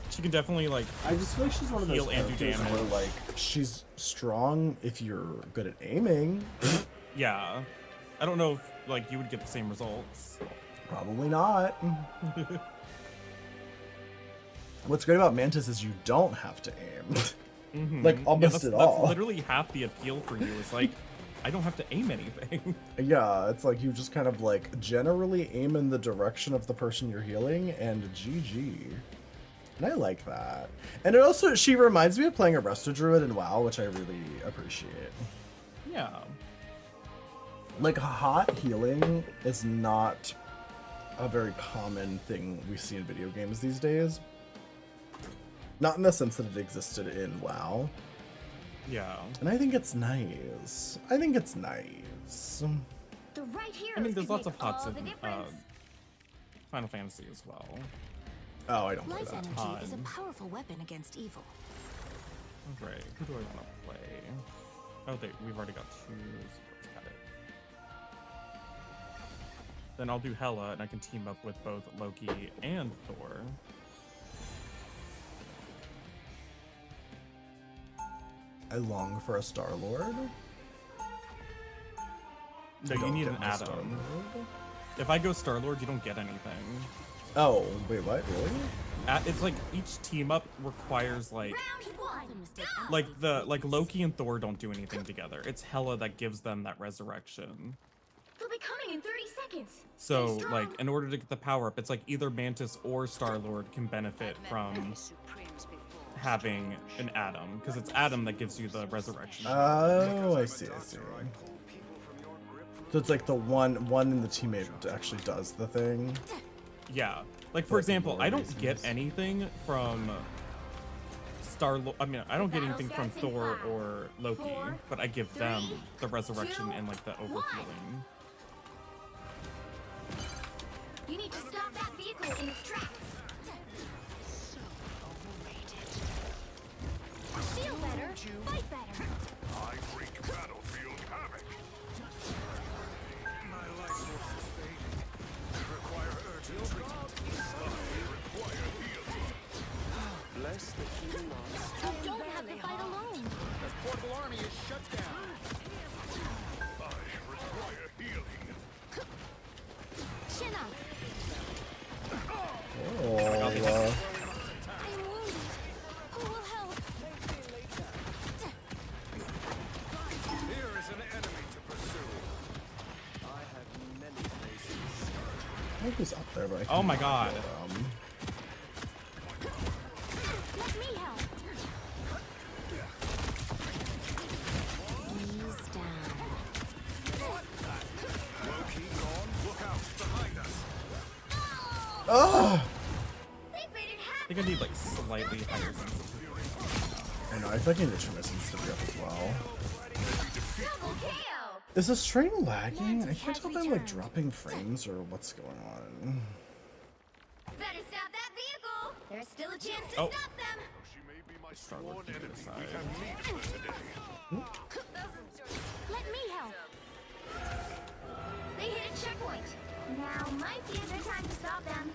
She can definitely like. I just feel like she's one of those Heal and do characters where damage. like she's strong if you're good at aiming. Yeah. I don't know if like you would get the same results. Probably not. What's great about Mantis is you don't have to aim. Mhm. Like Yeah, almost that's, at that's all. literally half the appeal for you. Is like, I don't have to aim anything. Yeah, it's like you just kind of like generally aim in the direction of the person you're healing and GG. And I like that. And it also, she reminds me of playing a Resto Druid in WoW, which I really appreciate. Yeah. Like hot healing is not a very common thing we see in video games these days. Not in the sense that it existed in WoW. Yeah. And I think it's nice. I think it's nice. The right heroes I mean, there's could lots of make all HOTS the in difference. Final Fantasy as well. Oh, I don't play Life that. energy is a ton. powerful weapon against evil. Alright, who do I want to play? Oh, we've already got two. So let's got it. then I'll do Hela, and I can team up with both Loki and Thor. I long for a Star-Lord. No, you need an Adam. If I go Star-Lord, you don't get anything. Oh, wait, what? Really? It's like each team up requires like Loki and Thor don't do anything together. It's Hela that gives them that resurrection. They'll be coming in 30 seconds. So like in order to get the power up, it's like either Mantis or Star-Lord can benefit from having an Adam, because it's Adam that gives you the resurrection. Oh, I see. So it's like the one in the teammate actually does the thing. Yeah. Like for example, I don't get anything from I don't get anything from Thor or Loki, but I give them the resurrection and like the overhealing. You need to stop that vehicle in its tracks. Feel better, fight better. I wreak battlefield havoc. My life force is fading. Require urgent treatment. I require healing. Bless the healing arts. You don't have to fight alone. This portable army is shut down. I require healing. Chin up. Oh, I'm wounded. Who will help? Here is an enemy to pursue. I have many faces. I think he's up there, but I Oh my god. Let me help. Ease down. Loki gone. Look out behind us. Oh! They made it I happen. think I need like slightly higher sensitivity. I know, I feel like I need to turn my sensitivity up as well. Double KO. Is the stream lagging? I can't tell if I'm like dropping frames or what's going on. Better stop that vehicle. There's still a chance to Oh. stop them. She may be my Star-Lord sworn can enemy. decide. We have need for today. Let me help. They hit a checkpoint. Now might be a good time to stop them.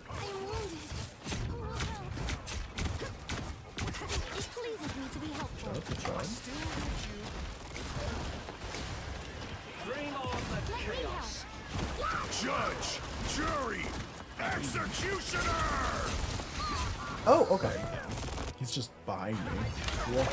I'm wounded. Who will help? It pleases me to be helpful. Good job. Let me help. Judge, jury, executioner. Oh, okay. He's just behind me. Cool.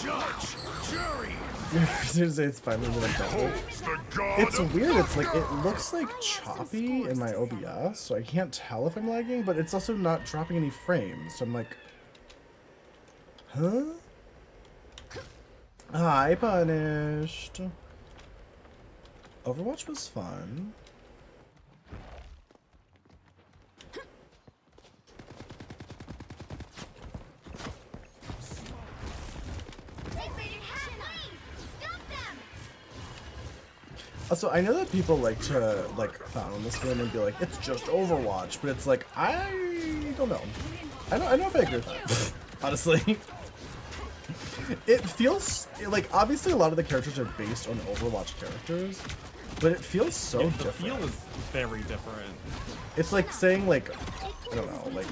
Judge, jury. As soon as it's finally been double. The god It's of weird, it's like, it looks like choppy in my OBS, so I can't tell if I'm lagging, but it's also not dropping any frames, so I'm like, huh? Hi, Punished. Overwatch was fun. They made it happen. Stop them. Also, I know that people like to clown on this game and be like, it's just Overwatch, but it's like, I don't know. I don't know if I agree with that, honestly. It feels like, obviously a lot of the characters are based on Overwatch characters, but it feels so The different. feel is very different. It's like saying like, I don't know, like,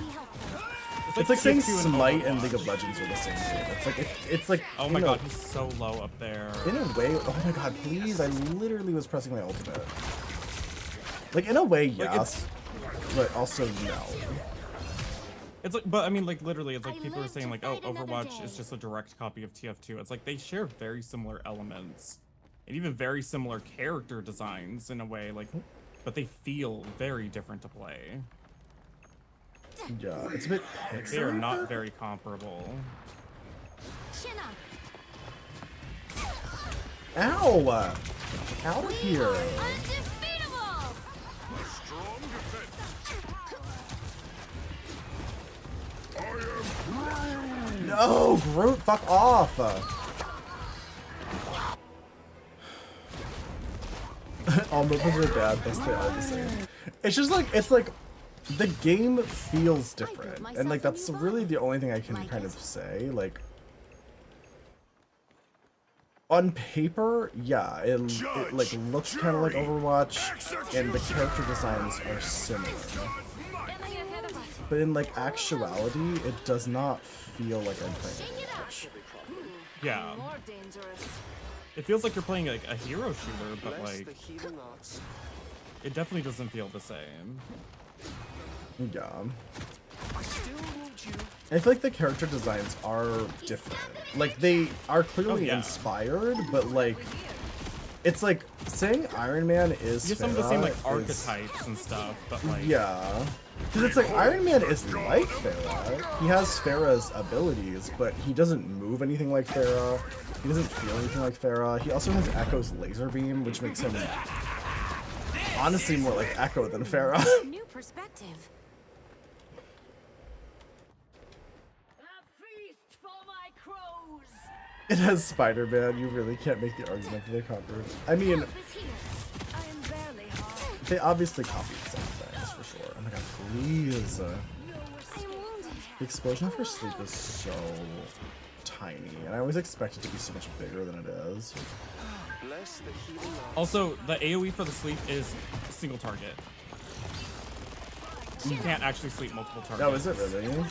it's like saying Smite and League of Legends are the same game. It's like, Oh my god, he's so low up there. in a way, oh my god, please, I literally was pressing my ultimate. Like, in a way, yes, but also no. It's like, but I mean, like literally, it's like people are saying like, oh, Overwatch is just a direct copy of TF2. It's like they share very similar elements, and even very similar character designs in a way, like, but they feel very different to play. Yeah, it's a bit Like, they are not very comparable. Chin up. Ow! Out of here! Undefeatable. strong defense. No, Groot, fuck off! All movements are bad, thus they all the same. It's just like, it's like, the game feels different, and like, that's really the only thing I can kind of say, like, On paper, yeah, it like looks kind of like Overwatch, and the character designs are similar. But in like actuality, it does not feel like I'm playing Overwatch. Yeah. More dangerous. It feels like you're playing like a hero shooter, but Bless like the healing arts. it definitely doesn't feel the same. Yeah. I still need you. I feel like the character designs are different. Like they are clearly Oh, yeah. inspired, but like it's like saying Iron Man is You get some of the same like Pharah is- archetypes and stuff, but like Yeah. Because it's like Iron Man is like Pharah. He has Pharah's abilities, but he doesn't move anything like Pharah. He doesn't feel anything like Pharah. He also has Echo's laser beam, which makes him honestly more like Echo than Pharah. New perspective. A feast for my crows. It has Spider-Man. You really can't make the argument that they copied. I mean, Help is here. I am barely harmed. they obviously copied some things for sure. Oh my god, please. I am wounded. The explosion for sleep is so tiny, and I always expect it to be so much bigger than it is. Bless the healing arts. also the AoE for the sleep is single target. You can't actually sleep multiple targets. Oh, is it really?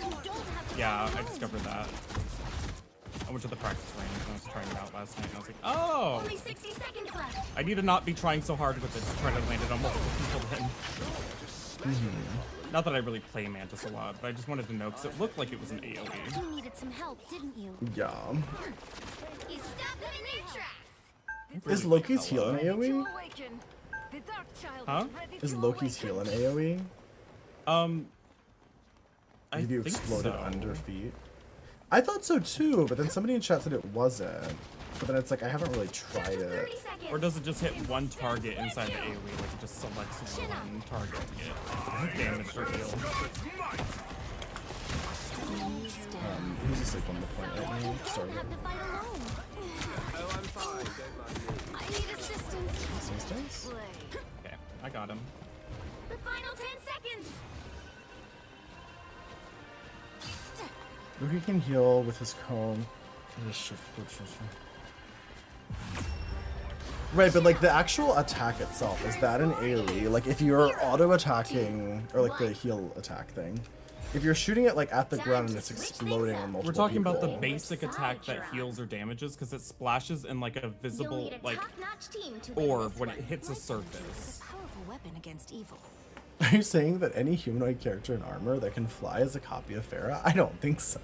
Yeah, I discovered that. I went to the practice range and I was trying it out last night and I was like, oh! Only 60 seconds left. I need to not be trying so hard with it to try to land it on multiple people then. Not that I really play Mantis a lot, but I just wanted to know because it looked like it was an AoE. You needed some help, didn't you? Yeah. You stopped them in their tracks. Is Loki's heal an To AoE? awaken. The Dark Child Huh? is ready Is to Loki's heal awaken. an AoE? I If you think exploded so. under feet? I thought so too, but then somebody in chat said it wasn't. But then it's like, I haven't really tried 30 it. seconds. Or does it just hit one target inside the AoE? Like it just selects one target to get damage or heal? Who's asleep on the point right now? Sorry. Have to fight alone. Oh, I'm fine. Don't mind me. I need assistance. Assistance? Okay, I got him. The final 10 seconds. Loki can heal with his cone. Right, but like the actual attack itself, is that an AoE? Like if you're auto-attacking, or like the heal attack thing, if you're shooting it like at the ground and it's exploding on multiple We're talking about the people- basic attack that heals or damages because it splashes in like a You'll visible need a like top-notch team to win orb this when one. it hits a surface. Powerful weapon against evil. Are you saying that any humanoid character in armor that can fly is a copy of Pharah? I don't think so.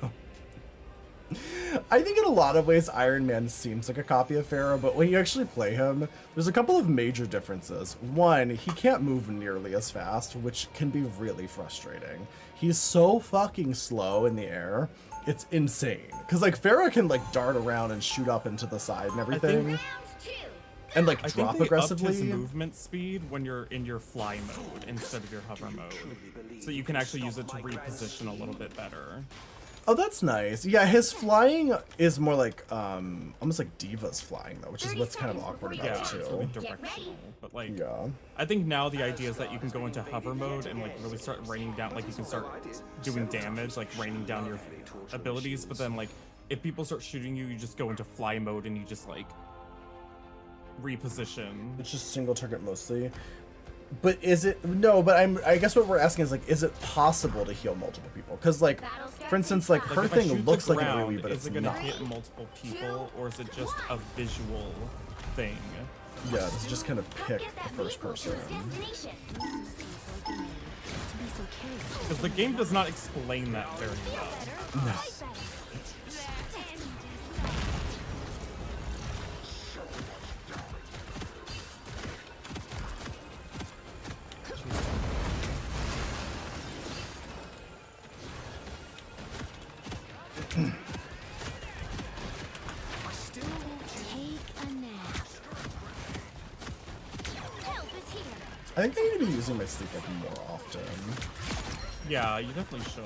I think in a lot of ways Iron Man seems like a copy of Pharah, but when you actually play him, there's a couple of major differences. One, he can't move nearly as fast, which can be really frustrating. He's so fucking slow in the air. It's insane. Because like Pharah can like dart around and shoot up into the side and everything. Round 2. And like I think drop they aggressively. upped his movement speed when you're in your fly mode instead of your hover mode, so you can actually use it to reposition a little bit better. Oh, that's nice. Yeah, his flying is more like almost like Diva's flying though, which is what's kind of awkward about Yeah, it it's too. really directional. But like, Yeah. I think now the idea is that you can go into hover mode and like really start raining down, like you can start doing damage, like raining down your abilities. But then like, if people start shooting you, you just go into fly mode and you just like reposition. It's just single target mostly. But is it no? But I guess what we're asking is like, is it possible to heal multiple people? Because like, for instance, like her Like if I thing shoot looks the like an ground, AoE, but is it's it gonna not. hit multiple people, or is it just a visual thing? Yeah, it's just kind of pick the first person. Destination. Because the game does not explain that very well. No. Take a nap. Help is here. I think I need to be using my sleep like more often. Yeah, you definitely should.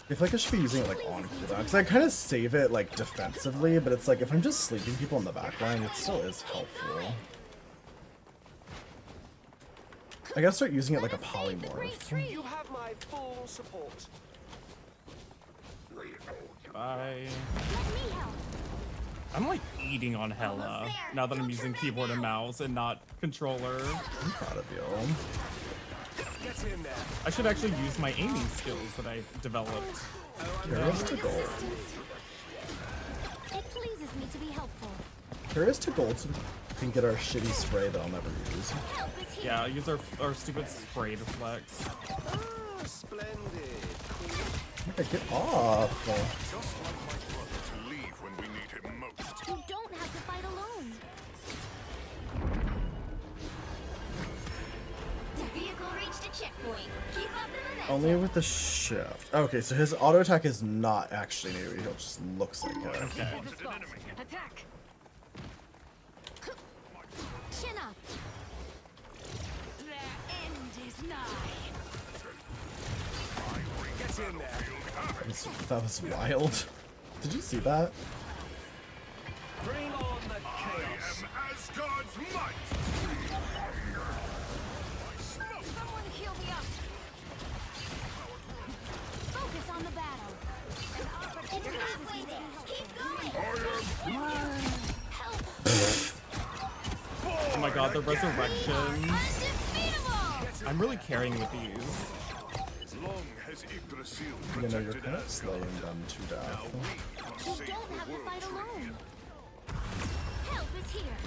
I feel like I should be using it like on cooldown because I kind of save it like defensively, but it's like if I'm just sleeping people in the backline, it still is helpful. I gotta start using it like a polymorph. You have my full support. Bye. Let me help. I'm like eating on Hella now that I'm using keyboard and mouse and not controller. I'm proud of you. Get in there. I should actually use my aiming skills that I've developed. Here's to gold. Assistance. It pleases me to be helpful. Here's to gold so we can get our shitty spray that I'll never use. Help is here. Yeah, use our stupid spray deflects. Ah, splendid. Okay, get off. Just like my brother to leave when we need him most. You don't have to fight alone. The vehicle reached a checkpoint. Keep up the momentum. Only with the shift. Okay, so his auto attack is not actually new. He just looks like it. Okay. Attack! Chin up. Their end is nigh. Get in there. That was wild. Did you see that? Bring on the chaos. Asgard's might! Someone heal me up. Focus on the battle. It's halfway there. Keep going. Help. Oh my god, the resurrections. Undefeatable. I'm really carrying with these. Long has Yggdrasil You know, you're protected kind of Asgard. slaying them to death. We must You save don't the have to world fight tree. alone. Help is here.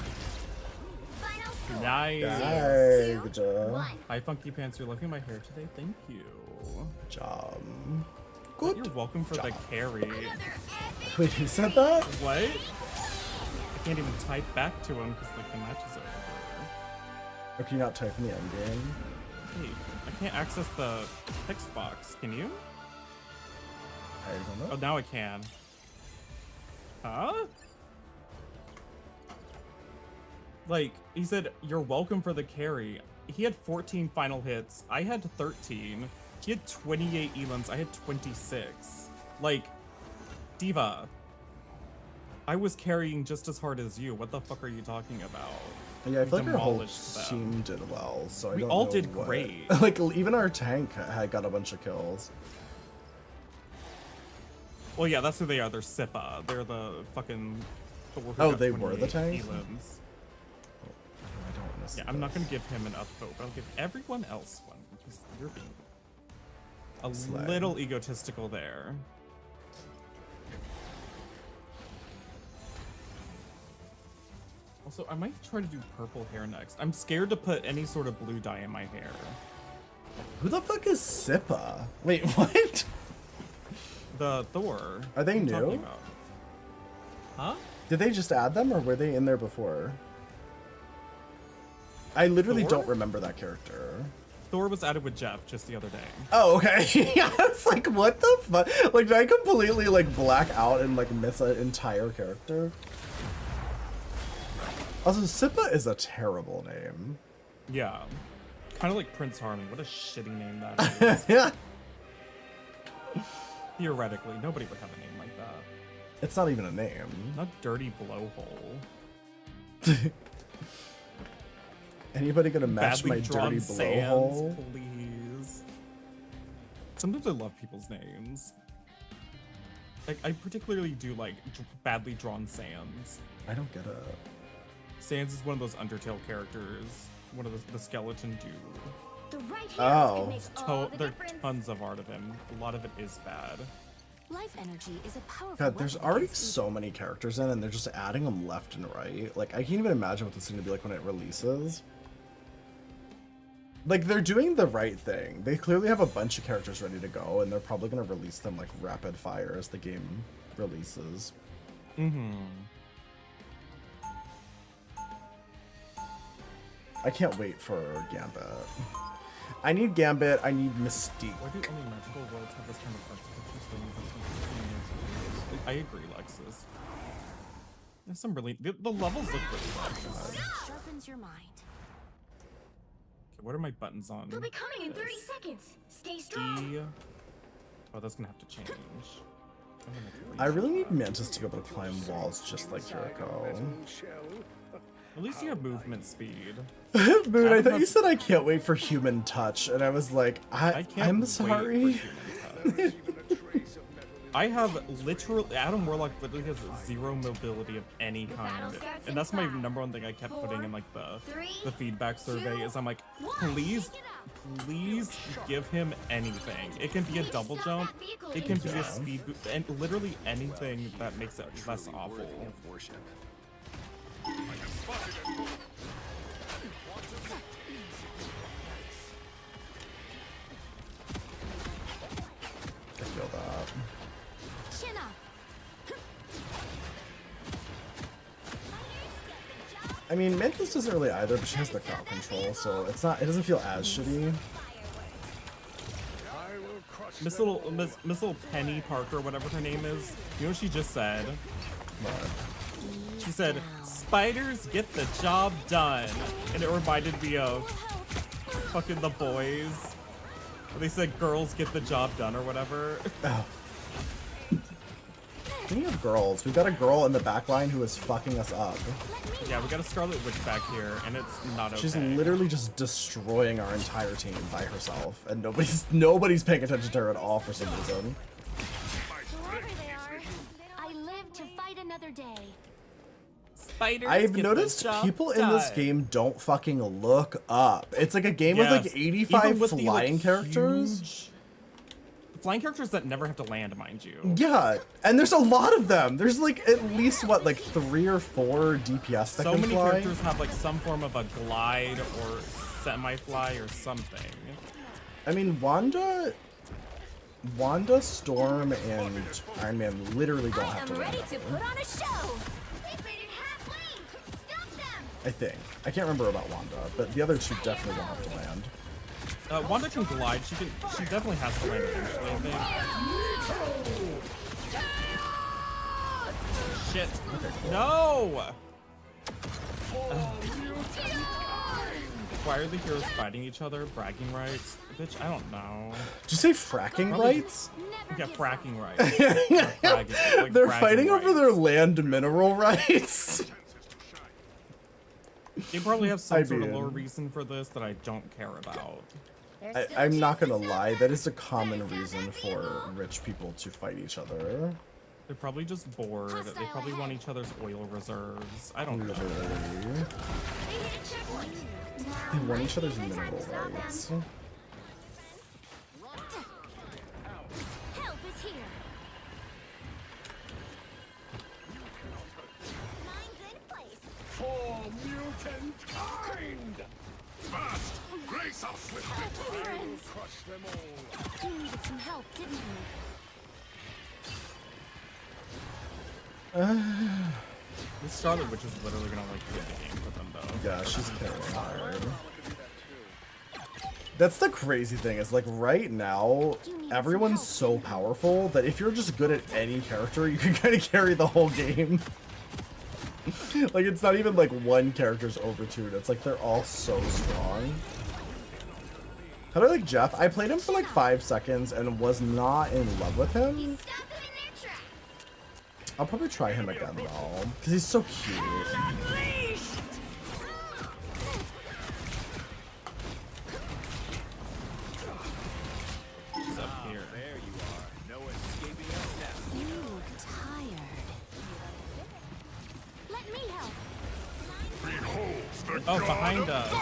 Final score. Nice. Yay, good job. 1. Hi, Funky Pants. You're loving my hair today. Thank you. Good job. You're Good. welcome for the carry. Another epic. Wait, who said that? What? I can't even type back to him because like the match is over. Or can you not type in the end game? Wait, I can't access the text box. Can you? I don't Oh, know. now I can. Huh? Like, he said, you're welcome for the carry. He had 14 final hits. I had 13. He had 28 Elans. I had 26. Like, Diva. I was carrying just as hard as you. What the fuck are you talking about? Yeah, I feel like our whole Demolished them. team did well, so I We don't all know did what- great. Like, even our tank had got a bunch of kills. Well, yeah, that's who they are. They're Sippa. They're the fucking... Thor who Oh, got they were the 28 tank? Elans. I don't want to see Yeah, I'm not this. gonna give him an upvote, but I'll give everyone else one because you're being a Slay. little egotistical there. Also, I might try to do purple hair next. I'm scared to put any sort of blue dye in my hair. Who the fuck is Sippa? Wait, what? The Thor. Are they what you talking new? about? Huh? Did they just add them, or were they in there before? I literally Thor? don't remember that character. Thor was added with Jeff just the other day. Oh, okay. Yeah, I was like, what the fuck? Like, did I completely, like, black out and, like, miss an entire character? Also, Sippa is a terrible name. Yeah. Kind of like Prince Harmony. What a shitty name that is. Yeah. Theoretically, nobody would have a name like that. It's not even a name. Not Dirty Blowhole. Anybody gonna match Badly my drawn dirty sands, blowhole? please. Sometimes I love people's names. Like, I particularly do like badly drawn Sans. I don't get it. Sans is one of those Undertale characters. One of the skeleton dude. The right hand Oh. can make all the There are difference. tons of art of him. A lot of it is bad. Life energy is a powerful God, there's weapon already against so many characters in, and they're just adding them left and right. Like, I can't even imagine what this is gonna be like when it releases. Like, they're doing the right thing. They clearly have a bunch of characters ready to go, and they're probably gonna release them like rapid fire as the game releases. Mm-hmm. I can't wait for Gambit. I need Gambit. I need Mystique. Why do only magical worlds have this kind of architecture so many I agree, Lexus. There's some really... The levels look really nice. Okay, Sharpens your mind. what are my buttons on? We'll be coming in 30 seconds. Stay strong. D... Oh, that's gonna have to change. I'm gonna have to I really need Mantis to be able to climb walls just like Jericho. At least you have movement speed. Moon, I Adam thought you has- said I can't wait for human touch, and I was like, I can't I'm wait sorry. for human touch. I have literally Adam Warlock literally has zero mobility of any kind, and that's my number one thing I kept putting in like the feedback survey is I'm like, please give him anything. It can be a double jump, it can be a speed boost, and literally anything that makes it less awful. Worship. I feel that. Chin up. I mean, Mantis doesn't really either, but she has the crowd control, so it doesn't feel as shitty. Miss Little Penny Parker, whatever her name is, you know what she just said? But She said, "Spiders get the job done," and it reminded me of fucking The Boys. They said girls get the job done or whatever. oh. Speaking of girls, we've got a girl in the back line who is fucking us up. Yeah, we got a Scarlet Witch back here, and it's not okay. She's literally just destroying our entire team by herself, and nobody's paying attention to her at all for some reason. Whoever they are, I live to fight another day. Spiders I've get noticed the job people in this done. game don't fucking look up. It's like a game with Yes. like Even 85 with the, like, flying characters. huge- Flying characters that never have to land, mind you. Yeah, and there's a lot of them. There's like at least what, like 3 or 4 DPS that So can many fly. characters have like some form of a glide or semi-fly or something. I mean, Wanda, Storm, and Iron Man literally don't have to land. to put on a show. They made it halfway. Stop them. I think. I can't remember about Wanda, but the other two definitely don't have to land. Wanda can glide. She definitely has to land eventually, I think. Shit. Okay, cool. No! Why are the heroes fighting each other? Bragging rights? Bitch, I don't know. Did you say fracking rights? Yeah, fracking rights. Bragging, They're bragging fighting over rights. their land mineral rights. They probably have some I sort of mean- lower reason for this that I don't care about. I'm not gonna lie, that is a common reason for rich people to fight each other. They're probably just bored. They probably want each other's oil reserves. I don't know. Literally. They want each other's mineral rights. Help is here. Mine's in place. For mutant kind! Fast! Grace us with victory! I will crush them all! You needed some help, didn't you? This Scarlet Witch is literally gonna like get the game for them though. Yeah, she's killing hard. That's the crazy thing, is like right now, everyone's so powerful that if you're just good at any character, you can kind of carry the whole game. Like, it's not even like one character's overtuned, it's like they're all so strong. How do I like Jeff? I played him for like 5 seconds and was not in love with him. Stop them in their tracks. I'll probably try him again though, because he's so cute. She's up here. There you are. No escaping us now. You look tired. Let me help. Oh, behind us.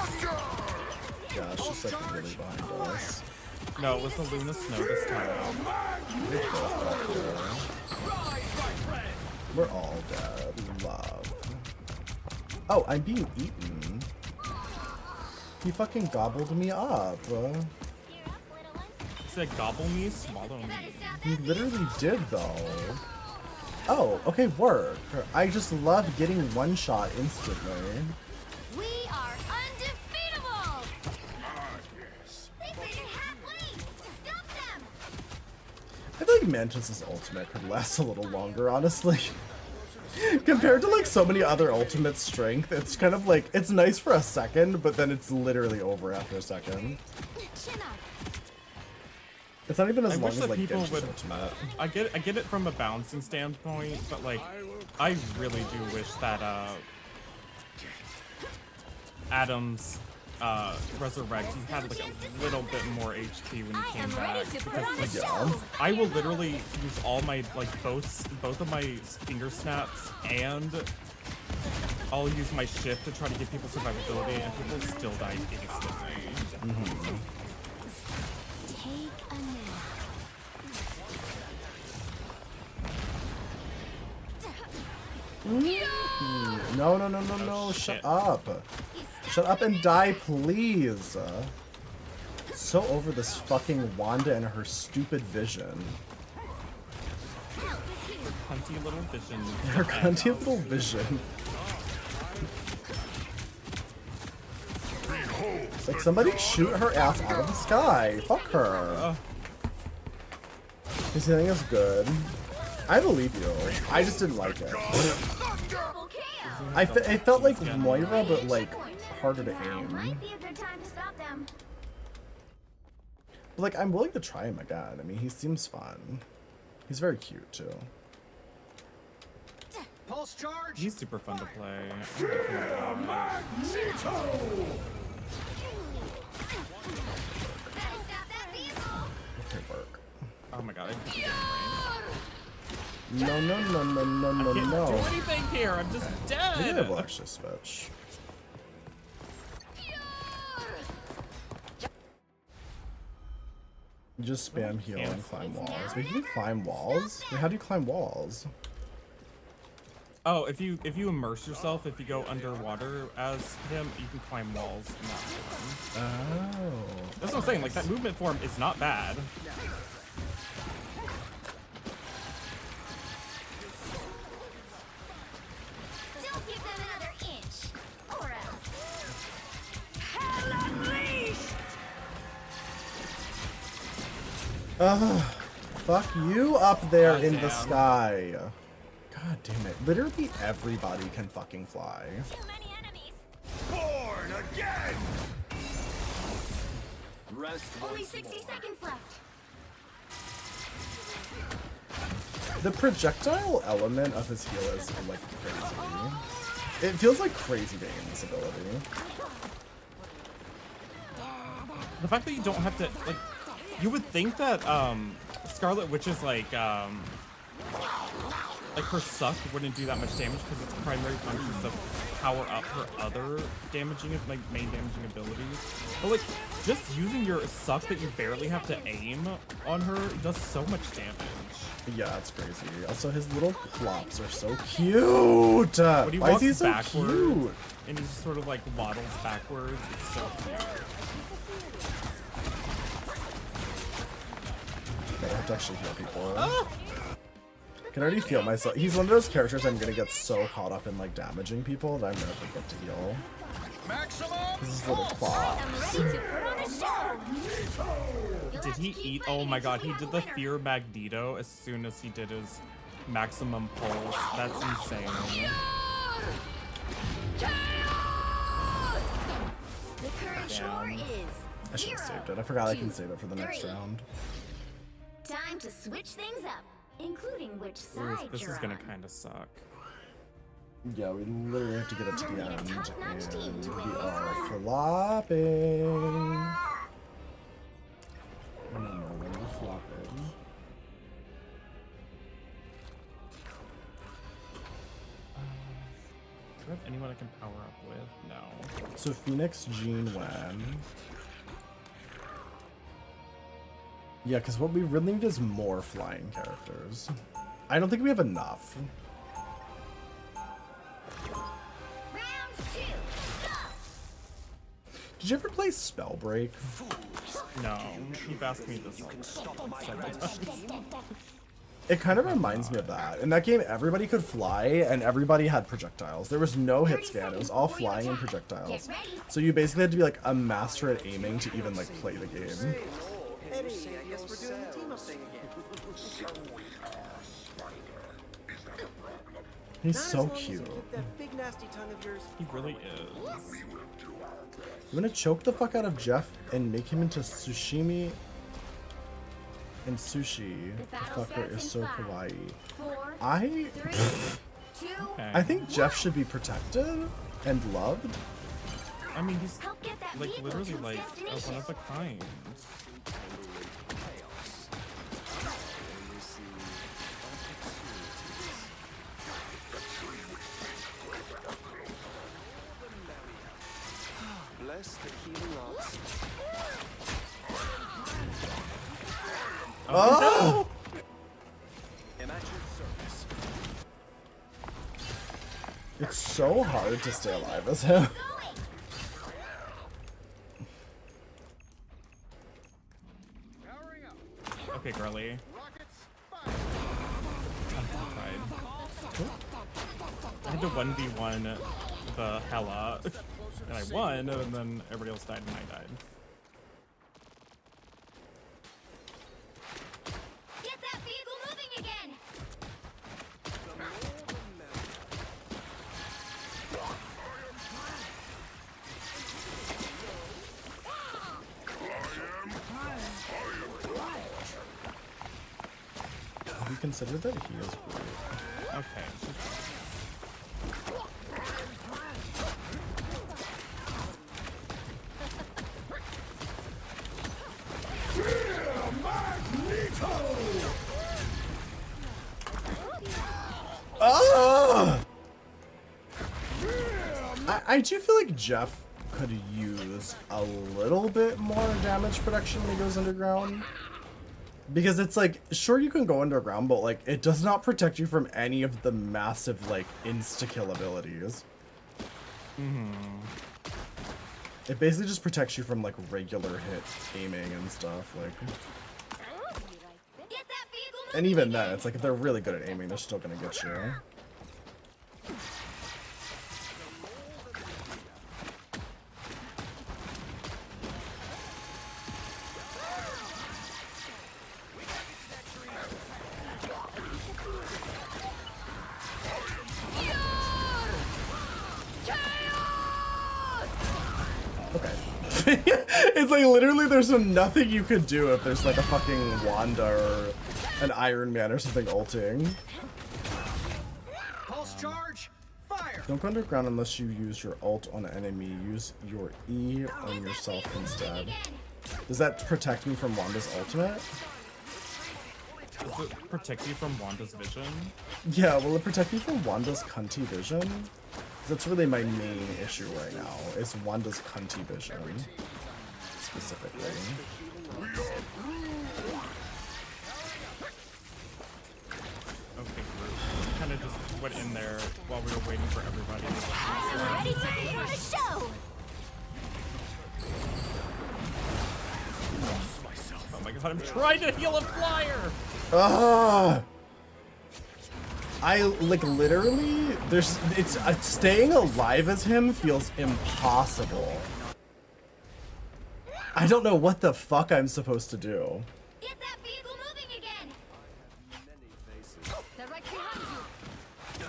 Yeah, she's like really behind us. No, it was the Luna Snow this time. We're all dead. Love. Oh, I'm being eaten. He fucking gobbled me up. You're up, little one. He said, "Gobble me, swallow me." He literally did though. Oh, okay, work. I just love getting one shot instantly. We are undefeatable. They made it halfway. Stop them. I feel like Mantis's ultimate could last a little longer, honestly. Compared to like so many other ultimate strength, it's kind of like, it's nice for a second, but then it's literally over after a second. Chin up. It's not even as I long wish as that like people Genji's would. ultimate. I get it from a balancing standpoint, but like, I really do wish that Adam's resurrect, he had like a little bit more HP when he came back. ready to put Because on a like, show. I will literally use all my like both of my finger snaps, and I'll use my shift to try to give people survivability, and people still die instantly. Take a nap. No, no, no, no, no. Shut up. Shut up and die, please. So over this fucking Wanda and her stupid vision. Cunty little vision. Her cunty little vision. Like, somebody shoot her ass out of the sky. Fuck her. His healing is good. I believe you. I just didn't like it. It felt like Moira, but like harder to aim. Might be a good time to stop them. But like, I'm willing to try him again. I mean, he seems fun. He's very cute too. Pulse charge. He's super fun to play. Better stop that vehicle. Okay, work. Oh my god, I keep getting rain. No, no, no, no, no, no, Can't do no. anything here. I'm just dead. Maybe I will actually switch. You just spam heal and climb walls. Wait, can you climb walls? Wait, how do you climb walls? Oh, if you immerse yourself, if you go underwater as him, you can climb walls. And that's fun. Oh. That's what I'm saying. Like that movement form is not bad. Don't give them another inch, or else. Fuck you up there God in the damn. sky. God damn it. Literally everybody can fucking fly. Too many enemies. Born again. Rest Only 60 seconds left. The projectile element of his heal is like crazy. It feels like crazy to aim this ability. The fact that you don't have to like, you would think that Scarlet Witch's like her suck wouldn't do that much damage because its primary function is to power up her other damaging, like main damaging abilities. But like, just using your suck that you barely have to aim on her does so much damage. Yeah, it's crazy. Also, his little plops are so cute. When he Why is walks he so backwards cute? and he just sort of like waddles backwards, it's so cute. I have to actually heal people. I can already feel myself. He's one of those characters I'm gonna get so caught up in like damaging people that I'm never gonna get to heal. Maximum. His little claw. I'm ready to put on a show. You'll Did have to he keep eat? fighting Oh my until god, he you're did a the winner. Fear Magneto as soon as he did his maximum pulse. That's insane. The current score Damn. is I should have 0, saved it. I forgot I can 2, save it for the next 3. round. Time to switch things up, including which Ooh, side this you're is gonna on. kind of suck. Yeah, we literally have to get it to the You'll need a end, top-notch team and to we win this are one. flopping. No, we're flopping. Do I have anyone I can power up with? No. So Phoenix, Jean, Wen. Yeah, because what we really need is more flying characters. I don't think we have enough. Round 2, go! Did you ever play Spellbreak? No. You've asked me this several times. It kind of reminds me of that. In that game, everybody could fly and everybody had projectiles. There was no hit scan. It was all flying and projectiles. So you basically had to be like a master at aiming to even like play the game. Eddie, I guess we're doing the team up thing again. He's Not so as long as you cute. keep that big nasty tongue of yours. He really is. You wanna choke the fuck out of Jeff and make him into sushimi and sushi. The battle fucker starts is in so 5, kawaii. 4, I 3, 2, Okay. I think Jeff should be protected and loved. I mean, he's Help get that like vehicle literally to its like a destination. one of a kind. Bless the healing arts. Oh! Imagine service. It's so hard to stay alive as him. Okay, girly. I'm terrified. I had to 1v1 the Hela, and I won, and then everybody else died, and I died. Get that vehicle moving again. We consider that he is great. Okay. Oh! I do feel like Jeff could use a little bit more damage production when he goes underground. Because it's like, sure you can go underground, but like, it does not protect you from any of the massive, like, insta-kill abilities. It basically just protects you from, like, regular hit aiming and stuff, like... Get that vehicle And even then, it's like, if they're really good at aiming, they're still gonna get you. Okay. It's like literally there's nothing you could do if there's like a fucking Wanda or an Iron Man or something ulting. Pulse charge, fire! Don't go underground unless you use your ult on an enemy. Use your E on yourself instead. Does that protect me from Wanda's ultimate? Does it protect you from Wanda's vision? Yeah, will it protect me from Wanda's cunty vision? That's really my main issue right now, is Wanda's cunty vision. Specifically. Okay, group. Kind of just went in there while we were waiting for everybody. Ready to for the show. Oh my god, I'm trying to heal a flyer! Ah! I like literally it's staying alive as him feels impossible. I don't know what the fuck I'm supposed to do. Get that vehicle moving again. They're right behind you.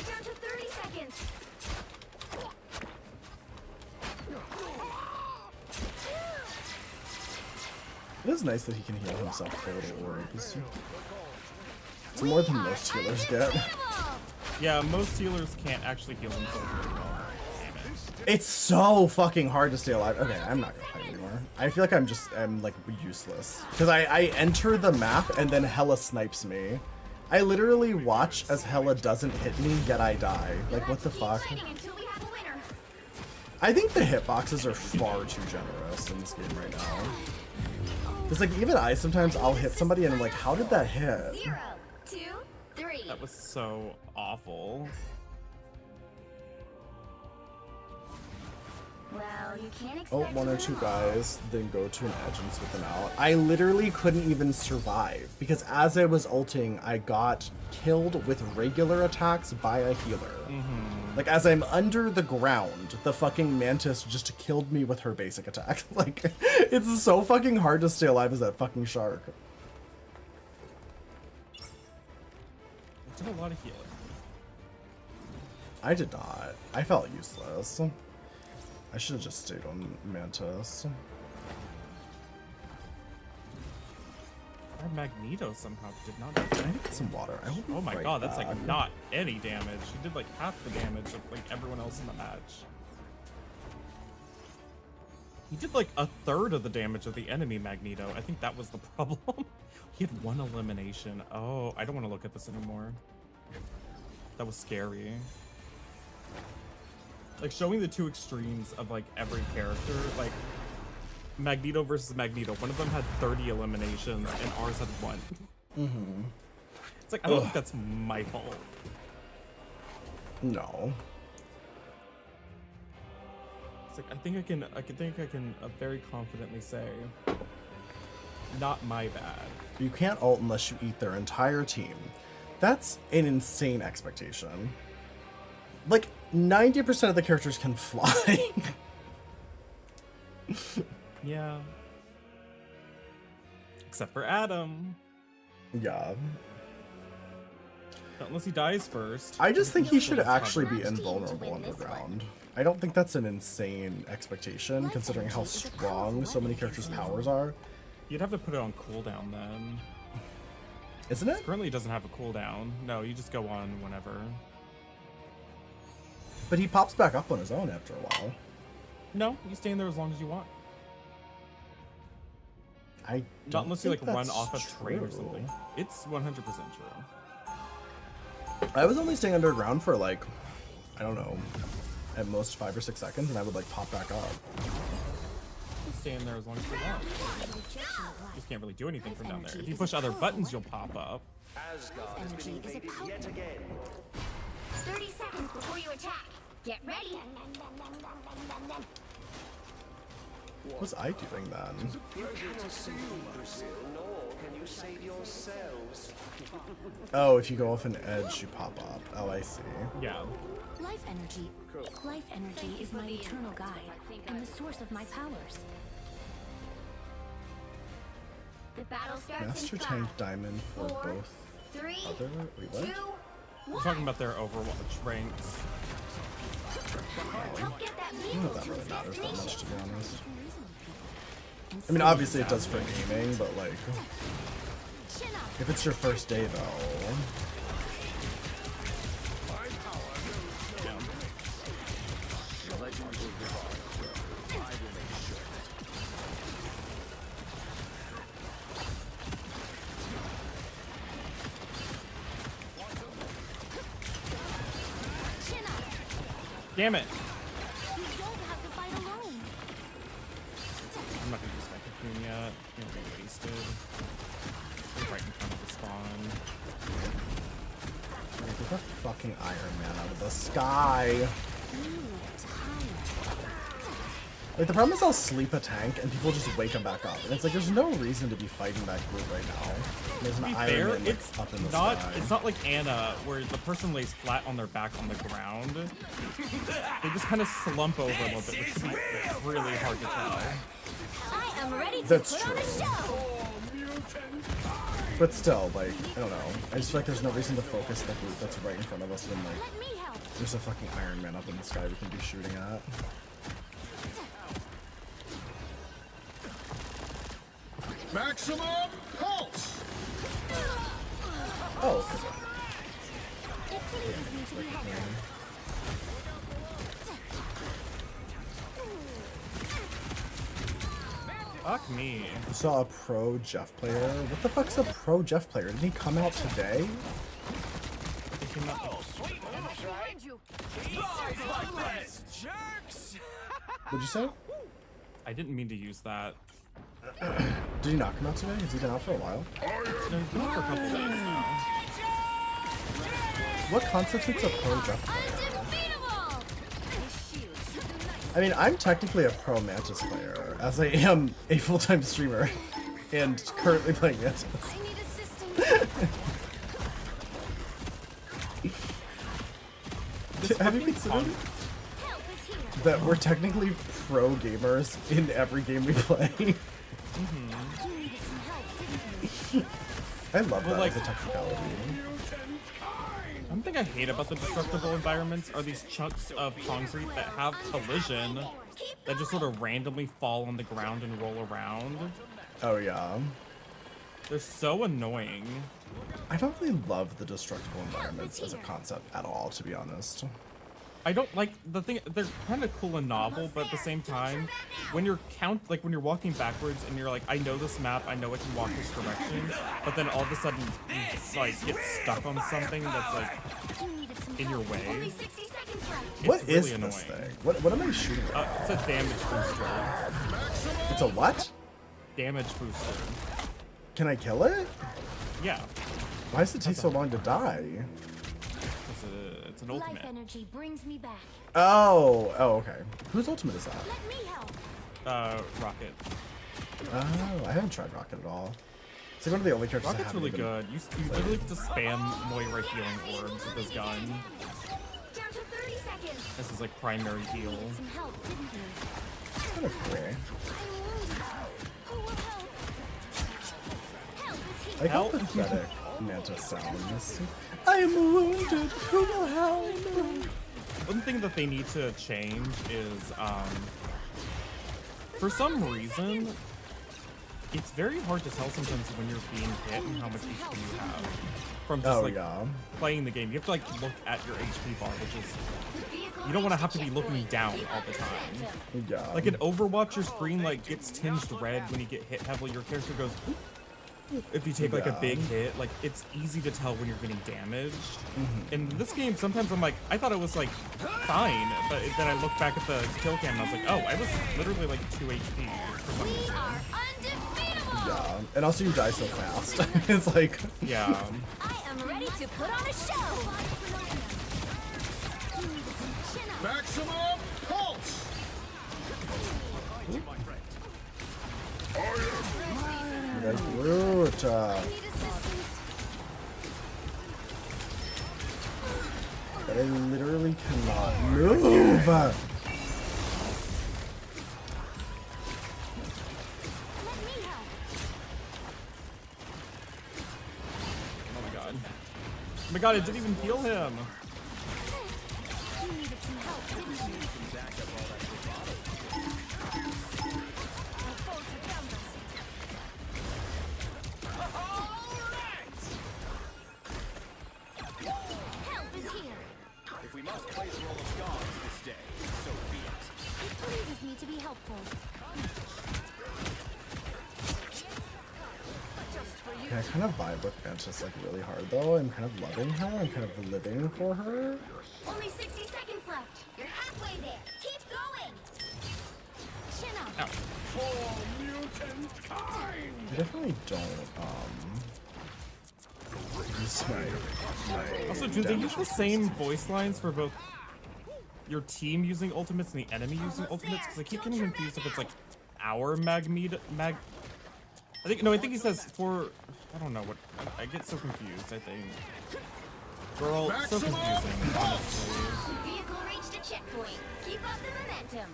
Down to 30 seconds. It is nice that he can heal himself with a little orbs. It's more than most healers get. Yeah, most healers can't actually heal themselves very well. Damn it. It's so fucking hard to stay alive. Okay, I'm not gonna play anymore. I feel like I'm like useless. Because I enter the map and then Hela snipes me. I literally watch as Hela doesn't hit me, yet I die. Like, what the fuck? I think the hitboxes are far too generous in this game right now. Because like even sometimes I'll hit somebody and I'm like, how did that hit? 0, 2, 3. That was so awful. Well, you can't expect Oh, one or two guys, then go to an edge and switch them out. I literally couldn't even survive because as I was ulting, I got killed with regular attacks by a healer. Like as I'm under the ground, the fucking Mantis just killed me with her basic attack. Like, it's so fucking hard to stay alive as that fucking shark. I did a lot of healing. I did not. I felt useless. I should have just stayed on Mantis. Our Magneto somehow did not. I need some water. I hope Oh my right god, that's like back. not any damage. He did like half the damage of like everyone else in the match. He did like a third of the damage of the enemy Magneto. I think that was the problem. He had one elimination. Oh, I don't want to look at this anymore. That was scary. Like showing the two extremes of like every character, like Magneto versus Magneto. One of them had 30 eliminations and ours had 1. Mm-hmm. It's like, I don't think that's my fault. No. It's like, I think I can very confidently say, not my bad. You can't ult unless you eat their entire team. That's an insane expectation. Like, 90% of the characters can fly. Yeah. Except for Adam. Yeah. Unless he dies first. I just think he should That's actually be hard. invulnerable underground. I don't think that's an insane expectation, considering how strong so many characters' powers are. You'd have to put it on cooldown then. Isn't it? Currently it doesn't have a cooldown. No, you just go on whenever. But he pops back up on his own after a while. No, you stay in there as long as you want. I Not don't unless you like think run that's off a train or true. something. It's 100% true. I was only staying underground for like, I don't know, at most 5 or 6 seconds, and I would like pop back up. You stay in there as long as you want. You just can't really do anything from down there. If you push other buttons, you'll pop up. Asgard has been invaded yet again. 30 seconds before you attack. Get ready. What was I doing then? You cannot assume, Brazil, nor can you save yourselves. Oh, if you go off an edge, you pop up. Oh, I see. Yeah. Life energy. Life energy is my eternal guide and the source of my powers. The battle starts Master in Tank 5, Diamond for 4, both 3, other. Wait, what? 2, We're talking about their Overwatch ranks. Help get that I don't know vehicle if that to really its matters that much, to be destination. honest. I mean, obviously it does for gaming, but like, Chin up. if it's your first day though, Chin up. Damn it! You don't have to fight alone. I'm not gonna use my cocoon yet. It'll be wasted. It's right in front of the spawn. get the fucking Iron Man out of the sky. Like, the problem is I'll sleep a tank and people just wake him back up. And it's like, there's no reason to be fighting that group right now. There's an To be Iron fair, Man like, it's up in the not sky. it's not like Anna where the person lays flat on their back on the ground. They just kind of slump over a little bit, which can be really hard to tell. I am ready to That's put on a true. show. But still, like, I don't know. I just feel like there's no reason to focus the group that's right in front of us when, like, Let me help. there's a fucking Iron Man up in the sky we can be shooting at. Maximum pulse. Oh, okay. It pleases me to be helpful. Fuck me. You saw a pro Jeff player? What the fuck's a pro Jeff player? Didn't he come out today? He came out- Behind you. What'd you say? I didn't mean to use that. Did he not come out today? Has he been out for a while? No, he's been out for a couple days now. What constitutes a pro Jeff player? Undefeatable. I mean, I'm technically a pro Mantis player, as I am a full-time streamer, and currently playing Mantis. I need assistance. Have you considered Help is here. that we're technically pro gamers in every game we play? You needed some help, didn't you? I love Well, that like- as a technicality. One thing I hate about the destructible environments are these chunks of concrete that have collision that just sort of randomly fall on the ground and roll around. Oh yeah. They're so annoying. I don't really love the destructible environments as a concept at all, to be honest. I don't like the thing. They're kind of cool and novel, but at the same time, when you're when you're walking backwards and you're like, I know this map, I know I can walk this direction, but then all of a sudden you like get stuck on something that's like in your way. Only 60 seconds left. What It's is really this annoying. thing? What am I shooting at? It's a damage booster. It's a what? Damage booster. Can I kill it? Yeah, Why does it take so long to die? it's an Life ultimate. energy brings me back. Oh, okay. Whose ultimate is that? Let me help. Rocket. Oh, I haven't tried Rocket at all. It's like one of the only characters I Rocket's haven't really even- good. You literally get to spam Moira healing orbs with his gun. Down to 30 seconds. This is like primary heal. Need some help, didn't you? It's kind of cool. I'm wounded. Who will help? Help is I here. got pathetic Mantis sounds. I am wounded. Who will help? One thing that they need to change is, for some reason, it's very hard to tell sometimes when you're being hit and how much HP you have from just Oh, like yeah. playing the game. You have to like look at your HP bar, which is you don't want to have to be looking down all the time. Yeah. Like in Overwatch, your screen like gets tinged red when you get hit heavily. Your character goes. "Oop." If you take like a Yeah. big hit, like it's easy to tell when you're getting damaged. Mm-hmm. In this game, sometimes I'm like, I thought it was like fine, but then I look back at the kill cam and I was like, oh, I was literally like 2 HP for some We reason. are undefeatable. Yeah. And also you die so fast. It's like Yeah. I am ready to put on a show. Chin up. Maximum pulse! that's brute. I need assistance. But I literally cannot move. Let me help. Oh my god. Oh my god, it didn't even heal him. You needed some help, didn't you? Our foes are found us. Help is here. If we must play the role of gods this day, so be it. It pleases me to be helpful. Yeah, I kind of vibe with Mantis like really hard though. I'm kind of loving her. I'm kind of living for her. Only 60 seconds left. You're halfway there. Keep going. Chin up. Ow. For mutant kind! I definitely don't use my Also, do they use the same voice lines for both your team using ultimates and the enemy using ultimates? Because I keep getting confused if it's like our I think he says for. I don't know what. I get so confused. I think. Girl, so confusing. Honestly. Vehicle reached a checkpoint. Keep up the momentum.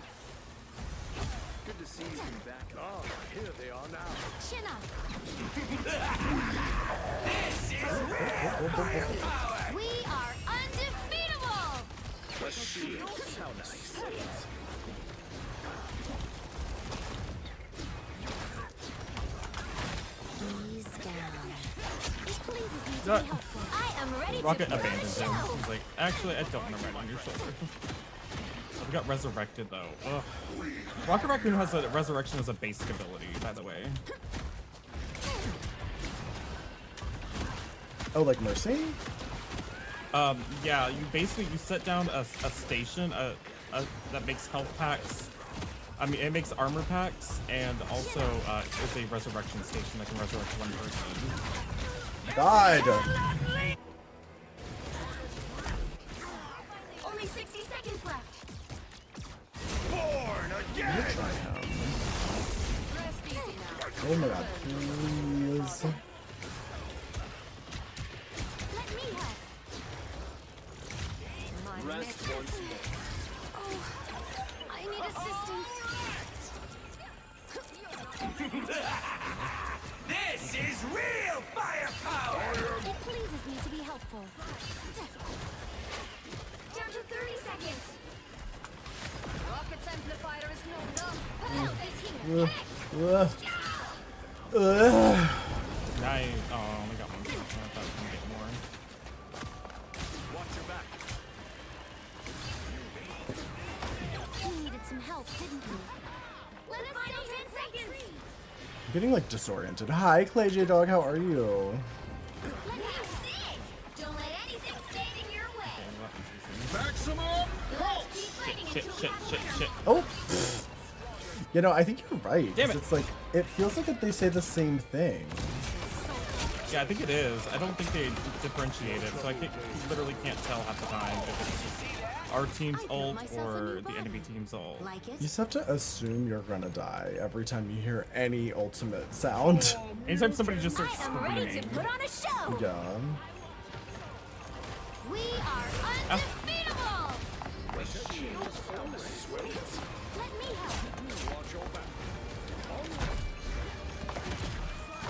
Good to see you back. Oh, here they are now. Chin up. We are undefeatable. The shields. How nice. Ease down. It pleases me to Uh, be helpful. I am ready Rocket to put on a abandoned him. show. He's like, actually, I don't want to ride on your shoulder. We got resurrected though. Ugh. Rocket Raccoon has a resurrection as a basic ability, by the way. Oh, like Mercy? Yeah, you set down a station that makes health packs. I mean, it makes armor packs, and also is a resurrection station that can resurrect one person. God! Only 60 seconds left. Born again! Try him. Rest easy now. Oh my god, please. Let me help. Rest once more. Oh, I need assistance. This is real firepower! It pleases me to be helpful. Down to 30 seconds. Rocket's amplifier is no love. Help is here. Ugh. Ugh. Nice. getting like disoriented. Hi, Clay J Dog, how are you? Let me see. Don't let anything stand in your way. Maximum pulse. Keep fighting Shit, until shit, we shit, find shit. Oh, you know, I think you're right. Damn 'cause it. It's like it feels like that they say the same thing. Yeah, I think it is. I don't think they differentiate it, so I literally can't tell half the time if it's our team's I built ult myself a or new the body. enemy team's ult. Like You it? just have to assume you're gonna die every time you hear any ultimate sound. Anytime somebody just starts I am ready to screaming. put on a show. Yeah. We are undefeatable. Let me help.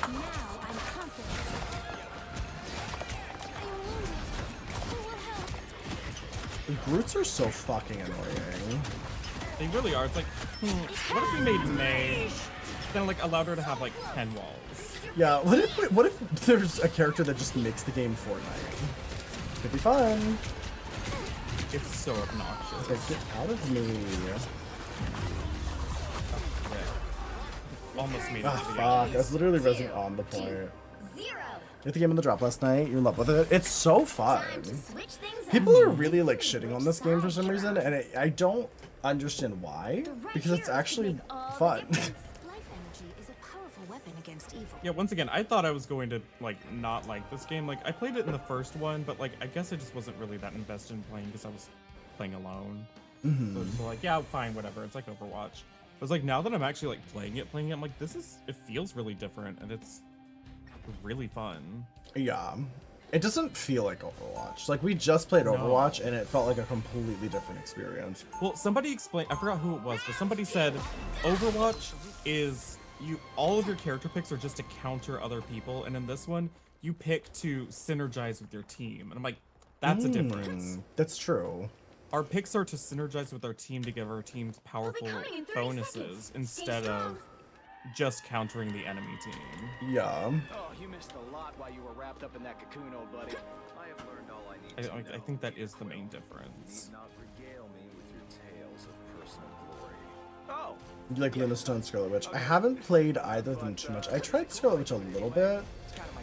Now I'm confident. I'm wounded. Who will help? The Groots are so fucking annoying. They really are. It's like, what if we made May, then like allowed her to have like 10 walls? Yeah, what if there's a character that just makes the game Fortnite? Could be fun. It's so obnoxious. Like, get out of me. Almost made it. Ah, to the fuck. I end. was literally resing on the point. 0. Get the game in the drop last night. You're in love with it. It's so fun. Time to switch things People up. are really like shitting on this game for some reason, and I don't understand why. Right Because it's here can actually make all the fun. difference. Life energy is a powerful weapon against evil. Yeah, once again, I thought I was going to like not like this game. Like I played it in the first one, but like I guess I just wasn't really that invested in playing because I was playing alone. So it's like, yeah, fine, whatever. It's like Overwatch. But it's like now that I'm actually like playing it, I'm like, it feels really different and it's really fun. Yeah. It doesn't feel like Overwatch. Like, we just played No. Overwatch, and it felt like a completely different experience. Well, somebody explained, I forgot who it was, but somebody said Overwatch is all of your character picks are just to counter other people, and in this one, you pick to synergize with your team. And I'm like, that's a difference. That's true. Our picks are to synergize with our team to give our teams powerful coming in 30 bonuses seconds. Stay instead strong. of just countering the enemy team. Yeah. Oh, you missed a lot while you were wrapped up in that cocoon, old buddy. I have learned all I need to know. I think that is the main difference. Need not regale me with your tales of personal glory. Oh, You like Luna Stone, Scarlet Witch. I haven't played either of them too much. I tried Scarlet Witch a little bit. it's kind of my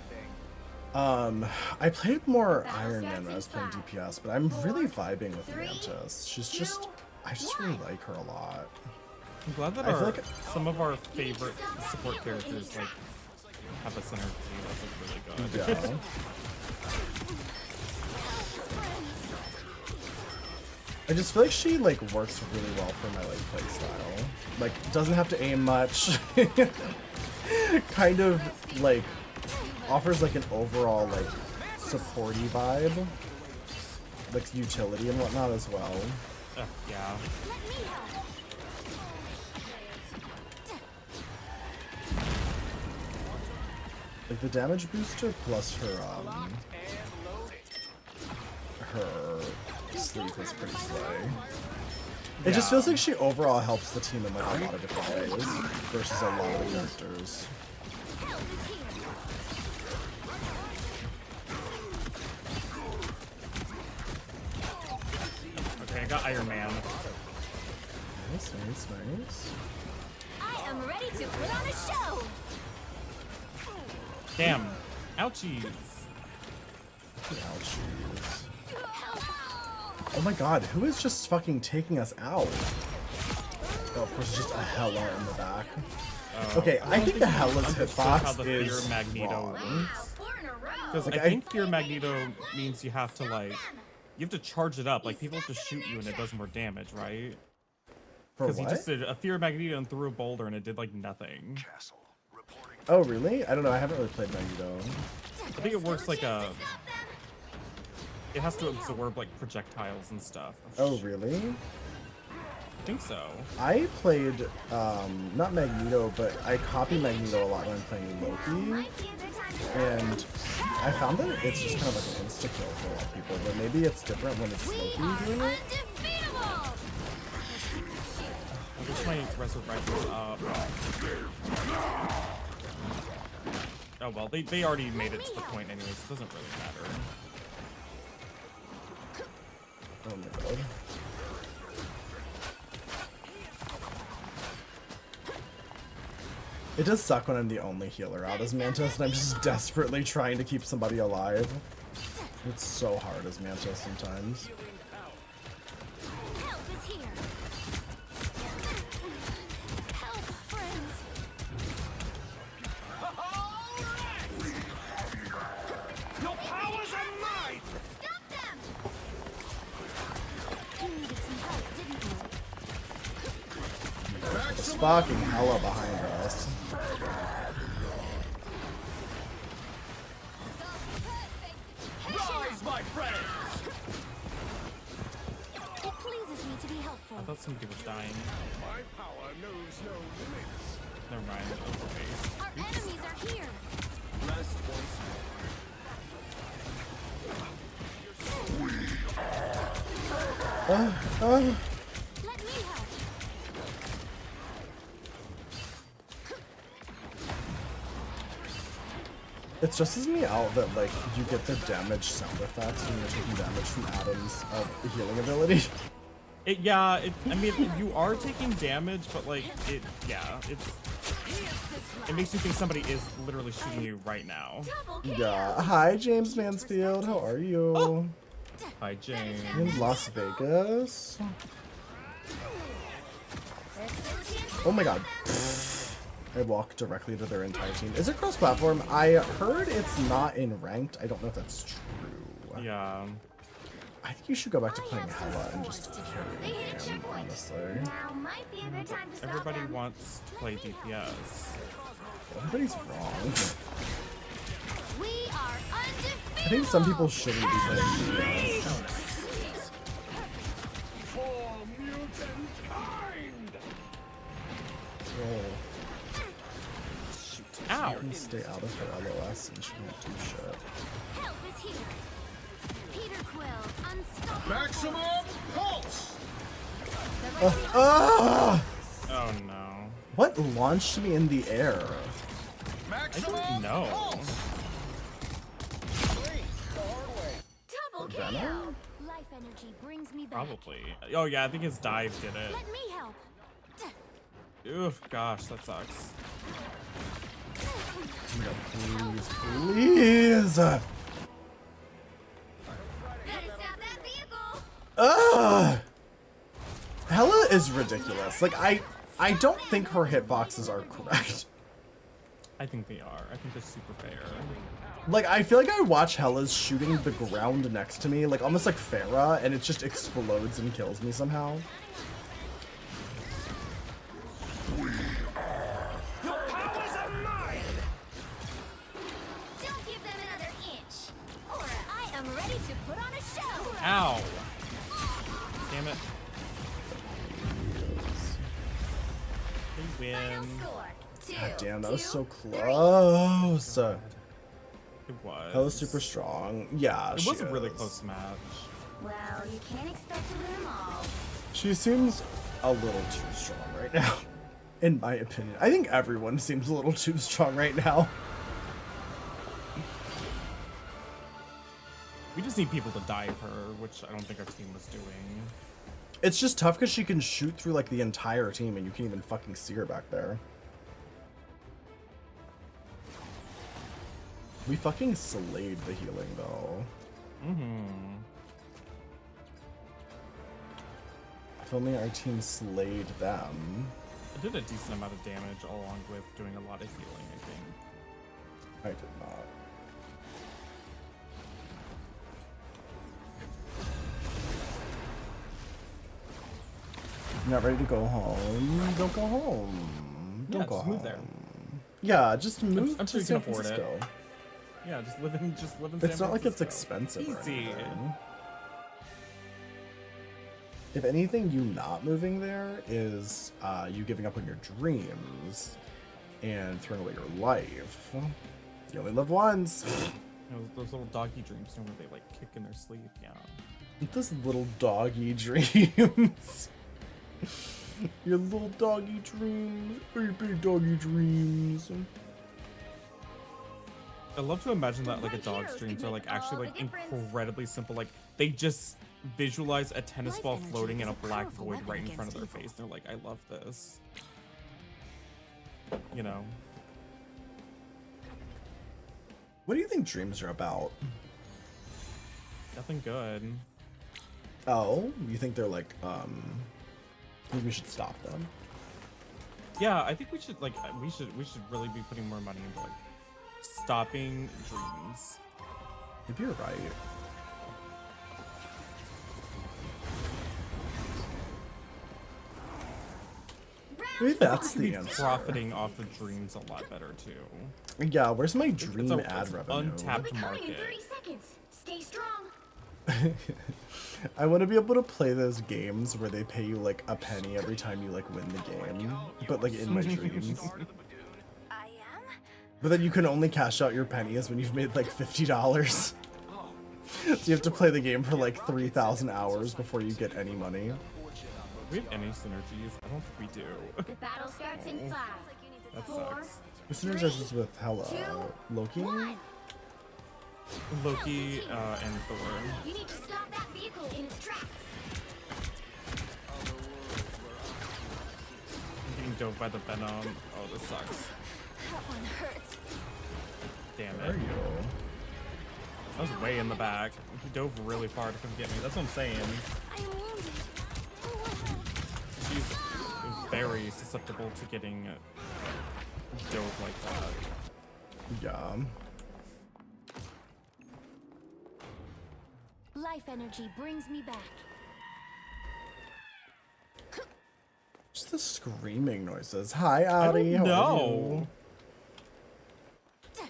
thing. I played more Iron Man when I was playing DPS, but I'm really vibing with Mantis. She's just, I just really like her a lot. I'm glad that I feel like- some of our favorite support characters like have a synergy. That's like really good. Yeah. I just feel like she like works really well for my like play style. Like doesn't have to aim much. Kind of like offers like an overall like supporty vibe. Like utility and whatnot as well. Yeah. Let me help. Like the damage booster plus her sleep is pretty slay. It just feels like she overall helps the team in like a lot of different ways versus a lot of the characters. Help is here. Okay, I got Iron Man. Nice, nice, nice. I am ready to put on a show. Damn. Ouchies. Ouchies. Oh my god, who is just fucking taking us out? Oh, of course, it's just a Hela in the back. Okay, I think the Hela's Understood how hitbox the Fear is Magneto wrong. works. 4 in a row. Because Like, I think Fear Magneto means you have to like, you have to charge it up. Like people have to shoot you and it does more damage, right? For Because he what? just did a Fear Magneto and threw a boulder and it did like nothing. Castle. Reporting. Oh, really? I don't know, I haven't really played Magneto. I think it works like a. It has to absorb like projectiles and stuff. Oh, really? I think so. I played, not Magneto, but I copy Magneto a lot when I'm playing Loki. And I found that it's just kind of like an insta-kill for a lot of people, but maybe it's different when it's Loki doing it. Undefeatable. I wish my resurrect was up. Oh well, they already made it to the point anyways. It doesn't really matter. Oh my god. It does suck when I'm the only healer out as Mantis and I'm just desperately trying to keep somebody alive. It's so hard as Mantis sometimes. Help is here. Help, friends. Your powers are mine! Stop them! You needed some help, didn't you? There's fucking hella behind us. Rise, my friends! It pleases me to be helpful. I thought somebody was dying. My power knows no limits. Never mind. That was a waste. Our enemies are here. Rest once Let me help. It stresses me out that like you get the damage sound effects when you're taking damage from Adam's healing ability. I mean, you are taking damage, but like, it makes you think somebody is literally shooting you right now. Yeah. Hi, James Mansfield. How are you? Hi, James. In Las Vegas. Oh my god. I walked directly to their entire team. Is it cross-platform? I heard it's not in ranked. I don't know if that's true. Yeah. I think you should go back to playing Hella and just carry him, honestly. Now might be a good time to stop Everybody them. wants to play DPS. Everybody's wrong. We are undefeated. I think some people shouldn't be playing DPS. For mutant kind! Oh. Ow! You can stay out of her LOS and she can't do shit. Help is here. Peter Quill, unstoppable. Maximum pulse! Ah! Oh no. What launched me in the air? I Maximum don't know. pulse! Double kill. Venom? Life energy brings me back. Probably. Oh yeah, I think his dive did it. Let me help. Oof, gosh, that sucks. No, please, please! Better stop that vehicle. Ugh! Hella is ridiculous. Like, I don't think her hitboxes are correct. I think they are. I think they're super fair. Like, I feel like I watch Hella's shooting the ground next to me, like almost like Pharah, and it just explodes and kills me somehow. Your powers are mine! Don't give them another inch, or I am ready to put on a show. Ow! Damn it. They win. Score. God damn, that was so close. It was. Hella's super strong. Yeah, It was she a really is. close match. Well, you can't expect to win them all. She seems a little too strong right now, in my opinion. I think everyone seems a little too strong right now. We just need people to dive her, which I don't think our team was doing. It's just tough because she can shoot through like the entire team and you can't even fucking see her back there. We fucking slayed the healing though. Mm-hmm. If only our team slayed them. It did a decent amount of damage along with doing a lot of healing, I think. I did not. Not ready to go home. Don't go home. Don't Yeah, go just home. move there. Yeah, just move I'm to sure you San can afford it. Francisco. Yeah, just live in It's San not like it's Francisco. expensive. Or Easy. anything. If anything, you not moving there is you giving up on your dreams and throwing away your life. You only live once. You know, those little doggy dreams, you know, where they like kick in their sleep. Yeah. Those little doggy dreams. Your little doggy dreams. Your big doggy dreams. I love to imagine that like a dog's dreams are like actually like incredibly simple. Like they just visualize a tennis ball floating in a black void right in front of their face. They're like, I love this. you know. What do you think dreams are about? Nothing good. Oh, you think they're like, maybe we should stop them? Yeah, I think we should like we should really be putting more money into like stopping dreams. Maybe you're right. Maybe that's the answer. Profiting off of dreams a lot better too. Yeah, where's my dream It's ad an revenue? untapped market. Seconds. Stay strong. I want to be able to play those games where they pay you like a penny every time you like win the game, but like in my dreams. I am? But then you can only cash out your pennies when you've made like $50. So you have to play the game for like 3,000 hours before you get any money. Do we have any synergies? I don't think we do. The battle starts in 5. That 4. sucks. Who synergizes with Hela? Loki? 1. Loki and Thor. You need to stop that vehicle in its tracks. I'm getting dove by the venom. Oh, this sucks. That one hurts. Damn Where are it. you? I was way in the back. He dove really far to come get me. That's what I'm saying. I am wounded. She's very susceptible to getting dove like that. Yeah. Life energy brings me back. Just the screaming noises. Hi, Audie. How are No. you?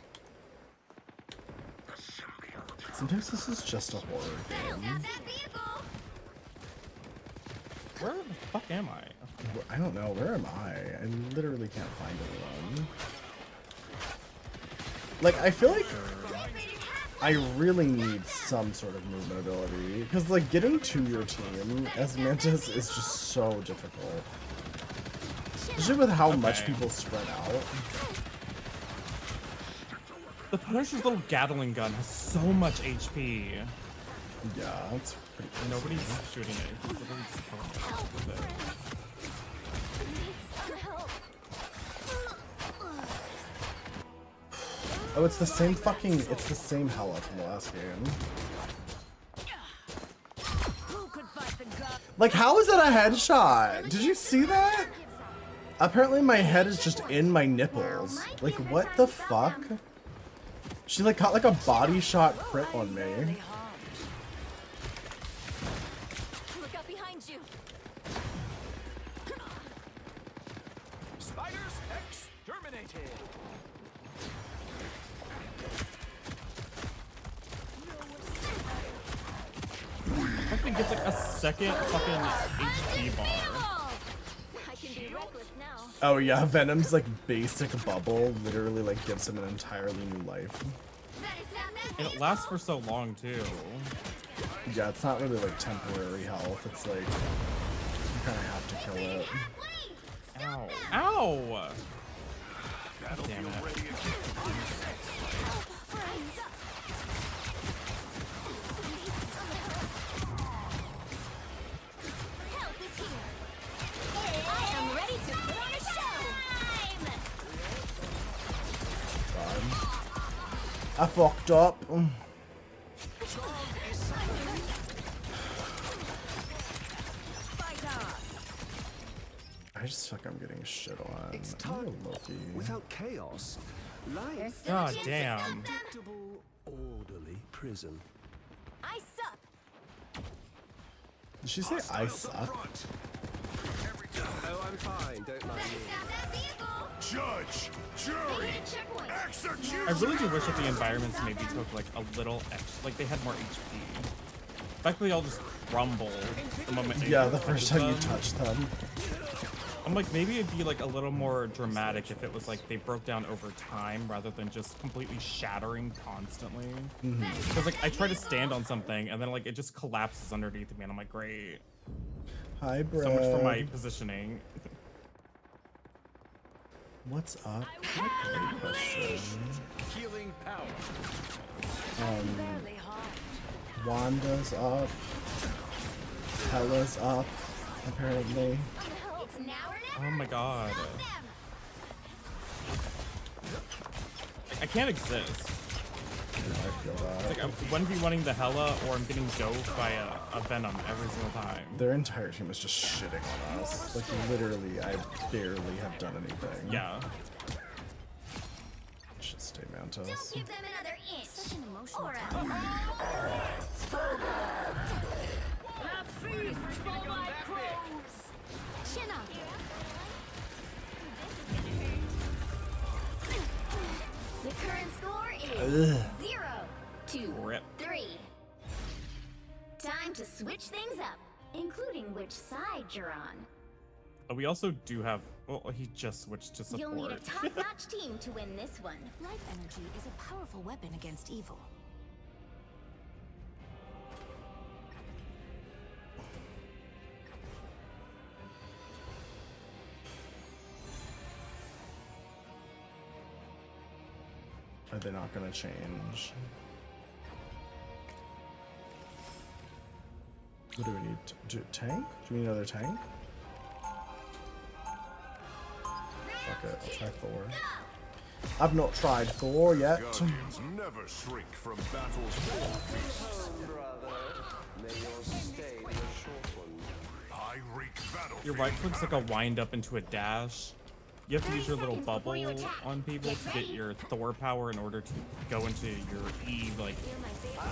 Sometimes this is just a horror game. Where the fuck am I? I don't know. Where am I? I literally can't find anyone. Like, I feel like I really need some sort of movement ability. Because, like, getting to your team as Mantis is just so difficult. Especially with how much people spread out. The Punisher's little Gatling gun has so much HP. Yeah, that's pretty crazy. Nobody's shooting it. It's literally just killing it with it. Oh, it's the same fucking, it's the same Hela from the last game. Like, how is that a headshot? Did you see that? Apparently my head is just in my nipples. Like, what the fuck? She like got like a body shot crit on me. Look out behind you. Spiders exterminated. Fucking gets like a second fucking HP bar. I can be reckless now. Oh yeah, Venom's like basic bubble literally like gives him an entirely new life. And it lasts for so long too. Yeah, it's not really like temporary health. It's like you kind of have to kill it. Ow. Ow! God damn it. I am ready to put on a show. I fucked up. I just feel like I'm getting shit on. It's I'm time. Loki. Without chaos, life God damn. predictable, orderly prison. I suck. Did she say I suck? Oh, I'm fine. Don't mind me. Judge, jury, execution. I really do wish that the environments maybe took like a little extra, like they had more HP. The fact that they all just crumble the moment they Yeah, the touch first time you them. touch them. I'm like, maybe it'd be like a little more dramatic if it was like they broke down over time rather than just completely shattering constantly. Because like I try to stand on something and then like it just collapses underneath me and I'm like, great. Hi, bro. So much for my positioning. What's up? Great question. Healing power. Wanda's up. Hela's up, apparently. It's now or never. Oh my god. I can't exist. I feel that. It's like I'm 1v1ing the Hela, or I'm getting doped by a Venom every single time. Their entire team is just shitting on us. Like, literally, I barely have done anything. Yeah. Should stay Mantis. Don't give them another inch. Such an emotional Have feast for my crows! Chin up. The current score is 0-3. Rip. Time to switch things up, including which side you're on. We also do have. Well, he just switched to support. You'll need a top-notch team to win this one. Life energy is a powerful weapon against evil. Are they not gonna change? What do we need? Tank? Do we need another tank? Fuck it, I'll try Thor. I've not tried Thor yet. Guardians never shrink from battles more fierce. Brother, may your stay be a short one. I wreak battle. Your right click's like a wind up into a dash. You have to use your little bubble on people to get your Thor power in order to go into your E like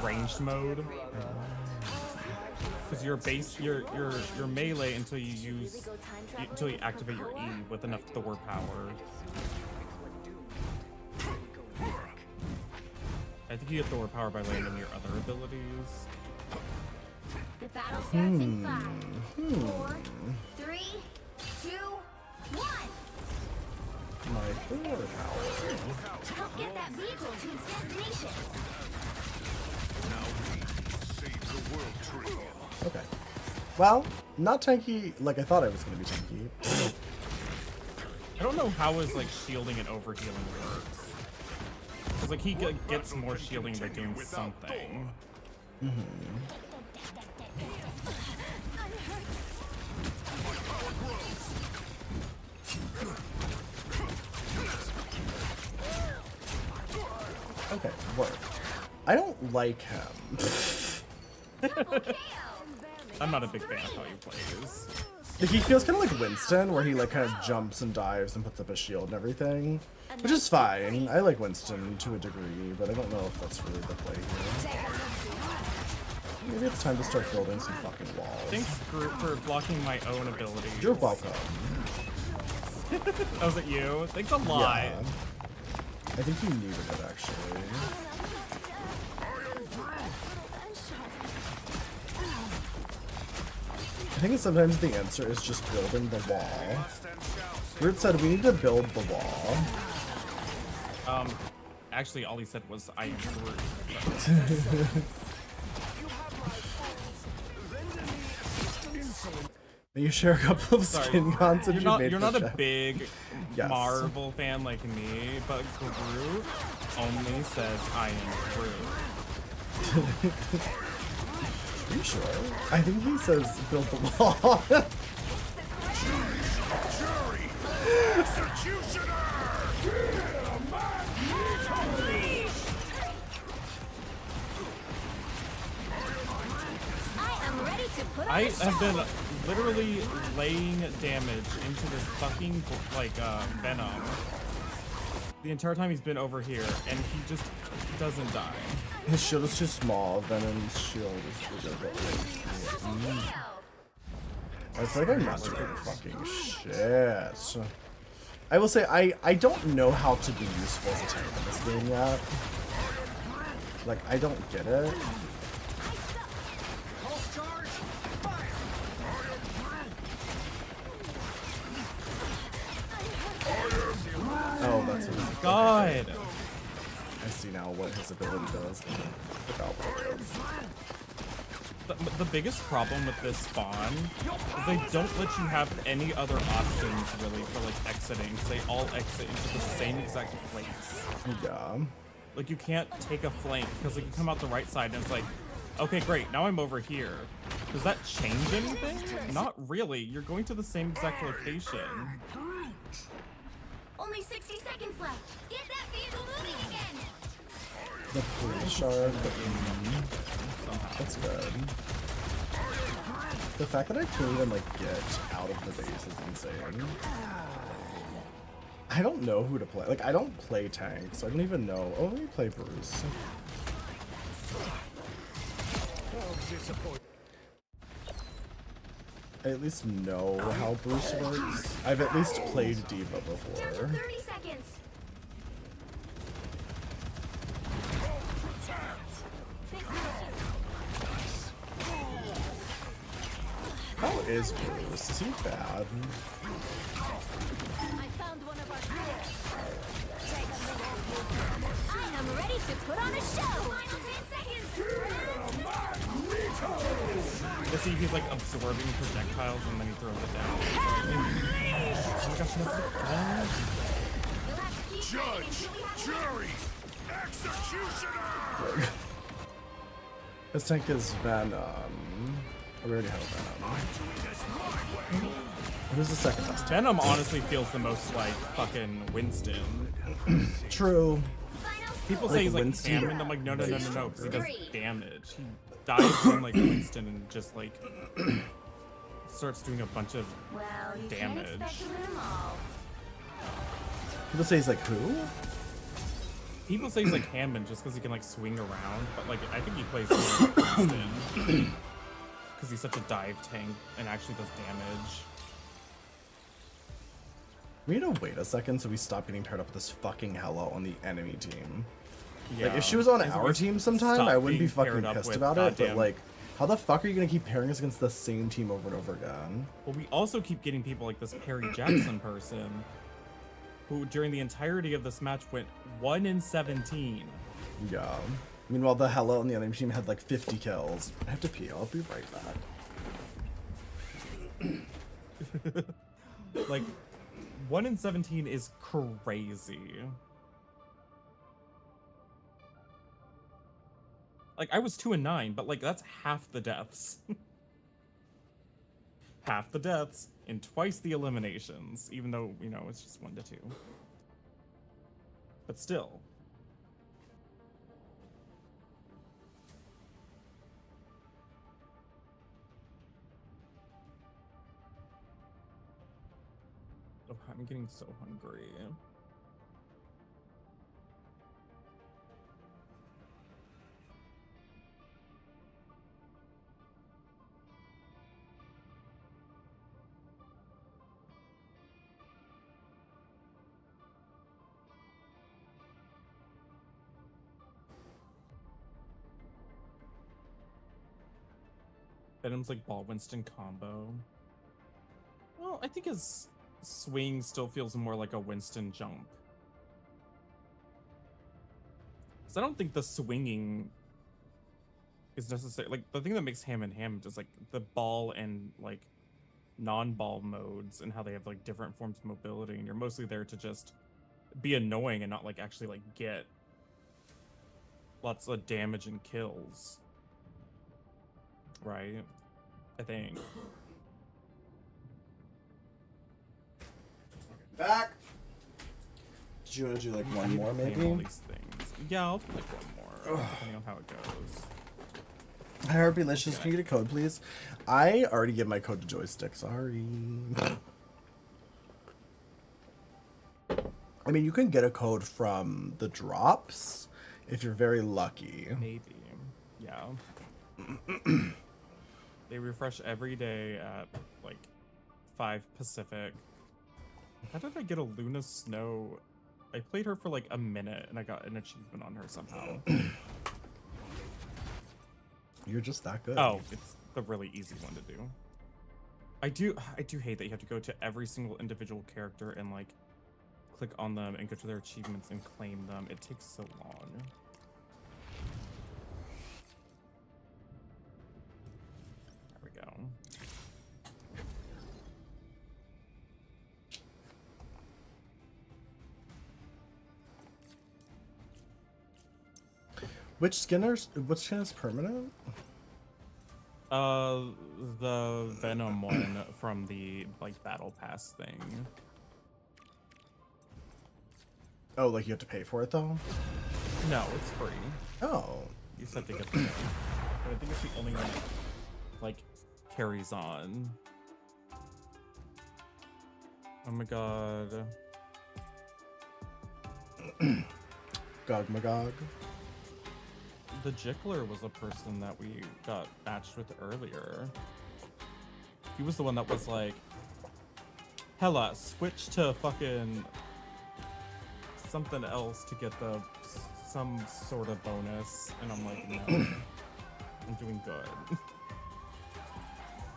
ranged mode. Because your base, your melee until you activate your E with enough Thor power. I think you get Thor power by landing your other abilities. The battle starts in 5, 4, 3, 2, 1. My Thor power. Help get that vehicle to its destination. Now we save the world tree. Okay. Well, not tanky like I thought I was gonna be tanky. I don't know how his like shielding and overhealing works. Cause like he gets more shielding by doing something. Okay, work. I don't like him. I'm not a big fan of how he plays. Like, he feels kind of like Winston, where he like kind of jumps and dives and puts up a shield and everything, which is fine. I like Winston to a degree, but I don't know if that's really the play here. Maybe it's time to start building some fucking walls. Thanks, Groot, for blocking my own abilities. You're welcome. Oh, was it you? Thanks a lot. Yeah. I think you needed it, actually. I think sometimes the answer is just building the wall. Groot said we need to build the wall. Actually, all he said was, I am Groot. You share a couple of skin cons if you're not a big Marvel fan like me, but Groot only says I am Groot. Are you sure? I think he says build the wall. I have been literally laying damage into this fucking like Venom the entire time he's been over here, and he just doesn't die. His shield is too small. Venom's shield is bigger. I feel like I'm not doing fucking shit. I will say I don't know how to be useful as a tank in this game yet. Like, I don't get it. Oh, that's what he's God. I see now what his ability does. Forgot what it is. The biggest problem with this spawn is they don't let you have any other options really for like exiting, because they all exit into the same exact place. Yeah. Like you can't take a flank because like you come out the right side and it's like, okay, great, now I'm over here. Does that change anything? Not really. You're going to the same exact location. Only 60 seconds left. Get that vehicle moving again. The police shard. That's good. The fact that I can't even like get out of the base is insane. I don't know who to play. Like I don't play tank, so I don't even know. Oh, let me play Bruce. I at least know how Bruce works. I've at least played D.Va before. 30 seconds. How is Bruce? Is he bad? I found one of our players. Take a minute. I am ready to put on a show. Final 10 seconds. You see, he's like absorbing projectiles and then he throws it down. Oh my gosh, that's Judge, jury, executioner. This tank is Venom. I already have Venom. Who's the second best? Venom honestly feels the most like fucking Winston. True. People Like say he's like Winston? Hammond. I'm like, no, because he does damage. He dives in like Winston and just like starts doing a bunch of Well, you damage. can't expect to win them all. People say he's like who? People say he's like Hammond just because he can like swing around, but like I think he plays like Winston because he's such a dive tank and actually does damage. We need to wait a second so we stop getting paired up with this fucking Hella on the enemy team. Yeah. Like if she was on If our we team sometime, stop I wouldn't be being paired fucking up pissed with about it. But goddamn- like, how the fuck are you gonna keep pairing us against the same team over and over again? Well, we also keep getting people like this Perry Jackson person, who during the entirety of this match went 1 in 17. Yeah. Meanwhile, the Hella on the enemy team had like 50 kills. I have to pee. I'll be right back. Like, 1 in 17 is crazy. Like, I was 2 in 9, but like that's half the deaths. Half the deaths and twice the eliminations, even though, you know, it's just 1 to 2. But still. Oh, I'm getting so hungry. Venom's like ball Winston combo. Well, I think his swing still feels more like a Winston jump. Because I don't think the swinging is necessary. Like, the thing that makes Hammond Hammond is like the ball and like non-ball modes and how they have like different forms of mobility, and you're mostly there to just be annoying and not like actually like get lots of damage and kills. Right? I think. Back. Did you want to do like one more, Playing maybe? all these things. Yeah, I'll do like one more, depending on how it goes. Hi, Herbylicious. Can you get a code, please? I already gave my code to Joystick. Sorry. I mean, you can get a code from the drops if you're very lucky. Maybe. Yeah. They refresh every day at like 5 Pacific. How did I get a Luna Snow? I played her for like a minute and I got an achievement on her somehow. You're just that good. Oh, it's the really easy one to do. I do hate that you have to go to every single individual character and like click on them and go to their achievements and claim them. It takes so long. There we go. Which skin is permanent? The Venom one from the like battle pass thing. Oh, like you have to pay for it though? No, it's free. Oh. You said to get the name. But I think it's the only one that, like, carries on. Oh my god. Gog Magog. The Jickler was a person that we got matched with earlier. He was the one that was like, Hella, switch to fucking something else to get the some sort of bonus. And I'm like, no, I'm doing good.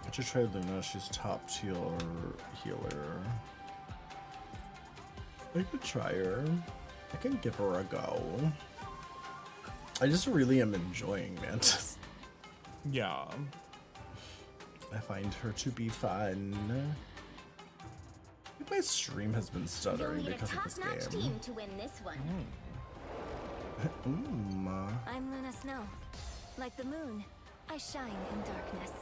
I should try Luna. She's top tier healer. I could try her. I can give her a go. I just really am enjoying Mantis. Yeah. I find her to be fun. I think my stream has been You'll stuttering need a because of this top-notch game. team to win this one. I'm Luna Snow. Like the moon, I shine in darkness.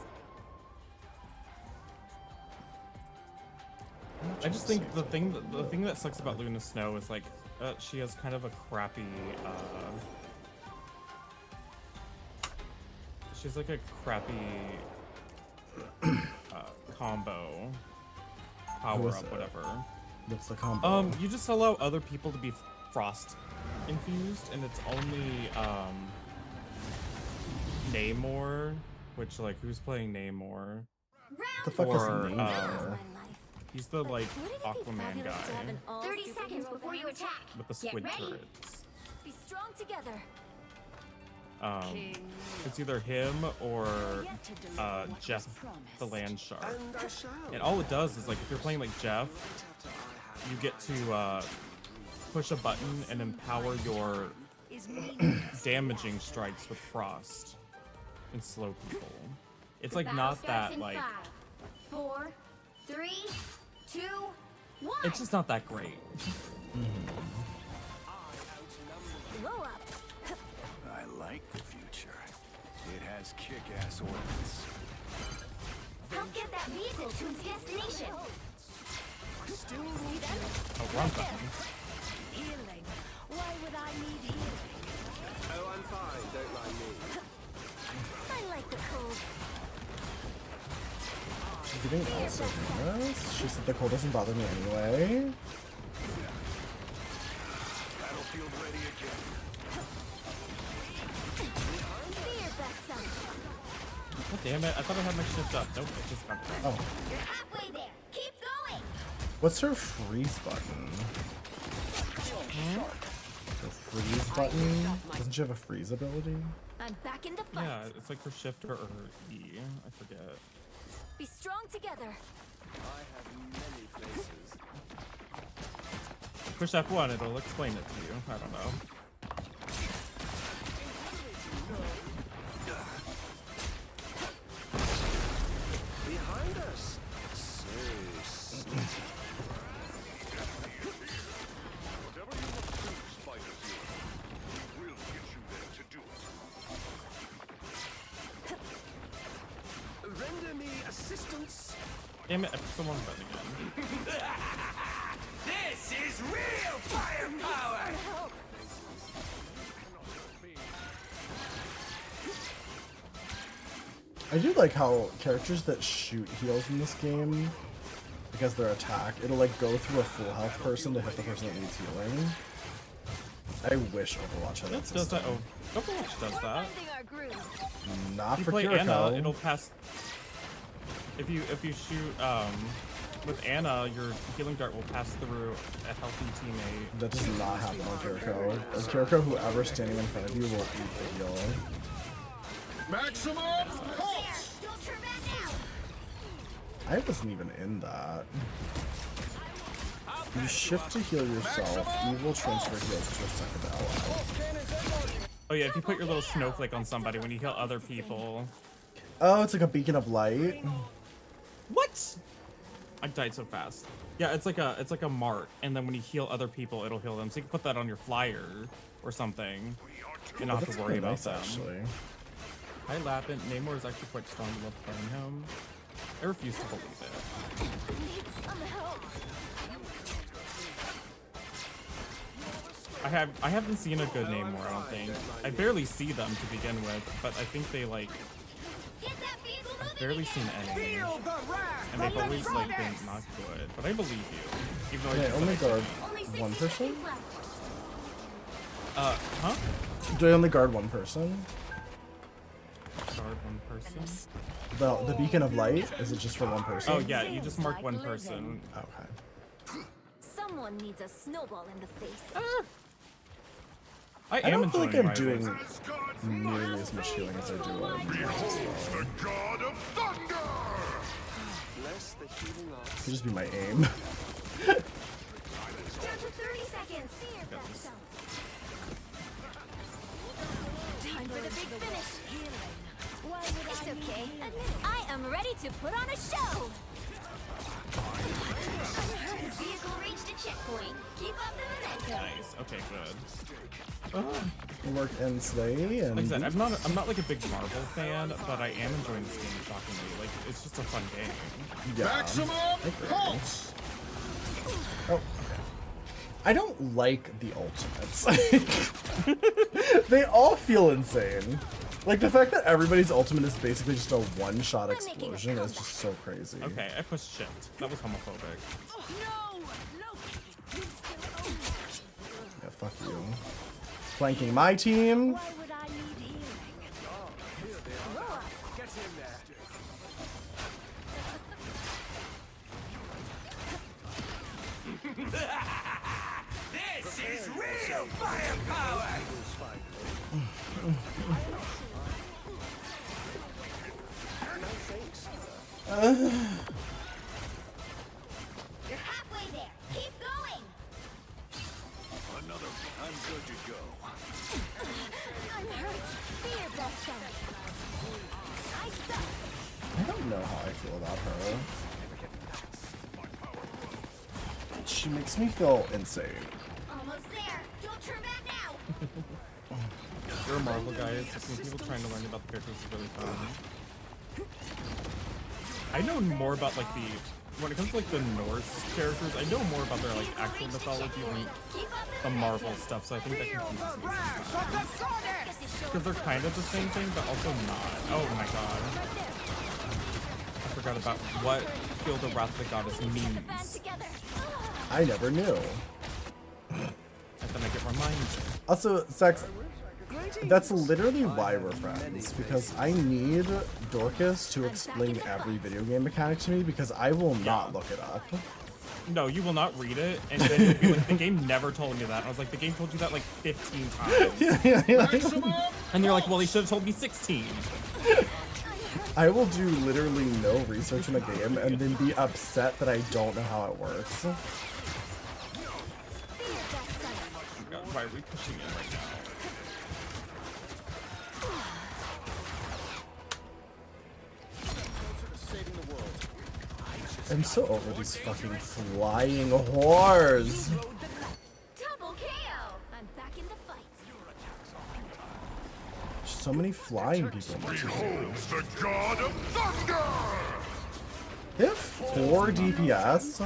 I just think the thing that sucks about Luna Snow is like she has kind of a crappy she's like a crappy combo power up, whatever. What's the combo? You just allow other people to be frost infused, and it's only Namor, which like who's playing Namor? The fuck is Namor? He's the like Aquaman guy 30 seconds before you attack. with the squid turrets. Be strong together. It's either him or Jeff the Land Shark. And all it does is like if you're playing like Jeff, you get to push a button and empower your damaging strikes with frost and slow people. It's like not that like 5, 4, 3, 2, 1. it's just not that great. Blow up. I like the future. It has kick-ass ordnance. Help get that vehicle to its destination. See them? Oh, wrong button. Healing. Why would I need healing? Oh, I'm fine. Don't mind me. I like the cold. She's getting also famous. She said the cold doesn't bother me anyway. Battlefield ready again. Be your best self. God damn it, I thought I had my shift up. Nope, it just got Oh. You're halfway there. Keep going. What's her freeze button? Her freeze button? Doesn't she have a freeze ability? I'm back in the fight. Yeah, it's like her shift or her E. I forget. Be strong together. I have many places. Push F1, it'll explain it to you. I don't know. Behind us. So sneaky. Whatever you must do, Spider Hero, we'll get you there to do it. Render me assistance. Damn it, I put the wrong button again. This is real firepower! I do like how characters that shoot heals in this game, because their attack, it'll like go through a full health person to hit the person that needs healing. I wish Overwatch had that Does system. that? Oh, Overwatch does that. Finding our groove. Not If you for play Kiriko. Anna, it'll pass. If you shoot with Anna, your healing dart will pass through a healthy teammate. That does not happen on Kiriko. On Kiriko, whoever's standing in front of you will eat the heal. Maximum pulse! Don't turn back now. I wasn't even in that. You shift to heal yourself, you will transfer heals to a second ally. Oh yeah, if you put your little snowflake on somebody when you heal other people. Oh, it's like a beacon of light. What? I died so fast. Yeah, it's like a mart, and then when you heal other people, it'll heal them. So you can put that on your flyer or something, and not have That's to worry kinda about nice, them. actually. Hi, Lappin. Namor is actually quite strong. I love playing him. I refuse to believe it. Need some help. I haven't seen a good name more, I don't think. I barely see them to begin with, but I think they like I've barely seen any. And they've always like been not good. But I believe you. Even though Okay, I only just said I guard didn't. one person? Huh? Do I only guard one person? Guard one person. The beacon of light? Is it just for one person? Oh yeah, you just mark one person. Okay. Someone needs a snowball in the face. I I am don't feel like enjoying I'm doing Rivals. nearly as much healing as I do on Rivals, though. The god of thunder! Bless the healing arts. Could just be my aim. Down to 30 seconds. See your best self. Time for the big finish. It's okay. Admit it. I am ready to put on a show. Unhurt vehicle reached a checkpoint. Keep up the momentum. Nice. Okay, good. Work and slay and Like I said, I'm not like a big Marvel fan, but I am enjoying this game shockingly. Like it's just a fun game. yeah. Maximum agree. pulse! Oh, okay. I don't like the ultimates. They all feel insane. Like the fact that everybody's ultimate is basically just a one-shot explosion is just so crazy. Okay, I pushed shift. That was homophobic. Yeah, fuck you. Flanking my team. Why would I need healing? Get him there. This is real firepower! You're halfway there. Keep going. Another. I'm good to go. I'm hurt. Be your best self. I suck. I don't know how I feel about her. She makes me feel insane. Almost there. Don't turn back now. You're a Marvel guy, so some people trying to learn about the characters is really fun. I know more about like the when it comes to like the Norse characters, I know more about their like actual mythology than the Marvel stuff, so I think that confuses me sometimes. Because they're kind of the same thing, but also not. Oh my god. I forgot about what Feel the Wrath of the Goddess means. I never knew. And then I get reminded. Also, Sex, that's literally why we're friends, because I need Dorcas to explain every video game mechanic to me, because I will not look it up. No, you will not read it, and then you'll be like, the game never told me that. And I was like, the game told you that like 15 times. And you're like, well, he should have told me 16. I will do literally no research in a game and then be upset that I don't know how it works. God, why are we pushing it right now? I'm so over these fucking flying whores. Double KO. I'm back in the fight. So many flying people. Beholds the god of thunder! They have 4 DPS.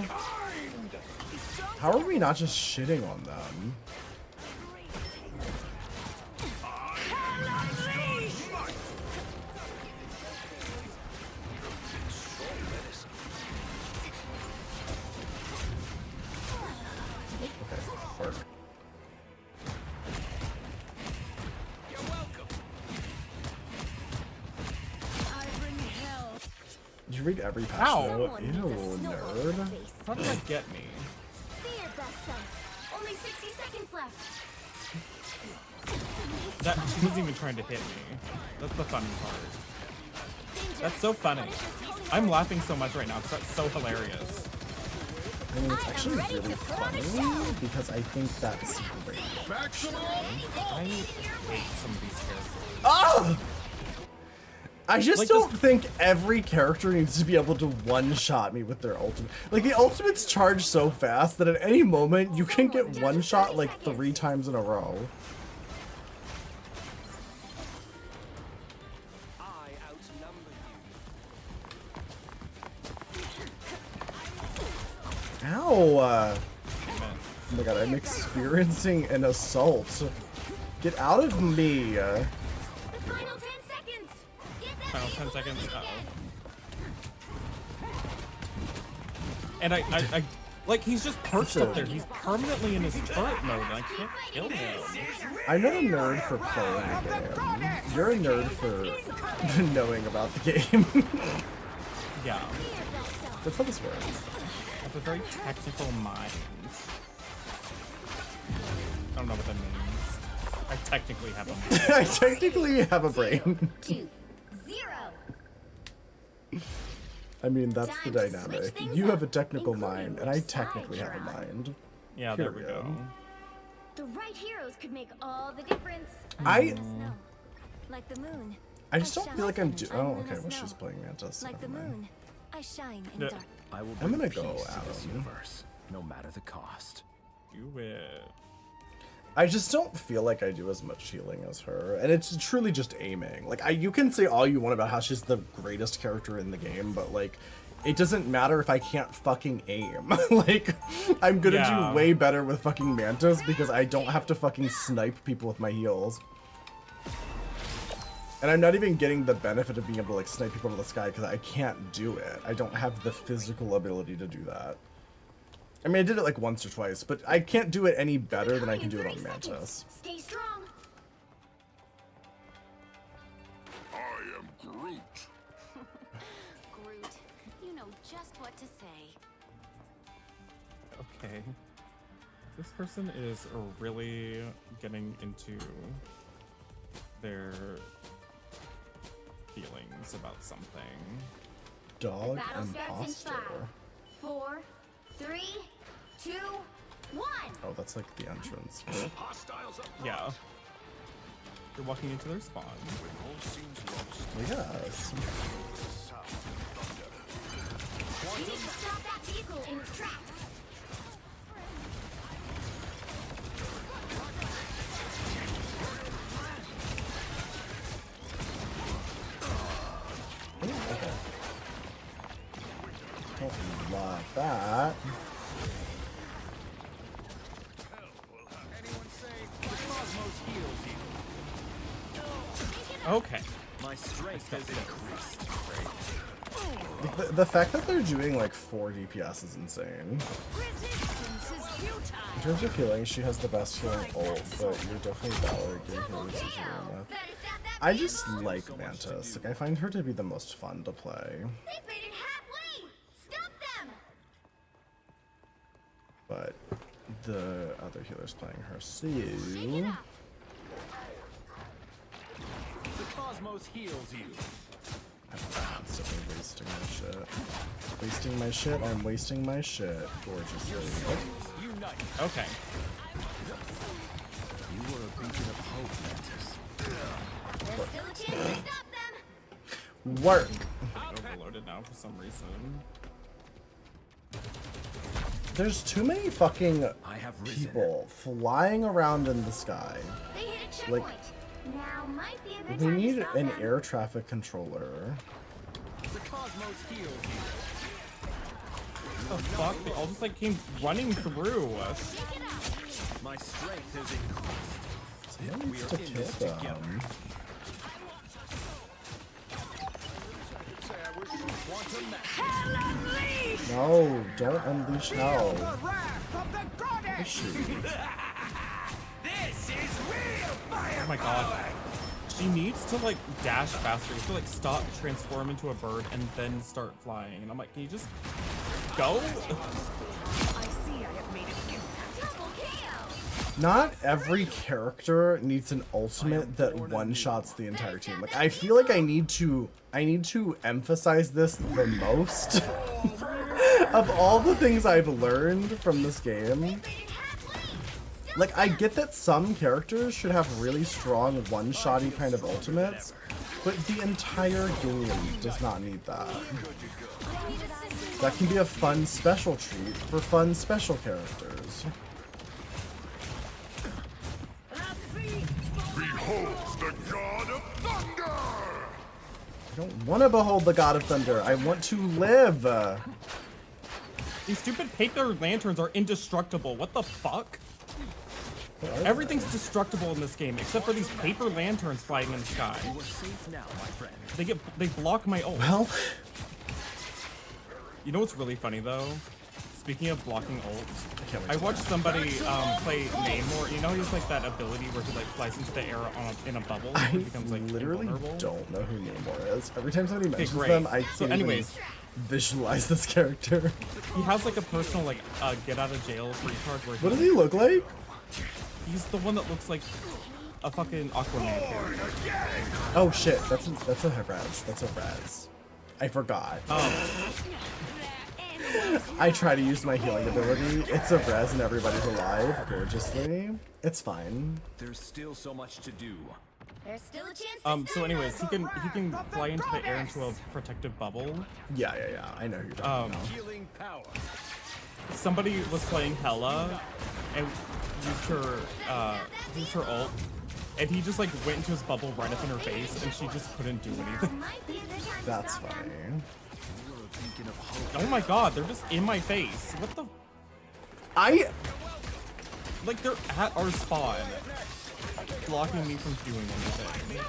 How are we not just shitting on them? Work. Did you read every patch Ow. note? Ew, nerd. How did that get me? Be your best self. Only 60 seconds left. That she wasn't even trying to hit me. That's the funny part. That's so funny. I'm laughing so much right now because that's so hilarious. I mean, it's actually really funny because I think that's great. I hate some of these characters. Oh! I just Like, don't think every character needs to be able to one-shot me with their ultimate. Like, the ultimates charge so fast that at any moment you can get one-shot like 3 times in a row. I outnumber you. Ow! my god, I'm experiencing an assault. Get out of me! The final 10 seconds. Get that Final 10 table seconds. moving Uh-oh. again. And I like, he's just perched up there. He's permanently in his turret mode, and I can't kill him. I'm not a nerd for playing the game. You're a nerd for knowing about the game. Yeah. That's how this works. I have a very technical mind. I don't know what that means. I technically have a mind. I technically have a brain. 2, 0. I mean, that's the Time to switch dynamic. things You have a up, technical including mind, and I which technically side have a you're on. mind. Yeah, there we go. Period. The right heroes could make all the difference. I- Let us know. Like the moon. I just don't feel like I'm shine. Oh, Let okay, us well, know. she's playing Mantis. Like the Never mind. moon. I shine in Yeah. dark. I will I'm bring gonna go peace to this Adam. universe, no matter the cost. Do it. I just don't feel like I do as much healing as her, and it's truly just aiming. Like, you can say all you want about how she's the greatest character in the game, but like, it doesn't matter if I can't fucking aim. Like, I'm gonna Yeah. do way better with fucking Mantis because I don't have to fucking snipe people with my heals. And I'm not even getting the benefit of being able to like snipe people to the sky because I can't do it. I don't have the physical ability to do that. I mean, I did it like once or twice, but I can't do it any better than I can do it on Mantis. Stay strong. I am Groot. Groot, you know just what to say. Okay. This person is really getting into their feelings about something. Dog Battle starts in imposter. 5, 4, 3, 2, 1. Oh, that's like the entrance. Hostiles up Yeah. front. You're walking into their spawn. When all seems lost, Yes. sound thunder. You need to stop that vehicle in its tracks. Okay. Don't like that. Okay. My strength has increased. The fact that they're doing like 4 DPS is insane. Resistance is futile. In terms of healing, she has the best healing ult, but you're definitely Valor. Your healing is I just like Mantis. Like, I find her to be the most fun to play. They've made it halfway. Stop them. But the other healer's playing her, so... Shake it up. The cosmos heals you. I'm constantly wasting my shit. Wasting my shit, I'm wasting my shit. Gorgeously. Unite. Okay. You were a beacon of hope, Mantis. There's still a chance to stop them. Work! Overloaded now for some reason. There's too many fucking I have risen. people flying around in the sky. They hit a Like, checkpoint. Now might be a good we time need to stop an them. air traffic controller. The cosmos heals you. What the fuck? They all just like came running through. Shake it up. My strength has increased. Someone needs We to are in kill this them. together. Quantum No, don't unleash hell. Is she? Oh my god. She needs to like dash faster. You have to like stop, transform into a bird, and then start flying. And I'm like, can you just go? I see I have made an impact. Double KO. Not every character needs an ultimate that one-shots the entire team. Like, I feel like I need to emphasize this the most. Of all the things I've learned from this game, like, I get that some characters should have really strong one-shotty kind of ultimates, but the entire game does not need that. That can be a fun special treat for fun special characters. Behold the god of thunder! I don't want to behold the God of Thunder. I want to live. These stupid paper lanterns are indestructible. What the fuck? Everything's destructible in this game except for these paper lanterns flying in the sky. You are safe now, my friend. They block my ult. Well, You know what's really funny though? Speaking of blocking ults, can't wait I to watched somebody play Namor. You know he has like that ability where he like flies into the air in a bubble and I becomes like literally invulnerable. don't know who Namor is. Every time somebody mentions great. them, I So can't anyways. even visualize this character. He has like a personal like get out of jail free card where What does he look like? he's the one that looks like a fucking Aquaman character. Oh shit, that's a res. That's a res. I forgot. Oh, I try to use my healing ability. It's a res and everybody's alive gorgeously. It's fine. There's still so much to do. There's still a chance. so anyways, he can fly into the air into a protective bubble. Yeah. I know who you're talking about. Healing power. Somebody was playing Hela and used her ult, and he just like went into his bubble right up in her face, and she just couldn't do anything. That's funny. Oh my god, they're just in my face. What the? Like they're at our spawn, blocking me from doing anything.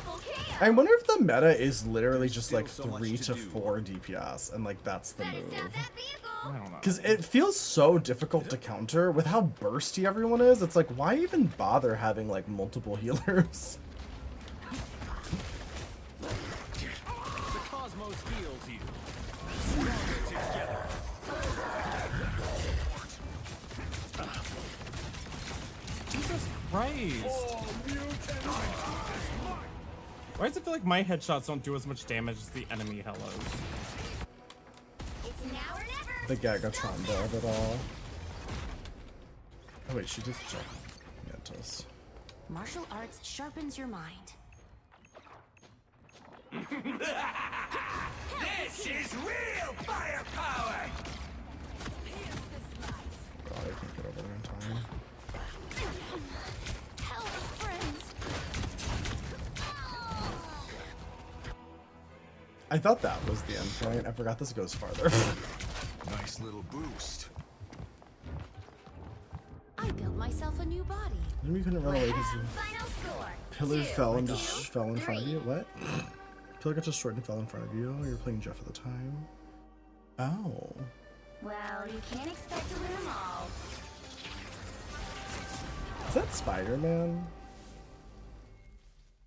I wonder if the meta is literally just like 3 to 4 DPS, and like that's the move. I don't know. Because it feels so difficult to counter with how bursty everyone is. It's like, why even bother having like multiple healers? The cosmos heals you. Stronger together. Jesus Christ! Why does it feel like my headshots don't do as much damage as the enemy Helos? It's now or never. The Gagatronda of it all. Oh wait, she just jump. Yeah, it does. Martial arts sharpens your mind. This is real firepower! God, I can't get over there in time. Help, friends. I thought that was the end point. I forgot this goes farther. Nice little boost. I built myself a new body. Maybe you couldn't run away because Final score. the pillar fell and just fell in front of you. What? Pillar got destroyed and fell in front of you. You were playing Jeff at the time. Oh. Well, you can't expect to win them all. Is that Spider-Man?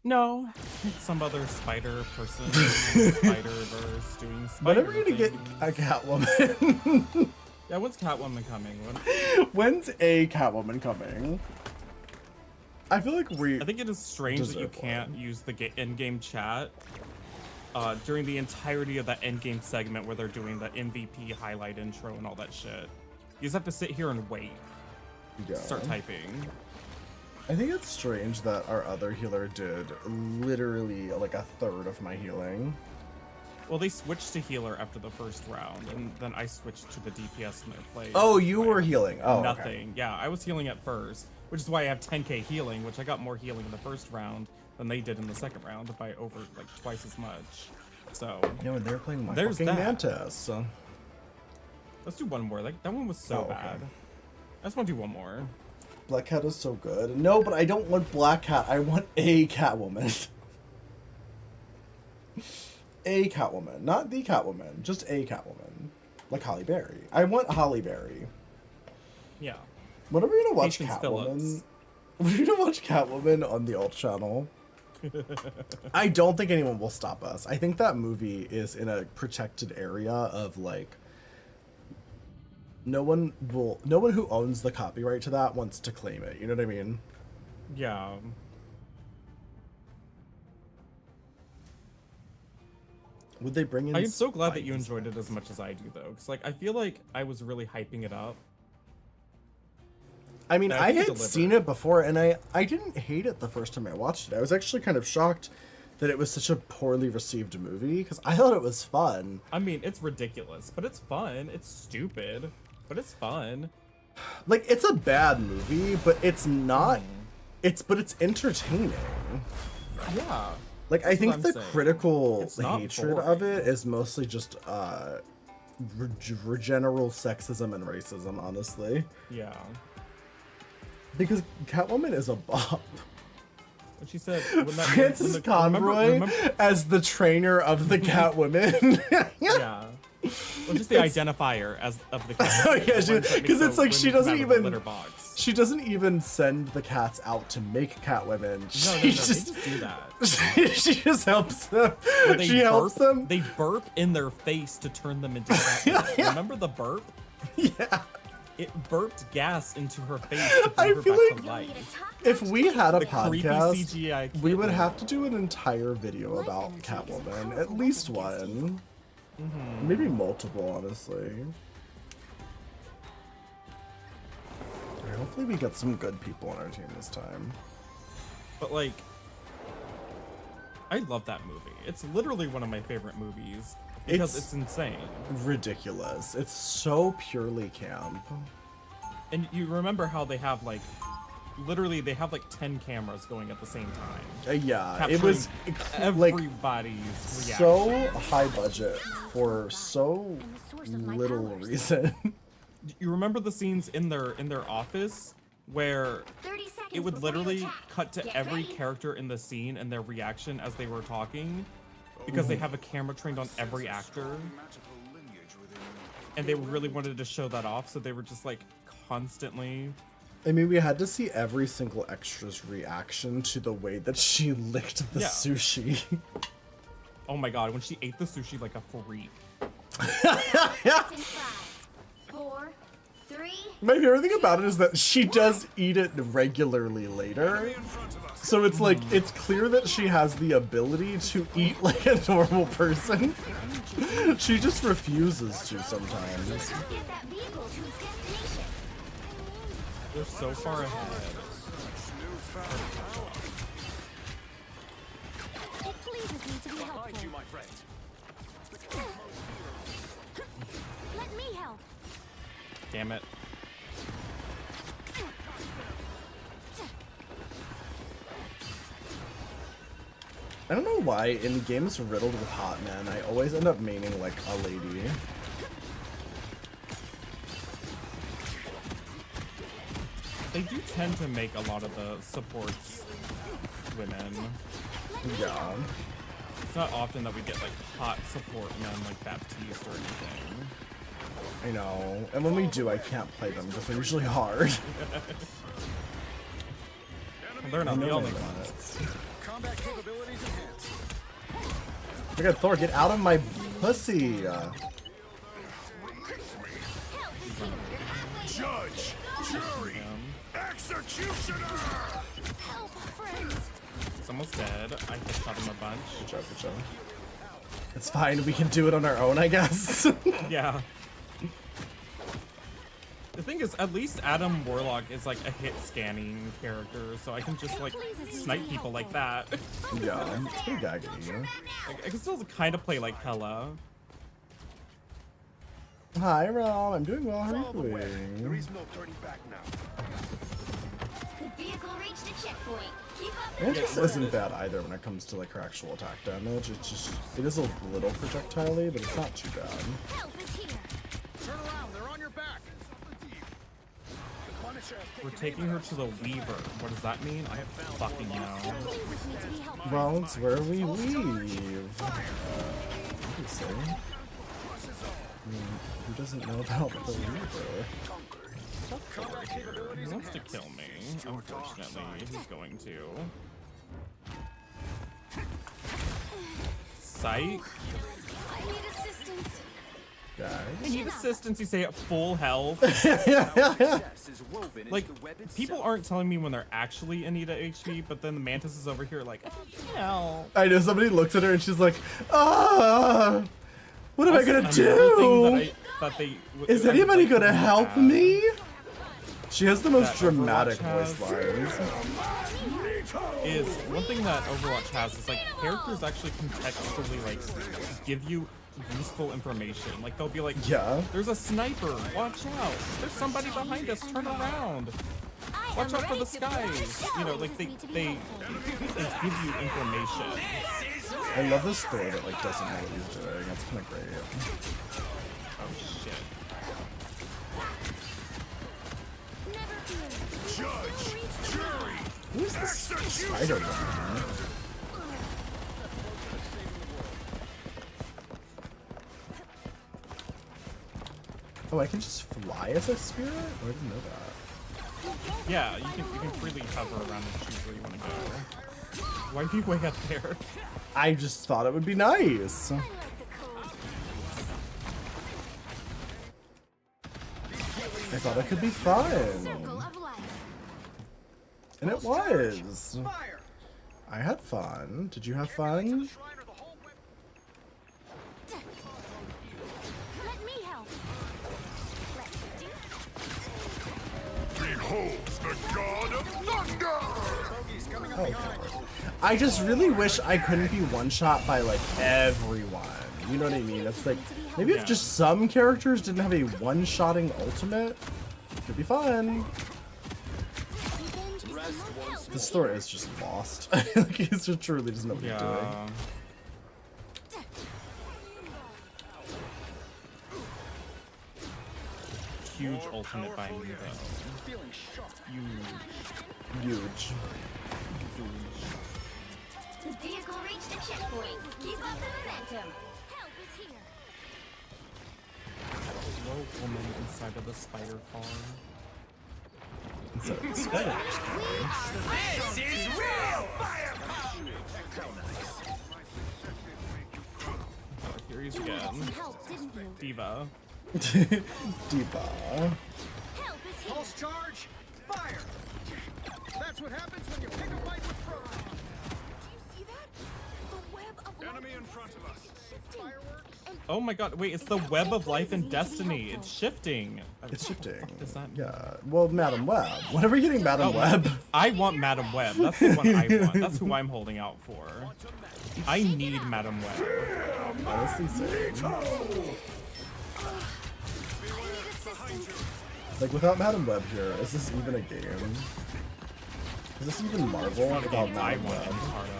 No, it's some other spider person in the Spider-Verse doing spider When are we gonna get things. a Catwoman? Yeah, when's Catwoman coming? When's a Catwoman coming? I feel like I think it is strange that you deserve can't use the in-game chat during the entirety of that endgame segment where they're doing the MVP highlight intro and all that shit. You just have to sit here and wait. Yeah. Start typing. I think it's strange that our other healer did literally like a third of my healing. Well, they switched to healer after the first round, and then I switched to the DPS in their place. Oh, you were healing. Oh, Nothing. okay. Yeah, I was healing at first, which is why I have 10k healing, which I got more healing in the first round than they did in the second round by over like twice as much. So Yeah, when they were playing my there's fucking that. Mantis. So. Let's do one more. Like that one was so Oh, okay. bad. I just want to do one more. Black Cat is so good. No, but I don't want Black Cat. I want a Catwoman. A Catwoman. Not the Catwoman. Just a Catwoman. Like Halle Berry. I want Halle Berry. Yeah. When are we gonna watch Patience Catwoman? Phillips. We're gonna watch Catwoman on the alt channel. I don't think anyone will stop us. I think that movie is in a protected area of like no one who owns the copyright to that wants to claim it. You know what I mean? Yeah. Would they bring in I'm so glad that you spikes? enjoyed it as much as I do, though, because like I feel like I was really hyping it up. I mean, that I you had delivered. seen it before, and I didn't hate it the first time I watched it. I was actually kind of shocked that it was such a poorly received movie, because I thought it was fun. I mean, it's ridiculous, but it's fun. It's stupid, but it's fun. Like, it's a bad movie, but it's not. It's entertaining. Yeah. Like, I That's think what I'm the saying. critical It's not hatred boring. of it is mostly just general sexism and racism, honestly. Yeah. Because Catwoman is a bop. What she said. When that, Frances Conroy remember, as the trainer of the Catwomen. yeah. Well, just the identifier of the cat. Oh yeah, because it's like she doesn't even. Litter box. She doesn't even send the cats out to make Catwomen. No, She they just just do that. she just helps them. Or they She helps burp- them. They burp in their face to turn them into Catwoman. Remember the burp? Yeah. It burped gas into her face to I bring her feel back like to life. If we had a The creepy podcast, CGI we would kitten. have to do an entire video about Catwoman. At least one. Maybe multiple, honestly. Alright, hopefully we get some good people on our team this time. But like, I love that movie. It's literally one of my favorite movies because it's insane. Ridiculous. It's so purely camp. And you remember how they have like, literally they have like 10 cameras going at the same time. Yeah, it was like everybody's reaction. so high budget for so little reason. You remember the scenes in their office where it would literally cut to every character in the scene and their reaction as they were talking because they have a camera trained on every actor. And they really wanted to show that off, so they were just like constantly. I mean, we had to see every single extra's reaction to the way that she licked the sushi. Oh my god, when she ate the sushi like a freak. 4, 3. My favorite thing about it is that she does eat it regularly later. So it's like, it's clear that she has the ability to eat like a normal person. She just refuses to sometimes. They're so far ahead. It pleases me to be helpful. my friend. Let me help. Damn it. I don't know why in games riddled with hot men, I always end up maining like a lady. They do tend to make a lot of the supports women. Yeah. It's not often that we get like hot support men like Baptiste or anything. I know. And when we do, I can't play them because they're usually hard. They're not the only ones. ones. Combat capabilities enhanced. Look at Thor, get out of my pussy! Judge, jury, executioner. Help, friends. It's almost dead. I just shot him a bunch. Good job, good job. It's fine, we can do it on our own, I guess. Yeah. The thing is, at least Adam Warlock is like a hit scanning character, so I can just like snipe people like that. Yeah, it's pretty gaggy. I can still kind of play like Hella. Hi, Rom. I'm doing well. How are you There doing? is no turning back now. The vehicle reached a checkpoint. Keep up Mantis isn't bad either when it comes to like her actual attack damage. It's just, it is a little projectile-y, but it's not too bad. Help is here. Turn around, they're on your back. The Punisher has We're taking her to the Weaver. What does that mean? I fucking know. Pleases me to be helpful. Well, it's where we leave. What do you say? I mean, who doesn't know about the Weaver? He wants to kill me. Unfortunately, he's going to. Psych. I need assistance. I need assistance, you say at full health. Like, people aren't telling me when they're actually in need of HP, but then the Mantis is over here like, no. I know, somebody looks at her and she's like, ah, what am I gonna do? Is anybody gonna help me? She has the most dramatic voice lines. Is one thing that Overwatch has is like characters actually contextually like give you useful information. Like they'll be like, yeah, there's a sniper, watch out. There's somebody behind us, turn around. Watch out for the skies. You know, like they give you information. I love this story that like doesn't know what he's doing. That's kind of great. shit. Never fear. Judge, jury, Who's this spider woman? Oh, I can just fly as a spirit? Oh, I didn't know that. Yeah, you can freely hover around and choose where you want to go. Why are you way up there? I just thought it would be nice. I like the cold. I thought it could be fun. Circle of life. And it was. I had fun. Did you have fun? Let me help. Let's do behold the god of thunder! Oh, okay. I just really wish I couldn't be one-shot by, like, everyone. You know what I mean? It's like, maybe if just some characters didn't have a one-shotting ultimate, it could be fun. The story is just lost. Like, he's just truly doesn't know what he's doing. Huge ultimate by me though. Huge. The vehicle reached the checkpoint. Keep up the momentum. Help is here. Hello, woman inside of the spider car. Instead of the spider. This is real fire. Oh, here he's again. Help, didn't you? Diva. Diva. Help is here. Pulse charge, fire! That's what happens when you pick a fight with Frodo. Do you see that? The web of Enemy in front of us. Fireworks? Oh my god, wait, it's the web of life and destiny. It's shifting. It's shifting. What does that mean? Yeah. Well, Madam Web. When are we getting Madam Web? I want Madam Web. That's the one I want. That's who I'm holding out for. I need Madam Web. Honestly saying. Like, without Madam Web here, is this even a game? Is this even Marvel without I Madam want to be Web? part of.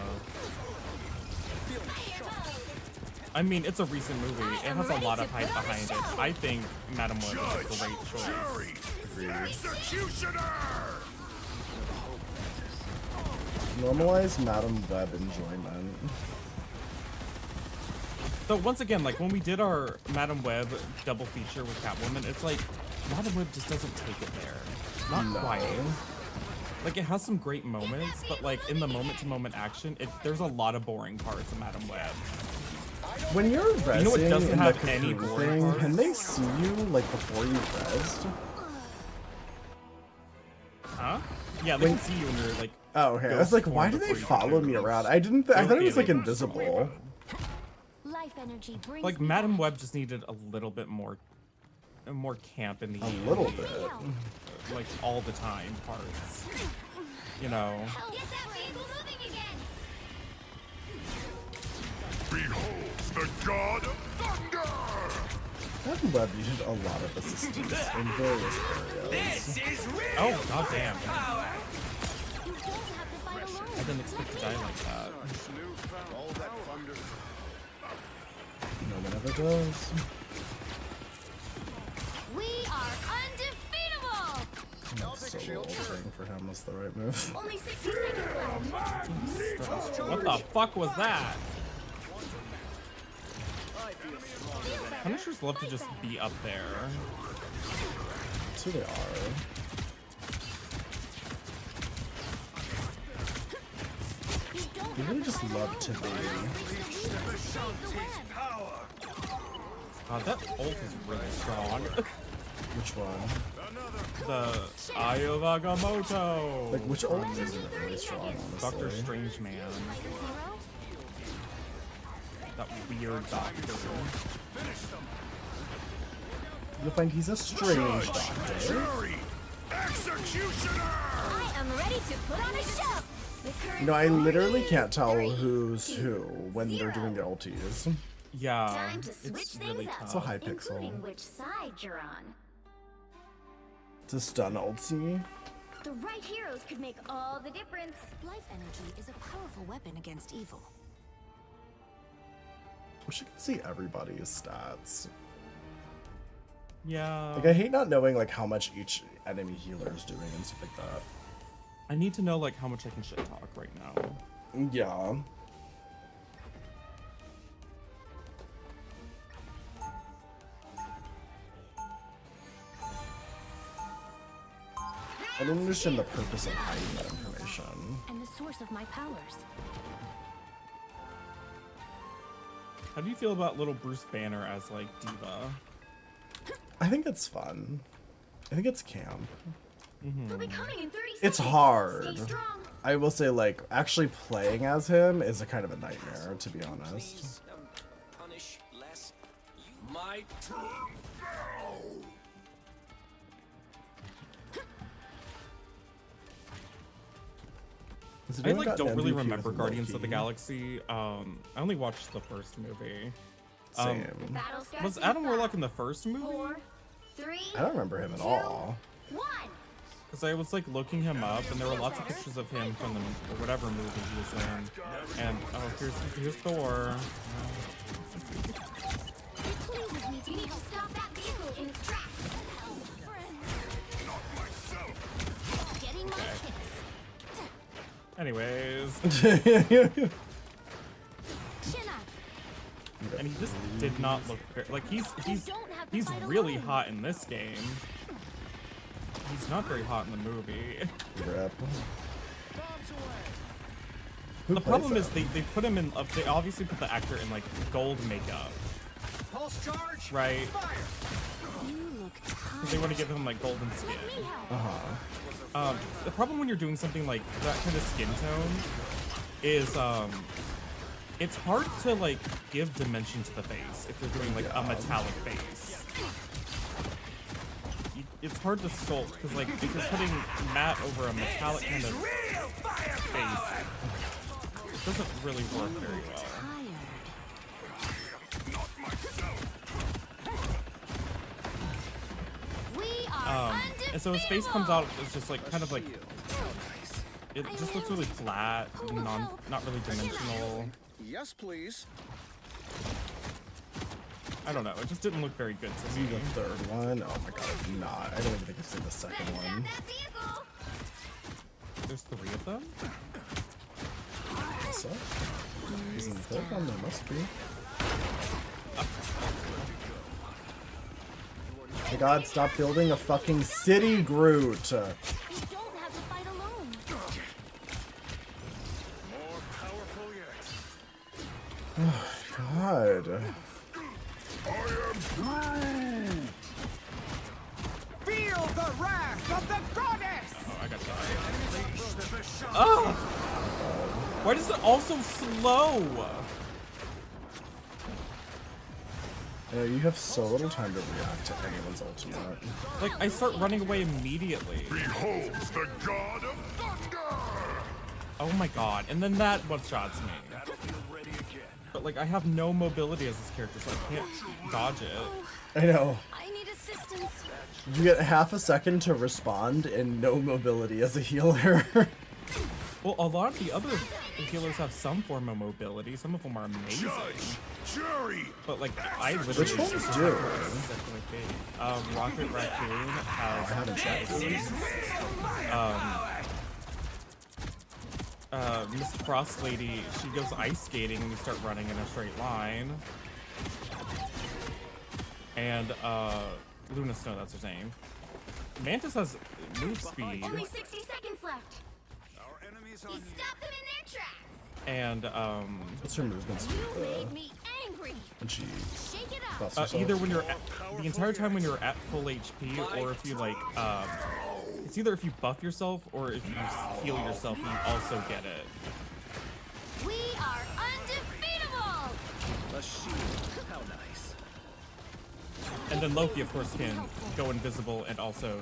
I mean, it's a recent movie. It has a lot of hype behind it. I think Madam Web is a great choice. Executioner! Normalize Madam Web enjoyment. So once again, like when we did our Madam Web double feature with Catwoman, it's like Madam Web just doesn't take it there. Not quite. Like it has some great moments, but like in the moment-to-moment action, there's a lot of boring parts of Madam Web. When you're resting You know what doesn't in the have any cocoon boring thing, parts? can they see you like before you rest? Huh? Yeah, they can see you when you're like. Oh, okay. I was like, why do they follow me around? I didn't. I thought it was like invisible. Life energy brings Like me Madam back. Web just needed a little bit more camp in the A little bit. like all the time parts. You know. Get that vehicle moving again. Behold the god of thunder! Madam Web needed a lot of assistance in various areas. Oh goddamn! You don't have to fight alone. I didn't expect to die like that. All that thunder. No one ever does. We are undefeatable. Solo ulting for him was the right move. Only 60 seconds left. What the fuck was that? Punishers love to just be up there. That's who they are. They really just love to be. God, that ult is really strong. Which one? The Eye of Agamotto. Like, which ult isn't really strong, Doctor honestly? Strange Man. That weird doctor. You'll find he's a strange doctor. Jury! Executioner! I am ready to put on a show. The current You know, I literally can't tell 3, who's 2, who when they're 0. doing their ultis. Yeah, Time to switch it's things really up. tough. So high pixel. Including which side you're on. It's a stun ulti. The right heroes could make all the difference. Life energy is a powerful weapon against evil. Wish I could see everybody's stats. Yeah. Like, I hate not knowing, like, how much each enemy healer is doing and stuff like that. I need to know, like, how much I can shit talk right now. Yeah. I don't understand the purpose of hiding that information. And the source of my powers. How do you feel about little Bruce Banner as, like, Diva? I think it's fun. I think it's camp. They'll be coming in 30 It's seconds. hard. Stay strong. I will say, like, actually playing as him is a kind of a nightmare, to be honest. Please, punish less. You might. Has I anyone like gotten don't really MVP remember with Guardians of the Loki? Galaxy. I only watched the first movie. Same. Battle starts Was in Adam 5, Warlock in the first movie? 4, 3, I don't remember him at all. 1. Because I was like looking him up, and there were lots of pictures of him from the whatever movie he was in. And oh, here's Thor. It pleases me to need to stop that vehicle in its tracks. Getting my kicks. Anyways, Chin up. and he just did not look very, like he's really hot in this game. He's not very hot in the movie. Rip. The problem is they put him in. They obviously put the actor in like gold makeup, Pulse charge. right? Fire. You look Because they want to give him like golden skin. Uh-huh. The problem when you're doing something like that kind of skin tone is it's hard to like give dimension to the face if you're doing like a metallic face. It's hard to sculpt because like if you're putting matte over a metallic kind of face, it doesn't really work very well. And so his face comes out, it's just like kind of like it just looks really flat, not really dimensional. Yes, please. I don't know, it just didn't look very good to me. The third one? Oh my god, I do not. I don't even think I've seen the second one. There's 3 of them? So, isn't the third one? There must be. My god, stop building a fucking city, Groot! You don't have to fight alone. More powerful yet. Oh god. I am Groot! Feel the wrath of the goddess. Oh, I got that. Unleash the shock. Oh! Why does it all so slow? You know, you have so little time to react to anyone's ultimate. Like, I start running away immediately. Behold the god of thunder! Oh my god, and then that one-shots me. Battlefield ready again. But like, I have no mobility as this character, so I can't dodge it. I know. I need assistance. You get half a second to respond and no mobility as a healer. Well, a lot of the other healers have some form of mobility. Some of them are amazing. Jury! But like, I literally Which ones just do? have to accept my fate. Rocket Raccoon has haven't checked boost. Miss Frost Lady, she goes ice skating when you start running in a straight line. And Luna Snow, that's her name. Mantis has move speed. Only 60 seconds left. Our enemies He on stopped them in their tracks. And What's her movement speed? You made me angry. When she Shake it up. buffs herself? either when you're at, the entire time when you're at full HP, or if you like, it's either if you buff yourself or if you heal yourself, you also get it. We are undefeatable. A shield. How nice. And then Loki, of course, can go invisible and also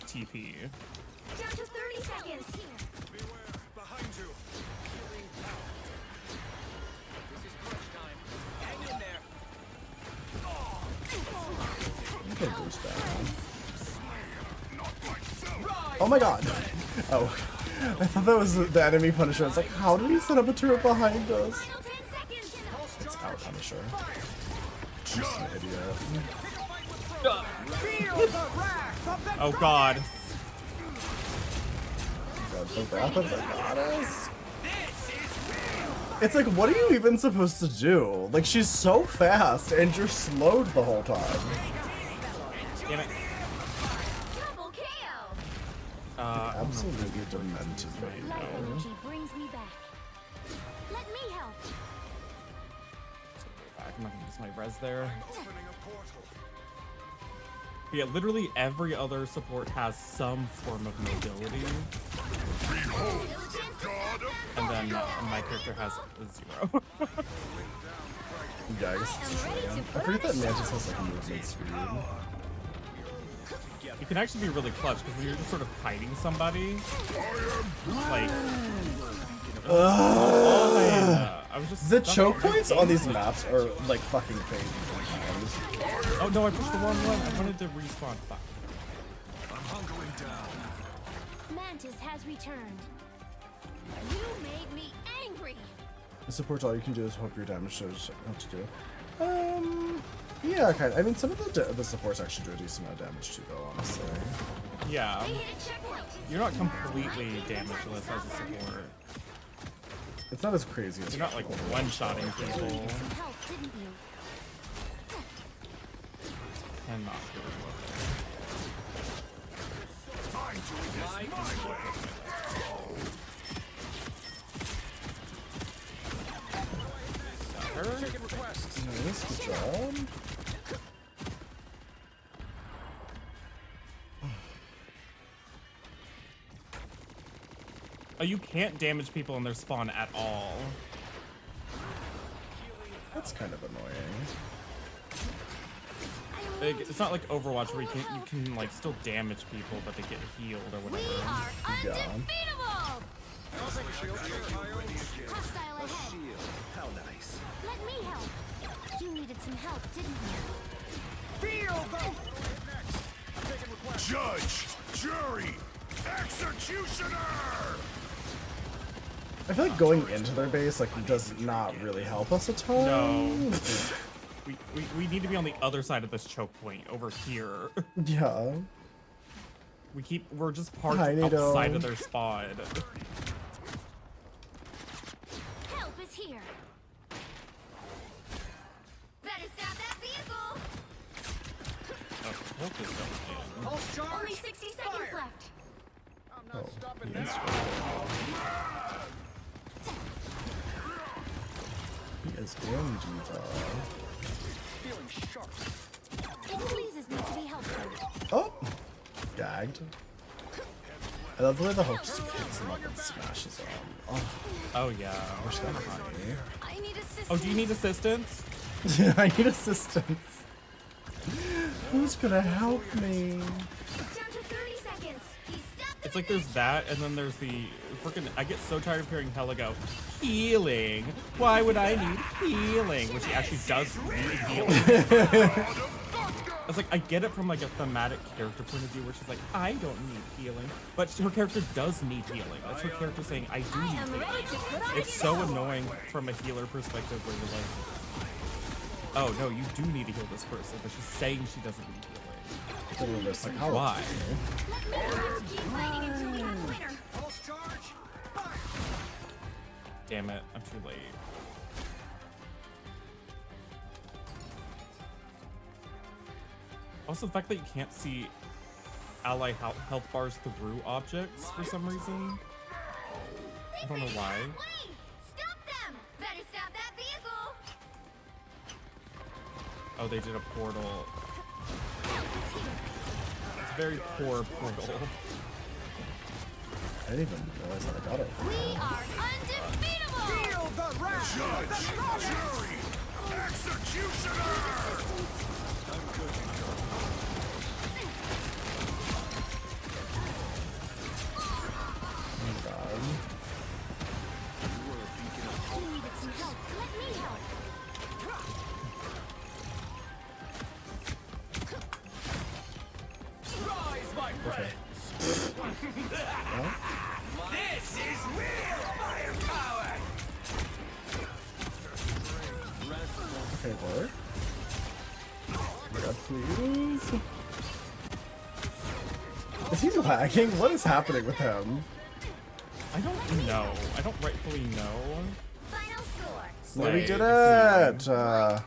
TP. Down to 30 seconds. beware! Behind you! This is crunch time. Hang in there. You can boost that one. Oh my god! Oh. I thought that was the enemy Punisher. It's like, how did he set up a turret behind us? Final 10 seconds. It's our Punisher. Just an idiot. Pick a fight with Feel the wrath of the Oh god. God, the wrath of the goddess. It's like, what are you even supposed to do? Like, she's so fast, and you're slowed the whole time. Damn it. Double KO. Absolutely demented right Life now. energy brings me back. Let me help. I'm not gonna use my res there. But yeah, literally every other support has some form of mobility. And then my character has a 0. Yeah, I guess it's true. I forget that Mantis has like movement speed. You can actually be really clutch because when you're just sort of hiding somebody, like. I was just The choke points on these maps are like fucking crazy. Oh no, I pushed the wrong one. I wanted to respawn. Fuck. Mantis has returned. You made me angry. The support, all you can do is hope your damage shows what to do. Yeah, kind of. I mean, some of the supports actually do a decent amount of damage too, though, honestly. Yeah. They hit a checkpoint. You're not completely damageless as a support. It's not as crazy as You're not like one-shotting people. Some help, didn't you? And not really Taking requests. Nice, good job. Oh, you can't damage people in their spawn at all. That's kind of annoying. Like, it's not like Overwatch where you can like still damage people, but they get healed or We whatever. are Yeah. undefeatable. Hostile ahead. How nice. Let me help. You needed some help, didn't you? Feel the next. I'm taking requests. Judge, jury, executioner! I feel like going into their base like does not really help us a ton. No. we need to be on the other side of this choke point over here. Yeah. We're just parked Hi, Nado. outside of their spawn. Help is here. Better stop that vehicle. Oh, help is going in. Pulse charge. Only 60 seconds left. I'm not stopping Yes. now. He is in Diva. Feeling sharp. It pleases me to be helpful. Oh! Gagged. I love the way the hook just picks him up and smashes him. Oh, Oh yeah. wish that was me. I need assistance. Oh, do you need assistance? Yeah, I need assistance. Who's gonna help me? Down to 30 seconds. He stopped the It's like there's that, and then there's the freaking. I get so tired of hearing Hella go, healing. Why would I need healing? When she actually does need healing. It's like I get it from like a thematic character point of view, where she's like, I don't need healing, but her character does need healing. That's her character saying, I do need healing. It's so annoying from a healer perspective, where you're like, oh no, you do need to heal this person, but she's saying she doesn't need healing. Literally just like, Why? keep fighting until we have a winner. Pulse charge. Fire. Damn it, I'm too late. Also, the fact that you can't see ally health bars through objects for some reason. I don't know why. Wait! Stop them! Better stop that vehicle. Oh, they did a portal. It's a very poor portal. I didn't even realize that I got it. We are undefeatable. Feel the wrath of the goddess. Jury, executioner! Oh my god. You needed some help. Let me help. Rise, my friend. This is real firepower! Okay, Lord. my god, please. Is he lagging? What is happening with him? I don't know. I don't rightfully know. Final score. Yeah, we did Slay. it!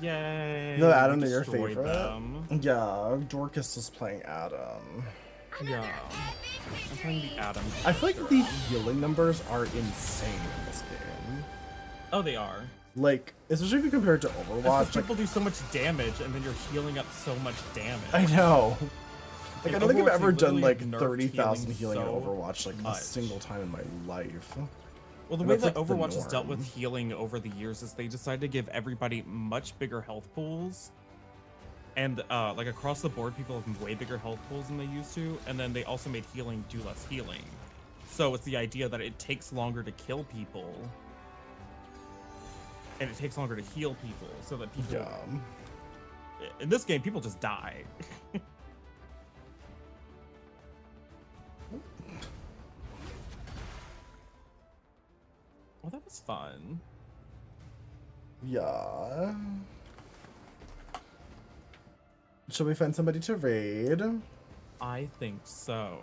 Yay. No, Adam, we your destroyed favorite? them. Yeah, Dorcas was playing Adam. Yeah. I'm playing the Adam. I feel like the healing numbers are insane in this game. Oh, they are. Like, especially if you compare it to That's Overwatch. because people do so much damage, and then you're healing up so much damage. I know. Like, I don't think I've Overwatch, ever they done literally like have nerfed 30,000 healing in so Overwatch like a much. single time in my life. Well, the And way that's, that like, the Overwatch has dealt norm. with healing over the years is they decided to give everybody much bigger health pools. And like across the board, people have way bigger health pools than they used to. And then they also made healing do less healing. So it's the idea that it takes longer to kill people. And it takes longer to heal people. So that people... Yeah. In this game, people just die. Well, that was fun. Yeah. Shall we find somebody to raid? I think so.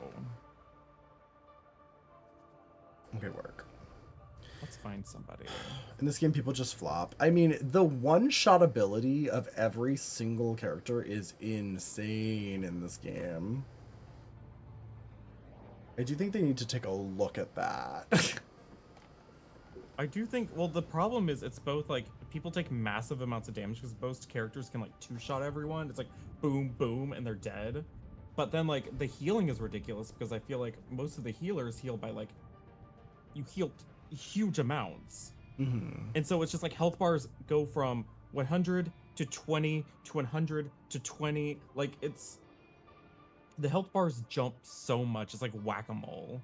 Okay, work. Let's find somebody. In this game, people just flop. I mean, the one-shot ability of every single character is insane in this game. I do think they need to take a look at that. I do think, well, the problem is it's both like people take massive amounts of damage because most characters can like two-shot everyone. It's like boom, boom, and they're dead. But then like the healing is ridiculous because I feel like most of the healers heal by like, you heal huge amounts. And so it's just like health bars go from 100 to 20 to 100 to 20. Like it's, the health bars jump so much. It's like whack-a-mole.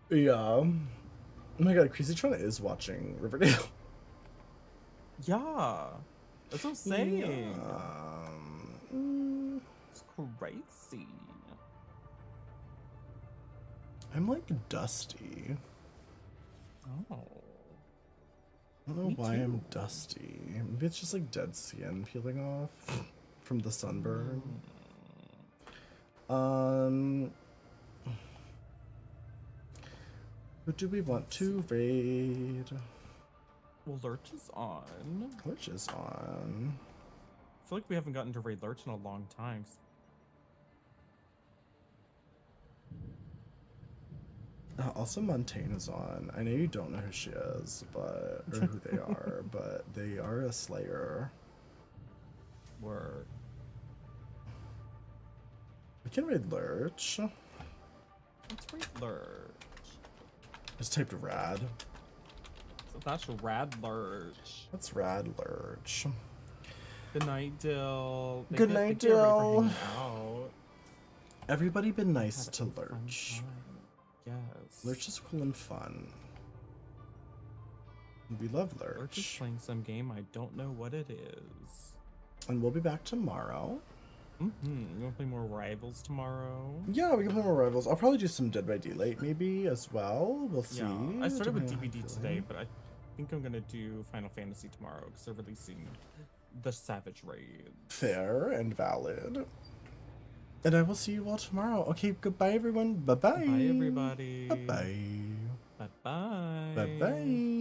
Yeah. Oh my god, Crazy Tron is watching Riverdale. Yeah. That's what I'm saying. Yeah. It's crazy. I'm like dusty. Oh. I don't know Me why I'm too. dusty. Maybe it's just like dead skin peeling off from the sunburn. Who do we want to raid? Well, Lurch is on. Which is on? I feel like we haven't gotten to raid Lurch in a long time. Also, Montaigne is on. I know you don't know who she is, but or who they are, but they are a slayer. Word. We can raid Lurch. Let's raid Lurch. Just typed rad. So that's Rad Lurch. That's rad Lurch. Good night, Dill. Good night, Dill. Out. Everybody been nice Had to a fun Lurch. time. Yes. Lurch is cool and fun. We love Lurch is Lurch. playing some game. I don't know what it is. And we'll be back tomorrow. You want to play more Rivals tomorrow? Yeah, we can play more Rivals. I'll probably do some Dead by Daylight maybe as well. We'll see. Yeah, I started with depending on how DVD I'm today, feeling. but I think I'm gonna do Final Fantasy tomorrow because they're releasing the Savage Raid. Fair and valid. And I will see you all tomorrow. Okay, goodbye everyone. Bye-bye. Bye, everybody. Bye-bye. Bye-bye. Bye-bye.